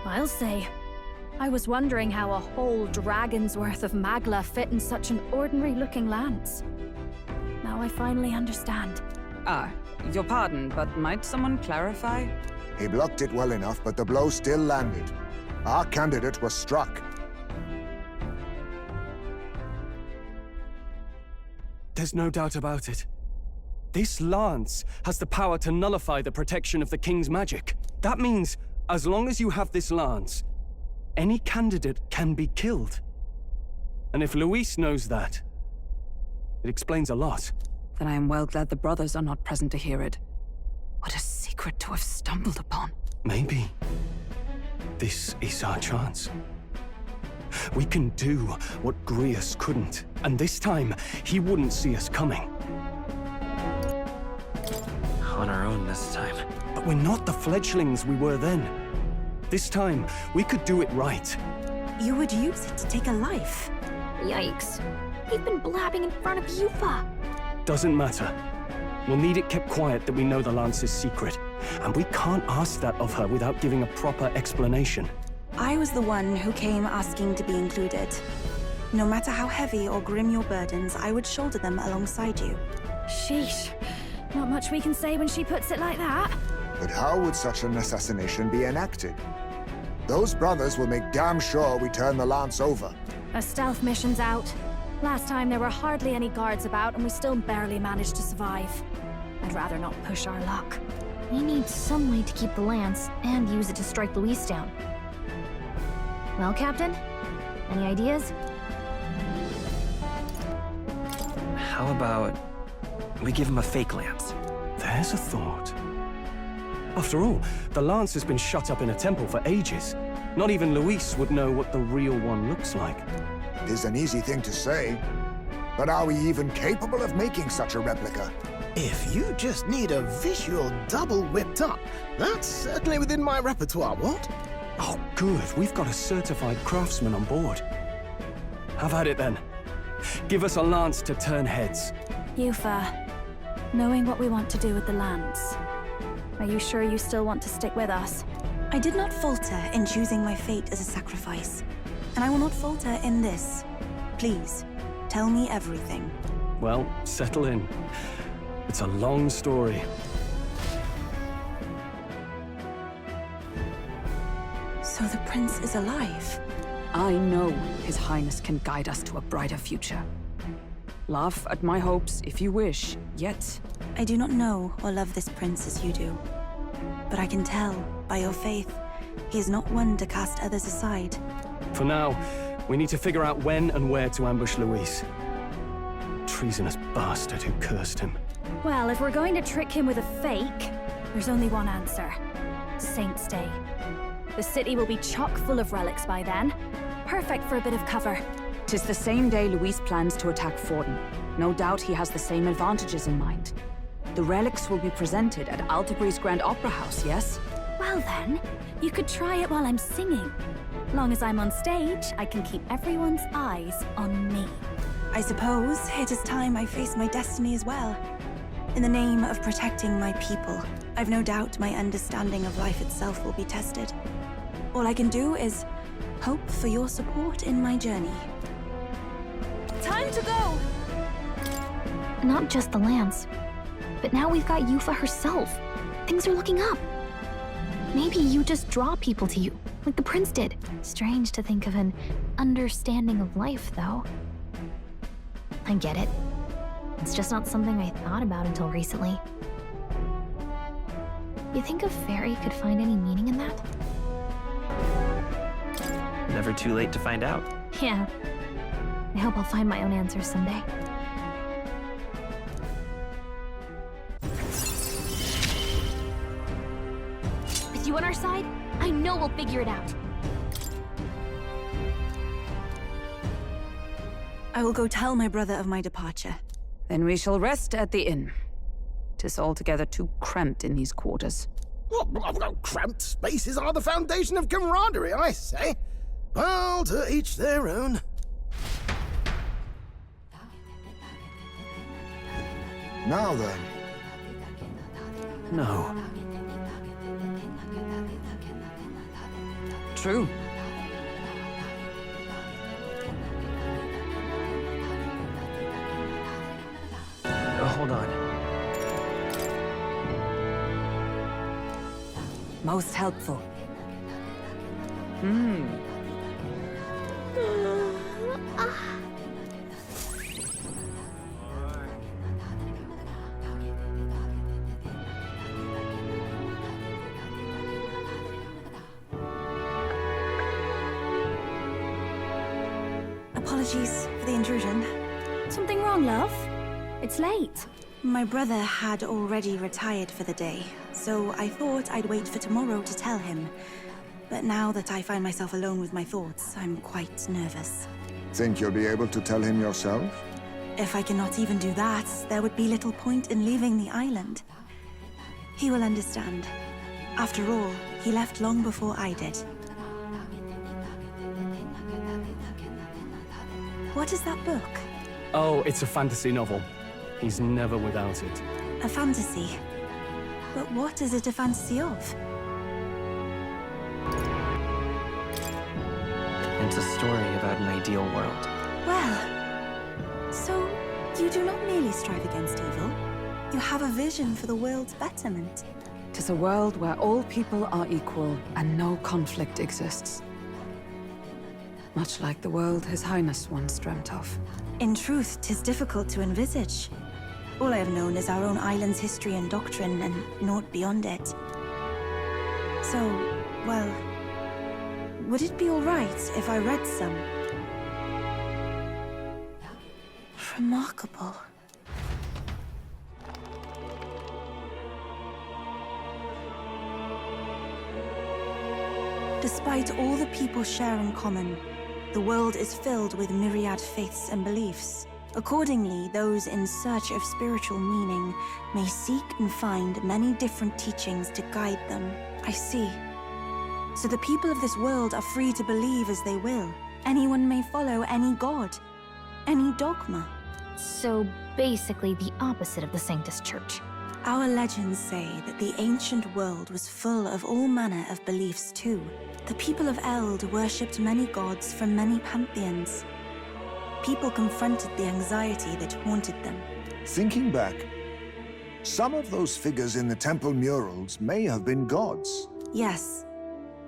I'll say, I was wondering how a whole dragon's worth of magla fit in such an ordinary-looking lance. Now I finally understand. Your pardon, but might someone clarify? He blocked it well enough, but the blow still landed. Our candidate was struck. There's no doubt about it. This lance has the power to nullify the protection of the king's magic. That means, as long as you have this lance, any candidate can be killed. And if Luis knows that, it explains a lot. Then I am well glad the brothers are not present to hear it. What a secret to have stumbled upon. Maybe this is our chance. We can do what Grius couldn't, and this time, he wouldn't see us coming. On our own this time. But we're not the fledglings we were then. This time, we could do it right. You would use it to take a life. Yikes. We've been blabbing in front of Yufa. Doesn't matter. We'll need it kept quiet that we know the Lance's secret. And we can't ask that of her without giving a proper explanation. I was the one who came asking to be included. No matter how heavy or grim your burdens, I would shoulder them alongside you. Sheesh. Not much we can say when she puts it like that. But how would such an assassination be enacted? Those brothers will make damn sure we turn the lance over. A stealth mission's out. Last time there were hardly any guards about and we still barely managed to survive. I'd rather not push our luck. We need some way to keep the lance and use it to strike Luis down. Well, Captain? Any ideas? How about we give him a fake lance? There's a thought. After all, the lance has been shut up in a temple for ages. Not even Luis would know what the real one looks like. It is an easy thing to say, but are we even capable of making such a replica? If you just need a visual double whipped up, that's certainly within my repertoire, what? Oh, good. We've got a certified craftsman on board. Have at it then. Give us a lance to turn heads. Yufa, knowing what we want to do with the lance, are you sure you still want to stick with us? I did not falter in choosing my fate as a sacrifice, and I will not falter in this. Please, tell me everything. Well, settle in. It's a long story. So the prince is alive? I know His Highness can guide us to a brighter future. Laugh at my hopes if you wish, yet... I do not know or love this prince as you do. But I can tell, by your faith, he is not one to cast others aside. For now, we need to figure out when and where to ambush Luis. Treasonous bastard who cursed him. Well, if we're going to trick him with a fake, there's only one answer. Saint's Day. The city will be chock full of relics by then. Perfect for a bit of cover. 'Tis the same day Luis plans to attack Forden. No doubt he has the same advantages in mind. The relics will be presented at Altebri's Grand Opera House, yes? Well then, you could try it while I'm singing. Long as I'm on stage, I can keep everyone's eyes on me. I suppose it is time I face my destiny as well. In the name of protecting my people, I've no doubt my understanding of life itself will be tested. All I can do is hope for your support in my journey. Time to go! Not just the lance, but now we've got Yufa herself. Things are looking up. Maybe you just draw people to you, like the prince did. Strange to think of an understanding of life, though. I get it. It's just not something I thought about until recently. You think a fairy could find any meaning in that? Never too late to find out. Yeah. I hope I'll find my own answers someday. With you on our side, I know we'll figure it out. I will go tell my brother of my departure. Then we shall rest at the inn. 'Tis altogether too cramped in these quarters. Cramped spaces are the foundation of camaraderie, I say. Well, to each their own. Now then. No. True. hold on. Most helpful. Apologies for the intrusion. Something wrong, love? It's late. My brother had already retired for the day, so I thought I'd wait for tomorrow to tell him. But now that I find myself alone with my thoughts, I'm quite nervous. Think you'll be able to tell him yourself? If I cannot even do that, there would be little point in leaving the island. He will understand. After all, he left long before I did. What is that book? Oh, it's a fantasy novel. He's never without it. A fantasy? But what is it a fantasy of? It's a story about an ideal world. Well, so you do not merely strive against evil. You have a vision for the world's betterment. 'Tis a world where all people are equal and no conflict exists. Much like the world His Highness once dreamt of. In truth, 'tis difficult to envisage. All I have known is our own island's history and doctrine, and naught beyond it. So, well, would it be all right if I read some? Remarkable. Despite all the people share in common, the world is filled with myriad faiths and beliefs. Accordingly, those in search of spiritual meaning may seek and find many different teachings to guide them. I see. So the people of this world are free to believe as they will. Anyone may follow any god, any dogma. So basically the opposite of the Sanctus Church. Our legends say that the ancient world was full of all manner of beliefs too. The people of Eld worshipped many gods from many pantheons. People confronted the anxiety that haunted them. Thinking back, some of those figures in the temple murals may have been gods. Yes.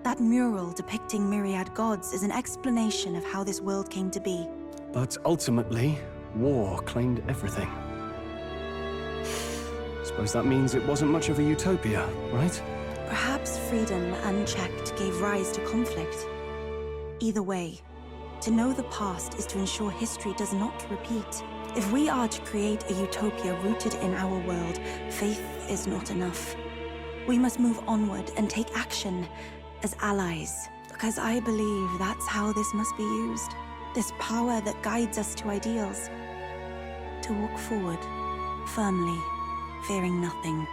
That mural depicting myriad gods is an explanation of how this world came to be. But ultimately, war claimed everything. Suppose that means it wasn't much of a utopia, right? Perhaps freedom, unchecked, gave rise to conflict. Either way, to know the past is to ensure history does not repeat. If we are to create a utopia rooted in our world, faith is not enough. We must move onward and take action as allies, because I believe that's how this must be used. This power that guides us to ideals. To walk forward, firmly, fearing nothing.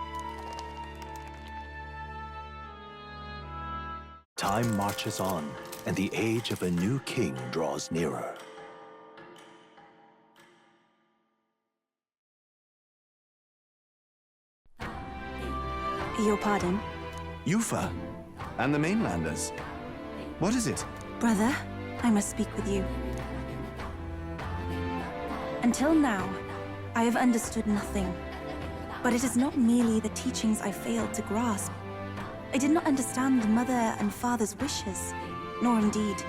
Time marches on, and the age of a new king draws nearer. Your pardon? Yufa, and the mainlanders. What is it? Brother, I must speak with you. Until now, I have understood nothing. But it is not merely the teachings I failed to grasp. I did not understand mother and father's wishes, nor indeed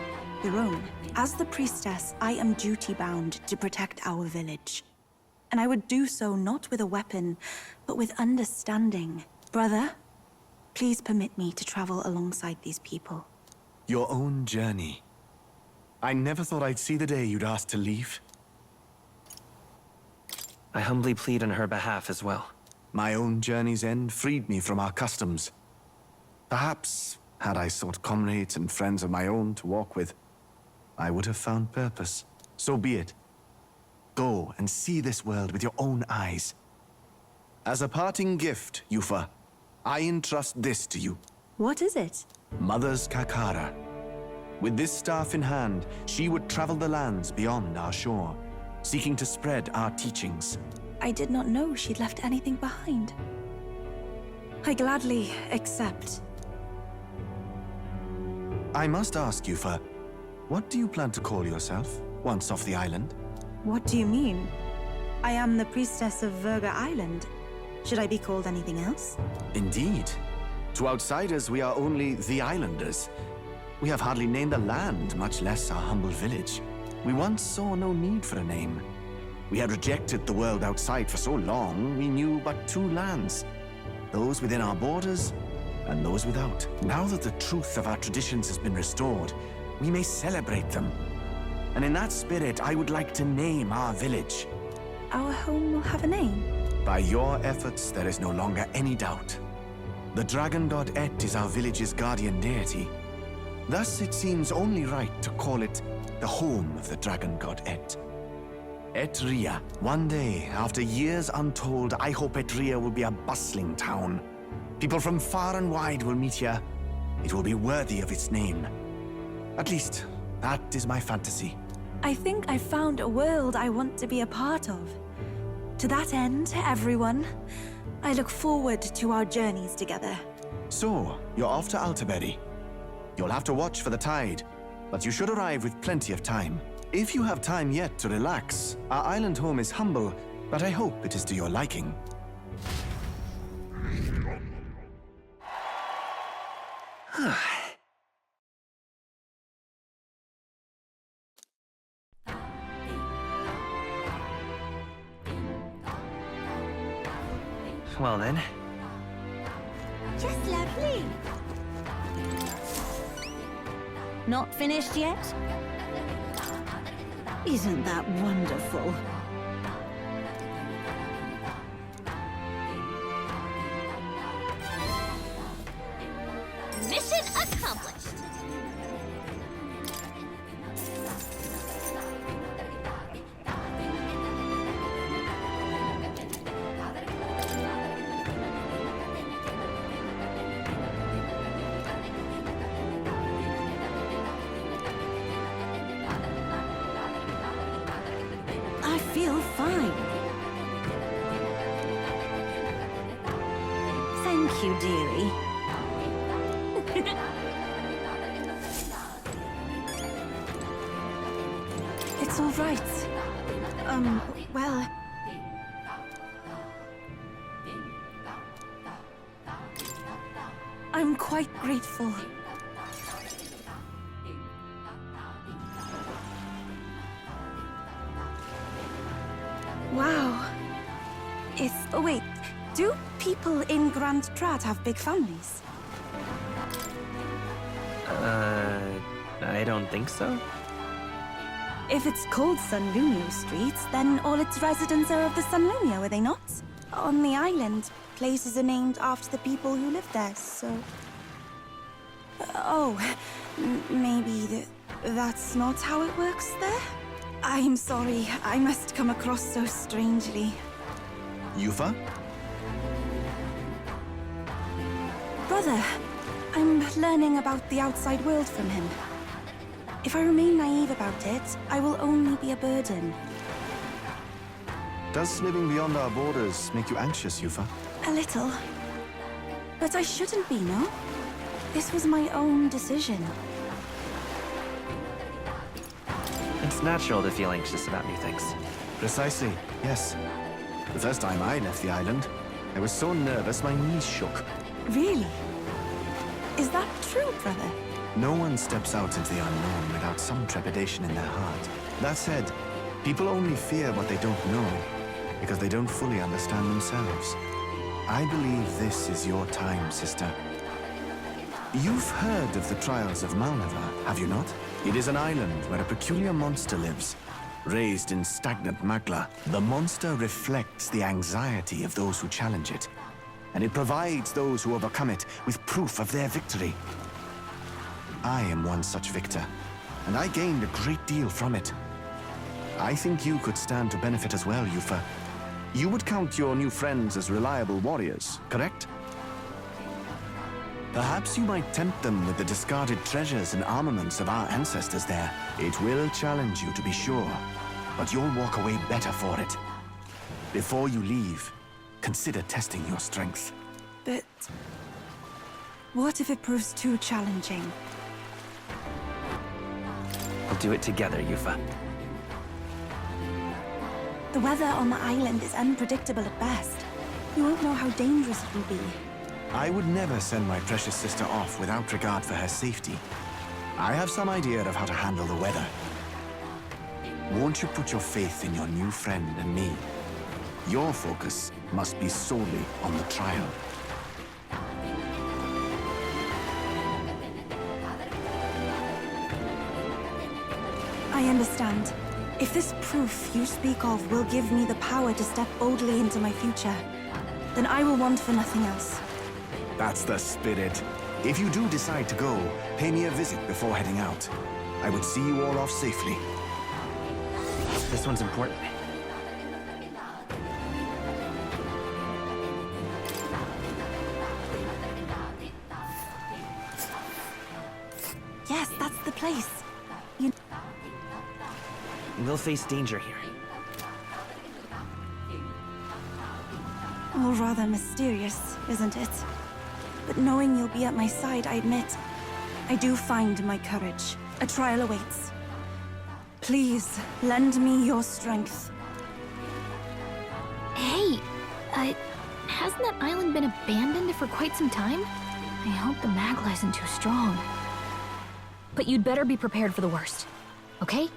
your own. As the priestess, I am duty-bound to protect our village. And I would do so not with a weapon, but with understanding. Brother, please permit me to travel alongside these people. Your own journey. I never thought I'd see the day you'd ask to leave. I humbly plead on her behalf as well. My own journey's end freed me from our customs. Perhaps, had I sought comrades and friends of my own to walk with, I would have found purpose. So be it. Go and see this world with your own eyes. As a parting gift, Yufa, I entrust this to you. What is it? Mother's Kakara. With this staff in hand, she would travel the lands beyond our shore, seeking to spread our teachings. I did not know she'd left anything behind. I gladly accept. I must ask, Yufa, what do you plan to call yourself, once off the island? What do you mean? I am the priestess of Verga Island. Should I be called anything else? Indeed. To outsiders, we are only the islanders. We have hardly named the land, much less our humble village. We once saw no need for a name. We had rejected the world outside for so long, we knew but two lands. Those within our borders, and those without. Now that the truth of our traditions has been restored, we may celebrate them. And in that spirit, I would like to name our village. Our home will have a name? By your efforts, there is no longer any doubt. The dragon god Et is our village's guardian deity. Thus, it seems only right to call it the home of the dragon god Et. Etria. One day, after years untold, I hope Etria will be a bustling town. People from far and wide will meet here. It will be worthy of its name. At least, that is my fantasy. I think I found a world I want to be a part of. To that end, everyone, I look forward to our journeys together. So, you're off to Altaberry. You'll have to watch for the tide, but you should arrive with plenty of time. If you have time yet to relax, our island home is humble, but I hope it is to your liking. Well then. Just lovely. Not finished yet? Isn't that wonderful? Mission accomplished. I feel fine. Thank you, dearie. It's all right. Well... I'm quite grateful. Wow. Oh wait, do people in Grand Trat have big families? I don't think so. If it's called Sunlunio Street, then all its residents are of the Sunlunio, are they not? On the island, places are named after the people who live there, so... maybe that's not how it works there? I'm sorry, I must come across so strangely. Yufa? Brother, I'm learning about the outside world from him. If I remain naive about it, I will only be a burden. Does living beyond our borders make you anxious, Yufa? A little. But I shouldn't be, no? This was my own decision. It's natural to feel anxious about new things. Precisely, yes. The first time I left the island, I was so nervous my knees shook. Really? Is that true, brother? No one steps out into the unknown without some trepidation in their heart. That said, people only fear what they don't know, because they don't fully understand themselves. I believe this is your time, sister. You've heard of the trials of Malnevar, have you not? It is an island where a peculiar monster lives. Raised in stagnant magla, the monster reflects the anxiety of those who challenge it, and it provides those who overcome it with proof of their victory. I am one such victor, and I gained a great deal from it. I think you could stand to benefit as well, Yufa. You would count your new friends as reliable warriors, correct? Perhaps you might tempt them with the discarded treasures and armaments of our ancestors there. It will challenge you, to be sure, but you'll walk away better for it. Before you leave, consider testing your strength. But... what if it proves too challenging? We'll do it together, Yufa. The weather on the island is unpredictable at best. You won't know how dangerous it will be. I would never send my precious sister off without regard for her safety. I have some idea of how to handle the weather. Won't you put your faith in your new friend and me? Your focus must be solely on the trial. I understand. If this proof you speak of will give me the power to step boldly into my future, then I will want for nothing else. That's the spirit. If you do decide to go, pay me a visit before heading out. I would see you all off safely. This one's important. Yes, that's the place. We'll face danger here. All rather mysterious, isn't it? But knowing you'll be at my side, I admit, I do find my courage. A trial awaits. Please, lend me your strength. Hey, hasn't that island been abandoned for quite some time? I hope the Magla isn't too strong. But you'd better be prepared for the worst, okay?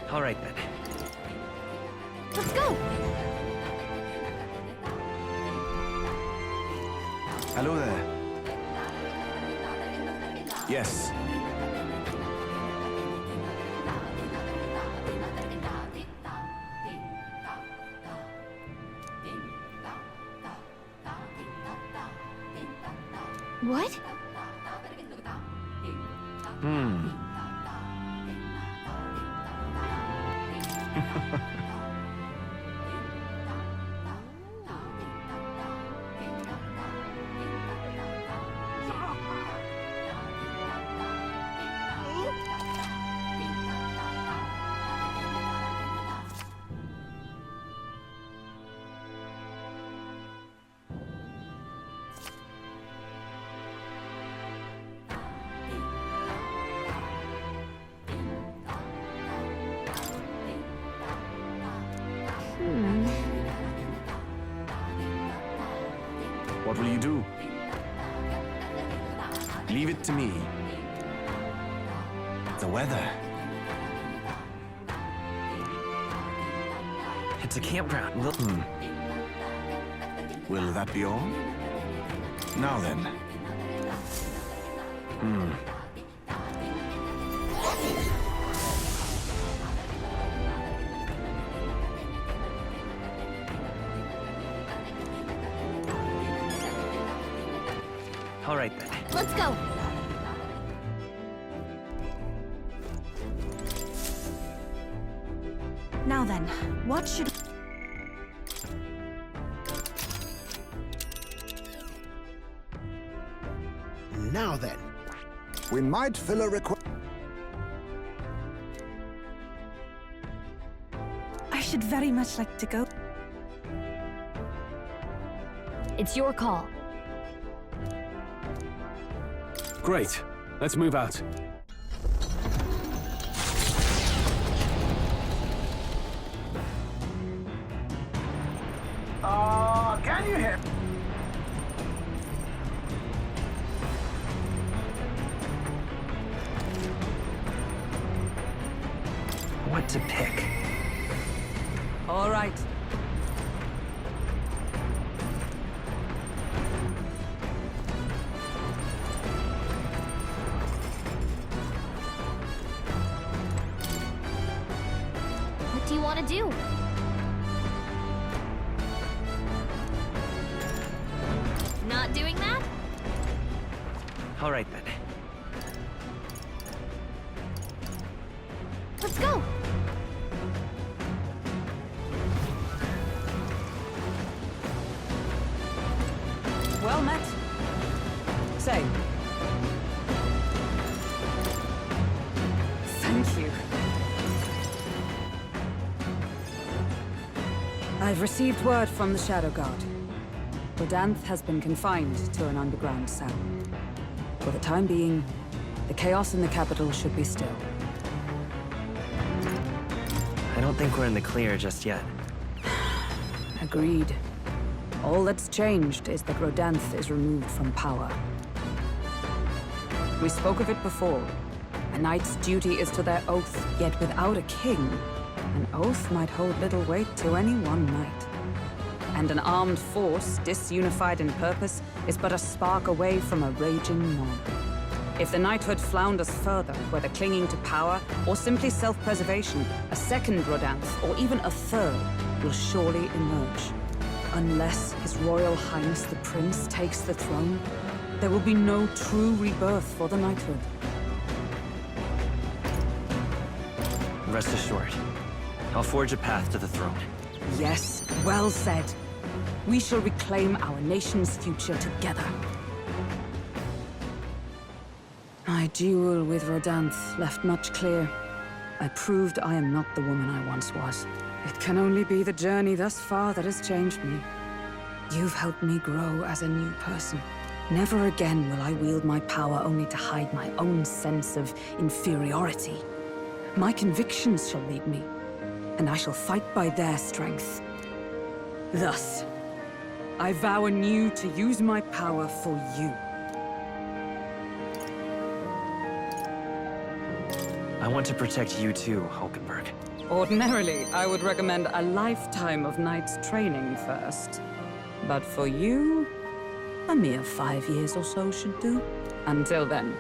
All right, then. Let's go! Hello there. Yes. What? What will you do? Leave it to me. The weather. It's a campground. Will that be all? Now then. All right, then. Let's go! Now then, what should... Now then. We might fill a request. I should very much like to go. It's your call. Great. Let's move out. Can you hear? What to pick? All right. What do you want to do? Not doing that? All right, then. Let's go! Well met. Say. Thank you. I've received word from the Shadow Guard. Rodanth has been confined to an underground cell. For the time being, the chaos in the capital should be still. I don't think we're in the clear just yet. Agreed. All that's changed is that Rodanth is removed from power. We spoke of it before. A knight's duty is to their oath, yet without a king, an oath might hold little weight to any one knight. And an armed force, disunified in purpose, is but a spark away from a raging mob. If the knighthood flounders further, whether clinging to power or simply self-preservation, a second Rodanth, or even a third, will surely emerge. Unless His Royal Highness the Prince takes the throne, there will be no true rebirth for the knighthood. Rest assured, I'll forge a path to the throne. Yes, well said. We shall reclaim our nation's future together. My duel with Rodanth left much clear. I proved I am not the woman I once was. It can only be the journey thus far that has changed me. You've helped me grow as a new person. Never again will I wield my power only to hide my own sense of inferiority. My convictions shall lead me, and I shall fight by their strength. Thus, I vow anew to use my power for you. I want to protect you too, Hulkenberg. Ordinarily, I would recommend a lifetime of knight's training first. But for you, a mere 5 years or so should do. Until then,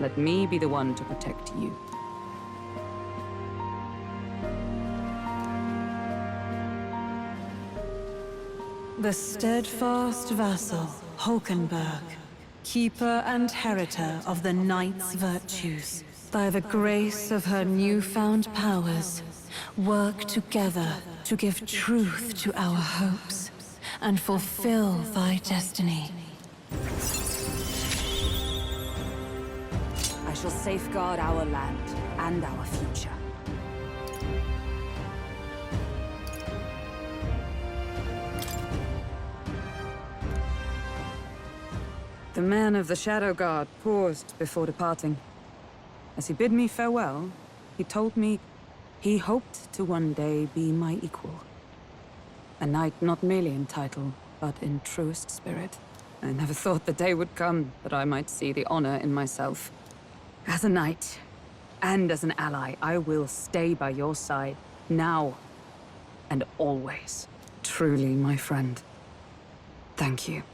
let me be the one to protect you. The steadfast vassal, Hulkenberg, keeper and heritor of the knight's virtues, by the grace of her newfound powers, work together to give truth to our hopes and fulfill thy destiny. I shall safeguard our land and our future. The man of the Shadow Guard paused before departing. As he bid me farewell, he told me he hoped to one day be my equal. A knight not merely in title, but in truest spirit. I never thought the day would come that I might see the honor in myself. As a knight, and as an ally, I will stay by your side, now and always. Truly, my friend. Thank you.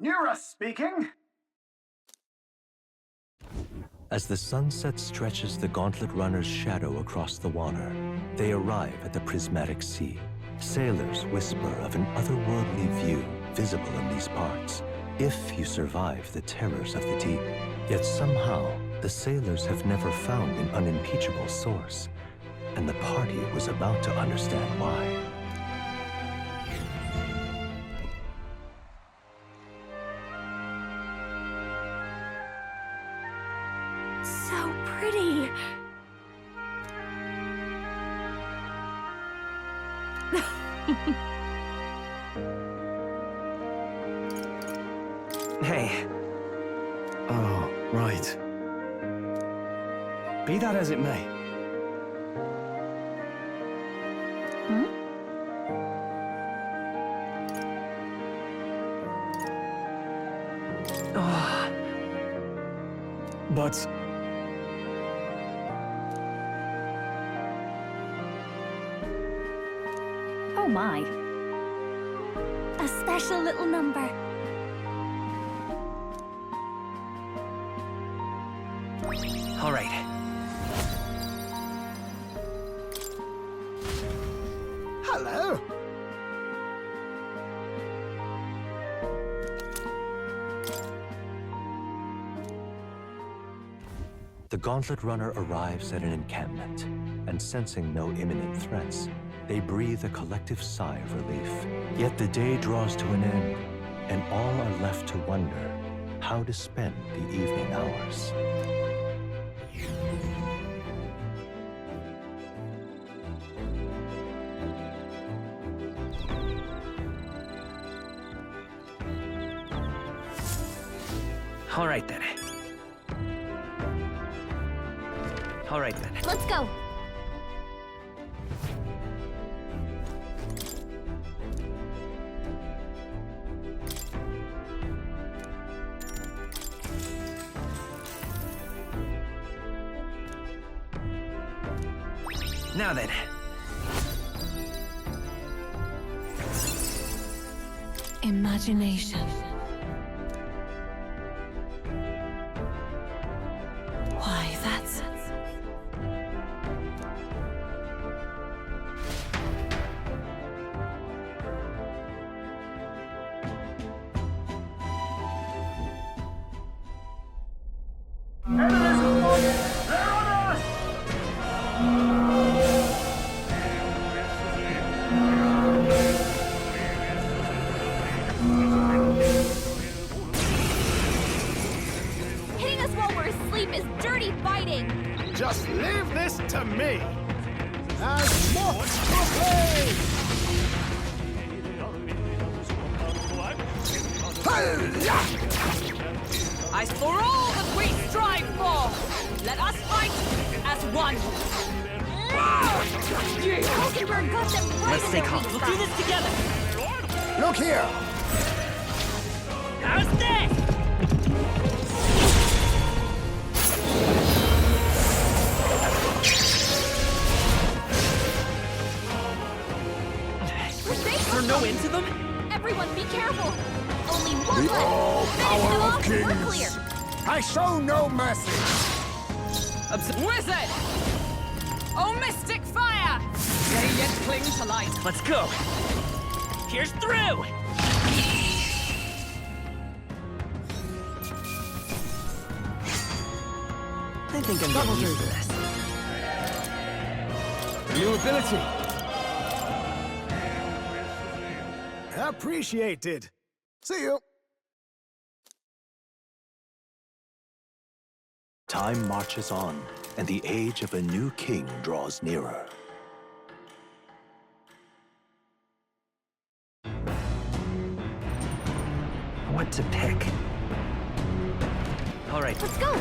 Nura speaking. As the sunset stretches the gauntlet runner's shadow across the water, they arrive at the prismatic sea. Sailors whisper of an otherworldly view visible in these parts, if you survive the terrors of the deep. Yet somehow, the sailors have never found an unimpeachable source, and the party was about to understand why. So pretty. Hey. Oh, right. Be that as it may. Oh. But... Oh my. A special little number. All right. Hello. The gauntlet runner arrives at an encampment, and sensing no imminent threats, They breathe a collective sigh of relief. Yet the day draws to an end, and all are left to wonder how to spend the evening hours. All right then. All right then. Let's go. Now then. Imagination. Why, that's... Hitting us while we're asleep is dirty fighting. Just leave this to me. As moths to flame. As for all that we strive for, let us fight as one. Hulkenberg got them right. Let's stay calm. We'll do this together. Look here! How's this? Is there no end to them? Everyone, be careful. Only one The left. all Finish them power off, of we're clear. kings! I show no mercy! Wizard! Oh, mystic fire! May yet cling to light. Let's go. Here's through. I think I'm getting used to this. New ability. Appreciated. See you. Time marches on, and the age of a new king draws nearer. What to pick? All right. Let's go.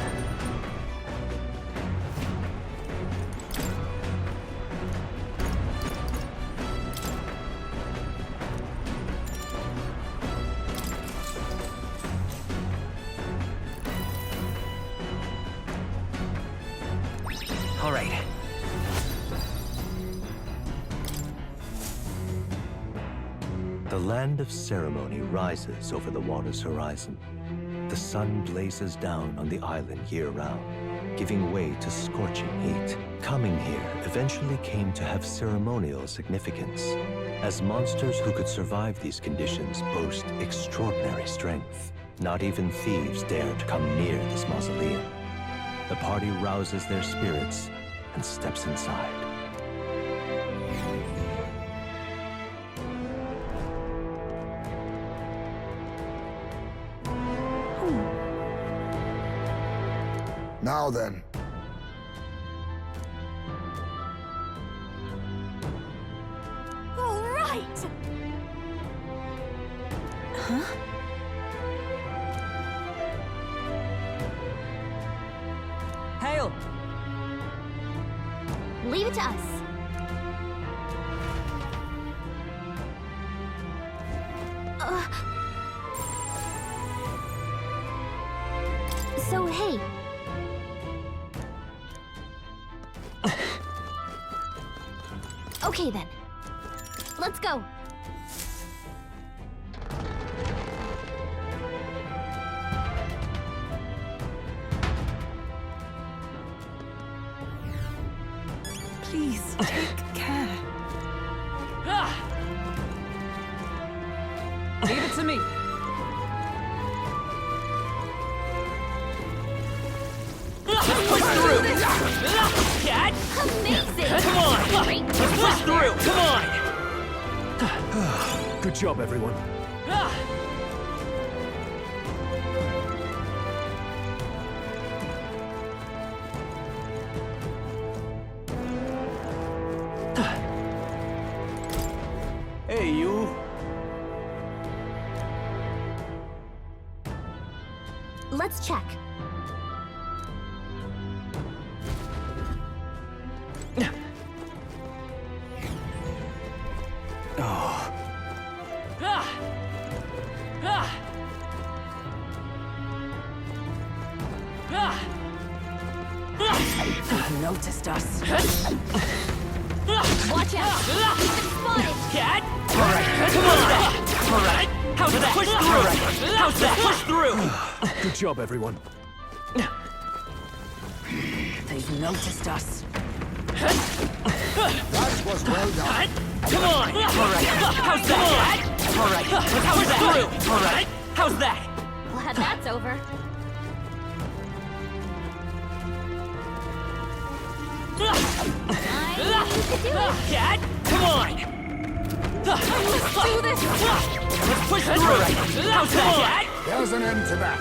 All right. The land of ceremony rises over the water's horizon. The sun blazes down on the island year-round, giving way to scorching heat. Coming here eventually came to have ceremonial significance, as monsters who could survive these conditions boast extraordinary strength. Not even thieves dare to come near this mausoleum. The party rouses their spirits and steps inside. Now then. All right. Huh? Hail! Leave it to us. So, hey. Okay then. Let's go. Please, take care. Leave it to me. Push through! Dad! Amazing! Come on! Let's push through! Come on! Good job, everyone. Hey, you. Let's check. They've noticed us. Watch out! You've been spotted! Cat? Alright, come on! Alright, how's that? Push through! How's that? Push through! Good job, everyone. They've noticed us. That was well done. Come on! Alright, how's that? Alright, how's that? Alright, how's that? Glad that's over. Cat, come on! Let's do this! Let's push through! How's that, Cat? There's an end to that.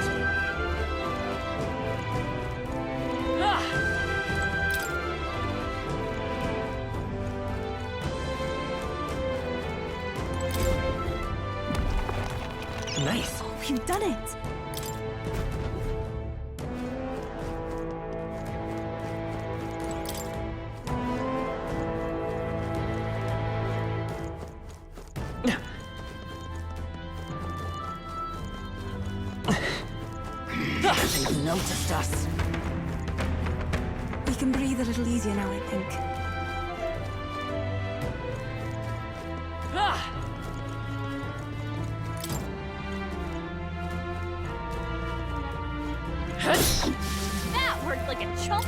Nice. Oh, we've done it! They've noticed us. We can breathe a little easier now, I think. That worked like a chump!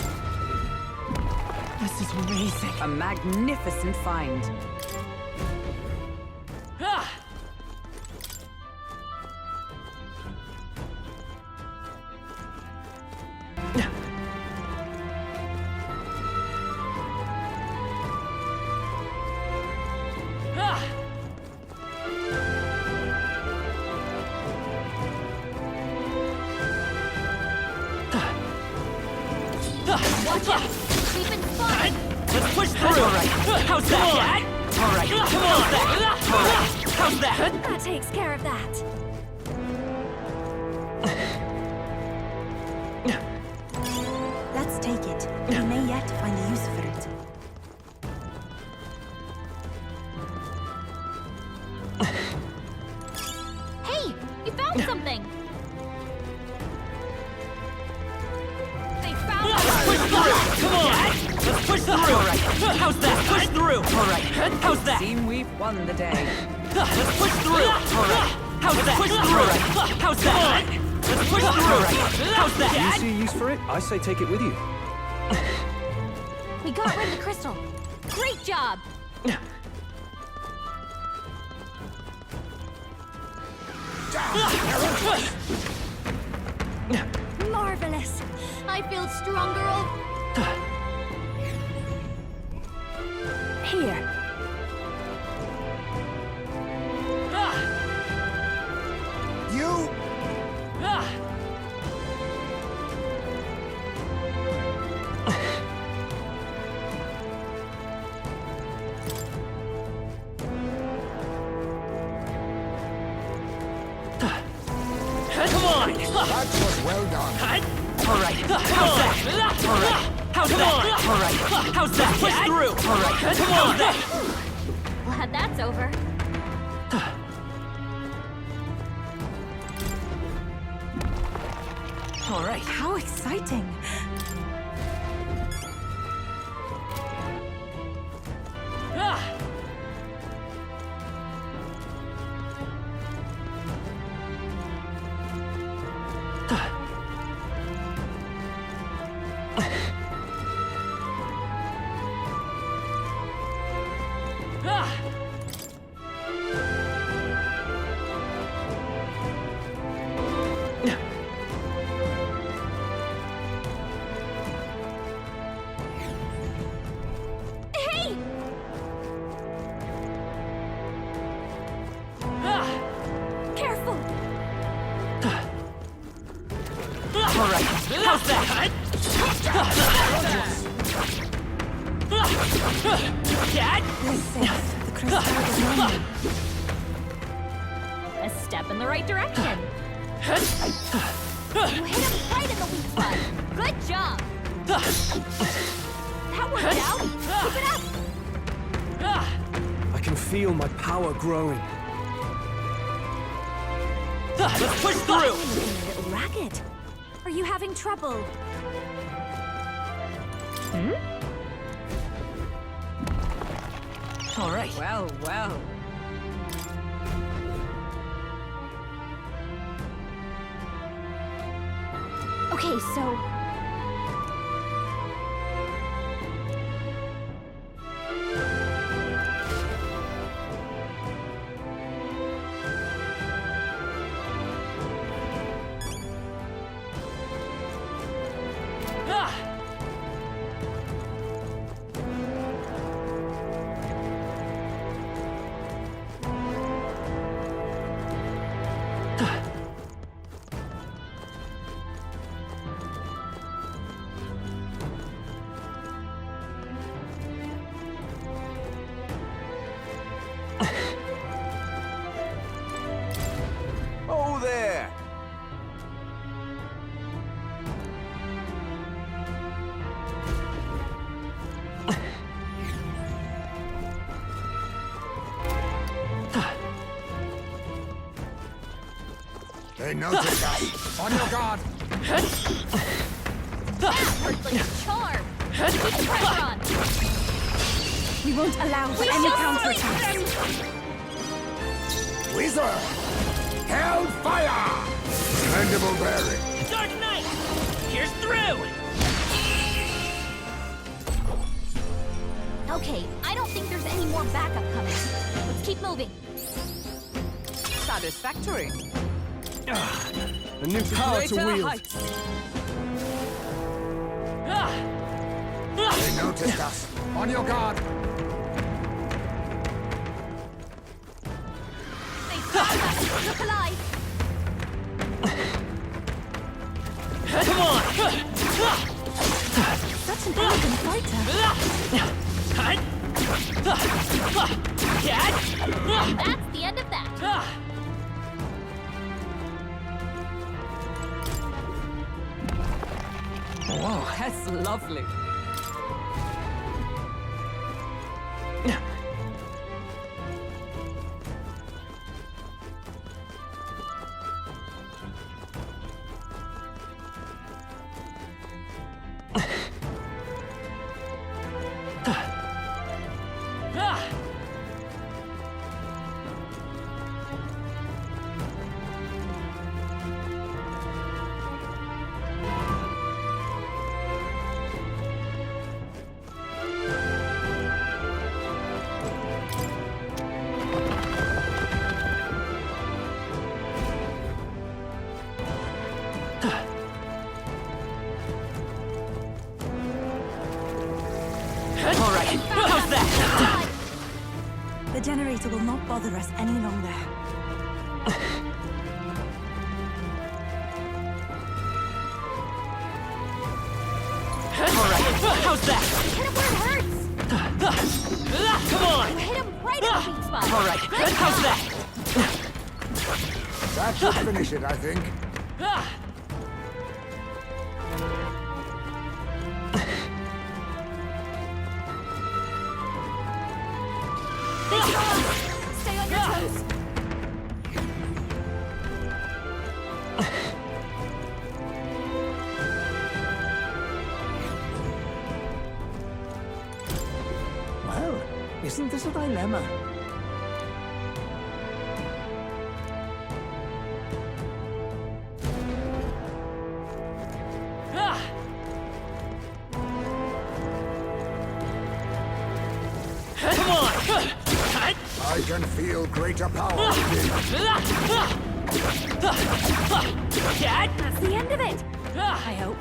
This is amazing. A magnificent find. Watch out! We've been spotted! Let's push through! Alright, how's that, Cat? Alright, come on! Alright, how's that? That takes care of that. Let's take it. We may yet find a use for it. Hey! You found something! They found Come on! Let's push through! Alright, how's that? Push through! Alright, how's that? Seem we've won the day. Let's push through! Alright, how's that? Push through! How's that? Let's push through! How's that? You see a use for it? I say take it with you. We got rid of the crystal. Great job! Marvelous! I feel stronger Here. You... Come on! That was well done. Alright, how's that? Alright, how's that? Alright, how's that? Push through! Alright, come on! Glad that's over. Alright. How exciting! How's that? Dad? You're safe. The crystal is on you. A step in the right direction. You hit him right in the weak spot. Good job. That worked out. Keep it up. I can feel my power growing. Let's push through! A little ragged. Are you having trouble? All right. Well, well. Okay, so... Oh there! They noticed us. On your guard. That worked like a charm. Keep the pressure on. We won't allow for any counterattacks. Wizard! Hellfire! Splendable bearing. Dark Knight! Here's through! Okay, I don't think there's any more backup coming. Let's keep moving. Satisfactory. A new power to Greater wield. heights. They noticed us. On your guard. They found us. Look alive. Come on! Such an elegant fighter. Dad? That's the end of that. Whoa, that's lovely. All right, how's that? The generator will not bother us any longer. All right, how's that? Hit him where it hurts. Come on! Hit him right in the weak spot. All right, how's that? That should finish it, I think. Stay on your toes. Well, isn't this a dilemma? Come on! I can feel greater power within. Dad? That's the end of it. I hope.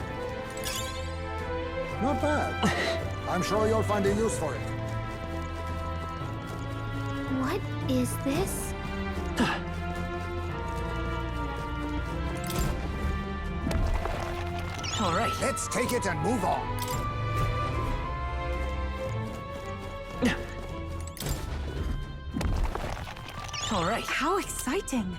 Not bad. I'm sure you'll find a use for it. What is this? All right. Let's take it and move on. All right. How exciting!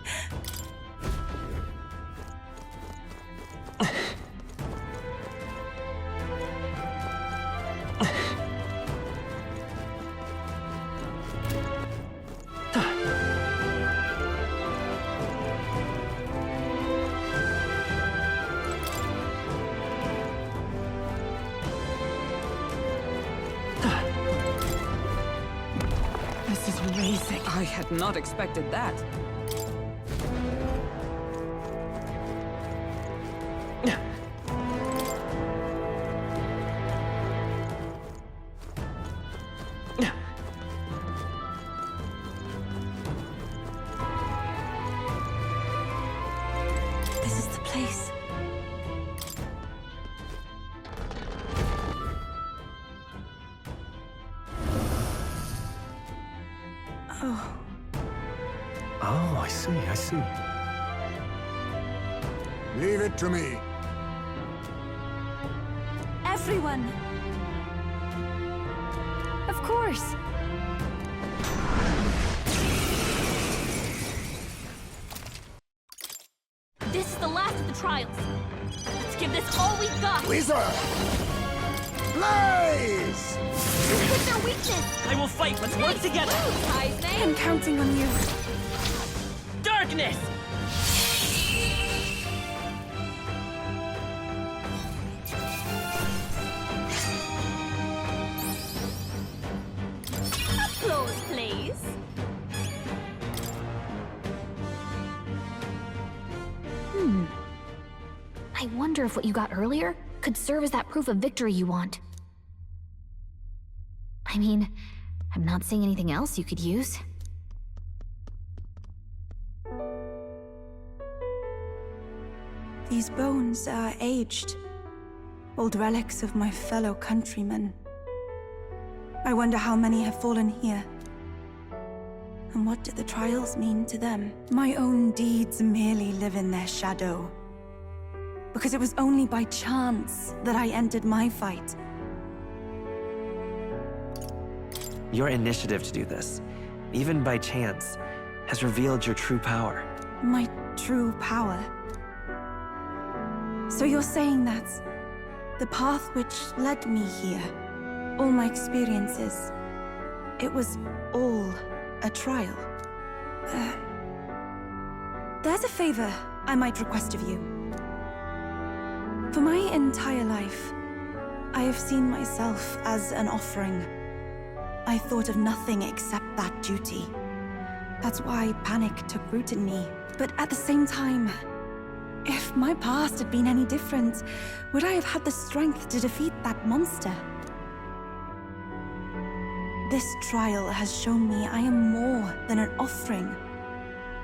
This is amazing. I had not expected that. This is the place. Oh. Oh, I see, I see. Leave it to me. Everyone! Of course. This is the last of the trials. Let's give this all we've got. Wizard! Blaze! What's their weakness? I will fight. Let's work together. I'm counting on you. Darkness! Applause, please. I wonder if what you got earlier could serve as that proof of victory you want. I mean, I'm not seeing anything else you could use. These bones are aged. Old relics of my fellow countrymen. I wonder how many have fallen here. And what do the trials mean to them? My own deeds merely live in their shadow. Because it was only by chance that I entered my fight. Your initiative to do this, even by chance, has revealed your true power. My true power. So you're saying that the path which led me here, all my experiences, it was all a trial? There's a favor I might request of you. For my entire life, I have seen myself as an offering. I thought of nothing except that duty. That's why panic took root in me. But at the same time, if my past had been any different, would I have had the strength to defeat that monster? This trial has shown me I am more than an offering.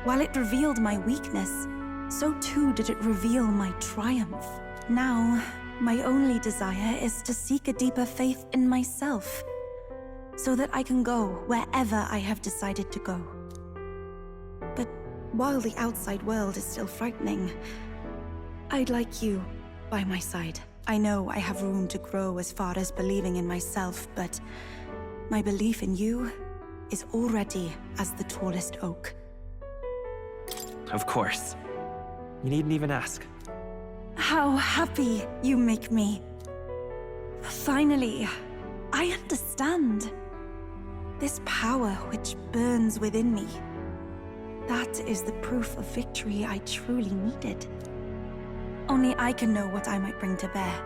While it revealed my weakness, so too did it reveal my triumph. Now, my only desire is to seek a deeper faith in myself, so that I can go wherever I have decided to go. But while the outside world is still frightening, I'd like you by my side. I know I have room to grow as far as believing in myself, but my belief in you is already as the tallest oak. Of course. You needn't even ask. How happy you make me. Finally, I understand. This power which burns within me. That is the proof of victory I truly needed. Only I can know what I might bring to bear.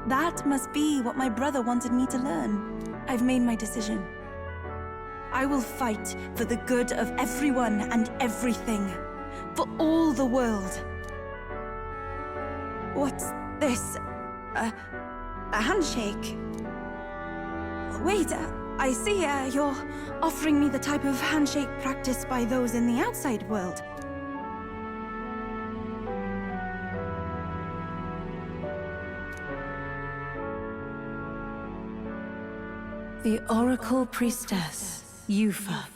That must be what my brother wanted me to learn. I've made my decision. I will fight for the good of everyone and everything. For all the world. What's this? A handshake? Wait, I see you're offering me the type of handshake practiced by those in the outside world. The Oracle Priestess, Yufa.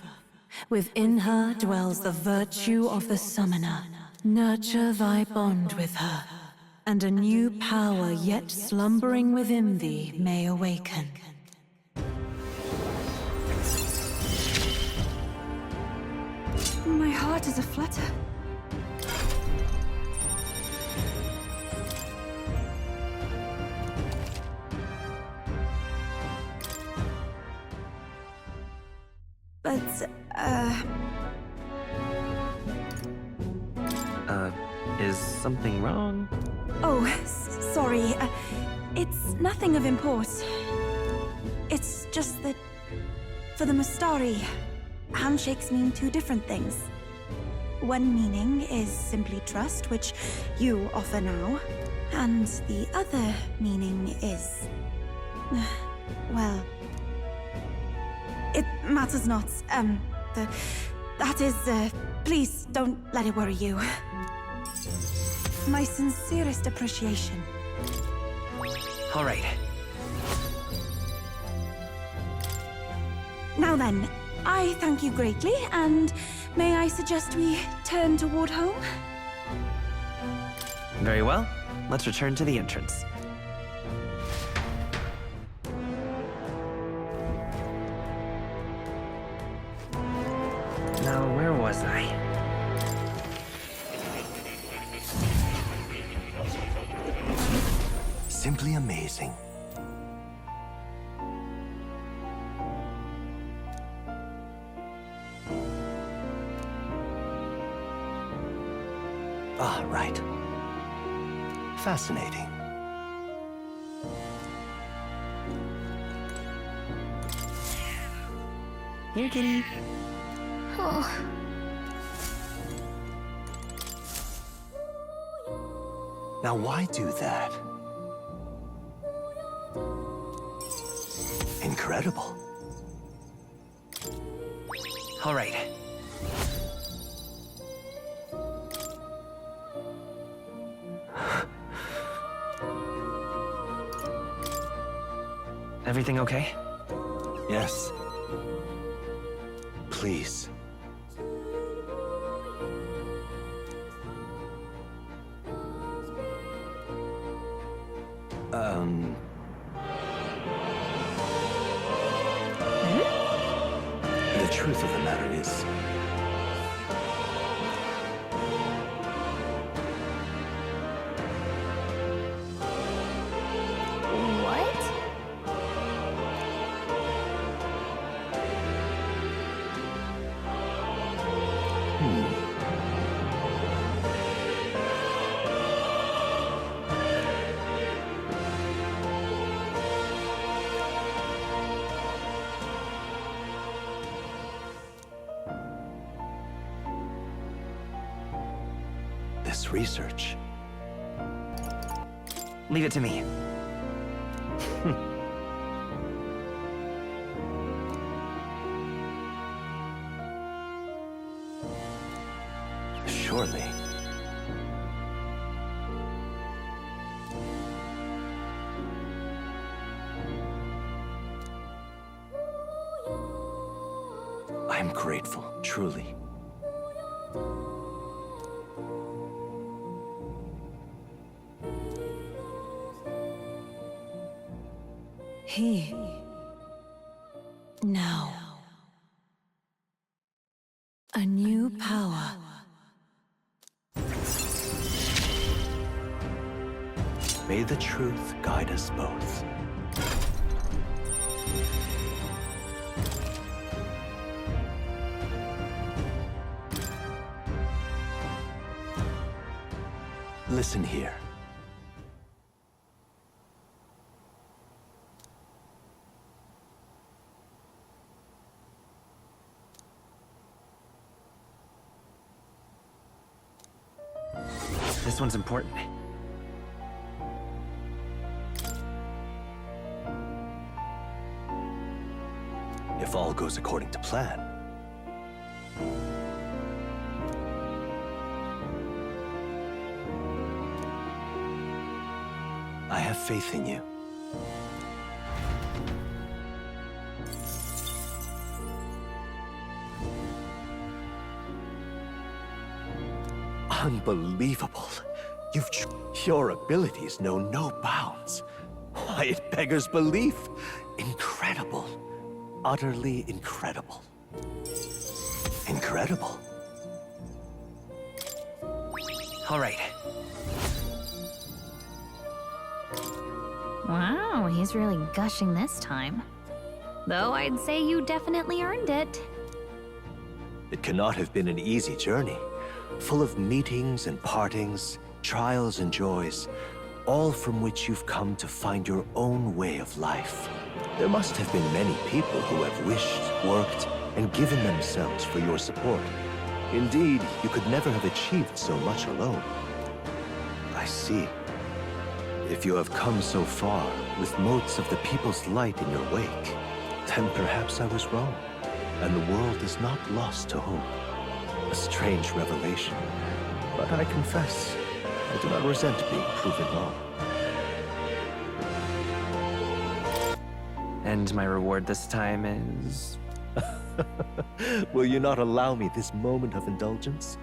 Within her dwells the virtue of the Summoner. Nurture thy bond with her, and a new power yet slumbering within thee may awaken. My heart is aflutter. But, Is something wrong? Oh, sorry. It's nothing of import. It's just that, for the Mustari, handshakes mean two different things. One meaning is simply trust, which you offer now, and the other meaning is... well... it matters not. That is, please don't let it worry you. My sincerest appreciation. All right. Now then, I thank you greatly, and may I suggest we turn toward home? Very well. Let's return to the entrance. Now, where was I? Simply amazing. Ah, right. Fascinating. Here, kitty. Oh. Now, why do that? Incredible. All right. Everything okay? Yes. Please. The truth of the matter is... What? This research... Leave it to me. Surely. I am grateful, truly. Here. Now. A new power. May the truth guide us both. Listen here. This one's important. If all goes according to plan. I have faith in you. Unbelievable. Your abilities know no bounds. Why, it beggars belief. Incredible. Utterly incredible. Incredible. All right. Wow, he's really gushing this time. Though I'd say you definitely earned it. It cannot have been an easy journey, full of meetings and partings, trials and joys, all from which you've come to find your own way of life. There must have been many people who have wished, worked, and given themselves for your support. Indeed, you could never have achieved so much alone. I see. If you have come so far with motes of the people's light in your wake, then perhaps I was wrong, and the world is not lost to hope. A strange revelation, but I confess, I do not resent being proven wrong. And my reward this time is... Will you not allow me this moment of indulgence?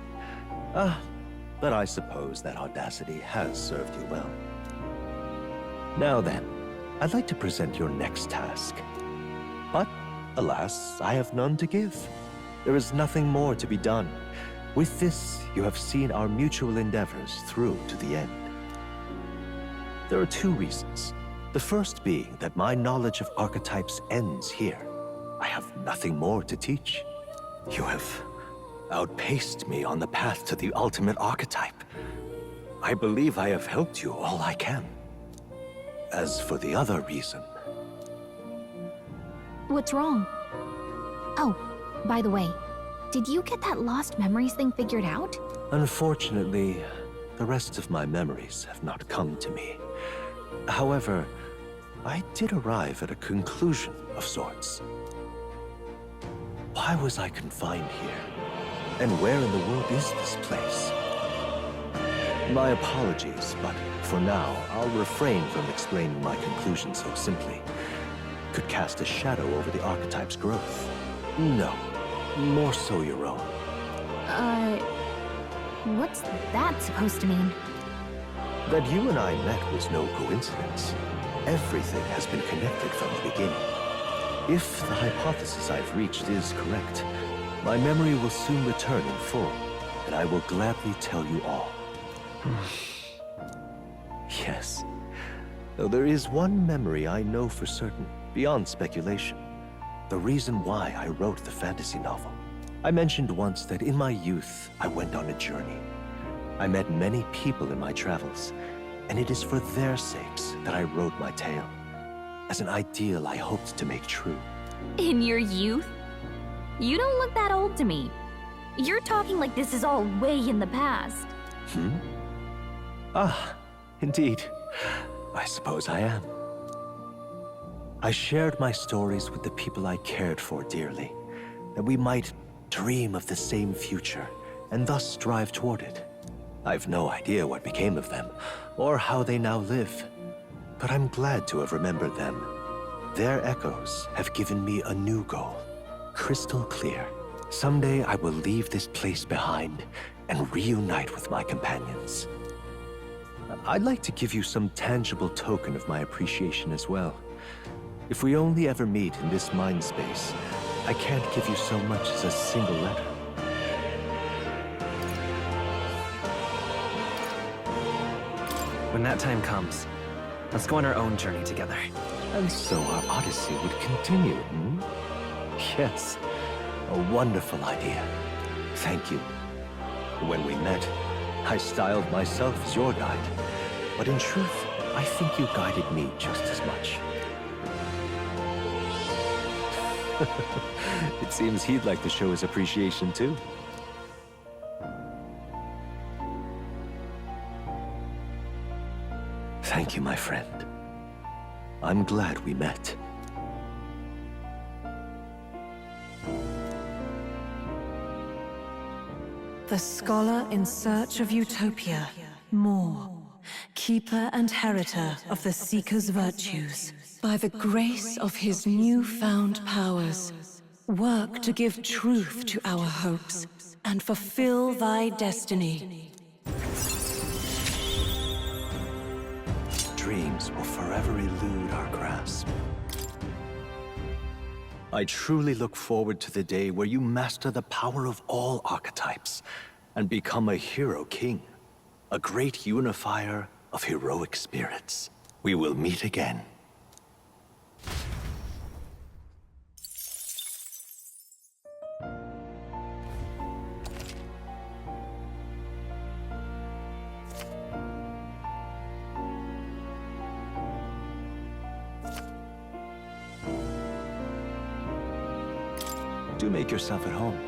But I suppose that audacity has served you well. Now then, I'd like to present your next task. But, alas, I have none to give. There is nothing more to be done. With this, you have seen our mutual endeavors through to the end. There are two reasons. The first being that my knowledge of archetypes ends here. I have nothing more to teach. You have outpaced me on the path to the ultimate archetype. I believe I have helped you all I can. As for the other reason... What's wrong? Oh, by the way, did you get that lost memories thing figured out? Unfortunately, the rest of my memories have not come to me. However, I did arrive at a conclusion of sorts. Why was I confined here? And where in the world is this place? My apologies, but for now, I'll refrain from explaining my conclusion so simply. Could cast a shadow over the archetype's growth. No, more so your own. What's that supposed to mean? That you and I met was no coincidence. Everything has been connected from the beginning. If the hypothesis I've reached is correct, my memory will soon return in full, and I will gladly tell you all. Yes, though there is one memory I know for certain, beyond speculation. The reason why I wrote the fantasy novel. I mentioned once that in my youth, I went on a journey. I met many people in my travels, and it is for their sakes that I wrote my tale, as an ideal I hoped to make true. In your youth? You don't look that old to me. You're talking like this is all way in the past. Ah, indeed. I suppose I am. I shared my stories with the people I cared for dearly, that we might dream of the same future, and thus strive toward it. I've no idea what became of them, or how they now live, but I'm glad to have remembered them. Their echoes have given me a new goal, crystal clear. Someday I will leave this place behind and reunite with my companions. I'd like to give you some tangible token of my appreciation as well. If we only ever meet in this mind space, I can't give you so much as a single letter. When that time comes, let's go on our own journey together. And so our odyssey would continue, Yes, a wonderful idea. Thank you. When we met, I styled myself as your guide, but in truth, I think you guided me just as much. It seems he'd like to show his appreciation too. Thank you, my friend. I'm glad we met. The scholar in search of utopia, more, keeper and heritor of the seeker's virtues. By the grace of his newfound powers, work to give truth to our hopes and fulfill thy destiny. dreams will forever elude our grasp. I truly look forward to the day where you master the power of all archetypes and become a hero king, a great unifier of heroic spirits. We will meet again. Do make yourself at home.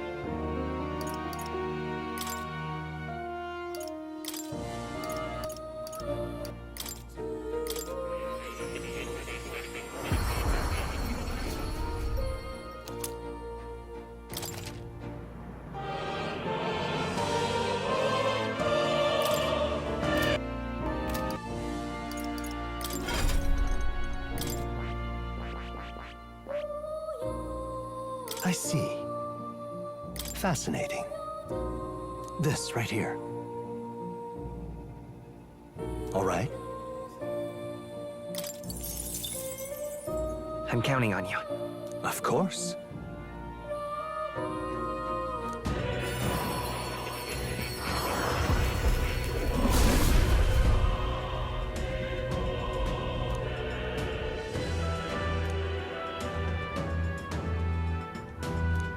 I see. Fascinating. This right here. All right. I'm counting on you. Of course.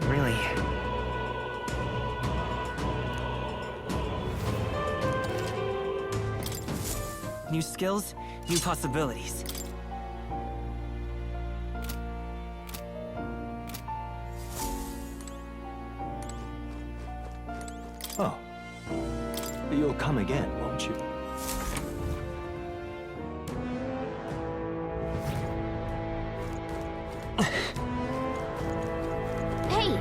Really? New skills, new possibilities. Oh. You'll come again, won't you? Hey!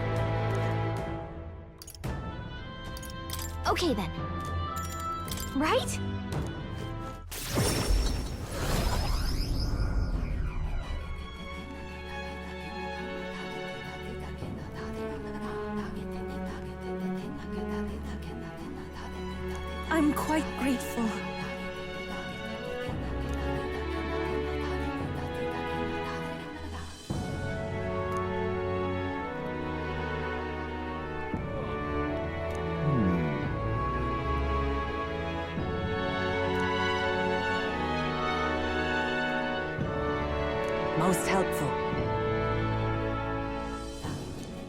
Okay then. Right? I'm quite grateful. Most helpful.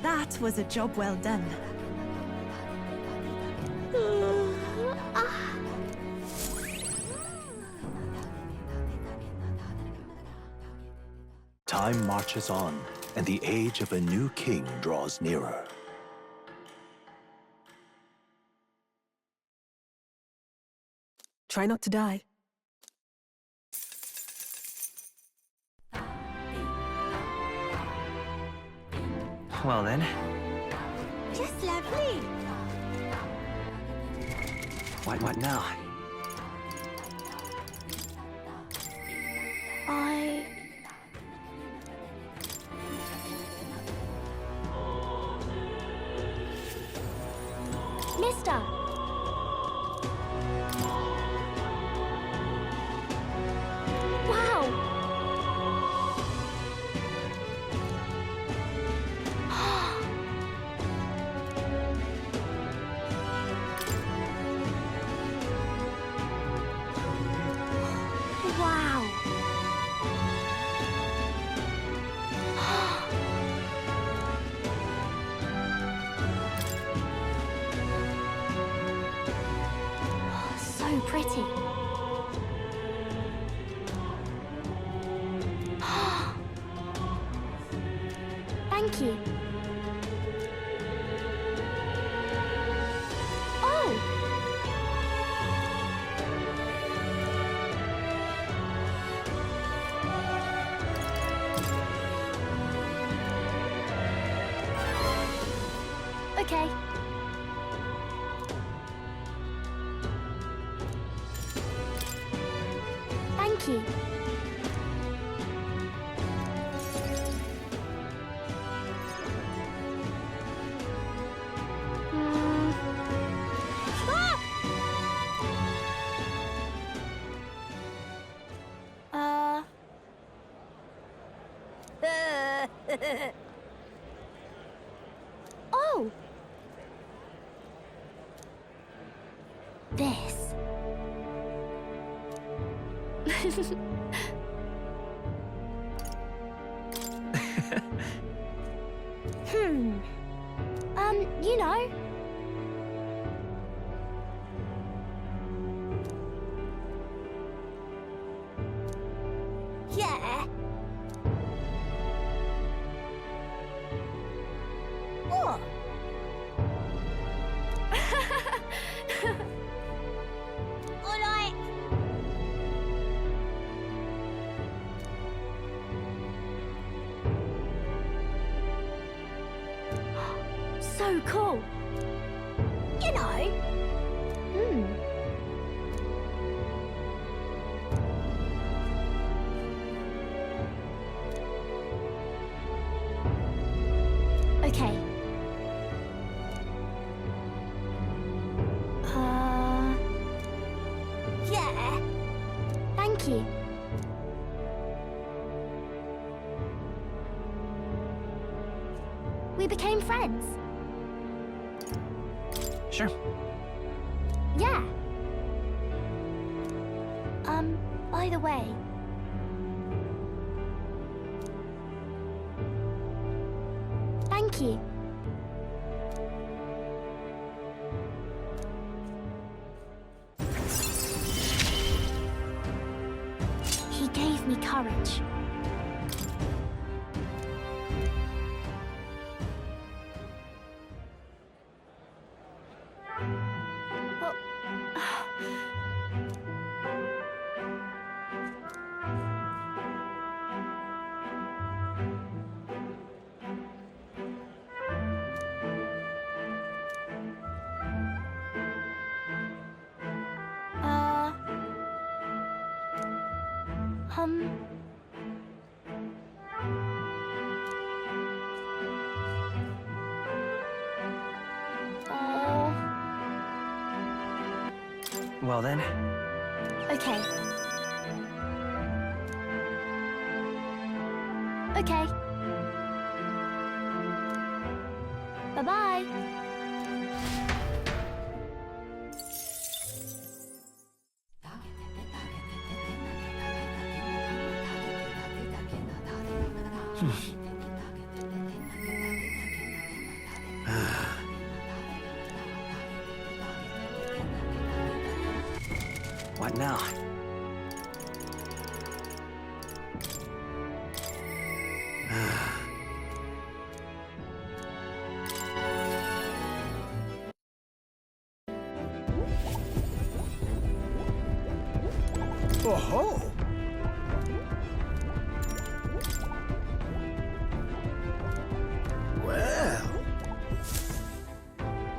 That was a job well done. Time marches on, and the age of a new king draws nearer. Try not to die. Well then, Just lovely. what now? Mister! Wow! Wow! So pretty. Thank you. Oh! Okay. Thank you. Oh! This. You know. Yeah. What? Alright. So cool. You know. Okay. Yeah. Thank you. We became friends. Sure. Yeah. By the way. Thank you. He gave me courage. Well then. Okay. Okay. Bye-bye. What now? Oh-ho! Well.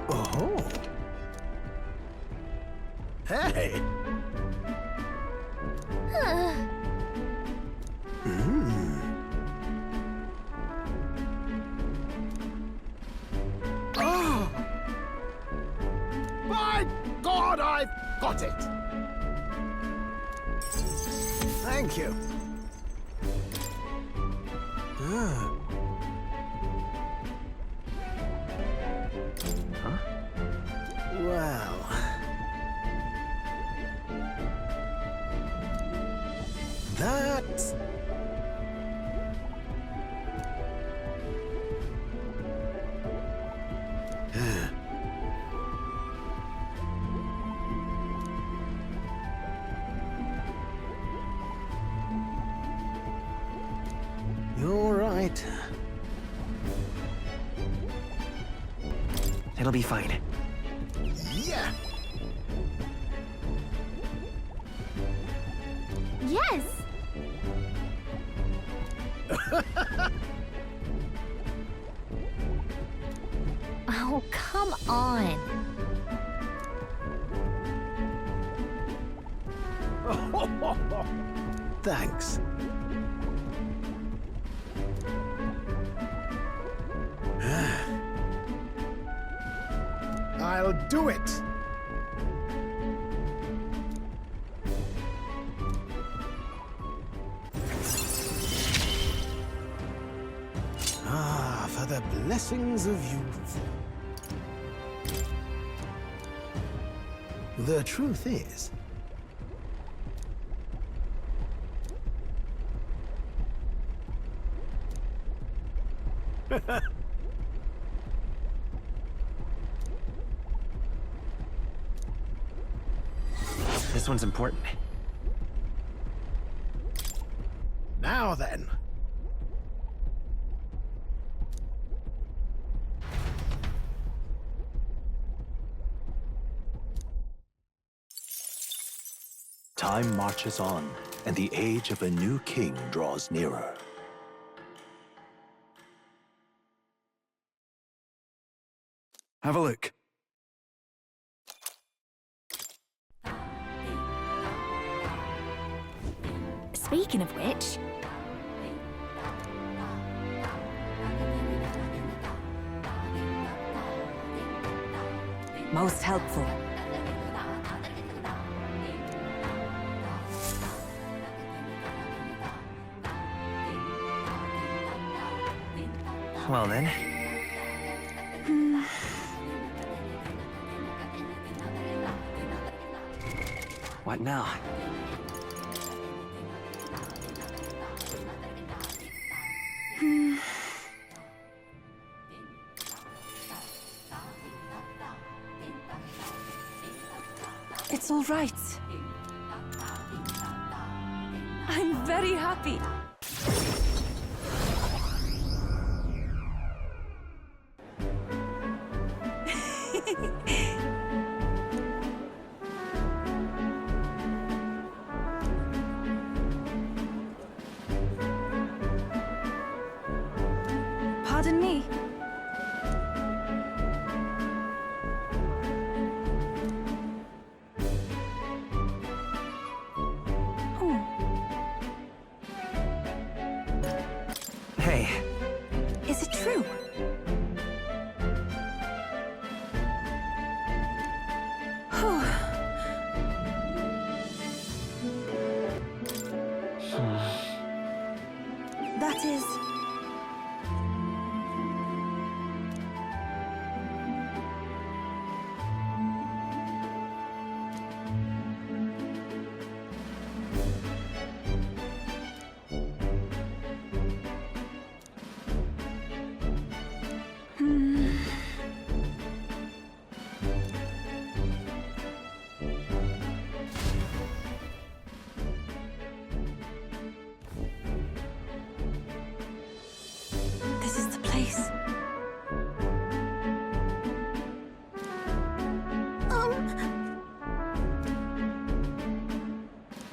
Oh-ho. Hey! Oh! By God, I've got it! Thank you. Huh? Well... That... You're right. It'll be fine. Yeah! Yes! Oh, come on. Thanks. I'll do it! the blessings of youth. The truth is, This one's important. now then. Time marches on, and the age of a new king draws nearer. Have a look. Speaking of which... Most helpful. Well then. What now? It's all right. I'm very happy. Pardon me. Hey. Is it true? That is... This is the place.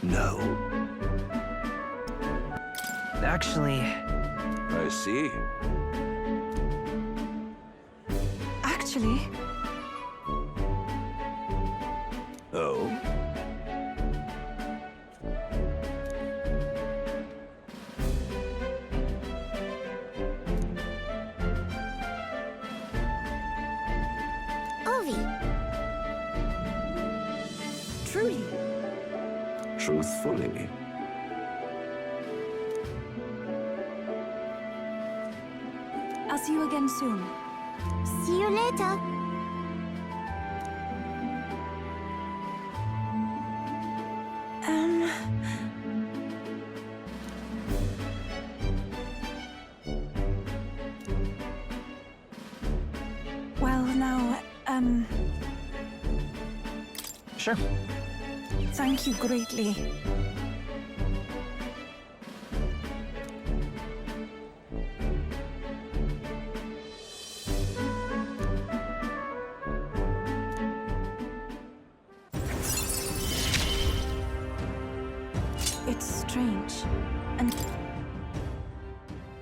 No. Actually... I see. Actually... Oh? Truly. Truthfully. I'll see you again soon. See you later. Well, now, Sure. thank you greatly. It's strange, and...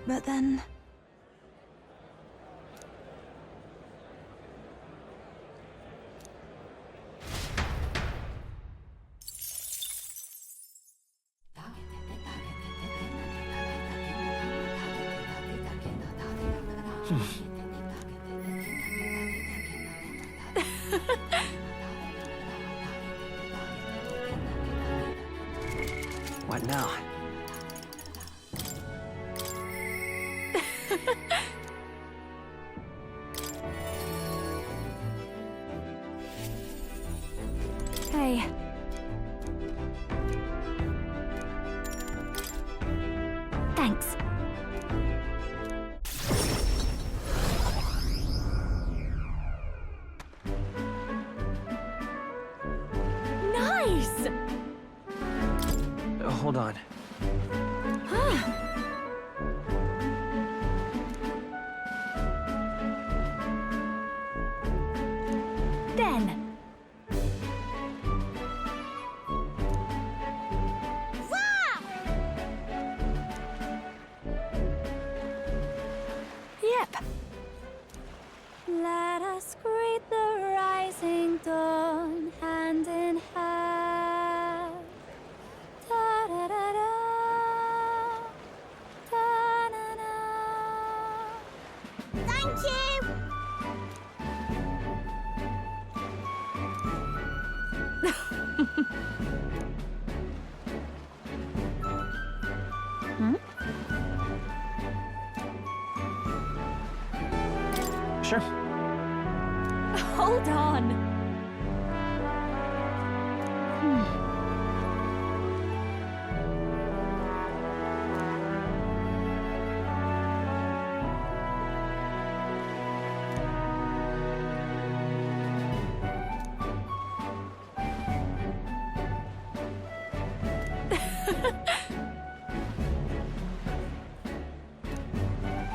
But then... What now? Thanks. Nice! Hold on. Then. Yep. Let us greet the rising dawn, hand in hand. Da da da da. Da na na. Thank you. Sure. Hold on.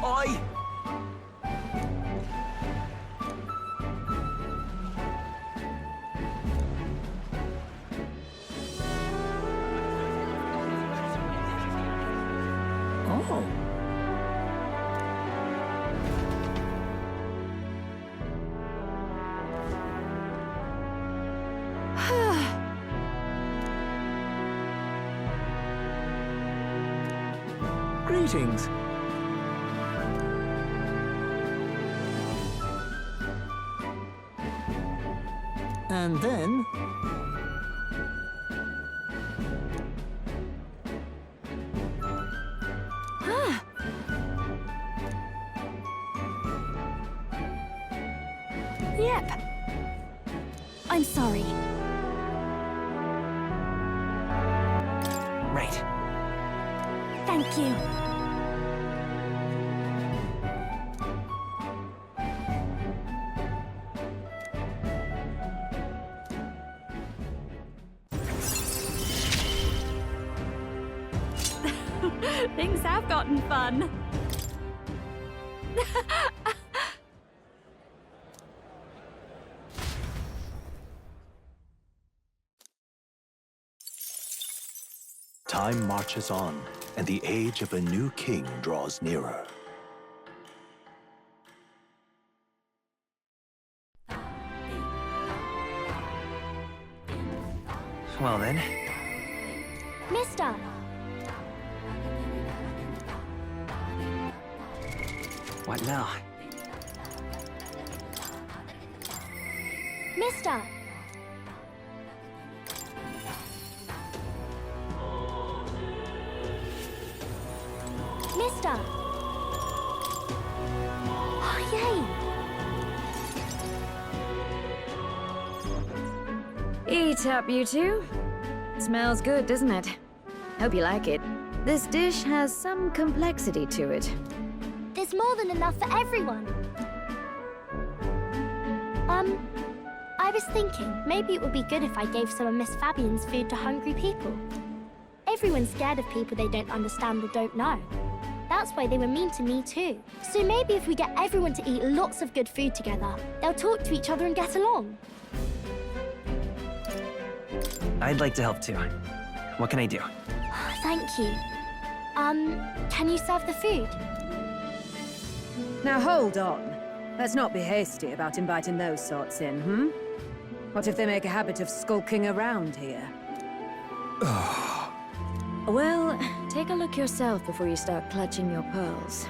Oi! Oh. Greetings. And then... Yep. I'm sorry. Right. Thank you. Things have gotten fun. Time marches on, and the age of a new king draws nearer. Well then. Mister! What now? Mister! Mister! Oh, yay! Eat up, you two. Smells good, doesn't it? Hope you like it. This dish has some complexity to it. There's more than enough for everyone. I was thinking maybe it would be good if I gave some of Miss Fabian's food to hungry people. Everyone's scared of people they don't understand or don't know. That's why they were mean to me too. So maybe if we get everyone to eat lots of good food together, they'll talk to each other and get along. I'd like to help too. What can I do? Thank you. Can you serve the food? Now hold on. Let's not be hasty about inviting those sorts in, hmm? What if they make a habit of skulking around here? Well, take a look yourself before you start clutching your pearls.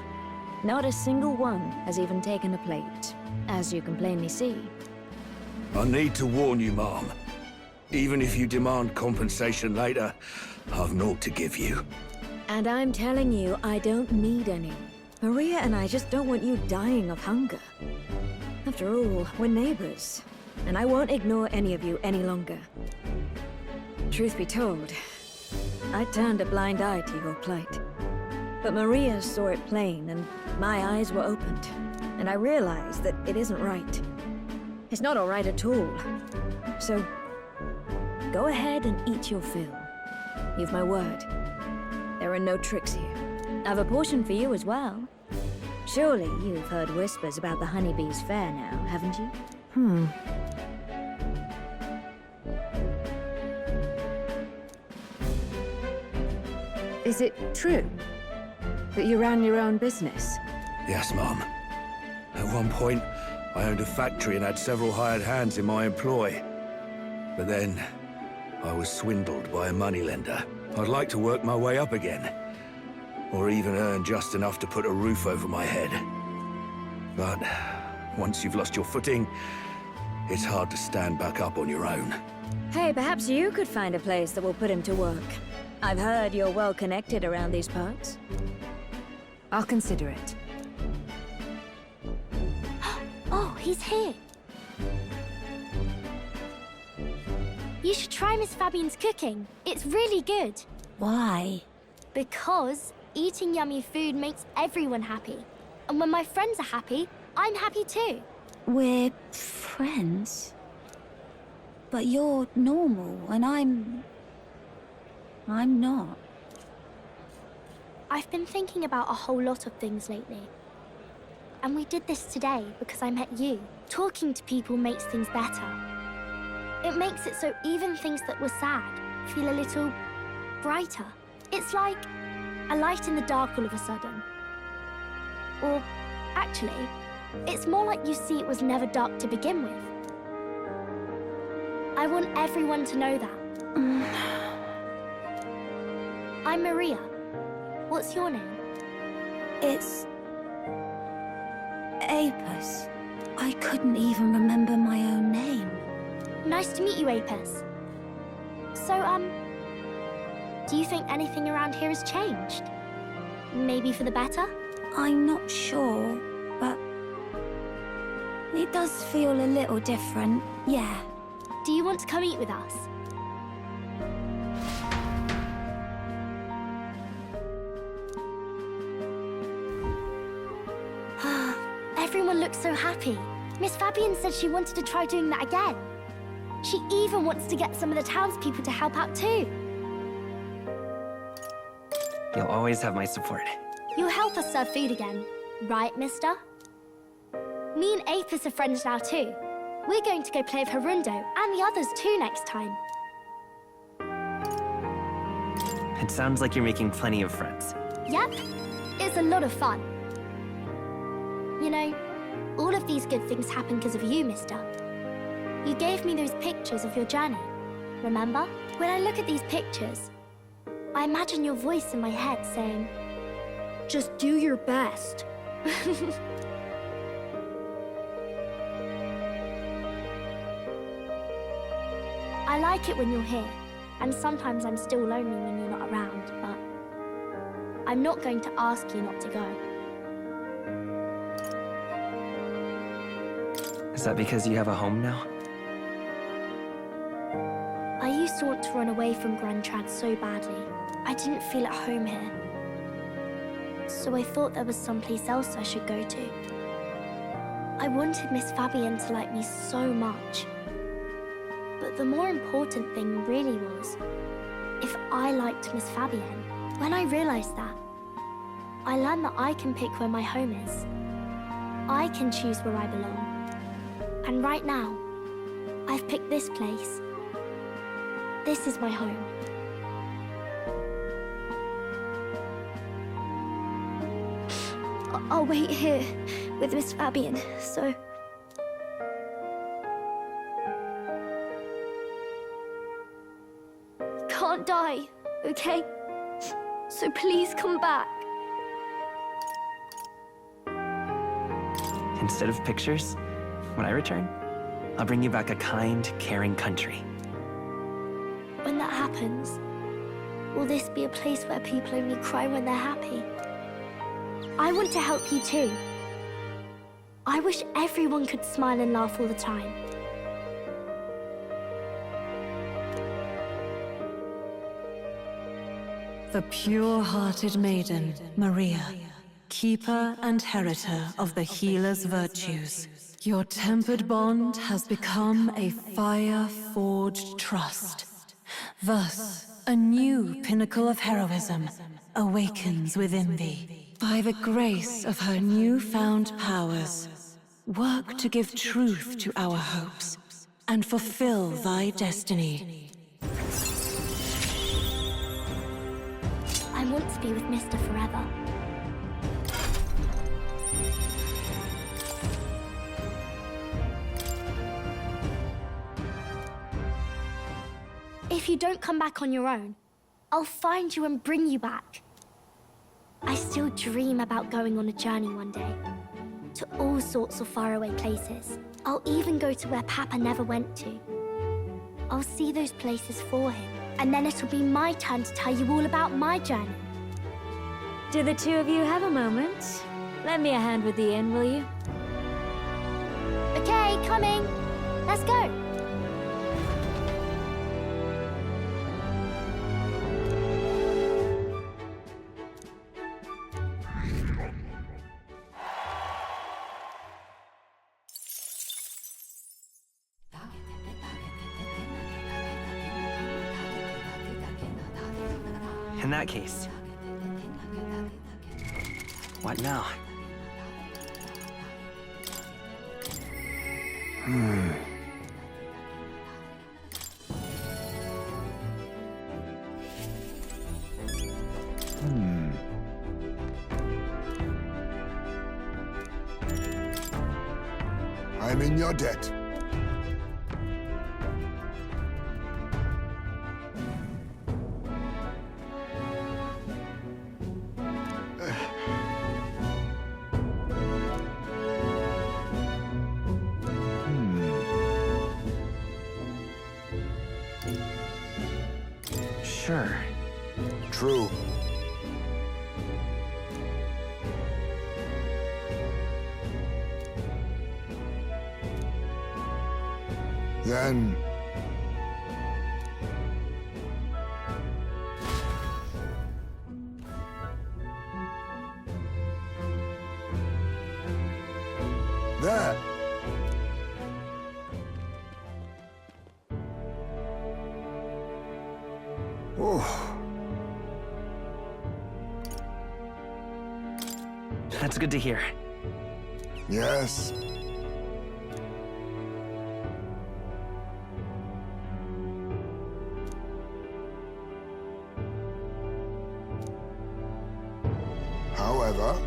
Not a single one has even taken a plate, as you can plainly see. I need to warn you, Mom. Even if you demand compensation later, I've naught to give you. And I'm telling you, I don't need any. Maria and I just don't want you dying of hunger. After all, we're neighbors, and I won't ignore any of you any longer. Truth be told, I turned a blind eye to your plight. But Maria saw it plain, and my eyes were opened. And I realized that it isn't right. It's not all right at all. So, go ahead and eat your fill. You've my word. There are no tricks here. I've a portion for you as well. Surely you've heard whispers about the honeybees' fair now, haven't you? Is it true that you ran your own business? Yes, Mum. At one point, I owned a factory and had several hired hands in my employ. But then, I was swindled by a moneylender. I'd like to work my way up again. Or even earn just enough to put a roof over my head. But once you've lost your footing, it's hard to stand back up on your own. Hey, perhaps you could find a place that will put him to work. I've heard you're well connected around these parts. I'll consider it. Oh, he's here. You should try Miss Fabian's cooking. It's really good. Why? Because eating yummy food makes everyone happy. And when my friends are happy, I'm happy too. We're friends. But you're normal, and I'm not. I've been thinking about a whole lot of things lately. And we did this today because I met you. Talking to people makes things better. It makes it so even things that were sad feel a little brighter. It's like a light in the dark all of a sudden. Or, actually, it's more like you see it was never dark to begin with. I want everyone to know that. I'm Maria. What's your name? It's... Apis. I couldn't even remember my own name. Nice to meet you, Apis. So, do you think anything around here has changed? Maybe for the better? I'm not sure, but... it does feel a little different, yeah. Do you want to come eat with us? Everyone looks so happy. Miss Fabian said she wanted to try doing that again. She even wants to get some of the townspeople to help out too. You'll always have my support. You'll help us serve food again, right, mister? Me and Apis are friends now too. We're going to go play with Harundo and the others too next time. It sounds like you're making plenty of friends. Yep, it's a lot of fun. You know, all of these good things happen because of you, mister. You gave me those pictures of your journey, remember? When I look at these pictures, I imagine your voice in my head saying, just do your best. I like it when you're here, and sometimes I'm still lonely when you're not around, but I'm not going to ask you not to go. Is that because you have a home now? I used to want to run away from Grand Trad so badly. I didn't feel at home here. So I thought there was someplace else I should go to. I wanted Miss Fabian to like me so much. But the more important thing really was if I liked Miss Fabian. When I realized that, I learned that I can pick where my home is. I can choose where I belong. And right now, I've picked this place. This is my home. I'll wait here with Miss Fabian, so... Can't die, okay? So please come back. Instead of pictures, when I return, I'll bring you back a kind, caring country. When that happens, will this be a place where people only cry when they're happy? I want to help you too. I wish everyone could smile and laugh all the time. The pure-hearted maiden, Maria, keeper and heritor of the healer's virtues. Your tempered bond has become a fire-forged trust. Thus, a new pinnacle of heroism awakens within thee. By the grace of her newfound powers, work to give truth to our hopes and fulfill thy destiny. I want to be with Mr. forever. If you don't come back on your own, I'll find you and bring you back. I still dream about going on a journey one day, to all sorts of faraway places. I'll even go to where Papa never went to. I'll see those places for him, and then it'll be my turn to tell you all about my journey. Do the two of you have a moment? Lend me a hand with the inn, will you? Okay, coming. Let's go. In that case, what now? I'm in your debt. Sure. True. Then... there! Oh. That's good to hear. Yes. However...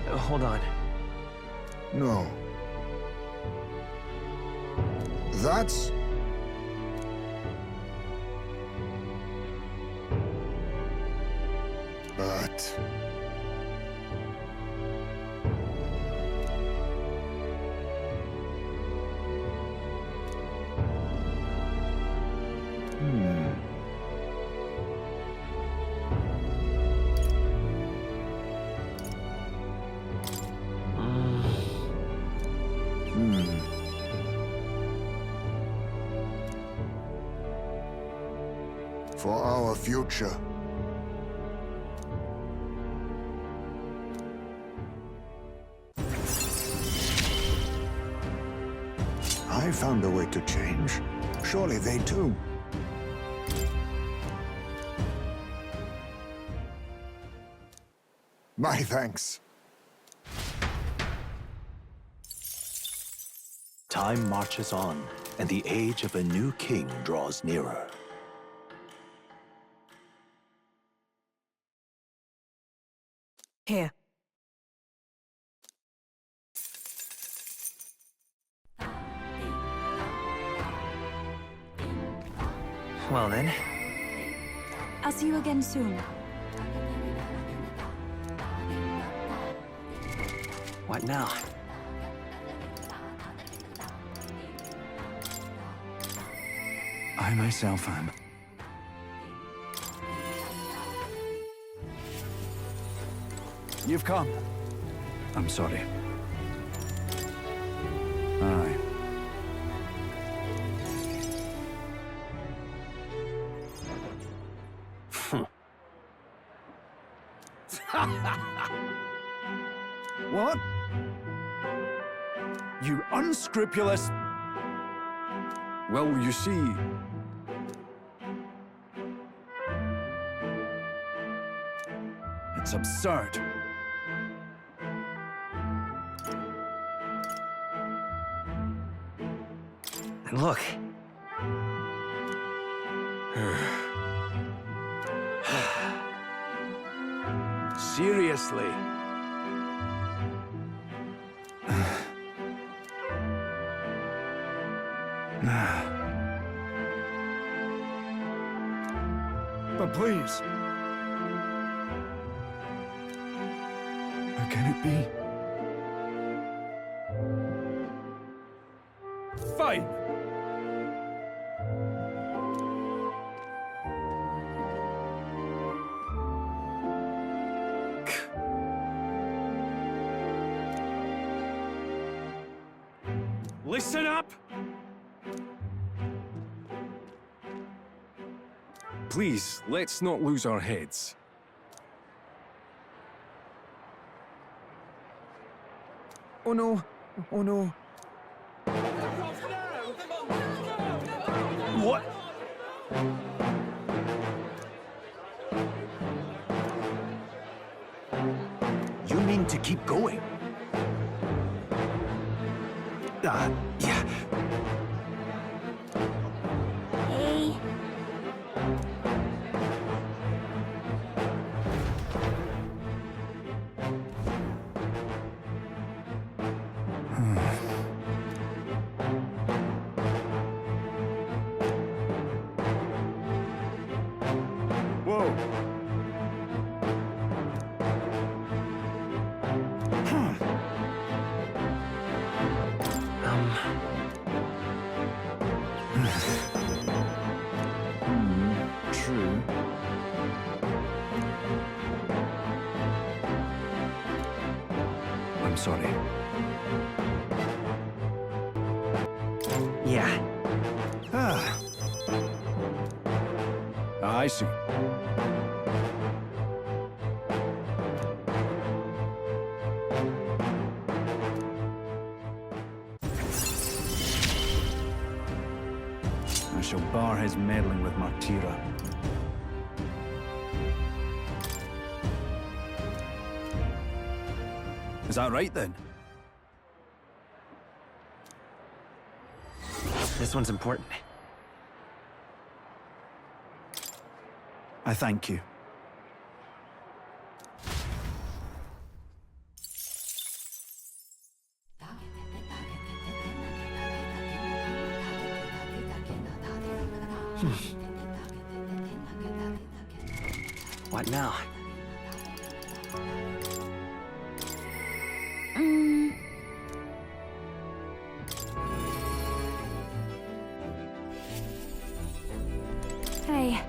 Hold on. No. That's... But... For our future. I found a way to change. Surely they too. My thanks. Time marches on, and the age of a new king draws nearer. Here. Well then. I'll see you again soon. What now? I myself am. You've come. I'm sorry. Aye. What? You unscrupulous... Well, you see... It's absurd. And look. Seriously. But please. How can it be? Fine. Listen up! Please, let's not lose our heads. Oh no. Oh no. What? You mean to keep going? Yeah. Hey. Whoa. True. I'm sorry. Yeah. I see. I shall bar his meddling with Martira. Is that right, then? This one's important. I thank you. What now? Hey.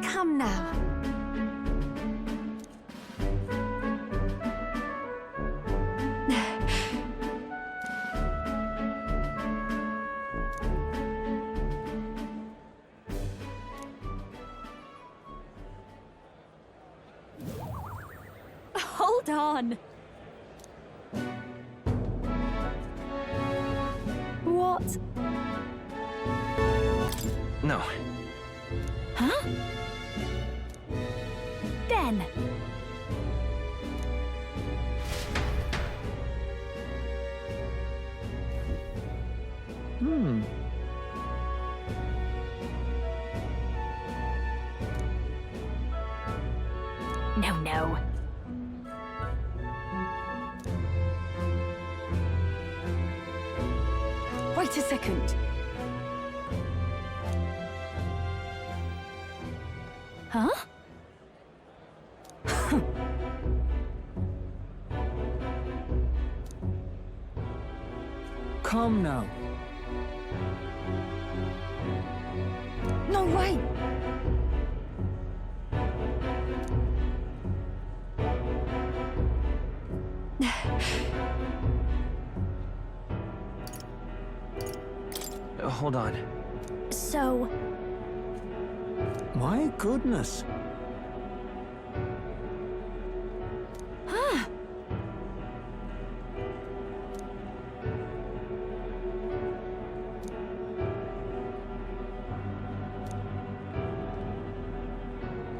Come now. Hold on. What? No. Huh? Ben. No. Wait a second. Huh? Come now. No way! hold on. So, My goodness.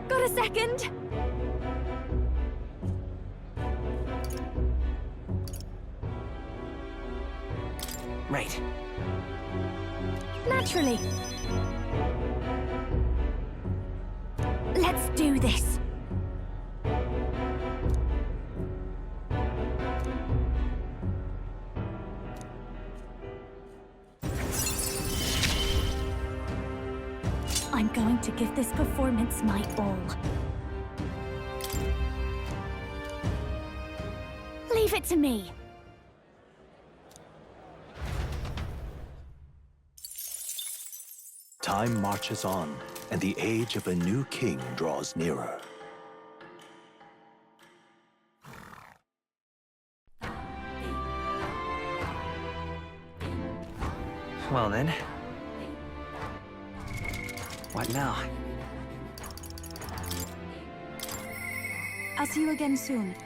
Got a second? Right. naturally. Let's do this. I'm going to give this performance my all. Leave it to me. Time marches on, and the age of a new king draws nearer. Well then. What now? I'll see you again soon.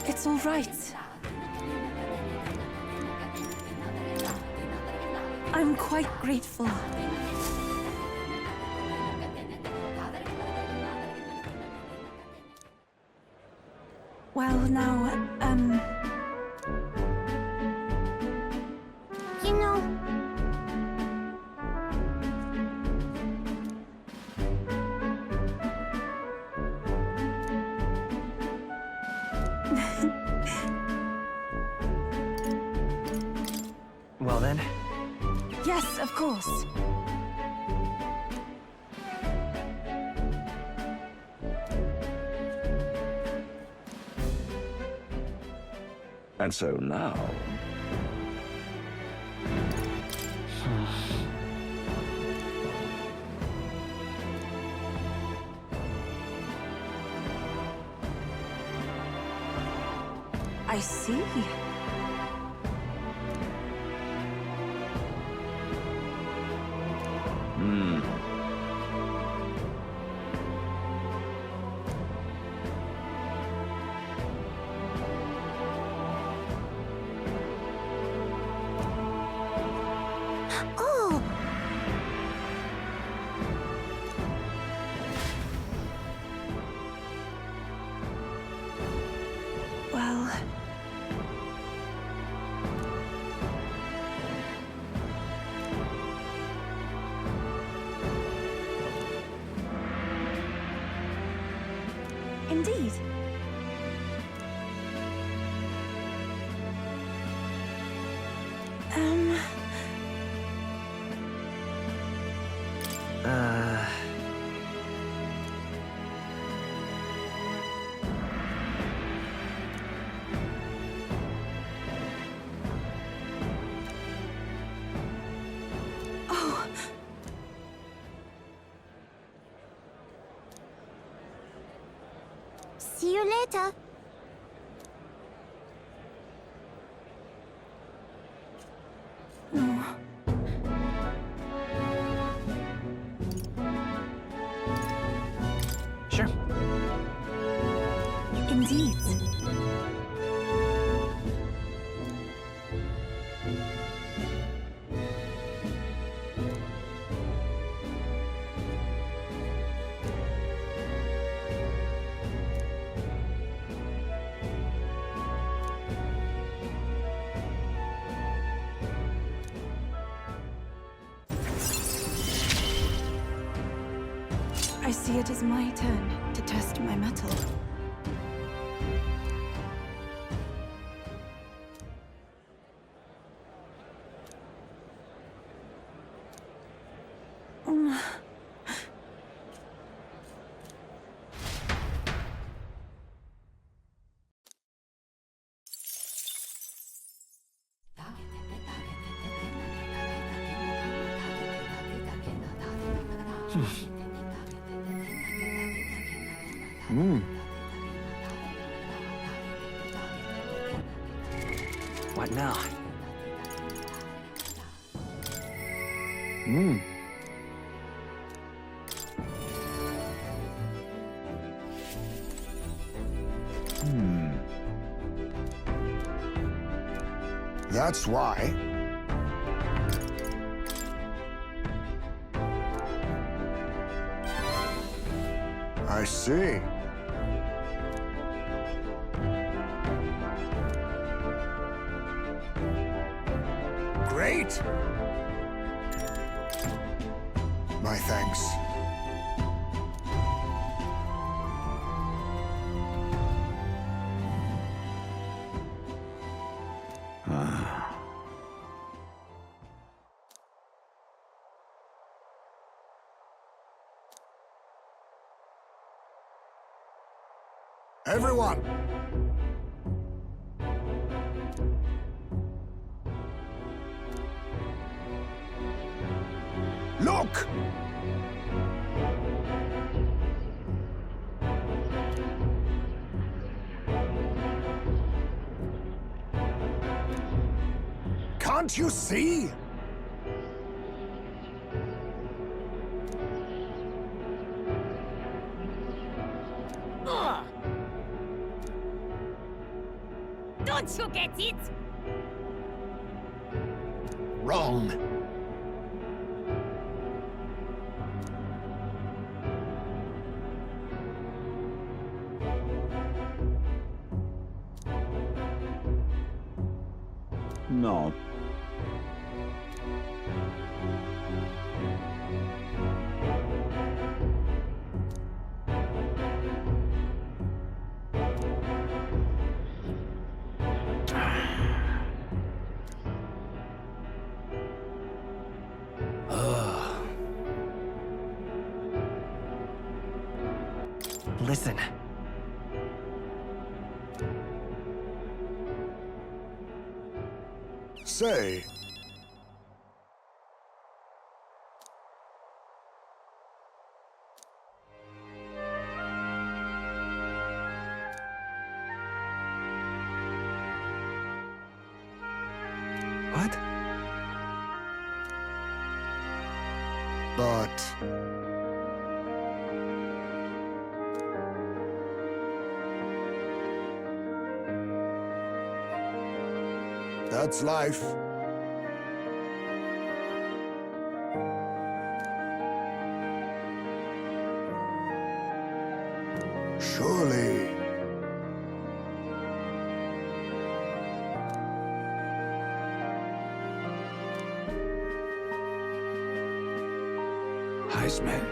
It's all right. I'm quite grateful. Well, now, You know, Well then. yes, of course. And so now... I see. oh, Well... Indeed. Oh. see you later. No. Sure. Indeed. I see it is my turn to test my mettle. Not now. That's why. I see. Great! My thanks. Everyone! Look! Can't you see? Don't you get it? Wrong. No. Listen. Say. What? But... that's life. Surely. Heisman.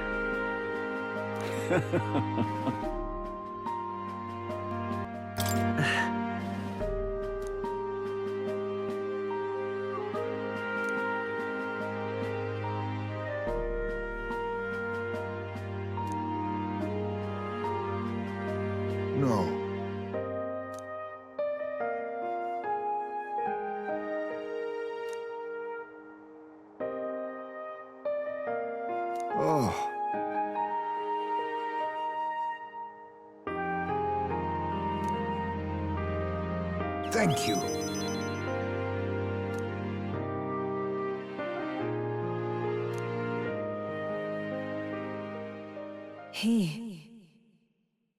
No. Oh. Thank you.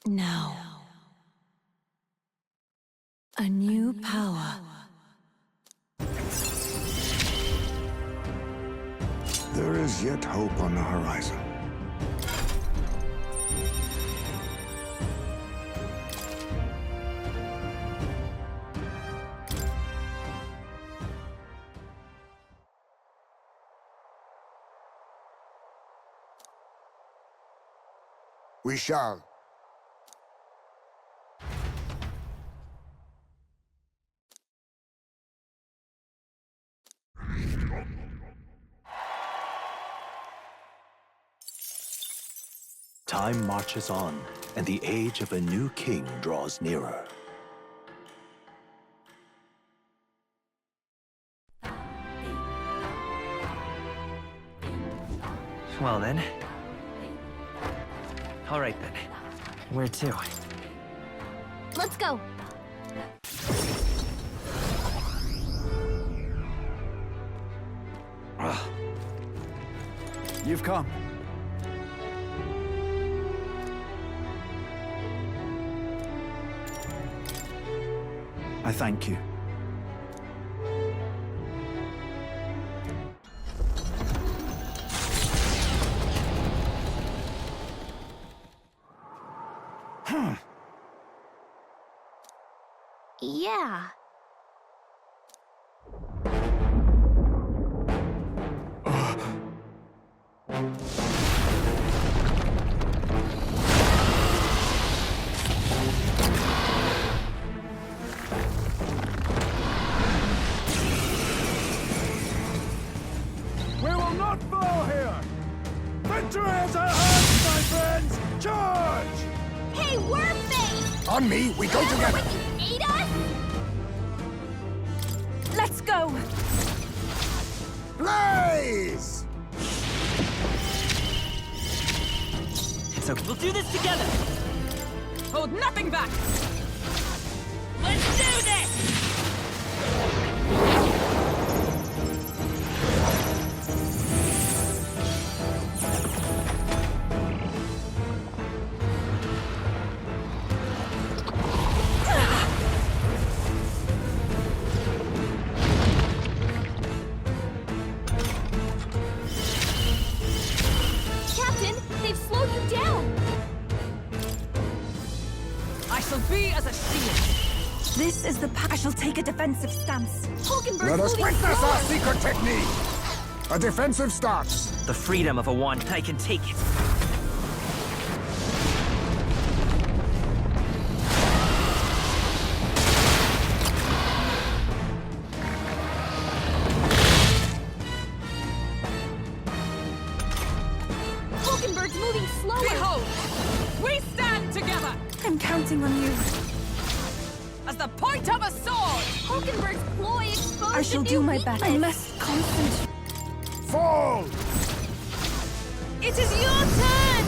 Now. A new power. There is yet hope on the horizon. We shall. Time marches on, and the age of a new king draws nearer. Well then. All right then. Where to? Let's go. You've come. I thank you. Yeah. We will not fall here! Victory is our hands, my friends! Charge! Hey, Wormface! On me, we go together! When you ate us? Let's go! Blaze! It's okay. We'll do this together! Hold nothing back! Let's do this! Captain, they've slowed you down! I shall be as a shield! This is the I shall take a defensive stance. Let us witness our secret technique! A defensive stance. The freedom of a wand. I can take it. Hulkenberg's moving slower! Behold! We stand together! I'm counting on you. As the point of a sword! Hulkenberg's ploy exposed I shall a do new my best. I must concentrate. Fall! It is your turn!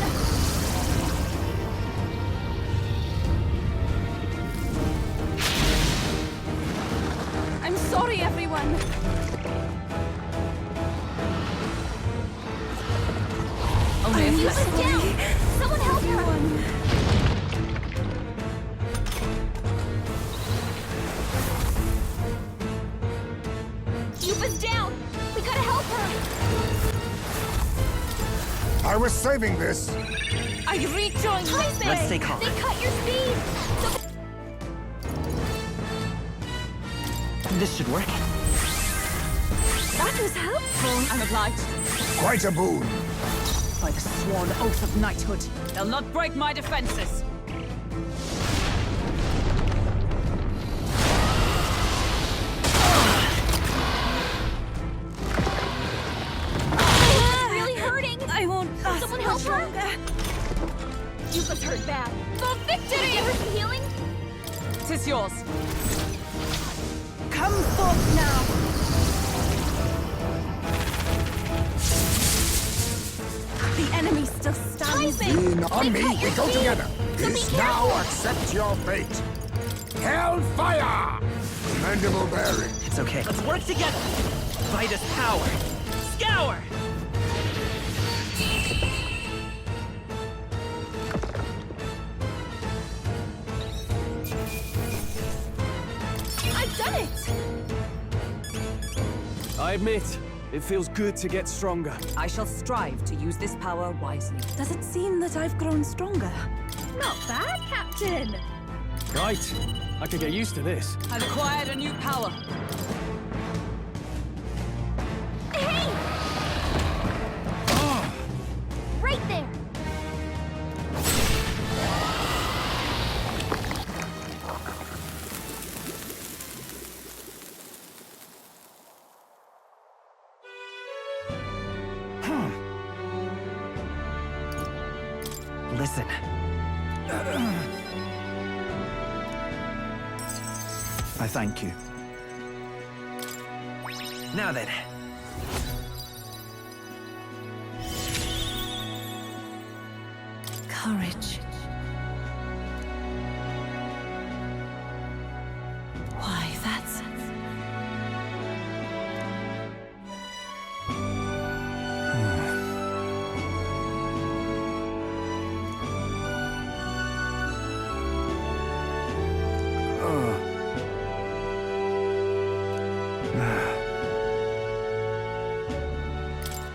I'm sorry, everyone. Only I'm a sorry. down! Someone help her! Yuba's down! We gotta help her! I was saving this. I rejoin you. Let's stay calm. They cut your speed! This should work. That was helpful! I'm obliged. Quite a boon. By the sworn oath of knighthood, they'll not break my defenses. Really hurting! I won't last Someone help much her? longer. Yuba's hurt bad. For victory! Give her some healing? 'Tis yours. Come forth now. The enemy still stands. Lean on me, we go together. So This be now careful. accept your fate. Hellfire! Mandible bearing. It's okay. Let's work together. Vitus power. Scour! I've done it! I admit, it feels good to get stronger. I shall strive to use this power wisely. Does it seem that I've grown stronger? Not bad, Captain! Right. I could get used to this. I've acquired a new power. Hey! Right there! Listen. I thank you. Now then. Courage. Why, that's...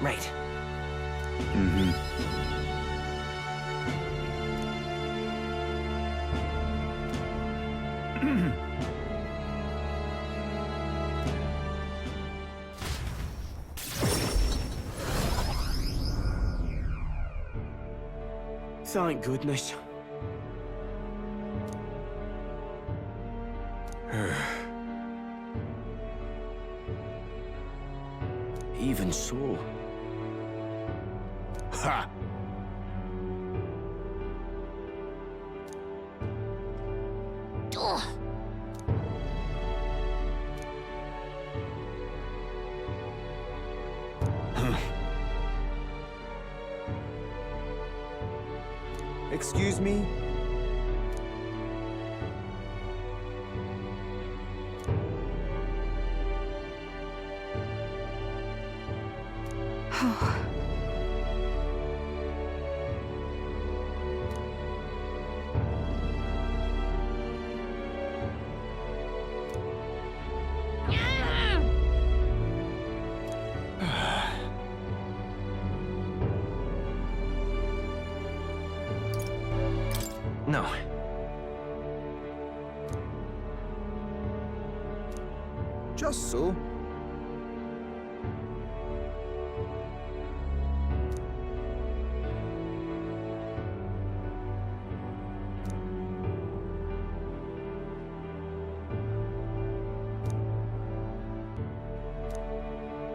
Right. Mm-hmm. Thank goodness. Even so. Ha! Ugh. Excuse me? No. Just so.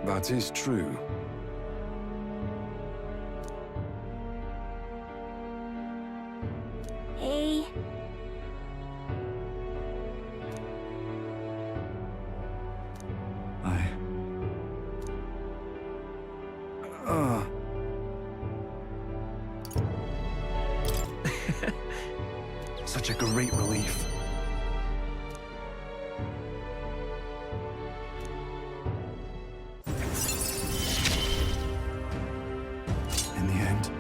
That is true. Hey. Such a great relief. In the end,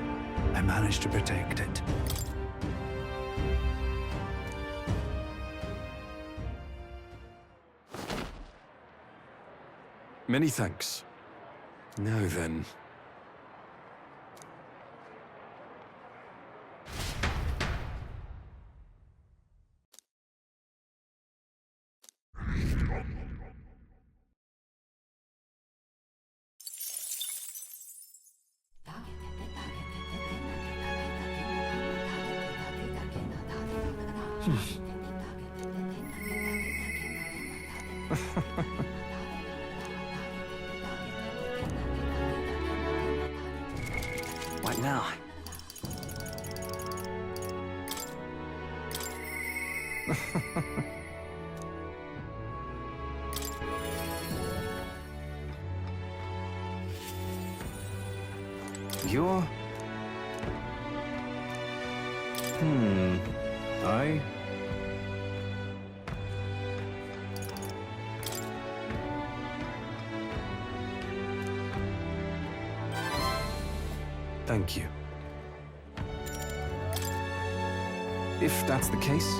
I managed to protect it. Many thanks. Now then. What now? You're... I... Thank you. If that's the case...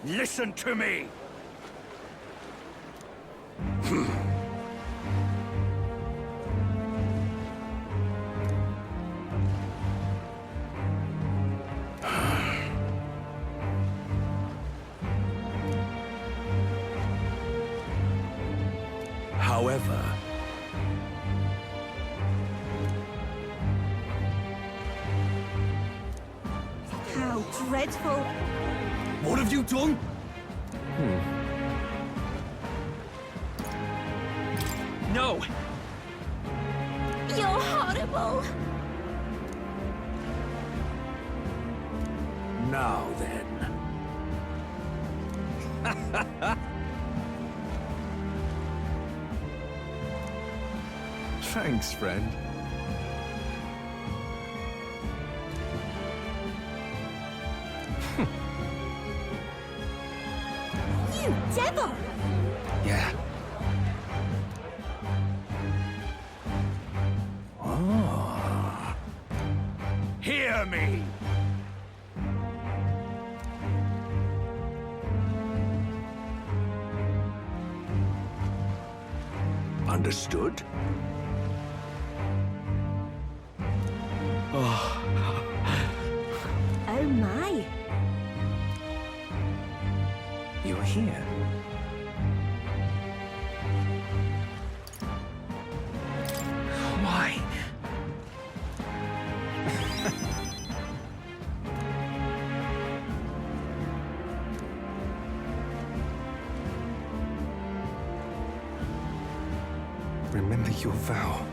Listen to me! However... How dreadful! What have you done? No! You're horrible! Now then. Thanks, friend. You devil! Yeah. near me! Understood? Oh my. You're here. Why? Remember your vow.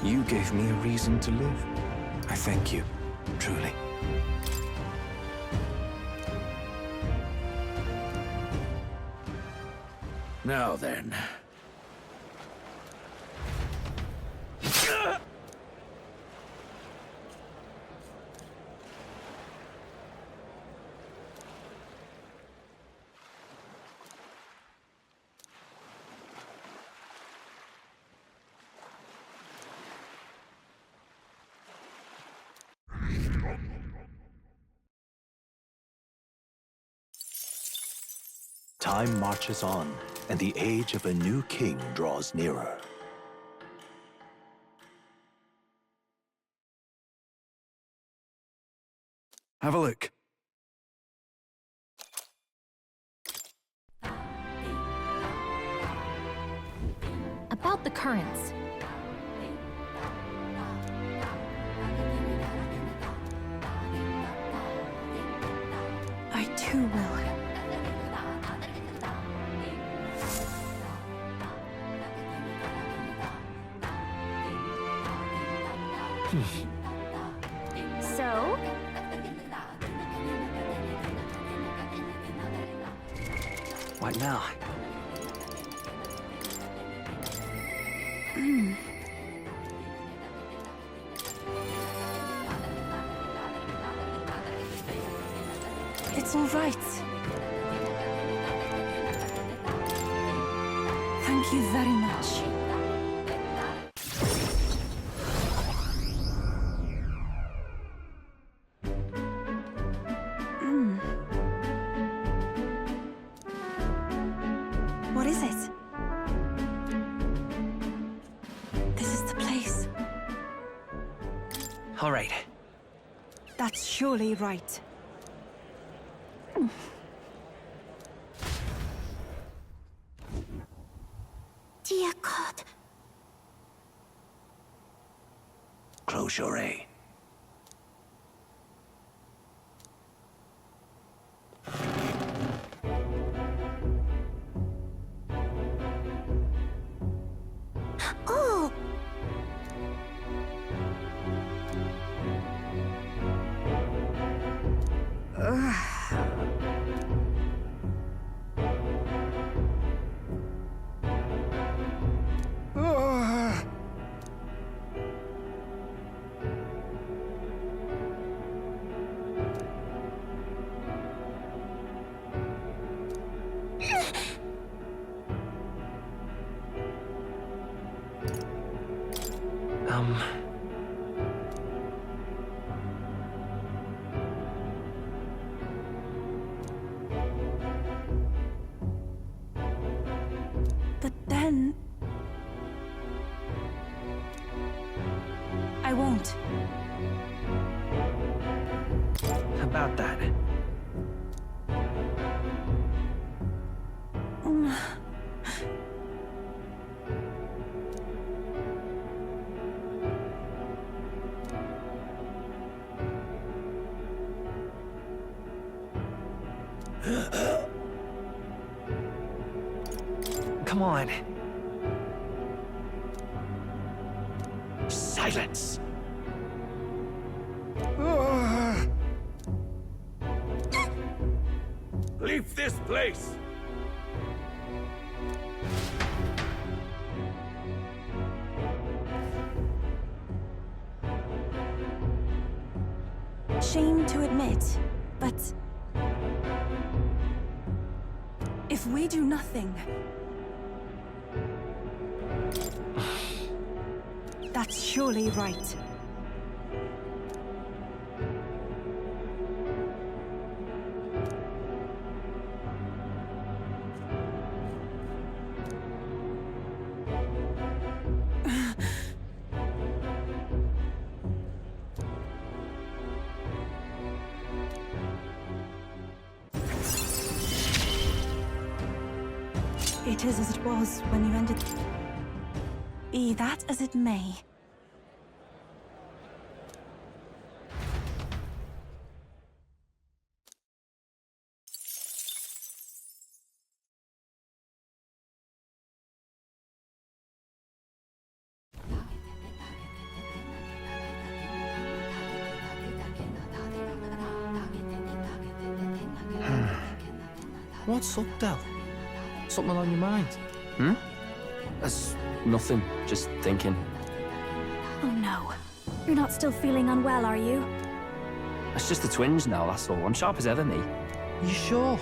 You gave me a reason to live. I thank you, truly. Now then. Time marches on, and the age of a new king draws nearer. Have a look. About the currents. I too will. So? What now? It's all right. Thank you very much. What is it? This is the place. All right. That's surely right. Dear God. Close your eye. Oh! But then... I won't. About that. Come on. Silence! Leave this place! Shame to admit, but If we do nothing... That's surely right. It is as it was when you ended... Be that as it may. What's up, Del? Something on your mind? Hmm? That's nothing. Just thinking. Oh no. You're not still feeling unwell, are you? It's just the twinge now, that's all. I'm sharp as ever, me. You sure?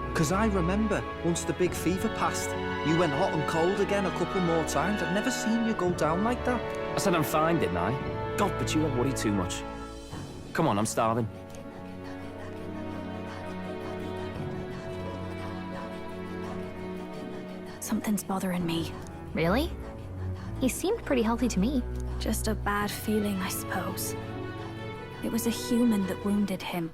Because I remember, once the big fever passed, you went hot and cold again a couple more times. I've never seen you go down like that. I said I'm fine, didn't I? God, but you don't worry too much. Come on, I'm starving. Something's bothering me. Really? He seemed pretty healthy to me. Just a bad feeling, I suppose. It was a human that wounded him.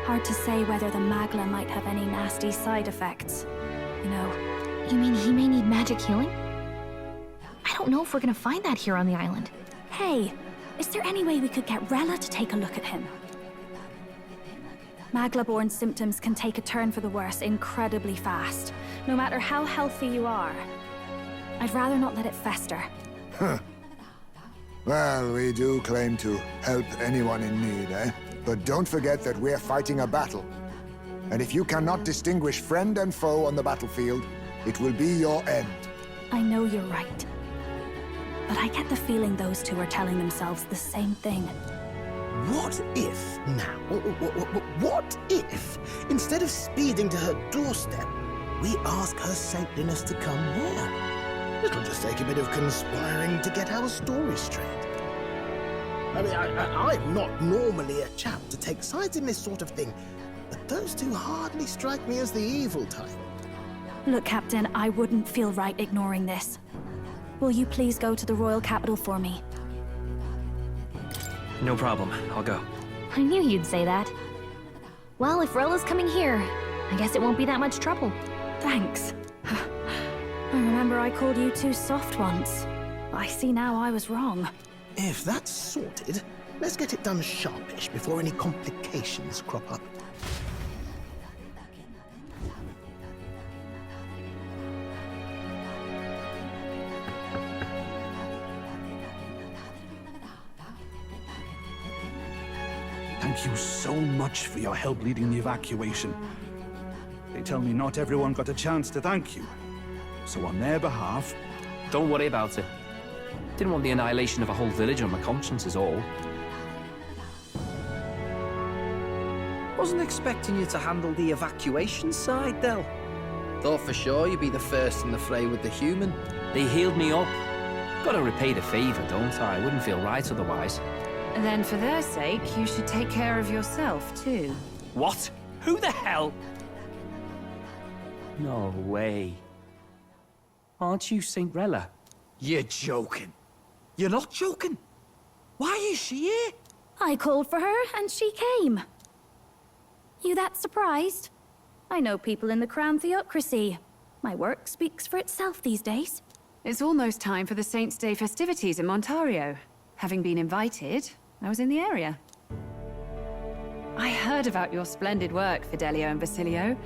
Hard to say whether the Magla might have any nasty side effects. You know. You mean he may need magic healing? I don't know if we're gonna find that here on the island. Hey, is there any way we could get Rella to take a look at him? Magla-born symptoms can take a turn for the worse incredibly fast, no matter how healthy you are. I'd rather not let it fester. Huh. Well, we do claim to help anyone in need, eh? But don't forget that we're fighting a battle. And if you cannot distinguish friend and foe on the battlefield, it will be your end. I know you're right. But I get the feeling those two are telling themselves the same thing. What if, now, what if, instead of speeding to her doorstep, we ask her saintliness to come here? It'll just take a bit of conspiring to get our story straight. I mean, I'm not normally a chap to take sides in this sort of thing, but those two hardly strike me as the evil type. Look, Captain, I wouldn't feel right ignoring this. Will you please go to the royal capital for me? No problem. I'll go. I knew you'd say that. Well, if Rella's coming here, I guess it won't be that much trouble. Thanks. I remember I called you too soft once. I see now I was wrong. If that's sorted, let's get it done sharpish before any complications crop up. Thank you so much for your help leading the evacuation. They tell me not everyone got a chance to thank you. So on their behalf... Don't worry about it. Didn't want the annihilation of a whole village on my conscience is all. Wasn't expecting you to handle the evacuation side, Del. Thought for sure you'd be the first in the fray with the human. They healed me up. Gotta repay the favor, don't I? Wouldn't feel right otherwise. And then for their sake, you should take care of yourself, too. What? Who the hell? No way. Aren't you Saint Rella? You're joking. You're not joking. Why is she here? I called for her, and she came. You that surprised? I know people in the Crown Theocracy. My work speaks for itself these days. It's almost time for the Saints' Day festivities in Montario. Having been invited, I was in the area. I heard about your splendid work, Fidelio and Basilio.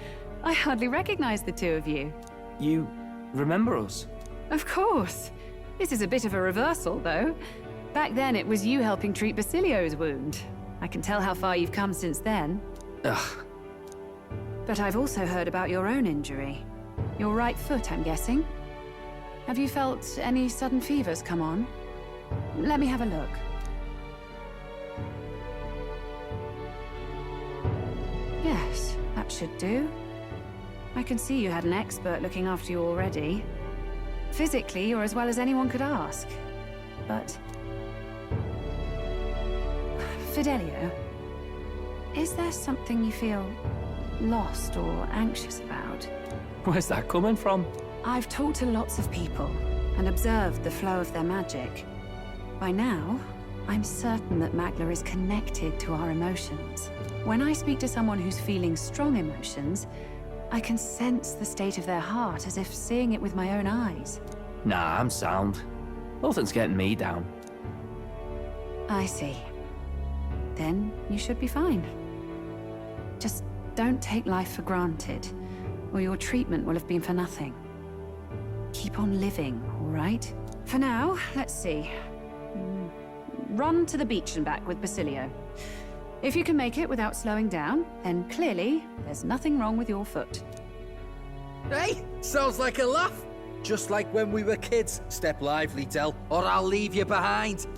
I hardly recognize the two of you. You remember us? Of course. This is a bit of a reversal, though. Back then, it was you helping treat Basilio's wound. I can tell how far you've come since then. Ugh. But I've also heard about your own injury. Your right foot, I'm guessing. Have you felt any sudden fevers come on? Let me have a look. Yes, that should do. I can see you had an expert looking after you already. Physically, you're as well as anyone could ask. But... Fidelio, is there something you feel lost or anxious about? Where's that coming from? I've talked to lots of people and observed the flow of their magic. By now, I'm certain that Magla is connected to our emotions. When I speak to someone who's feeling strong emotions, I can sense the state of their heart as if seeing it with my own eyes. Nah, I'm sound. Nothing's getting me down. I see. Then you should be fine. Just don't take life for granted, or your treatment will have been for nothing. Keep on living, all right? For now, let's see. Run to the beach and back with Basilio. If you can make it without slowing down, then clearly there's nothing wrong with your foot. Hey, sounds like a laugh. Just like when we were kids. Step lively, Del, or I'll leave you behind.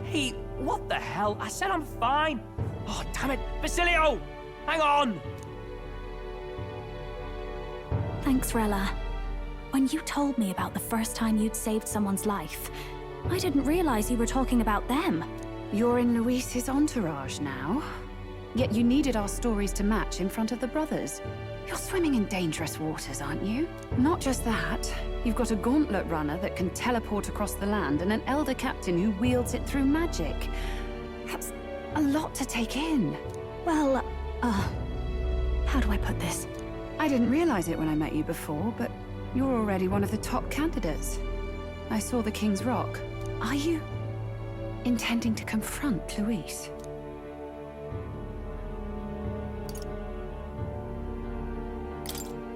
Hey, what the hell? I said I'm fine. Oh, damn it. Basilio! Hang on! Thanks, Rella. When you told me about the first time you'd saved someone's life, I didn't realize you were talking about them. You're in Luis's entourage now. Yet you needed our stories to match in front of the brothers. You're swimming in dangerous waters, aren't you? Not just that, you've got a gauntlet runner that can teleport across the land and an elder captain who wields it through magic. That's a lot to take in. Well, how do I put this? I didn't realize it when I met you before, but you're already one of the top candidates. I saw the King's Rock. Are you intending to confront Luis?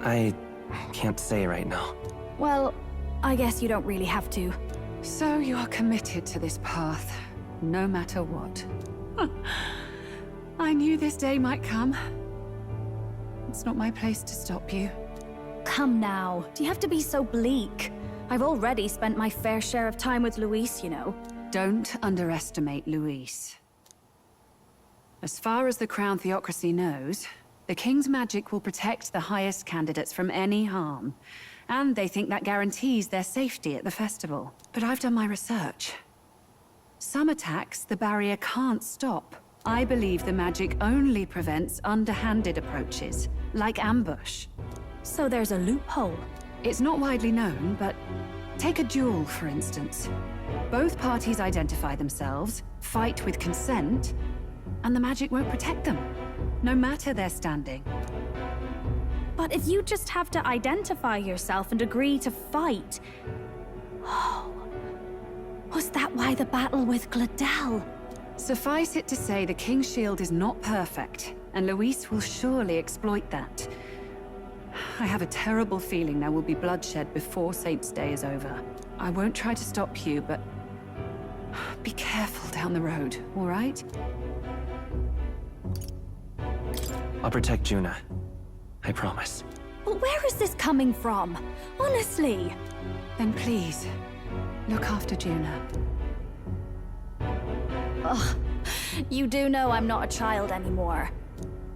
I can't say right now. Well, I guess you don't really have to. So you are committed to this path, no matter what. I knew this day might come. It's not my place to stop you. Come now, do you have to be so bleak? I've already spent my fair share of time with Luis, you know. Don't underestimate Luis. As far as the Crown Theocracy knows, the King's magic will protect the highest candidates from any harm. And they think that guarantees their safety at the festival. But I've done my research. Some attacks the barrier can't stop. I believe the magic only prevents underhanded approaches, like ambush. So there's a loophole. It's not widely known, but take a duel, for instance. Both parties identify themselves, fight with consent, and the magic won't protect them, no matter their standing. But if you just have to identify yourself and agree to fight... Oh, was that why the battle with Gladel? Suffice it to say the King's Shield is not perfect, and Luis will surely exploit that. I have a terrible feeling there will be bloodshed before Saint's Day is over. I won't try to stop you, but be careful down the road, all right? I'll protect Juna. I promise. But where is this coming from? Honestly. Then please, look after Juna. Ugh. You do know I'm not a child anymore.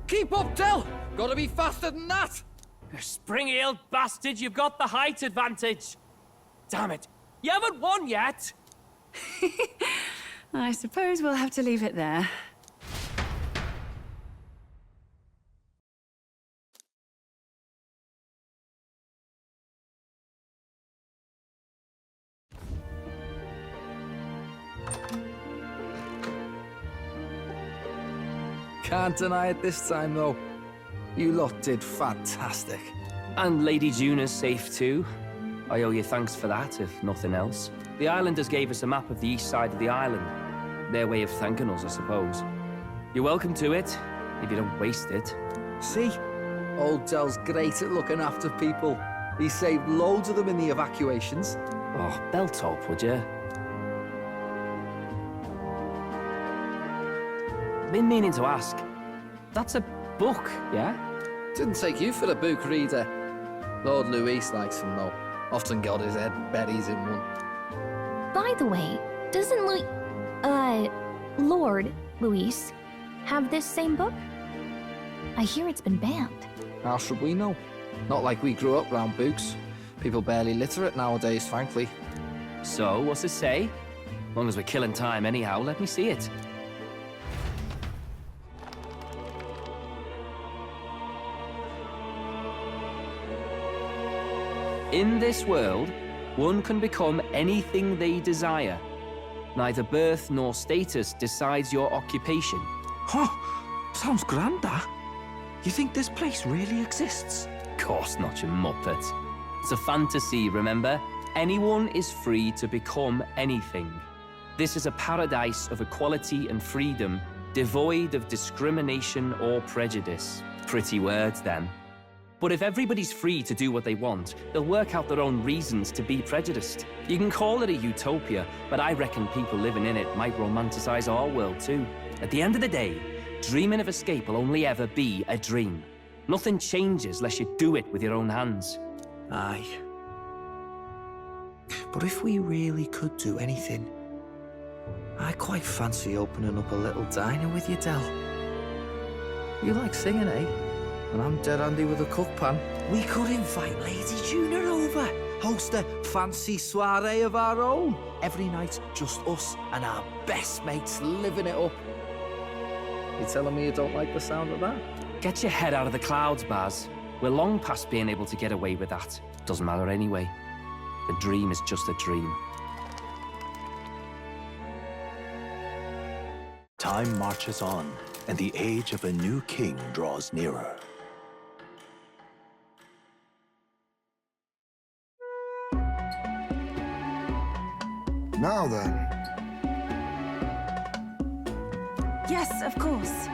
Keep up, Del! Gotta be faster than that! You spring-heeled bastard, you've got the height advantage. Damn it, you haven't won yet! I suppose we'll have to leave it there. Can't deny it this time, though. You lot did fantastic. And Lady Juna's safe too. I owe you thanks for that, if nothing else. The Islanders gave us a map of the east side of the island. Their way of thanking us, I suppose. You're welcome to it, if you don't waste it. See? Old Del's great at looking after people. He saved loads of them in the evacuations. Oh, belt up, would you? Been meaning to ask. That's a book, yeah? Didn't take you for a book reader. Lord Luis likes them, though. Often got his head buried in one. By the way, doesn't Lord Luis have this same book? I hear it's been banned. How should we know? Not like we grew up round books. People barely literate nowadays, frankly. So, what's it say? As long as we're killing time anyhow, let me see it. In this world, one can become anything they desire. Neither birth nor status decides your occupation. Huh, sounds grand, that. You think this place really exists? Of course not, you muppet. It's a fantasy, remember? Anyone is free to become anything. This is a paradise of equality and freedom, devoid of discrimination or prejudice. Pretty words, then. But if everybody's free to do what they want, they'll work out their own reasons to be prejudiced. You can call it a utopia, but I reckon people living in it might romanticize our world too. At the end of the day, dreaming of escape will only ever be a dream. Nothing changes unless you do it with your own hands. Aye. But if we really could do anything, I quite fancy opening up a little diner with you, Del. You like singing, eh? And I'm dead handy with a cook pan. We could invite Lady Juna over. Host a fancy soiree of our own. Every night, just us and our best mates living it up. You telling me you don't like the sound of that? Get your head out of the clouds, Baz. We're long past being able to get away with that. Doesn't matter anyway. The dream is just a dream. Time marches on, and the age of a new king draws nearer. Now then. Yes, of course.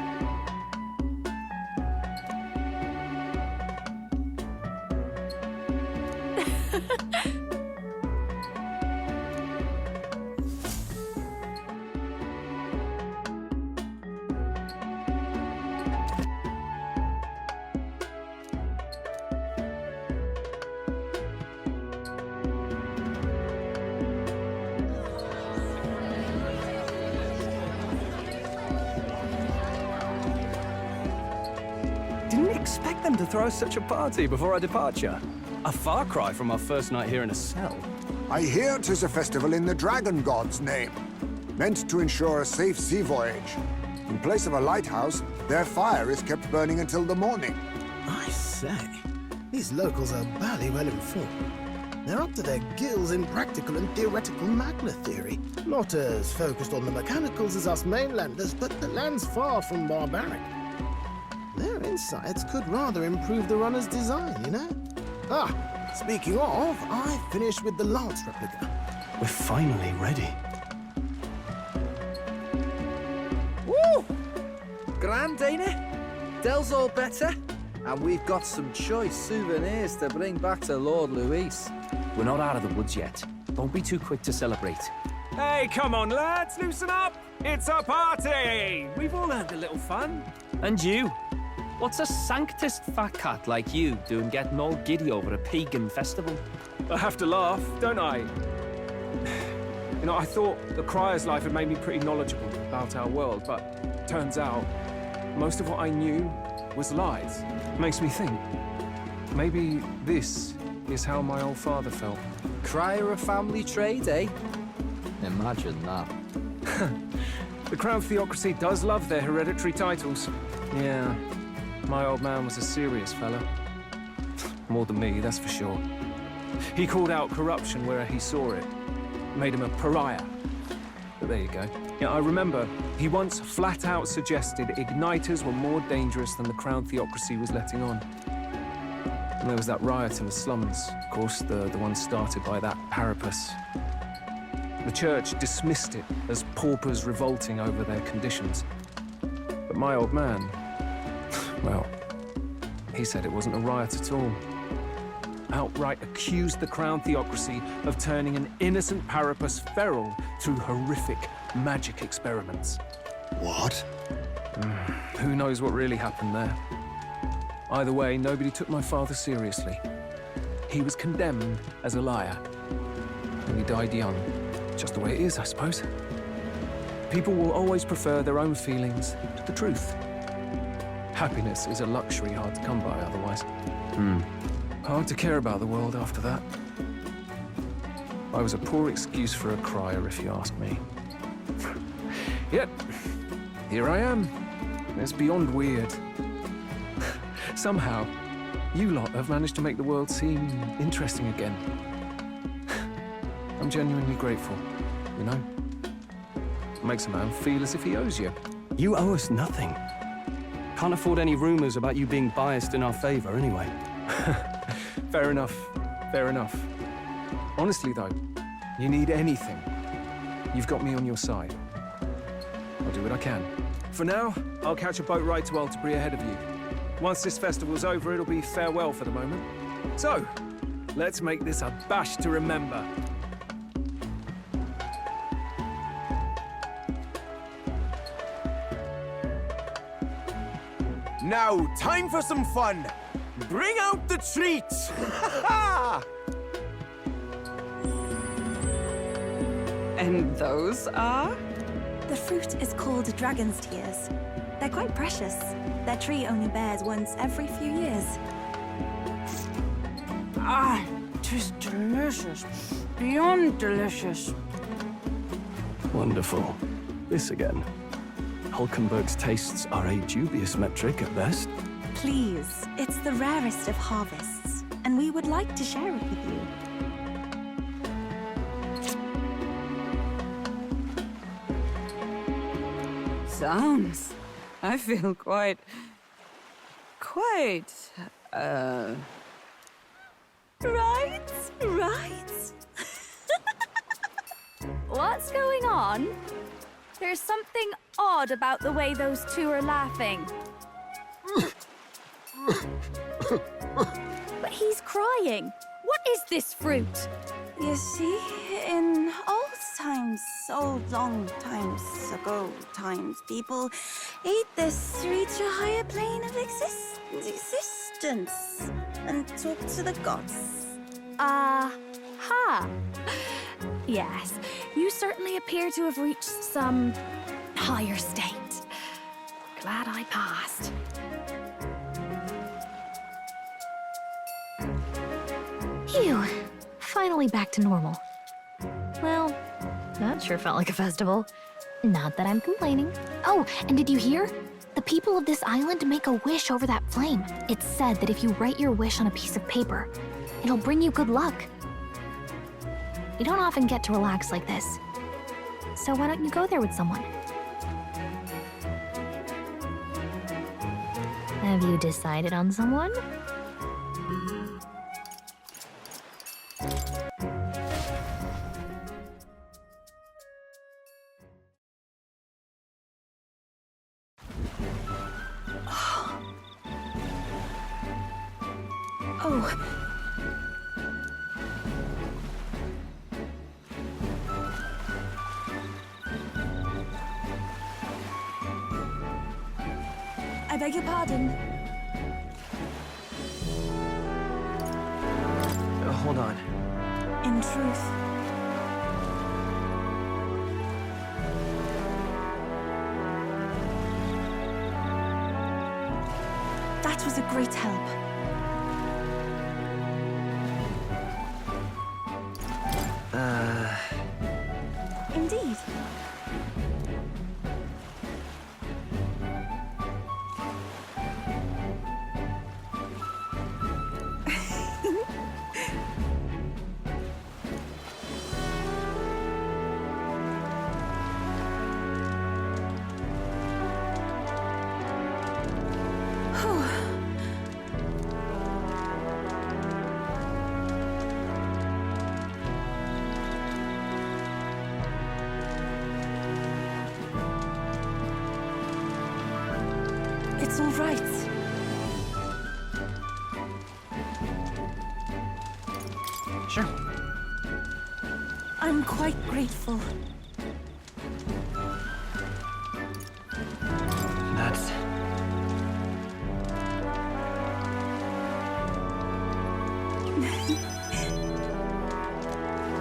Didn't expect them to throw such a party before our departure. A far cry from our first night here in a cell. I hear 'tis a festival in the Dragon God's name, meant to ensure a safe sea voyage. In place of a lighthouse, their fire is kept burning until the morning. I say, these locals are bally well informed. They're up to their gills in practical and theoretical Magna theory. Not as focused on the mechanicals as us mainlanders, but the land's far from barbaric. Their insights could rather improve the runner's design, you know? Ah, speaking of, I finished with the lance replica. We're finally ready. Woo! Grand, ain't it? Del's all better, and we've got some choice souvenirs to bring back to Lord Luis. We're not out of the woods yet. Don't be too quick to celebrate. Hey, come on, lads, loosen up! It's a party! We've all had a little fun. And you? What's a sanctist fat cat like you doing getting all giddy over a pagan festival? I have to laugh, don't I? You know, I thought the Crier's life had made me pretty knowledgeable about our world, but turns out most of what I knew was lies. Makes me think, maybe this is how my old father felt. Crier a family trade, eh? Imagine that. The Crown Theocracy does love their hereditary titles. Yeah, my old man was a serious fella. More than me, that's for sure. He called out corruption where he saw it. Made him a pariah. But there you go. Yeah, I remember he once flat out suggested igniters were more dangerous than the Crown Theocracy was letting on. And there was that riot in the slums, of course, the one started by that Parapus. The church dismissed it as paupers revolting over their conditions. But my old man, well, he said it wasn't a riot at all. Outright accused the Crown Theocracy of turning an innocent Parapus feral through horrific magic experiments. What? Who knows what really happened there? Either way, nobody took my father seriously. He was condemned as a liar, and he died young. Just the way it is, I suppose. People will always prefer their own feelings to the truth. Happiness is a luxury hard to come by otherwise. Hmm. Hard to care about the world after that. I was a poor excuse for a crier, if you ask me. Yet, here I am. It's beyond weird. Somehow, you lot have managed to make the world seem interesting again. I'm genuinely grateful, you know? Makes a man feel as if he owes you. You owe us nothing. Can't afford any rumors about you being biased in our favor, anyway. Fair enough. Fair enough. Honestly, though, you need anything, you've got me on your side. I'll do what I can. For now, I'll catch a boat ride to Altabury ahead of you. Once this festival's over, it'll be farewell for the moment. So, let's make this a bash to remember. Now, time for some fun! Bring out the treats! And those are? The fruit is called dragon's tears. They're quite precious. Their tree only bears once every few years. Ah, 'tis delicious. Beyond delicious. Wonderful. This again. Hulkenberg's tastes are a dubious metric at best. Please, it's the rarest of harvests, and we would like to share it with you. Sounds. I feel quite... Right? What's going on? There's something odd about the way those two are laughing. But he's crying. What is this fruit? You see, in old long times ago, people ate this to reach a higher plane of existence and talk to the gods. Ha! Yes, you certainly appear to have reached some higher state. Glad I passed. Phew. Finally back to normal. Well, that sure felt like a festival. Not that I'm complaining. Oh, and did you hear? The people of this island make a wish over that flame. It's said that if you write your wish on a piece of paper, it'll bring you good luck. You don't often get to relax like this. So why don't you go there with someone? Have you decided on someone? Oh. I beg your pardon. Hold on. In truth, that was a great help. Indeed. It's all right. Sure. I'm quite grateful. That's...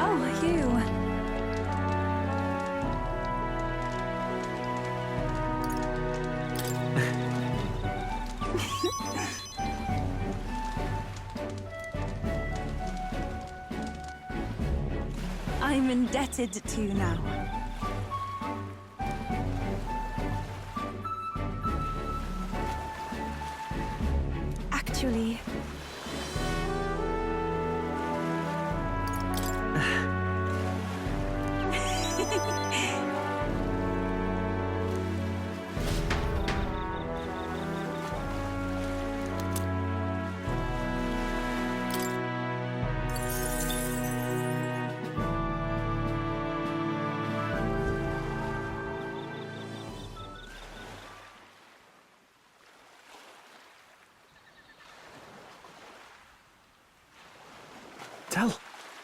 Oh, you. I'm indebted to now. Actually... Tell,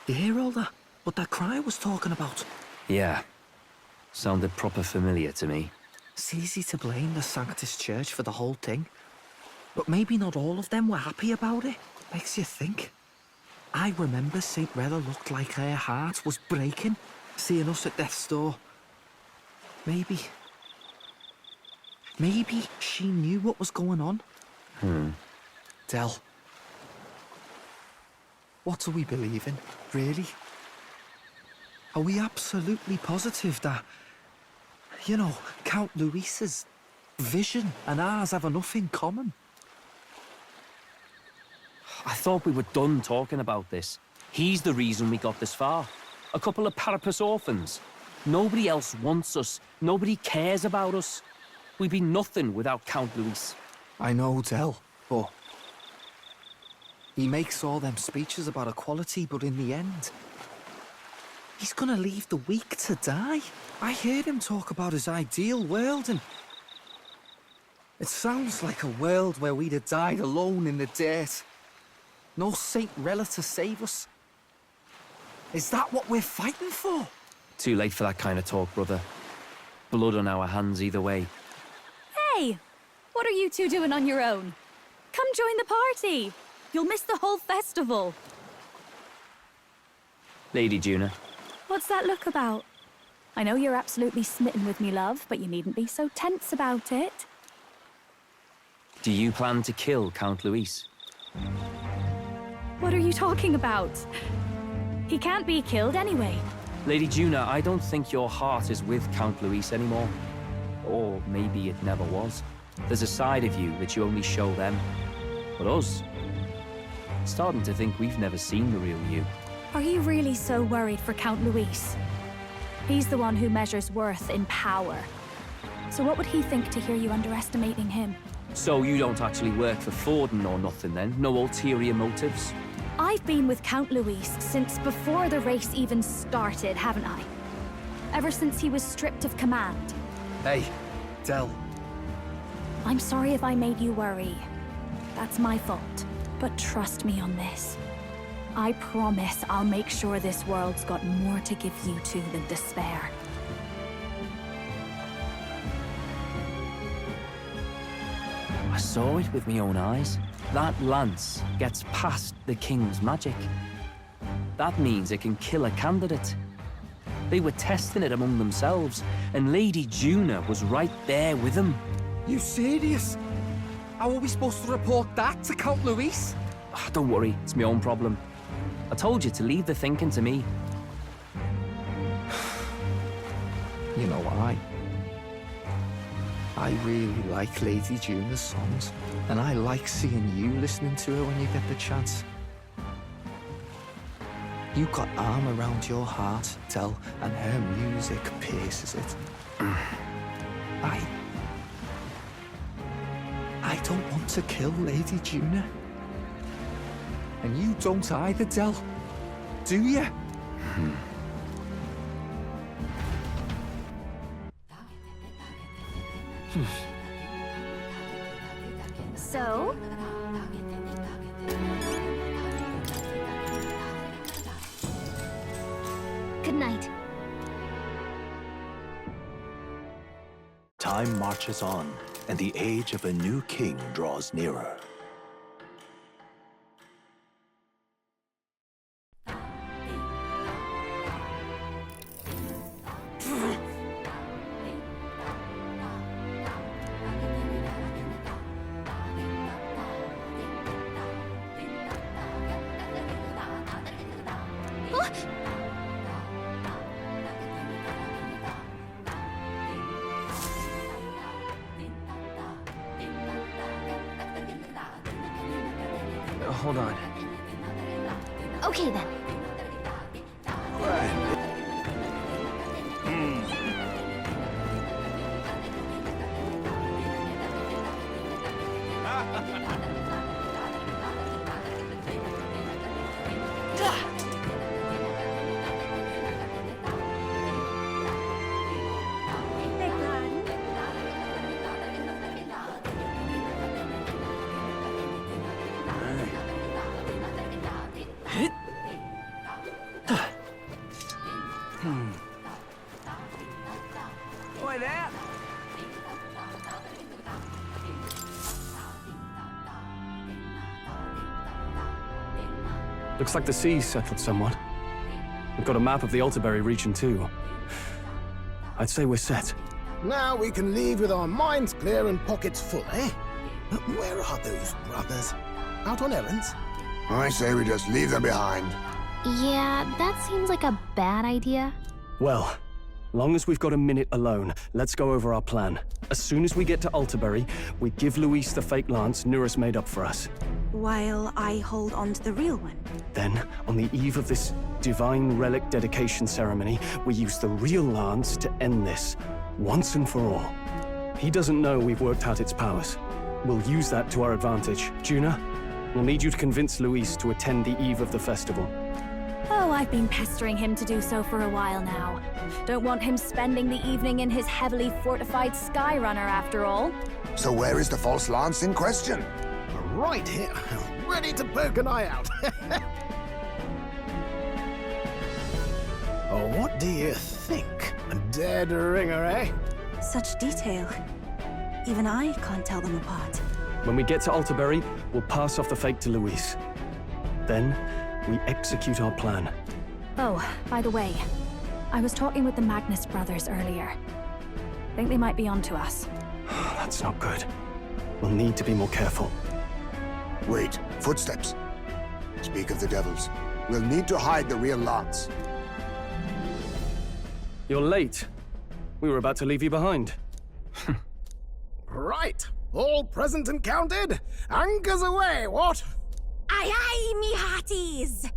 you hear all that? What that cry was talking about? Yeah. Sounded proper familiar to me. It's easy to blame the Sanctus Church for the whole thing. But maybe not all of them were happy about it. Makes you think. I remember St. Rella looked like her heart was breaking, seeing us at death's door. Maybe she knew what was going on. Del. What do we believe in, really? Are we absolutely positive that, you know, Count Luis's vision and ours have enough in common? I thought we were done talking about this. He's the reason we got this far. A couple of Parapus orphans. Nobody else wants us. Nobody cares about us. We'd be nothing without Count Luis. I know, Del, but... he makes all them speeches about equality, but in the end... he's gonna leave the weak to die. I heard him talk about his ideal world, and... it sounds like a world where we'd have died alone in the dirt. No Saint Rella to save us. Is that what we're fighting for? Too late for that kind of talk, brother. Blood on our hands either way. Hey! What are you two doing on your own? Come join the party! You'll miss the whole festival. Lady Juna. What's that look about? I know you're absolutely smitten with me, love, but you needn't be so tense about it. Do you plan to kill Count Luis? What are you talking about? He can't be killed anyway. Lady Juna, I don't think your heart is with Count Luis anymore. Or maybe it never was. There's a side of you that you only show them. But us, starting to think we've never seen the real you. Are you really so worried for Count Luis? He's the one who measures worth in power. So what would he think to hear you underestimating him? So you don't actually work for Forden or nothing then? No ulterior motives? I've been with Count Luis since before the race even started, haven't I? Ever since he was stripped of command. Hey, Del. I'm sorry if I made you worry. That's my fault. But trust me on this. I promise I'll make sure this world's got more to give you two than despair. I saw it with my own eyes. That lance gets past the king's magic. That means it can kill a candidate. They were testing it among themselves, and Lady Juna was right there with them. You serious? How are we supposed to report that to Count Luis? Don't worry, it's my own problem. I told you to leave the thinking to me. You know, I really like Lady Juna's songs, and I like seeing you listening to her when you get the chance. You got arm around your heart, Del, and her music pierces it. I don't want to kill Lady Juna. And you don't either, Del. Do you? So? Good night. Time marches on, and the age of a new king draws nearer. hold on. Okay then. Oi there! Looks like the sea's settled somewhat. We've got a map of the Alterberry region too. I'd say we're set. Now we can leave with our minds clear and pockets full, eh? But where are those brothers? Out on errands? I say we just leave them behind. Yeah, that seems like a bad idea. Well, long as we've got a minute alone, let's go over our plan. As soon as we get to Alterberry, we give Luis the fake lance Nurus made up for us. While I hold on to the real one. Then, on the eve of this divine relic dedication ceremony, we use the real lance to end this, once and for all. He doesn't know we've worked out its powers. We'll use that to our advantage. Juna, we'll need you to convince Luis to attend the eve of the festival. Oh, I've been pestering him to do so for a while now. Don't want him spending the evening in his heavily fortified Skyrunner after all. So where is the false lance in question? Right here, ready to poke an eye out. Oh, what do you think? A dead ringer, eh? Such detail. Even I can't tell them apart. When we get to Alterberry, we'll pass off the fake to Luis. Then, we execute our plan. Oh, by the way, I was talking with the Magnus brothers earlier. Think they might be onto us. That's not good. We'll need to be more careful. Wait, footsteps. Speak of the devils. We'll need to hide the real lance. You're late. We were about to leave you behind. Right, all present and counted. Anchors away, what? Aye, aye, me hearties!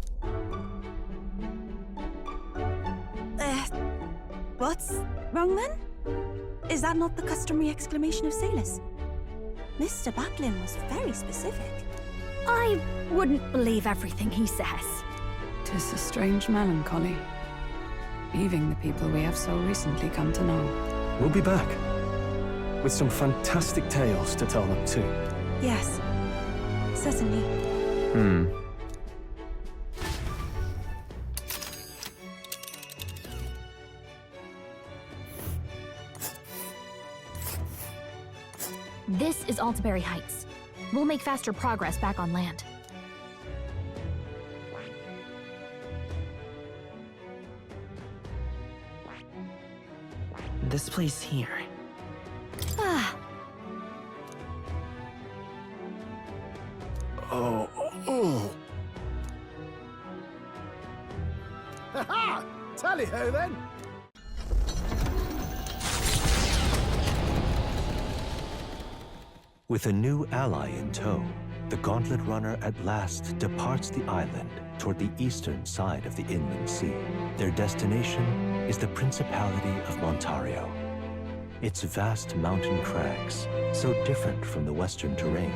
What's wrong then? Is that not the customary exclamation of sailors? Mr. Butlin was very specific. I wouldn't believe everything he says. 'Tis a strange melancholy, leaving the people we have so recently come to know. We'll be back, with some fantastic tales to tell them too. Yes, certainly. This is Alterberry Heights. We'll make faster progress back on land. This place here. Ah, Oh. Ha-ha! Tally-ho, then! With a new ally in tow, the Gauntlet Runner at last departs the island toward the eastern side of the inland sea. Their destination is the Principality of Montario. Its vast mountain crags, so different from the western terrain,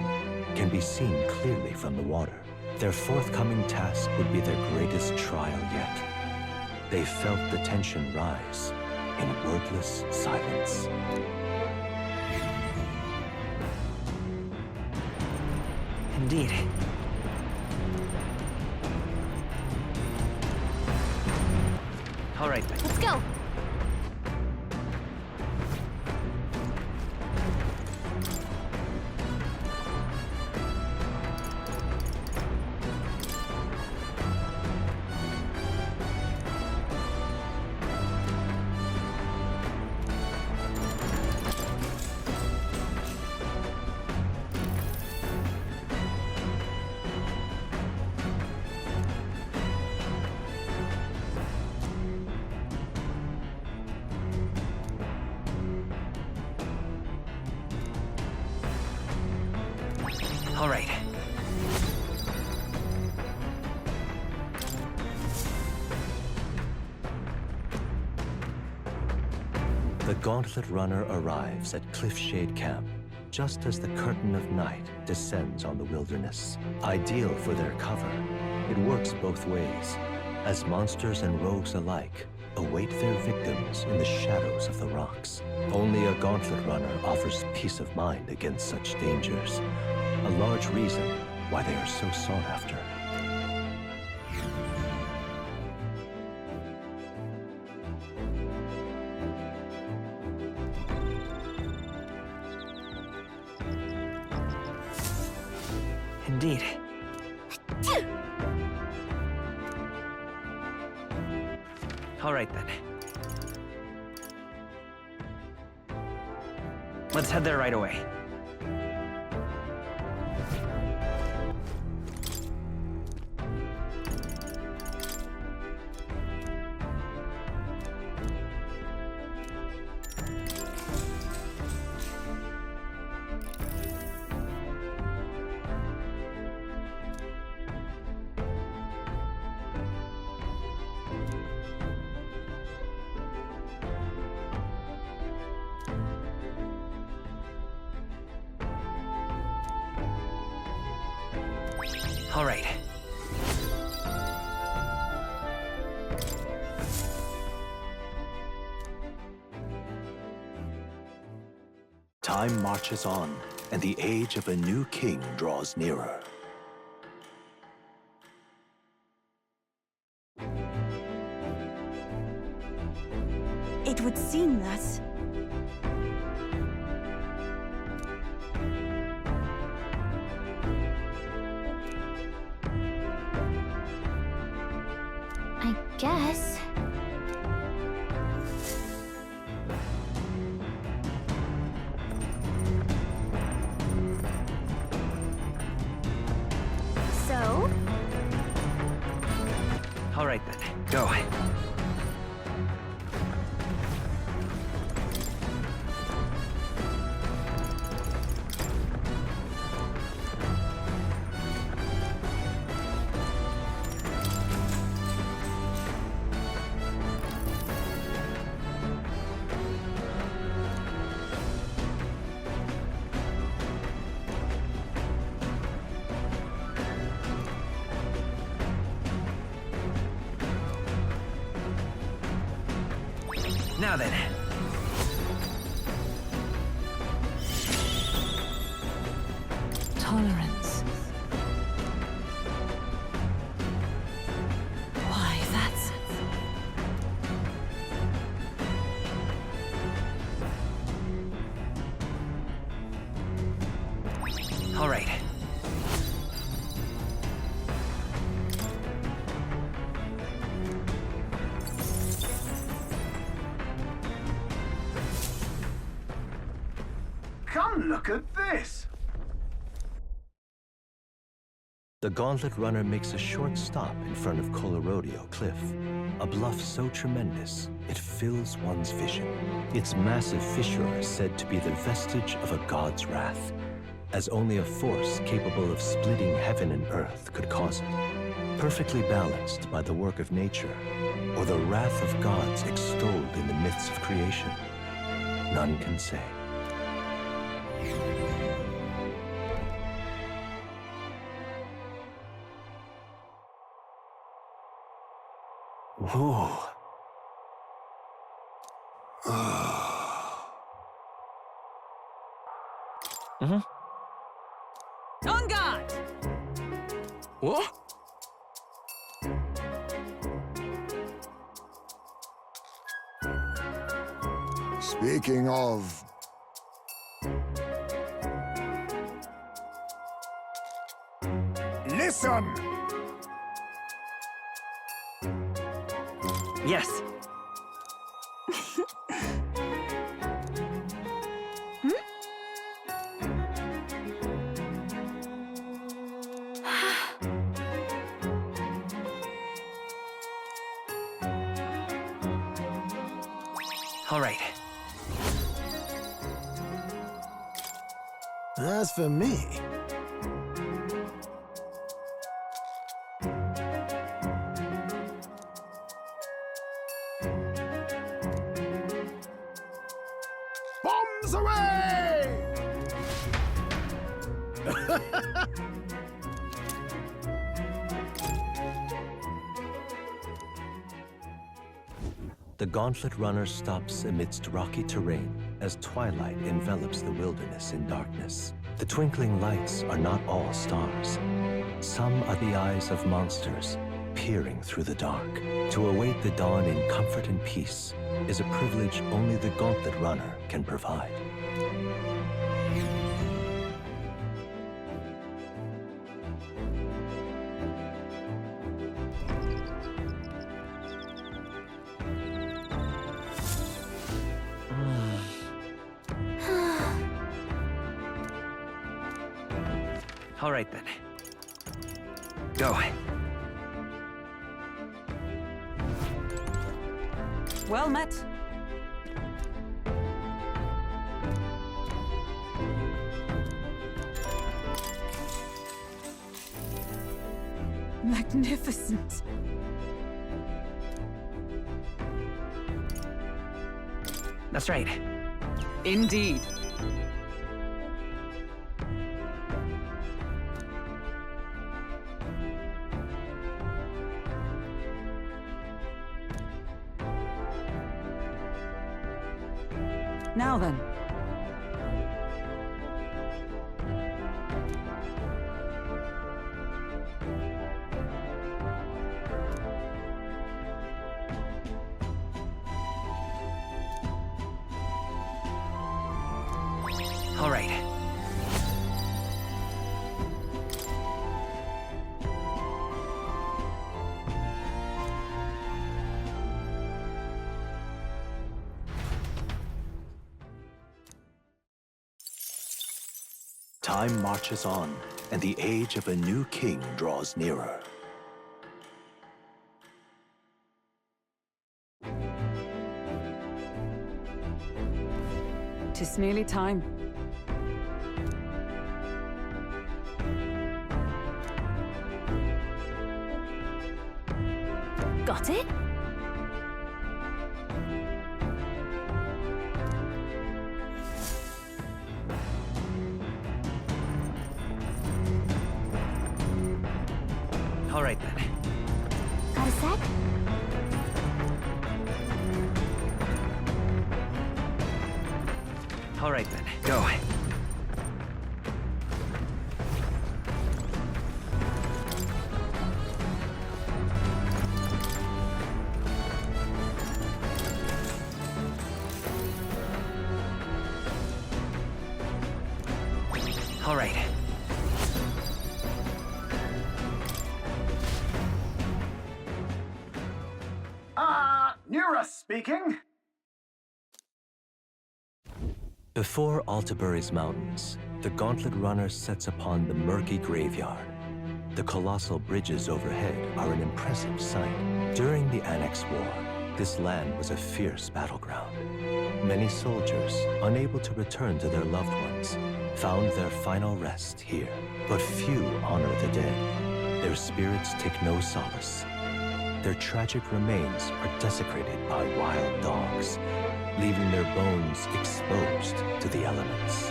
can be seen clearly from the water. Their forthcoming task would be their greatest trial yet. They felt the tension rise in wordless silence. Indeed. All right. Let's go! All right. The Gauntlet Runner arrives at Cliffshade Camp just as the curtain of night descends on the wilderness. Ideal for their cover, it works both ways, as monsters and rogues alike await their victims in the shadows of the rocks. Only a Gauntlet Runner offers peace of mind against such dangers, a large reason why they are so sought after. Indeed. All right, then. Let's head there right away. All right. Time marches on, and the age of a new king draws nearer. It would seem that... I guess. So? All right, then. Go. Now then. Tolerance. Why, that's... All right. Come look at this! The Gauntlet Runner makes a short stop in front of Colorodeo Cliff, a bluff so tremendous it fills one's vision. Its massive fissure is said to be the vestige of a god's wrath, as only a force capable of splitting heaven and earth could cause it. Perfectly balanced by the work of nature, or the wrath of gods extolled in the myths of creation, none can say. Whoa. On guard! What? Speaking of... Listen! Yes. All right. As for me... The Gauntlet Runner stops amidst rocky terrain as twilight envelops the wilderness in darkness. The twinkling lights are not all stars. Some are the eyes of monsters peering through the dark. To await the dawn in comfort and peace is a privilege only the Gauntlet Runner can provide. All right then. Go. Well met. Magnificent. That's right. Indeed. Now then. All right. Time marches on, and the age of a new king draws nearer. Tis nearly time. Got it? All right then. Got a sec? All right then. Go. All right. Nura speaking. Before Altabury's mountains, the Gauntlet Runner sets upon the murky graveyard. The colossal bridges overhead are an impressive sight. During the Annex War, this land was a fierce battleground. Many soldiers, unable to return to their loved ones, found their final rest here. But few honor the dead. Their spirits take no solace. Their tragic remains are desecrated by wild dogs, leaving their bones exposed to the elements.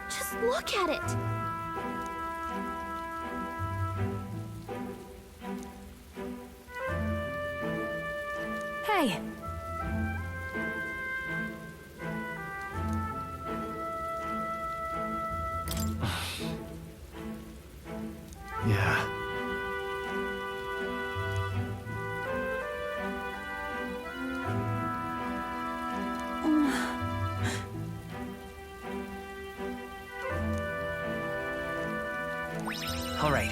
Just look at it! Hey! Yeah. All right.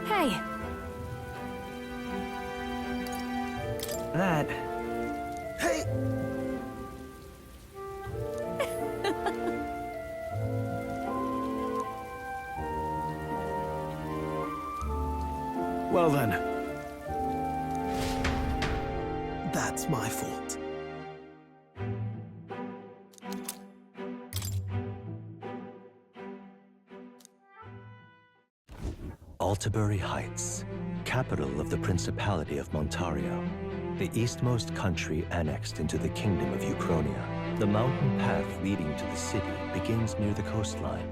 Hey! That... Hey! Well then. That's my fault. Altabury Heights, capital of the Principality of Montario, the eastmost country annexed into the Kingdom of Euchronia. The mountain path leading to the city begins near the coastline,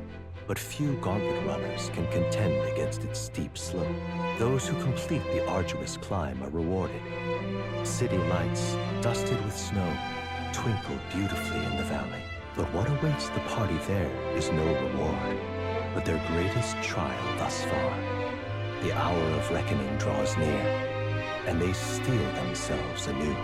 but few gauntlet runners can contend against its steep slope. Those who complete the arduous climb are rewarded. City lights, dusted with snow, twinkle beautifully in the valley. But what awaits the party there is no reward, but their greatest trial thus far. The hour of reckoning draws near, and they steel themselves anew.